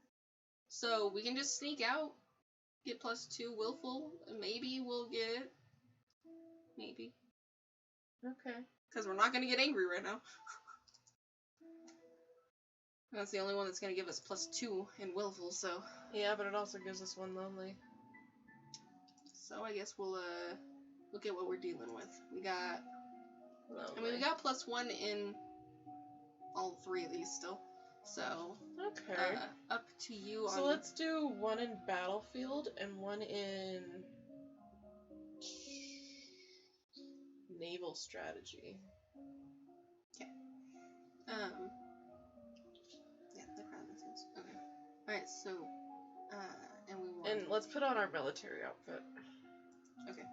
So we can just sneak out, get +2 willful, and maybe we'll get... Maybe. Okay. Because we're not going to get angry right now. That's the only one that's going to give us +2 in willful, so... Yeah, but it also gives us 1 lonely. So I guess we'll look at what we're dealing with. We got... Lonely. I mean, we got +1 in all 3 of these still. So, Okay. up to you on... So let's do 1 in battlefield and 1 in naval strategy. Okay. Yeah, that kind of makes sense. Okay. Alright, so, and we want... And let's put on our military outfit. Okay.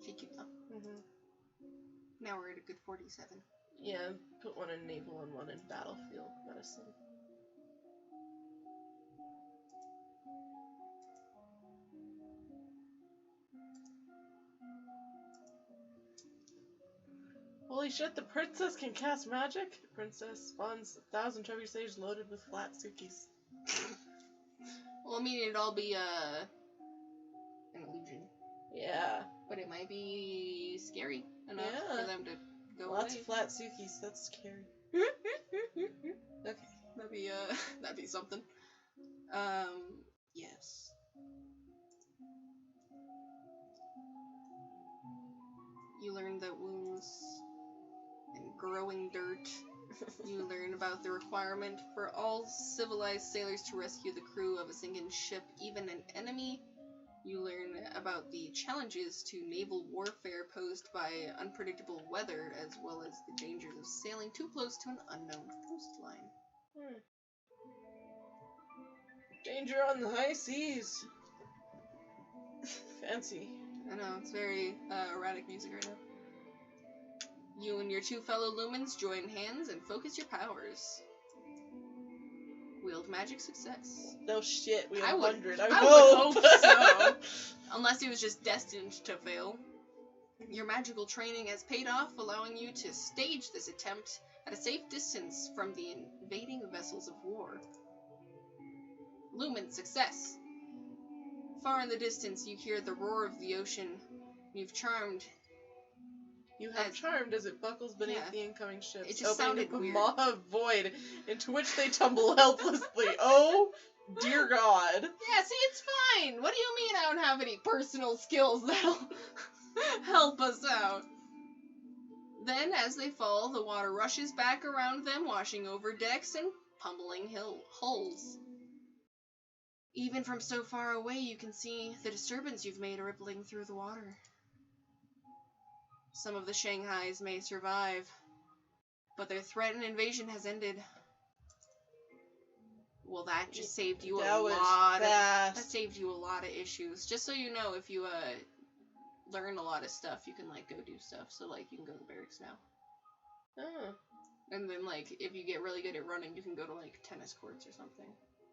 Keep them. Mm-hmm. Now we're at a good 47. Yeah, put 1 in naval and 1 in battlefield medicine. Holy shit, the princess can cast magic? The princess spawns 1,000 trophy sage loaded with flat Sukis. Well, I mean, it'd all be, an illusion. Yeah. But it might be scary enough for them to go Lots away. of flat Sukis, that's scary. Okay. That'd be something. Yes. You learn that wounds and growing dirt. You learn about the requirement for all civilized sailors to rescue the crew of a sinking ship, even an enemy. You learn about the challenges to naval warfare posed by unpredictable weather, as well as the dangers of sailing too close to an unknown coastline. Danger on the high seas. Fancy. I know, it's very erratic music right now. You and your 2 fellow lumens join hands and focus your powers. Wield magic success. No shit, we have I would- 100. I hope. would hope so. Unless he was just destined to fail. Your magical training has paid off, allowing you to stage this attempt at a safe distance from the invading vessels of war. Lumen success. Far in the distance, you hear the roar of the ocean. You've charmed. You have charmed as it buckles beneath Yeah. the incoming ships, It just opening sounded up a weird. maw of void into which they tumble helplessly. Oh, dear God. Yeah, see, it's fine. What do you mean I don't have any personal skills that'll help us out? Then, as they fall, the water rushes back around them, washing over decks and pummeling hulls. Even from so far away, you can see the disturbance you've made rippling through the water. Some of the Shanghais may survive, but their threat and invasion has ended. Well, that just saved you that saved you a lot of issues. Just so you know, if you learn a lot of stuff, you can like go do stuff. So like you can go to barracks now. Oh. And then like if you get really good at running, you can go to like tennis courts or something.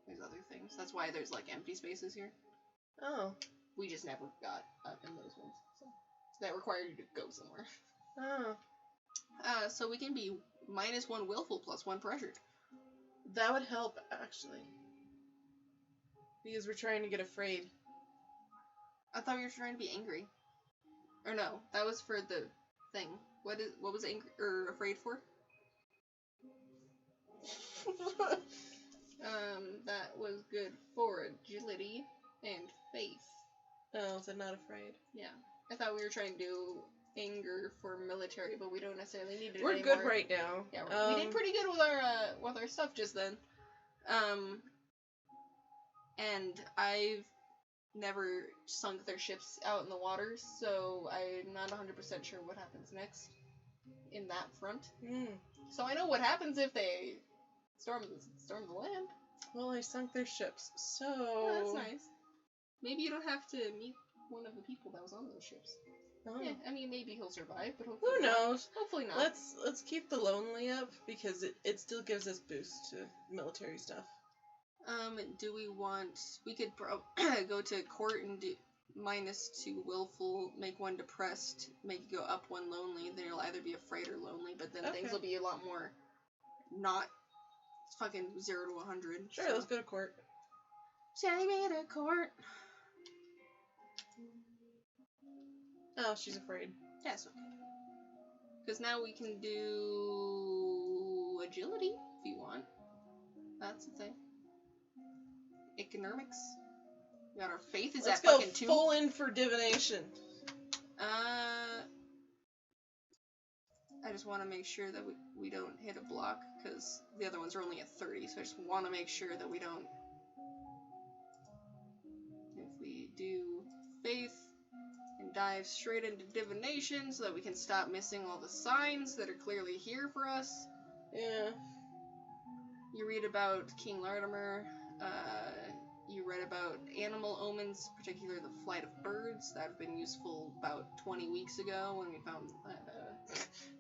There's other things. That's why there's like empty spaces here. Oh. We just never got up in those ones. So that require you to go somewhere. Oh. So we can be -1 willful +1 pressured. That would help, actually. Because we're trying to get afraid. I thought we were trying to be angry. Or no, that was for the thing. What was angry or afraid for? That was good for agility and faith. Oh, so not afraid. Yeah. I thought we were trying to do anger for military, but we don't necessarily need to do it We're anymore. good right now. Yeah, we did pretty good with our stuff just then. And I've never sunk their ships out in the water, so I'm not 100% sure what happens next in that front. So I know what happens if they storm the land. Well, I sunk their ships, so... Oh, that's nice. Maybe you don't have to meet one of the people that was on those ships. Oh. Yeah, I mean, maybe he'll survive, but hopefully Who knows? not. Hopefully not. Let's keep the lonely up, because it still gives us boost to military stuff. Do we want... We could go to court and do -2 willful, make 1 depressed, make it go up 1 lonely. Then it'll either be afraid or lonely, but then things Okay. will be a lot more not fucking 0 to 100. Sure, so. let's go to court. Take me to court. Oh, she's afraid. That's okay. Because now we can do agility if you want. That's the thing. Economics. We got our faith is Let's at go fucking 2. full in for divination. I just want to make sure that we don't hit a block, because the other ones are only at 30, so I just want to make sure that we don't. If we do faith and dive straight into divination so that we can stop missing all the signs that are clearly here for us. Yeah. You read about King Lartimer, you read about animal omens, particularly the flight of birds. That have been useful about 20 weeks ago when we found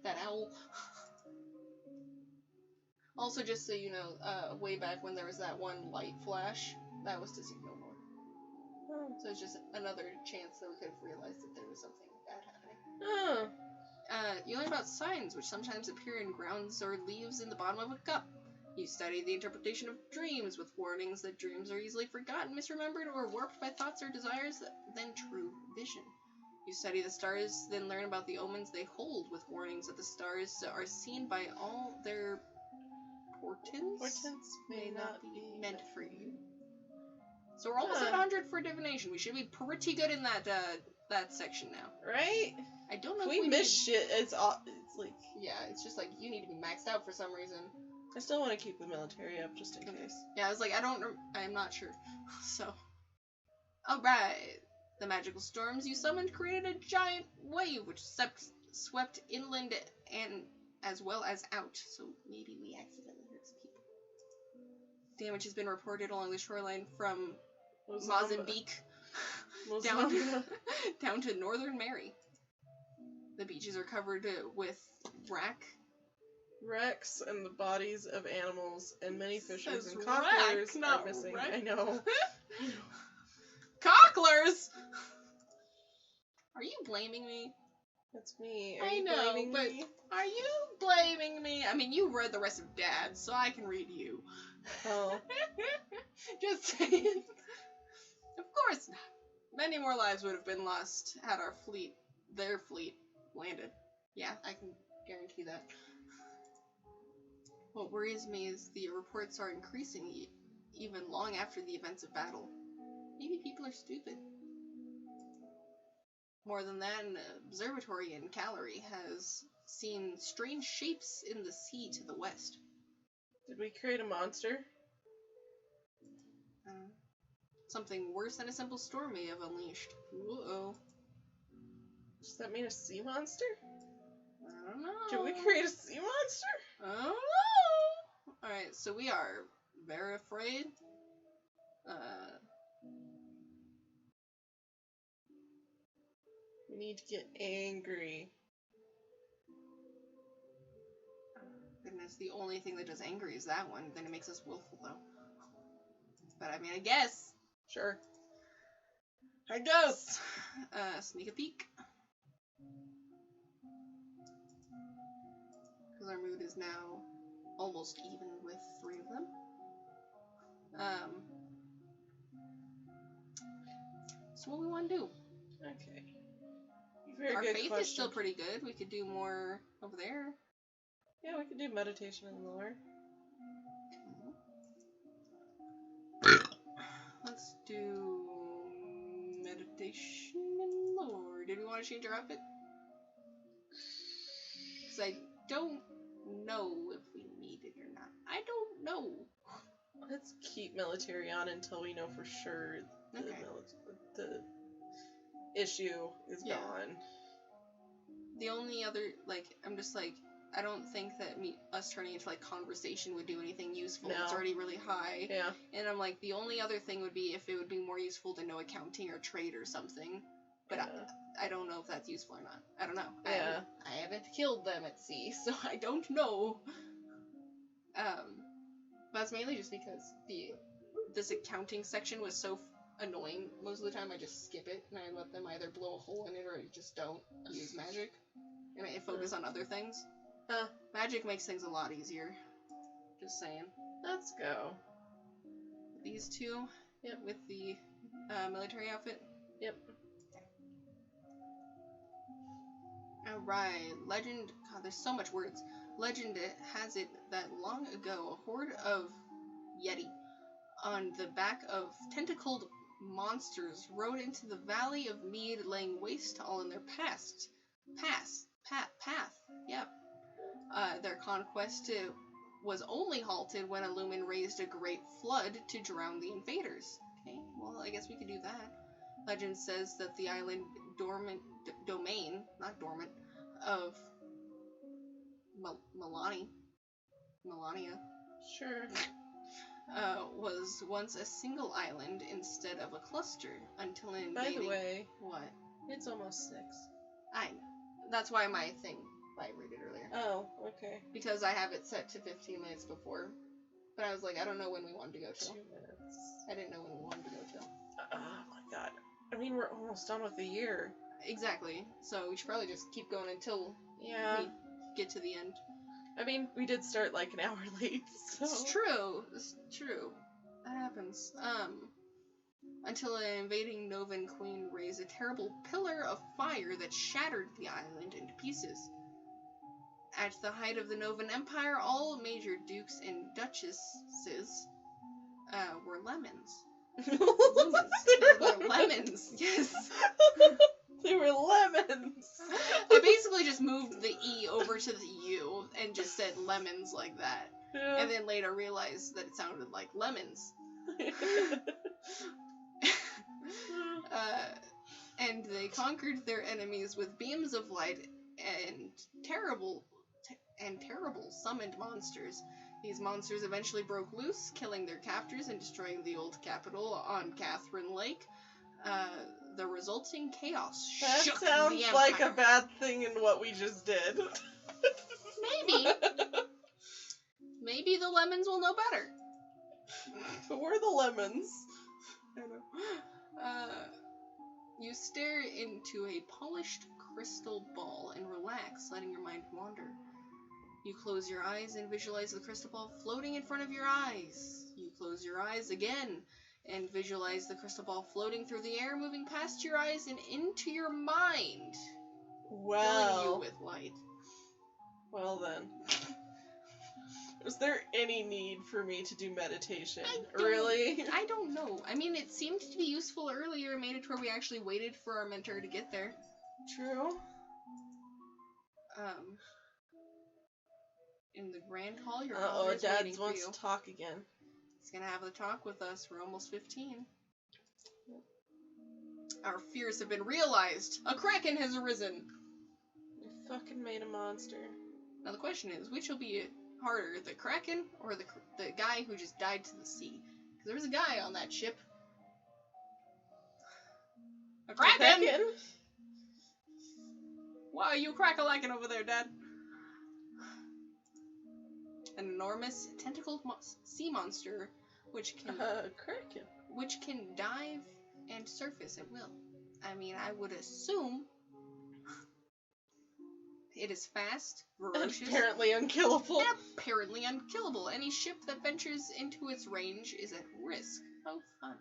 that owl. Also, just so you know, way back when there was that one light flash, that was to signal more. Oh. So it's just another chance that we could have realized that there was something bad happening. Oh. You learn about signs, which sometimes appear in grounds or leaves in the bottom of a cup. You study the interpretation of dreams, with warnings that dreams are easily forgotten, misremembered, or warped by thoughts or desires than true vision. You study the stars, then learn about the omens they hold, with warnings that the stars are seen by all their portents. Portents may not be meant for you. So we're almost at 100 for divination. We should be pretty good in that section now. Right? I don't know If if we miss shit, it's like... Yeah, it's just like, you need to be maxed out for some reason. I still want to keep the military up, just in case. Yeah, I was like, I'm not sure. So. Alright. The magical storms you summoned created a giant wave, which swept inland and as well as out. So maybe we accidentally hurt some people. Damage has been reported along the shoreline from Mozambique down to northern Mary. The beaches are covered with wrecks and the bodies of animals, and many fishers Says and cocklers not are missing. wreck. I know. Cocklers! Are you blaming me? That's me. I you know, blaming but me? are you blaming me? I mean, you read the rest of Dad, so I can read you. Oh. Just saying. Of course not. Many more lives would have been lost had their fleet, landed. Yeah, I can guarantee that. What worries me is the reports are increasing even long after the events of battle. Maybe people are stupid. More than that, an observatory in Calgary has seen strange shapes in the sea to the west. Did we create a monster? Something worse than a simple storm may have unleashed. Uh-oh. Does that mean a sea monster? I don't know. Did we create a sea monster? I don't know. Alright, so we are very afraid. We need to get angry. Goodness, the only thing that does angry is that one. Then it makes us willful, though. But I mean, I guess. Sure. I guess. Sneak a peek. Because our mood is now almost even with 3 of them. So what we want to do? Okay. Very Our good faith question. is still pretty good. We could do more over there. Yeah, we could do meditation and lore. Let's do meditation and lore. Did we want to change our outfit? Because I don't know if we need it or not. I don't know. Let's keep military on until we know for sure the issue is gone. The only other, I'm just I don't think that us turning into conversation would do anything useful. No. It's already really high. Yeah. And I'm the only other thing would be if it would be more useful to know accounting or trade or something. But I don't know if that's useful or not. I don't know. Yeah. I haven't killed them at sea, so I don't know. But it's mainly just because this accounting section was so annoying. Most of the time I just skip it, and I let them either blow a hole in it or I just don't use magic. And I focus on other things. Magic makes things a lot easier. Just saying. Let's go. These two, Yep. with the military outfit. Yep. Alright, legend, god, there's so much words. Legend has it that long ago, a horde of Yeti on the back of tentacled monsters rode into the Valley of Mead, laying waste to all in their path. Yep. Their conquest was only halted when a lumen raised a great flood to drown the invaders. Okay, well, I guess we could do that. Legend says that the island domain, not dormant, of Melania, Sure. was once a single island instead of a cluster until invading. By the way, What? it's almost 6. I know. That's why my thing vibrated earlier. Oh, okay. Because I have it set to 15 minutes before. But I was like, I don't know when we wanted to go till. 2 minutes. I didn't know when we wanted to go till. Oh my god. I mean, we're almost done with the year. Exactly. So we should probably just keep going until Yeah. we get to the end. I mean, we did start like an hour late, so. It's true. It's true. That happens. Until an invading Novan queen raised a terrible pillar of fire that shattered the island into pieces. At the height of the Novan Empire, all major dukes and duchesses were lemons. Lumens. They were lemons. Yes. They were lemons. I basically just moved the E over to the U and just said lemons like that. Yeah. And then later realized that it sounded like lemons. And they conquered their enemies with beams of light and terrible summoned monsters. These monsters eventually broke loose, killing their captors and destroying the old capital on Catherine Lake. The resulting chaos shook the sounds empire. like a bad thing in what we just did. Maybe. Maybe the lemons will know better. But we're the lemons. I know. You stare into a polished crystal ball and relax, letting your mind wander. You close your eyes and visualize the crystal ball floating in front of your eyes. You close your eyes again and visualize the crystal ball floating through the air, moving past your eyes and into your mind, filling you with light. Well then. Was there any need for me to do meditation? Really? I don't know. I mean, it seemed to be useful earlier and made it to where we actually waited for our mentor to get there. True. In the Grand Hall, your father is Dad waiting for wants you. to talk again. He's gonna have the talk with us. We're almost 15. Our fears have been realized. A kraken has arisen. We fucking made a monster. Now the question is, which will be harder, the kraken or the guy who just died to the sea? Because there was a guy on that ship. A kraken! Why are you crack-a-lacking over there, Dad? An enormous tentacled sea monster, which can dive and surface at will. I mean, I would assume it is fast, ferocious, apparently unkillable. And apparently unkillable. Any ship that ventures into its range is at risk. How fun!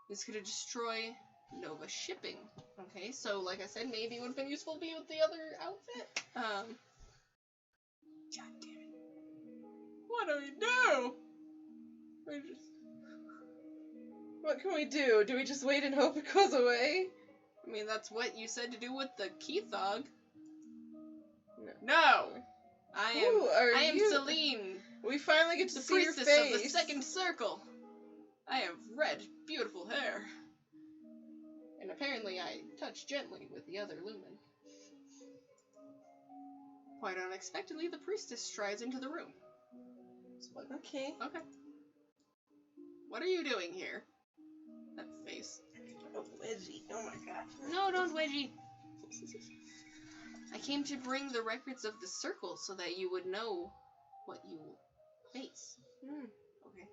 This could destroy Nova shipping. Okay, so like I said, maybe it would have been useful to be with the other outfit. God damn it. What do we do? What can we do? Do we just wait and hope it goes away? I mean, that's what you said to do with the Keithog. No! I am Celine. We finally get to see your priestess face. of the second circle. I have red, beautiful hair. And apparently I touch gently with the other lumen. Quite unexpectedly, the priestess strides into the room. Okay. Okay. What are you doing here? That face. Oh, wedgie. Oh my god. No, don't wedgie. I came to bring the records of the circle so that you would know what you face. Hmm. Okay.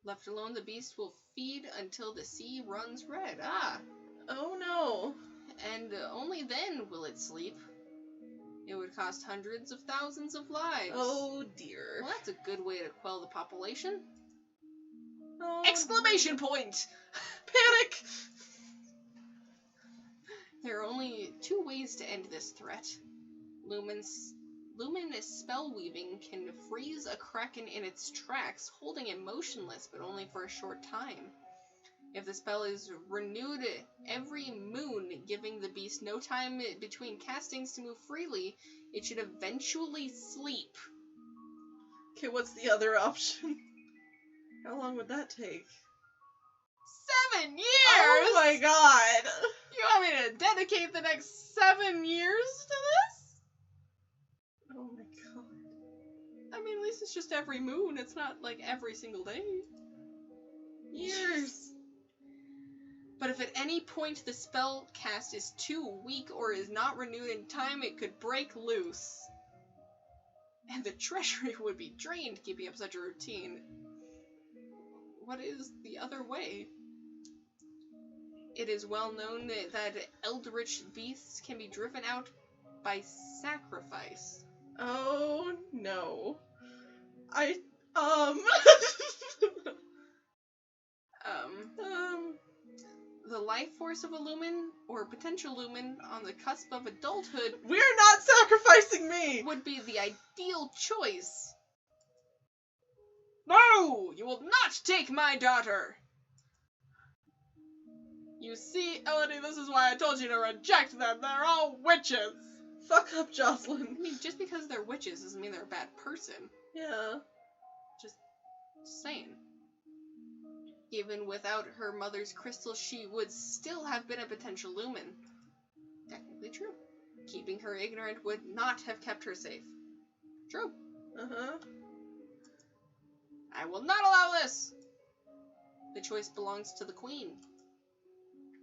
Left alone, the beast will feed until the sea runs red. Ah! Oh no. And only then will it sleep. It would cost hundreds of thousands of lives. Oh dear. Well, that's a good way to quell the population. Oh, Exclamation point! Panic! There are only 2 ways to end this threat. Luminous spell weaving can freeze a kraken in its tracks, holding it motionless, but only for a short time. If the spell is renewed every moon, giving the beast no time between castings to move freely, it should eventually sleep. Okay, what's the other option? How long would that take? 7 years! Oh my god! You want me to dedicate the next 7 years to this? Oh my god. I mean, at least it's just every moon. It's not like every single day. Years! But if at any point the spell cast is too weak or is not renewed in time, it could break loose. And the treasury would be drained keeping up such a routine. What is the other way? It is well known that eldritch beasts can be driven out by sacrifice. Oh no. The life force of a lumen, or potential lumen, on the cusp of adulthood We're not sacrificing me! would be the ideal choice. No! You will not take my daughter! You see, Elodie, this is why I told you to reject them. They're all witches! Fuck up, Jocelyn. I mean, just because they're witches doesn't mean they're a bad person. Yeah. Just saying. Even without her mother's crystal, she would still have been a potential lumen. Technically true. Keeping her ignorant would not have kept her safe. True. Uh-huh. I will not allow this! The choice belongs to the queen.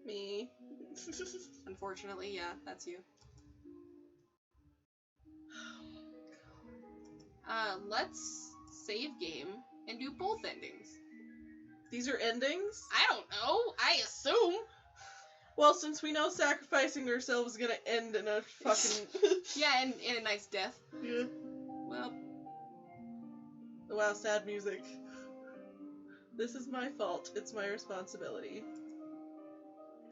Me. Unfortunately, yeah, that's you. Let's save game and do both endings. These are endings? I don't know. I assume. Well, since we know sacrificing ourselves is gonna end in a fucking... Yeah, and in a nice death. Yeah. Well. Wow, sad music. This is my fault. It's my responsibility.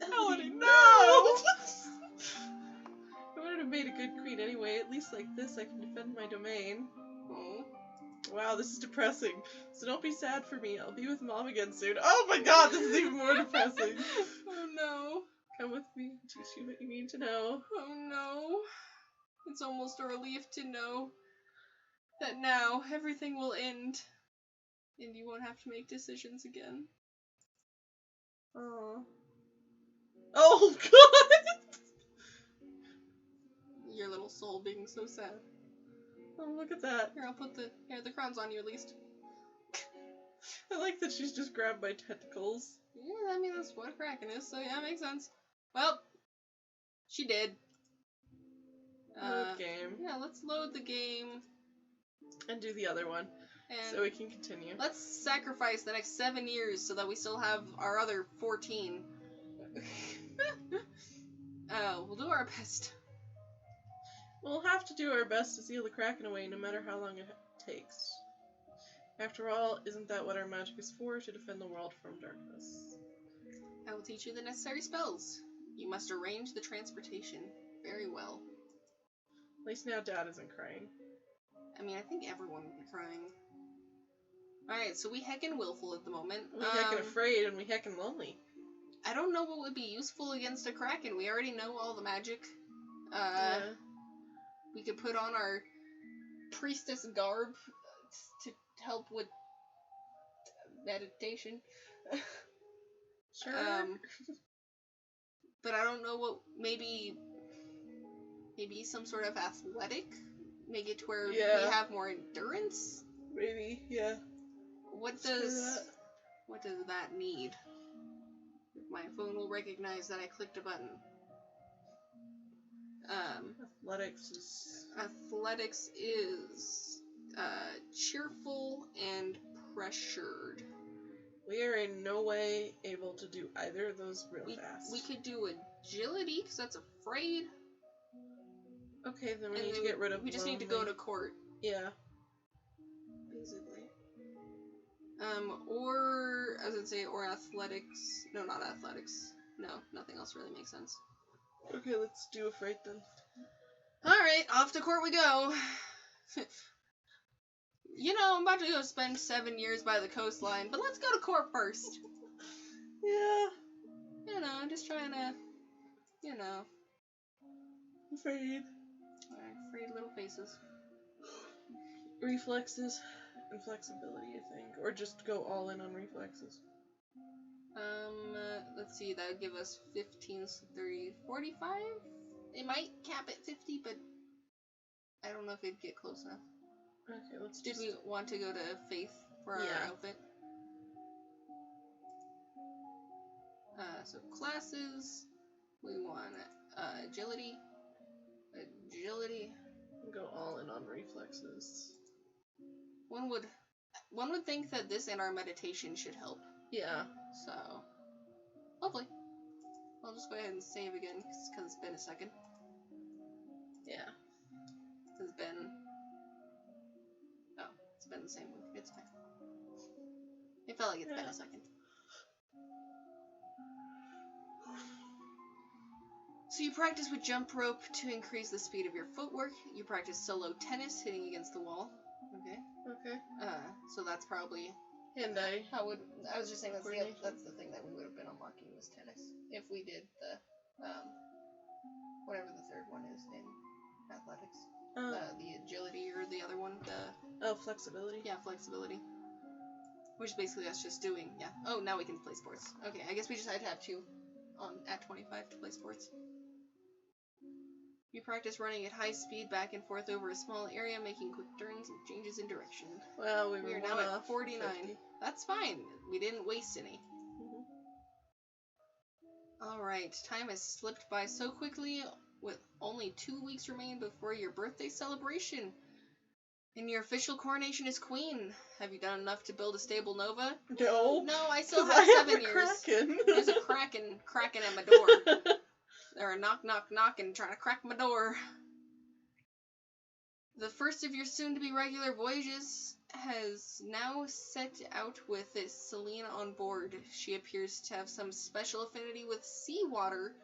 Elodie, no! I would have made a good queen anyway. At least like this I can defend my domain. Oh. Wow, this is depressing. So don't be sad for me. I'll be with Mom again soon. Oh my god, this is even more depressing. Oh no. Come with me. I'll teach you what you need to know. Oh no. It's almost a relief to know that now everything will end and you won't have to make decisions again. Aww. Oh god! Your little soul being so sad. Oh, look at that. Here, I'll put the crowns on you at least. I like that she's just grabbed by tentacles. Yeah, I mean, that's what a kraken is, so yeah, makes sense. Well, she did. Load game. Yeah, let's load the game. And do the other one. And So we can continue. let's sacrifice the next 7 years so that we still have our other 14. We'll do our best. We'll have to do our best to seal the Kraken away, no matter how long it takes. After all, isn't that what our magic is for? To defend the world from darkness. I will teach you the necessary spells. You must arrange the transportation very well. At least now Dad isn't crying. I mean, I think everyone would be crying. Alright, so we heckin' willful at the moment. We heckin' afraid and we heckin' lonely. I don't know what would be useful against a kraken. We already know all the magic. Yeah. We could put on our priestess garb to help with meditation. Sure. But I don't know what, maybe some sort of athletic? Make it to where we have more endurance? Maybe, yeah. What does that need? My phone will recognize that I clicked a button. Athletics is cheerful and pressured. We are in no way able to do either of those real fast. We could do agility, because that's afraid. Okay, then we And need to then get rid of we just need to lonely. go to court, Yeah. basically. Or, I was gonna say, or athletics. No, not athletics. No, nothing else really makes sense. Okay, let's do afraid then. Alright, off to court we go. You know, I'm about to go spend 7 years by the coastline, but let's go to court first. Yeah. You know, I'm just trying to, you know. Afraid. Alright, afraid little faces. Reflexes and flexibility, I think. Or just go all in on reflexes. Let's see, that would give us 15, 30, 45? It might cap at 50, but I don't know if it'd get close enough. Okay, let's Did we want to go to Faith for our outfit? So classes, we want agility. go all in on reflexes. One would think that this and our meditation should help. Yeah. So, hopefully. I'll just go ahead and save again, because it's been a second. Yeah. It's been the same week. It's fine. It felt like it's been a second. So you practice with jump rope to increase the speed of your footwork. You practice solo tennis, hitting against the wall. Okay. So that's probably... And I was just saying that's the thing that we would have been unlocking was tennis. If we did the, whatever the third one is in athletics. The agility or the other one, flexibility. Yeah, flexibility. Which is basically us just doing, Oh, now we can play sports. Okay, I guess we just had to have two at 25 to play sports. You practice running at high speed back and forth over a small area, making quick turns and changes in direction. Well, we are were now at 49. 50. That's fine. We didn't waste any. Alright, time has slipped by so quickly, with only 2 weeks remain before your birthday celebration. And your official coronation as queen. Have you done enough to build a stable Nova? No. No, I still have 7 years. Kraken. There's a kraken at my door. They're knocking, trying to crack my door. The first of your soon-to-be regular voyages has now set out with Selena on board. She appears to have some special affinity with seawater,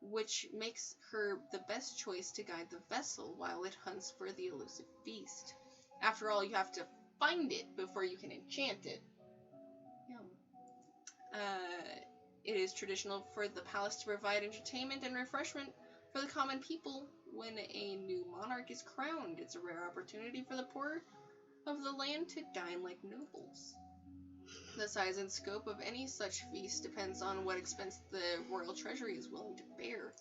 which makes her the best choice to guide the vessel while it hunts for the elusive beast. After all, you have to find it before you can enchant it. It is traditional for the palace to provide entertainment and refreshment for the common people when a new monarch is crowned. It's a rare opportunity for the poor of the land to dine like nobles. The size and scope of any such feast depends on what expense the royal treasury is willing to bear.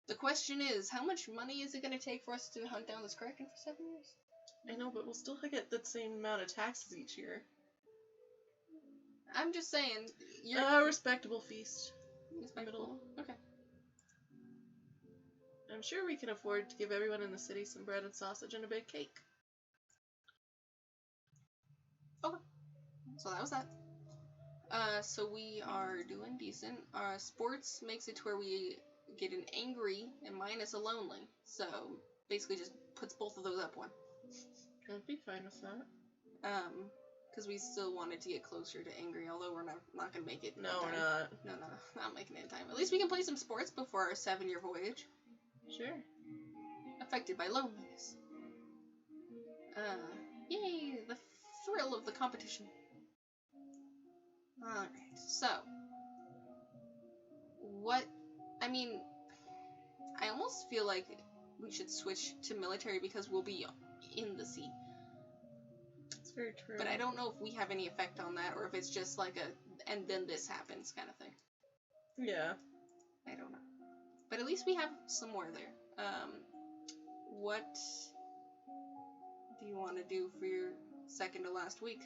The question is, how much money is it going to take for us to hunt down this kraken for 7 years? I know, but we'll still get the same amount of taxes each year. I'm just saying, respectable feast. Respectable? Okay. I'm sure we can afford to give everyone in the city some bread and sausage and a big cake. Okay. So that was that. So we are doing decent. Sports makes it to where we get an angry and minus a lonely. So basically just puts both of those up one. I'd be fine with that. Because we still wanted to get closer to angry, although we're not going to make it. No, we're not. No, not making it in time. At least we can play some sports before our 7-year voyage. Sure. Affected by loneliness. Yay, the thrill of the competition. Alright, so. I almost feel like we should switch to military because we'll be in the sea. That's very true. But I don't know if we have any effect on that, or if it's just like and then this happens kind of thing. Yeah. I don't know. But at least we have some more there. What do you want to do for your second to last week?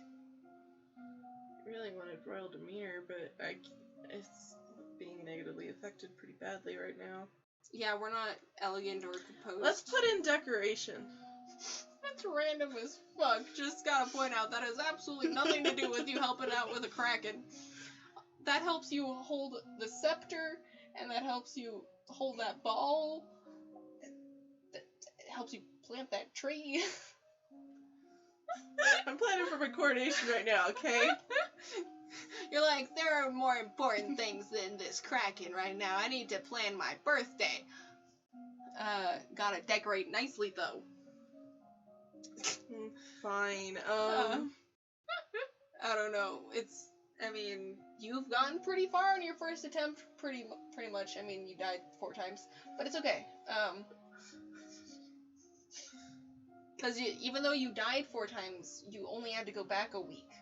I really wanted royal demeanor, but it's being negatively affected pretty badly right now. Yeah, we're not elegant or composed. Let's put in decoration. That's random as fuck. Just gotta point out that has absolutely nothing to do with you helping out with a kraken. That helps you hold the scepter, and that helps you hold that ball. That helps you plant that tree. I'm planning for my coronation right now, okay? You're like, there are more important things than this kraken right now. I need to plan my birthday. Gotta decorate nicely though. Fine. I don't know. I mean, you've gotten pretty far on your first attempt, pretty much. I mean, you died 4 times, but it's okay. Because even though you died 4 times, you only had to go back a week.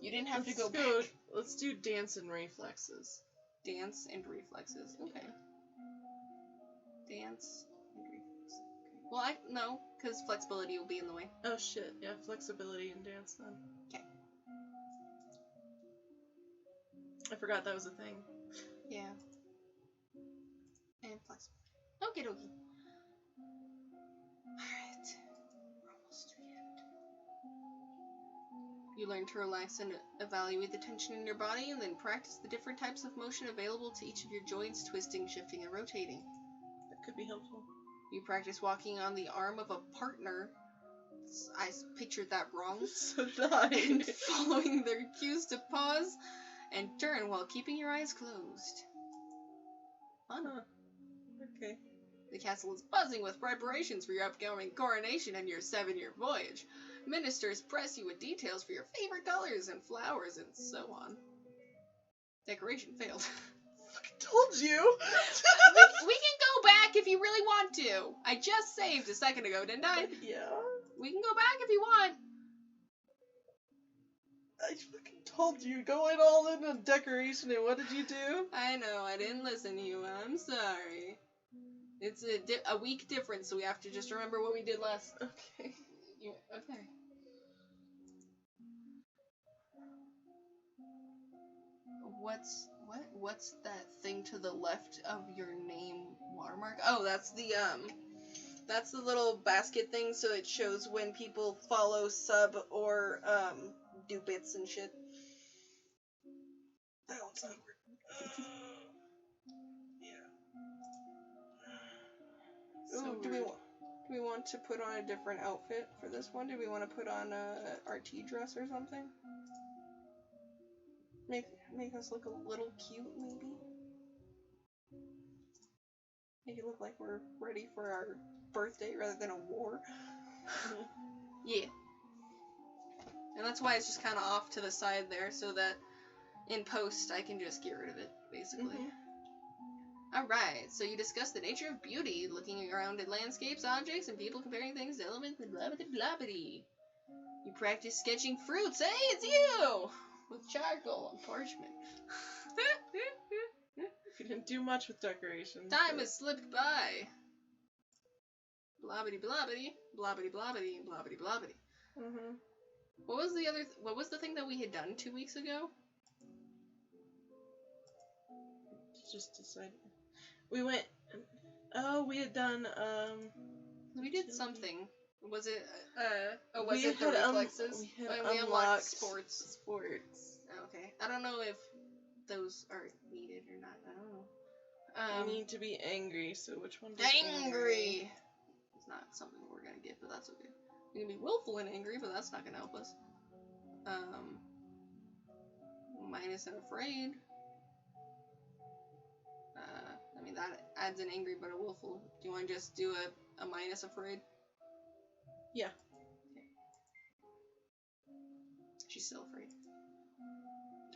You didn't have to go back. Let's do dance and reflexes. Dance and reflexes. Okay. Dance and reflexes. Okay. Well, no, because flexibility will be in the way. Oh shit, yeah, flexibility and dance then. Okay. I forgot that was a thing. Yeah. And flexibility. Okie dokie. Alright. We're almost to the end. You learn to relax and evaluate the tension in your body, and then practice the different types of motion available to each of your joints, twisting, shifting, and rotating. That could be helpful. You practice walking on the arm of a partner. I pictured that wrong. So did I. And following their cues to pause and turn while keeping your eyes closed. Fun. Huh. Okay. The castle is buzzing with preparations for your upcoming coronation and your 7-year voyage. Ministers press you with details for your favorite colors and flowers and so on. Decoration failed. Fucking told you! We can go back if you really want to. I just saved a second ago, didn't I? Yeah. We can go back if you want. I fucking told you, going all in on decoration, and what did you do? I know, I didn't listen to you. I'm sorry. It's a week difference, so we have to just remember what we did last. Okay. Okay. What's that thing to the left of your name watermark? Oh, that's the little basket thing, so it shows when people follow, sub, or do bits and shit. That one's not working. Yeah. So do we want to put on a different outfit for this one? Do we want to put on a RT dress or something? Make us look a little cute, maybe? Make it look like we're ready for our birthday rather than a war. Yeah. And that's why it's just kind of off to the side there, so that in post I can just get rid of it, basically. Mm-hmm. Alright, so you discuss the nature of beauty, looking around at landscapes, objects, and people, comparing things to elements, and blah blah blah blah. You practice sketching fruits. Hey, it's you! With charcoal and parchment. You didn't do much with decorations. Time has slipped by. Blobbity blobbity, blobbity blobbity, blobbity blobbity. Mm-hmm. What was the thing that we had done 2 weeks ago? Just decide. We went. Oh, we had done. We did something. Was it? Was we it the had reflexes? We had we unlocked sports. Sports. Okay. I don't know if those are needed or not. I don't know. We need to be angry. So which one? Does angry. It's not something we're gonna get, but that's okay. We can be willful and angry, but that's not gonna help us. Minus and afraid. I mean that adds an angry but a willful. Do you want to just do a minus afraid? Yeah. Okay. She's still afraid.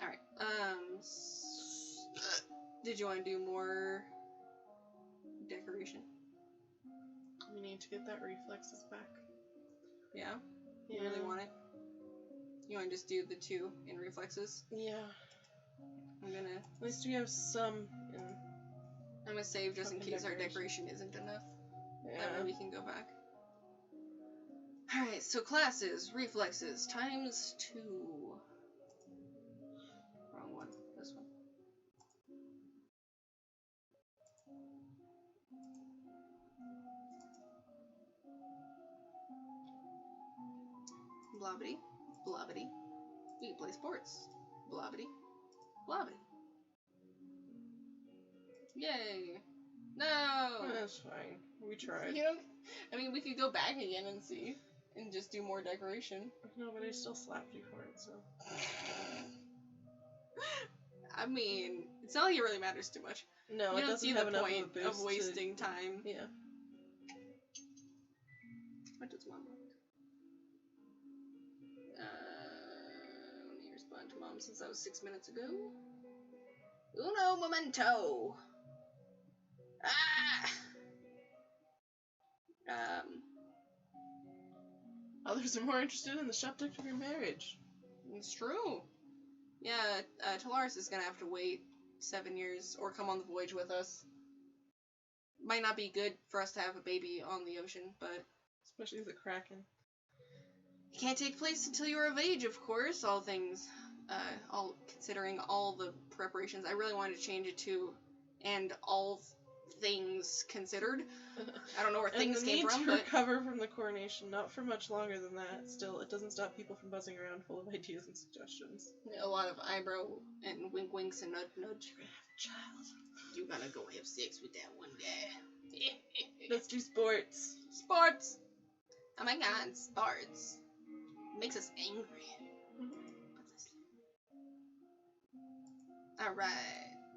Alright. Did you want to do more decoration? We need to get that reflexes back. Yeah? You really want it? You want to just do the 2 in reflexes? Yeah. At least we have some in... I'm gonna save just in case our decoration isn't enough. Yeah. That way we can go back. Alright, so classes, reflexes, times 2. Wrong one. This one. Blobbity. Blobbity. We can play sports. Blobbity. Blobbity. Yay. No! That's fine. We tried. You know, I mean, we could go back again and see. And just do more decoration. No, but I still slapped you for it, so. I mean, it's not like it really matters too much. No, You it don't doesn't see have the enough point of a boost of wasting time. Yeah. What does Mom want? Let me respond to Mom since that was 6 minutes ago. Uno momento! Ah! Others are more interested in the subject of your marriage. It's true. Yeah, Talaris is gonna have to wait 7 years or come on the voyage with us. Might not be good for us to have a baby on the ocean, but Especially the Kraken. it can't take place until you're of age, of course. All considering all the preparations. I really wanted to change it to, and all things considered. I don't know where things and the came need from, to but recover from the coronation, not for much longer than that. Still, it doesn't stop people from buzzing around full of ideas and suggestions. a lot of eyebrow and wink winks and nudge nudge. You're gonna have a child. You gotta go have sex with that one guy. Let's do sports. Sports! Oh my god, sports. Makes us angry. Alright.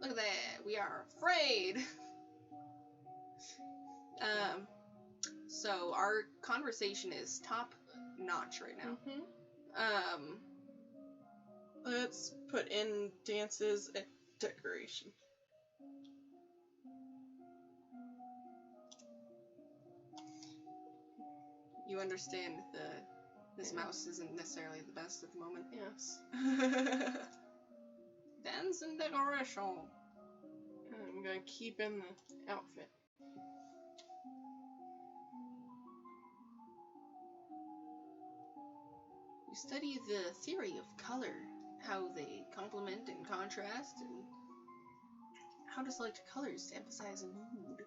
Look at that. We are afraid. So our conversation is top notch right now. Mm-hmm. Let's put in dances and decoration. You understand this mouse isn't necessarily the best at the moment. Yes. Dance and decoration. I'm gonna keep in the outfit. You study the theory of color, how they complement and contrast, and how to select colors to emphasize a mood.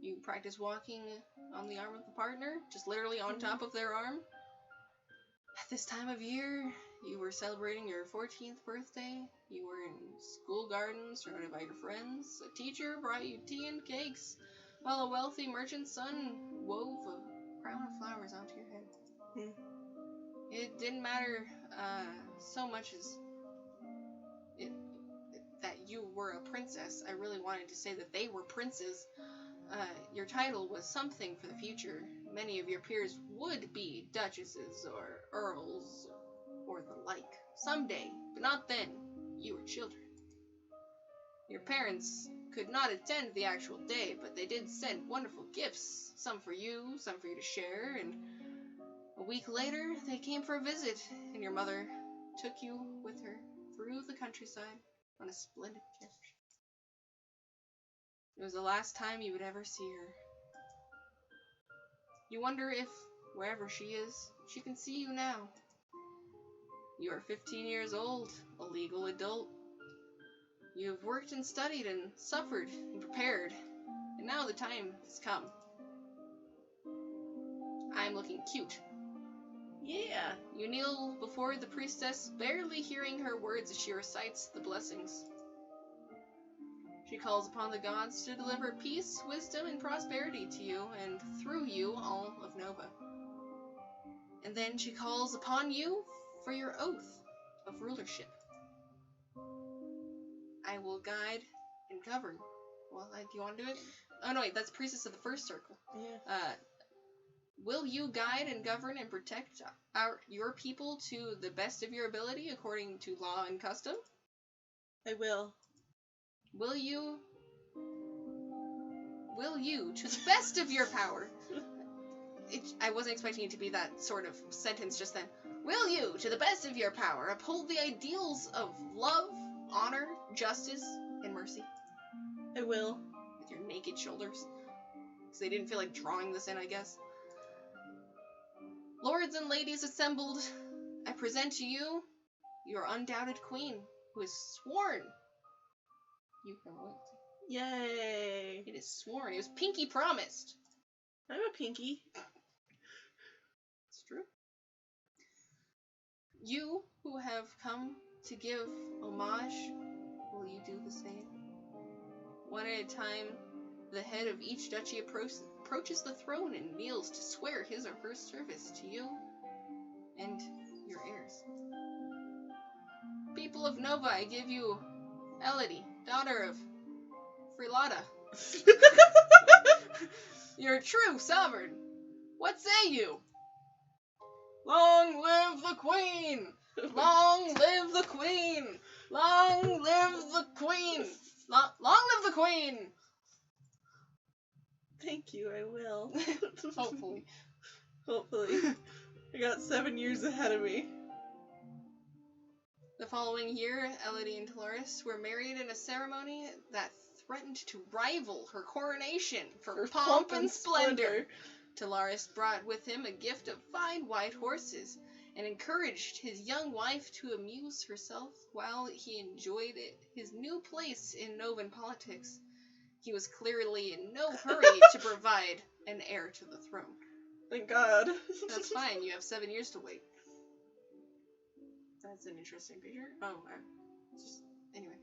You practice walking on the arm of the partner, just literally on top of their arm. At this time of year, you were celebrating your 14th birthday. You were in school gardens, surrounded by your friends. A teacher brought you tea and cakes, while a wealthy merchant's son wove a crown of flowers onto your head. It didn't matter so much as that you were a princess. I really wanted to say that they were princes. Your title was something for the future. Many of your peers would be duchesses or earls or the like. Someday, but not then. You were children. Your parents could not attend the actual day, but they did send wonderful gifts. Some for you, some for you to share, and a week later, they came for a visit, and your mother took you with her through the countryside on a splendid carriage. It was the last time you would ever see her. You wonder if, wherever she is, she can see you now. You are 15 years old, a legal adult. You have worked and studied and suffered and prepared, and now the time has come. I'm looking cute. Yeah. You kneel before the priestess, barely hearing her words as she recites the blessings. She calls upon the gods to deliver peace, wisdom, and prosperity to you, and through you, all of Nova. And then she calls upon you for your oath of rulership. I will guide and govern. Well, do you want to do it? Oh, no, wait, that's priestess of the first circle. Yeah. Will you guide and govern and protect your people to the best of your ability according to law and custom? I will. Will you, to the best of your power, I wasn't expecting it to be that sort of sentence just then. Will you, to the best of your power, uphold the ideals of love, honor, justice, and mercy? I will. With your naked shoulders. Because they didn't feel like drawing this in, I guess. Lords and ladies assembled, I present to you your undoubted queen, who is sworn. You can royalty. Yay. It is sworn. It was pinky promised. I'm a pinky. It's true. You who have come to give homage, will you do the same? One at a time, the head of each duchy approaches the throne and kneels to swear his or her service to you and your heirs. People of Nova, I give you Elodie, daughter of Frilata, your true sovereign. What say you? Long live the Queen! Long live the Queen! Long live the Queen! Long live the Queen! Thank you, I will. Hopefully. Hopefully. I got 7 years ahead of me. The following year, Elodie and Talaris were married in a ceremony that threatened to rival her coronation for pomp and splendor. Talaris brought with him a gift of fine white horses and encouraged his young wife to amuse herself while he enjoyed his new place in Novan politics. He was clearly in no hurry to provide an heir to the throne. Thank God. That's fine, you have 7 years to wait. That's an interesting picture. Anyway.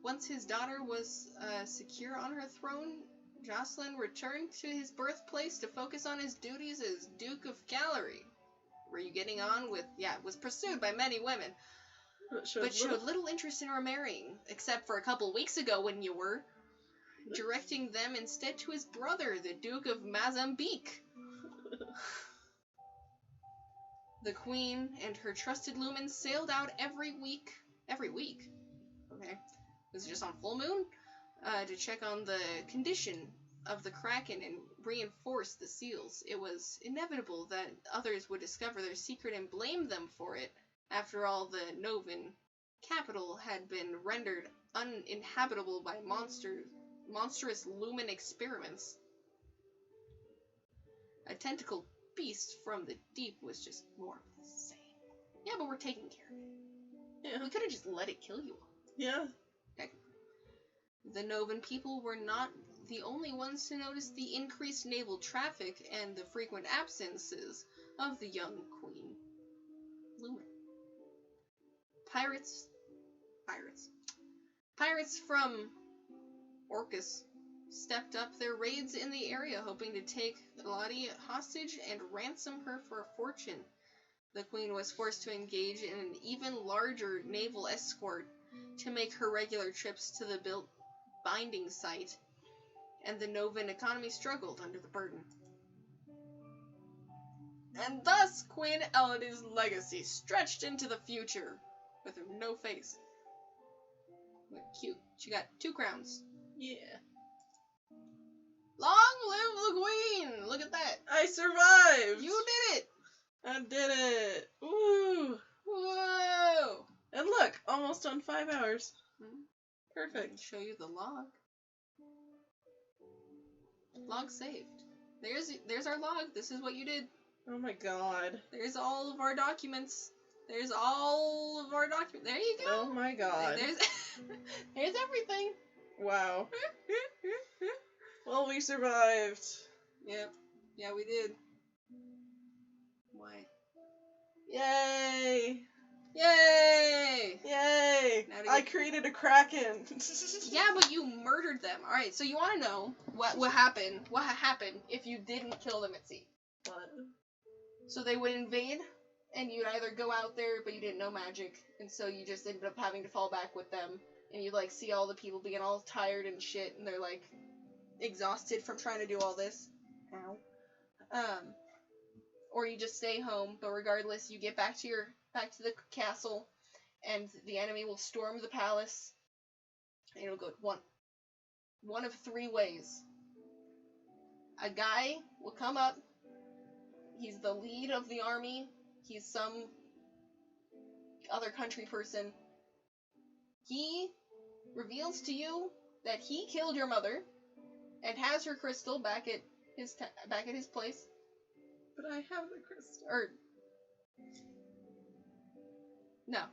Once his daughter was secure on her throne, Jocelyn returned to his birthplace to focus on his duties as Duke of Gallery. Were you getting on with... Yeah, was pursued by many women, but showed little interest in remarrying, except for a couple weeks ago when you were directing them instead to his brother, the Duke of Mozambique. The Queen and her trusted lumens sailed out every week, okay, this is just on full moon, to check on the condition of the Kraken and reinforce the seals. It was inevitable that others would discover their secret and blame them for it. After all, the Novan capital had been rendered uninhabitable by monstrous lumen experiments. A tentacled beast from the deep was just more of the same. Yeah, but we're taking care of it. Yeah. We could have just let it kill you all. Yeah. Okay. The Novan people were not the only ones to notice the increased naval traffic and the frequent absences of the young Queen Lumen. Pirates from Orcus stepped up their raids in the area, hoping to take Elodie hostage and ransom her for a fortune. The Queen was forced to engage in an even larger naval escort to make her regular trips to the binding site, and the Novan economy struggled under the burden. And thus, Queen Elodie's legacy stretched into the future, with no face. But cute. She got 2 crowns. Yeah. Long live the Queen! Look at that. I survived! You did it! I did it! Woo! Whoa! And look, almost on 5 hours. I can Perfect. show you the log. Log saved. There's our log. This is what you did. Oh my God. There's all of our documents. There you go. Oh my God. There's everything. Wow. Well, we survived. Yep. Yeah, we did. Why? Yay! Yay! Yay! Now to I get- created a Kraken. Yeah, but you murdered them. All right. So you want to know what happened? What happened if you didn't kill them at sea? What? So they would invade, and you'd either go out there, but you didn't know magic, and so you just ended up having to fall back with them, and you'd, like, see all the people being all tired and shit, and they're, like, exhausted from trying to do all this. Ow. Or you just stay home, but regardless, you get back to the castle, and the enemy will storm the palace, and it'll go one of 3 ways. A guy will come up. He's the lead of the army. He's some other country person. He reveals to you that he killed your mother and has her crystal back at his place. But I have the crystal. Or no,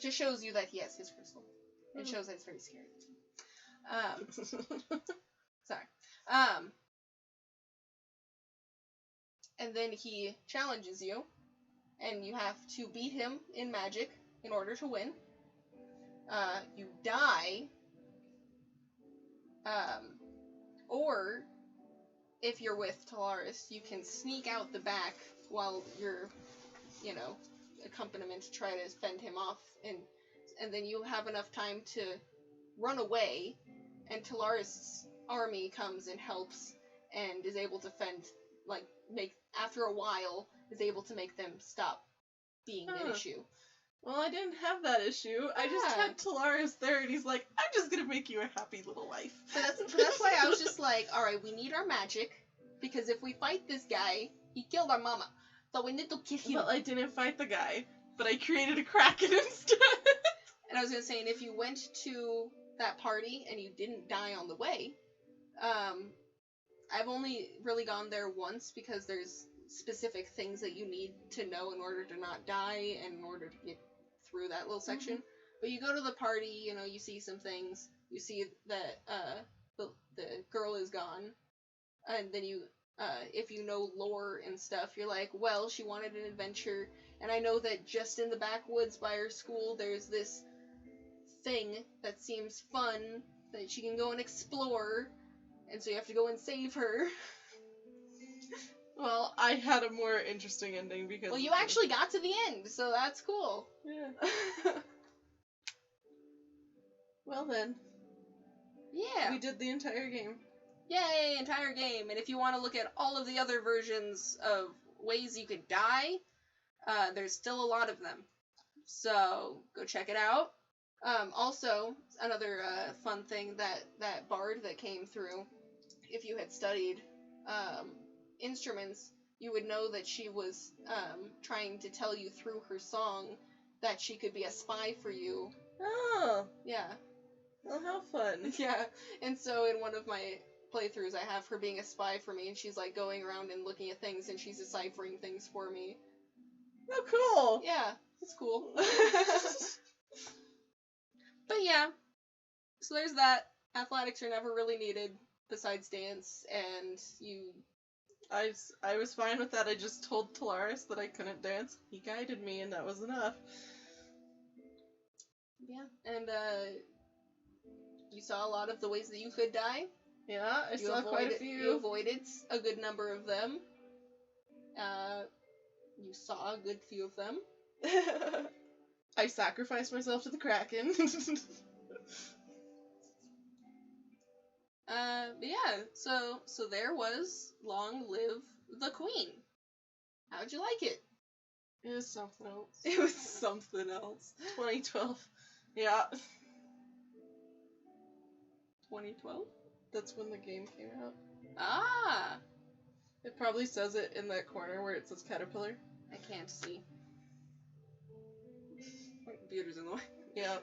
just shows you that he has his crystal. It shows that it's very scary. And then he challenges you, and you have to beat him in magic in order to win. You die, or if you're with Talaris, you can sneak out the back while your, accompaniment to try to fend him off, and then you have enough time to run away, and Talaris' army comes and helps, and is able to after a while, is able to make them stop being an issue. Well, I didn't have that issue. I just had Talaris there, and he's like, I'm just gonna make you a happy little life. But that's why I was just like, alright, we need our magic, because if we fight this guy, he killed our mama, so we need to kill him. Well, I didn't fight the guy, but I created a Kraken instead. And I was gonna say, and if you went to that party and you didn't die on the way, I've only really gone there once because there's specific things that you need to know in order to not die and in order to get through that little section. Mm-hmm. But you go to the party, you see some things, you see that the girl is gone, and then you, if you know lore and stuff, you're like, well, she wanted an adventure, and I know that just in the backwoods by her school there's this thing that seems fun that she can go and explore, and so you have to go and save her. Well, I had a more interesting ending because... Well, you actually got to the end, so that's cool. Yeah. Well then. Yeah. We did the entire game. Yay, entire game. And if you want to look at all of the other versions of ways you could die, there's still a lot of them. So, go check it out. Also, another fun thing, that bard that came through, if you had studied instruments, you would know that she was trying to tell you through her song that she could be a spy for you. Oh. Yeah. Well, how fun. Yeah. And so in one of my playthroughs, I have her being a spy for me, and she's like going around and looking at things, and she's deciphering things for me. Oh, cool. Yeah, it's cool. But yeah, so there's that. Athletics are never really needed besides dance, and you... I was fine with that. I just told Talaris that I couldn't dance. He guided me, and that was enough. Yeah, and you saw a lot of the ways that you could die. Yeah, I saw quite a few. You avoided a good number of them. You saw a good few of them. I sacrificed myself to the Kraken. But yeah, so there was Long Live the Queen. How'd you like it? It was something else. It was something else. 2012. Yeah. 2012? That's when the game came out. Ah! It probably says it in that corner where it says Caterpillar. I can't see. My computer's in the way. Yeah.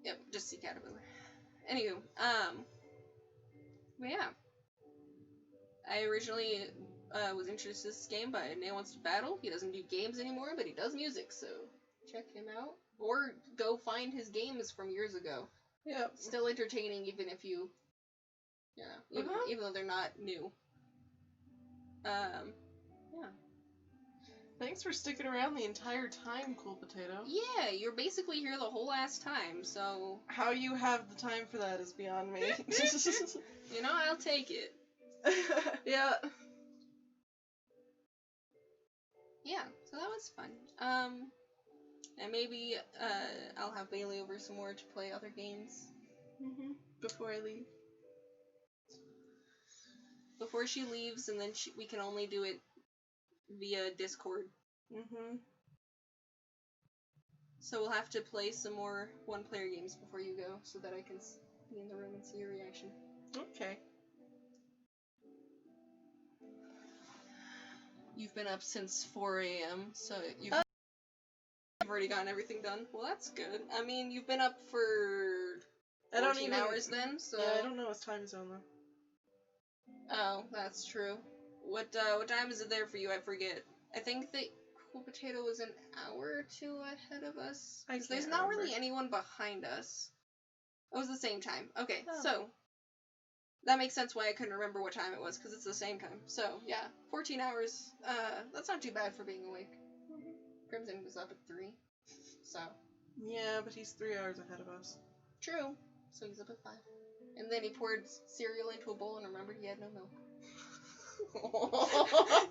Yep, just see Caterpillar. Anywho, but yeah. I originally was introduced to this game by Nate Wants to Battle. He doesn't do games anymore, but he does music, so check him out. Or go find his games from years ago. Yeah. Still entertaining even if you... Yeah, even though they're not new. Yeah. Thanks for sticking around the entire time, Cool Potato. Yeah, you're basically here the whole ass time, so... How you have the time for that is beyond me. I'll take it. Yeah. Yeah, so that was fun. And maybe I'll have Bailey over some more to play other games. Mm-hmm. Before I leave. Before she leaves, and then we can only do it via Discord. Mm-hmm. So we'll have to play some more one-player games before you go, so that I can be in the room and see your reaction. Okay. You've been up since 4 a.m., so you've already gotten everything done. Well, that's good. I mean, you've been up for 14 hours then, so... Yeah, I don't know his time zone, though. Oh, that's true. What time is it there for you? I forget. I think that Cool Potato was an hour or two ahead of us. Because there's not really anyone behind us. It was the same time. Okay, So that makes sense why I couldn't remember what time it was, because it's the same time. So, yeah, 14 hours. That's not too bad for being awake. Crimson was up at 3. So, Yeah, but he's 3 hours ahead of us. true. So he's up at 5. And then he poured cereal into a bowl and remembered he had no milk.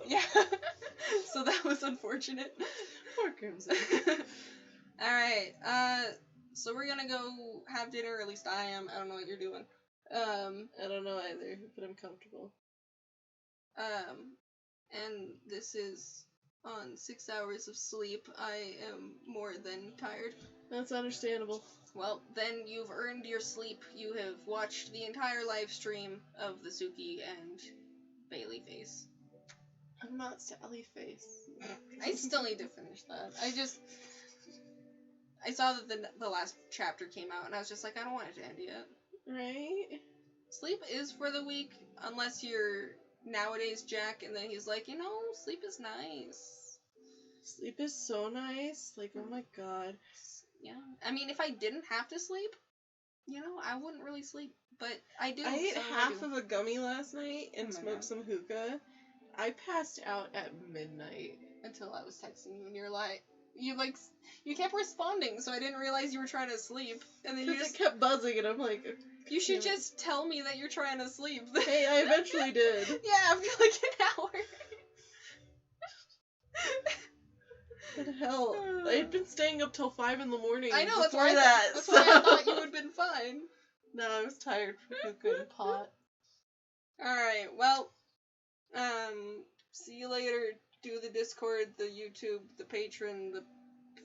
Yeah. So that was unfortunate. Poor Crimson. Alright, so we're gonna go have dinner, or at least I am. I don't know what you're doing. I don't know either, but I'm comfortable. And this is on 6 hours of sleep. I am more than tired. That's understandable. Well, then you've earned your sleep. You have watched the entire live stream of the Suki and Bailey face. I'm not Sally Face. I still need to finish that. I saw that the last chapter came out, and I was just like, I don't want it to end yet. Right? Sleep is for the weak, unless you're nowadays Jack, and then he's like, sleep is nice. Sleep is so nice. Like, oh my god. Yeah. I mean, if I didn't have to sleep, I wouldn't really sleep. But I do. I ate so half I do. of a gummy last night and Oh my smoked God. some hookah. I passed out at midnight. Until I was texting you, and you kept responding, so I didn't realize you were trying to sleep. And then Because it kept buzzing, and I'm like, you should damn it. just tell me that you're trying to sleep. Hey, I eventually did. Yeah, after like an hour. What the hell? I had been staying up till 5 in the morning. I know, that's before why that. that's why I thought you would have been fine. No, I was tired from hookah and pot. Alright, well, see you later. Do the Discord, the YouTube, the Patreon, the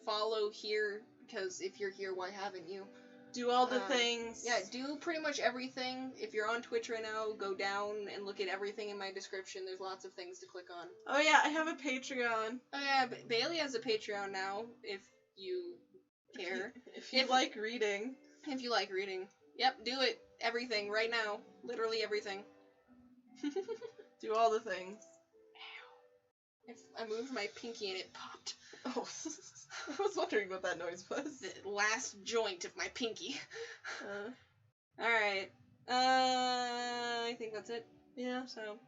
follow here, because if you're here, why haven't you? Do all the things. Yeah, do pretty much everything. If you're on Twitch right now, go down and look at everything in my description. There's lots of things to click on. Oh yeah, I have a Patreon. Oh yeah, Bailey has a Patreon now, if you care. If you like reading. If you like reading. Yep, do it. Everything, right now. Literally everything. Do all the things. If I moved my pinky and it popped. Oh, I was wondering what that noise was. The last joint of my pinky. Uh, Alright. I think that's it. yeah. So.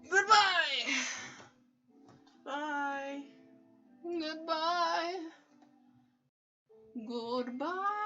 Goodbye! Bye. Goodbye. Goodbye.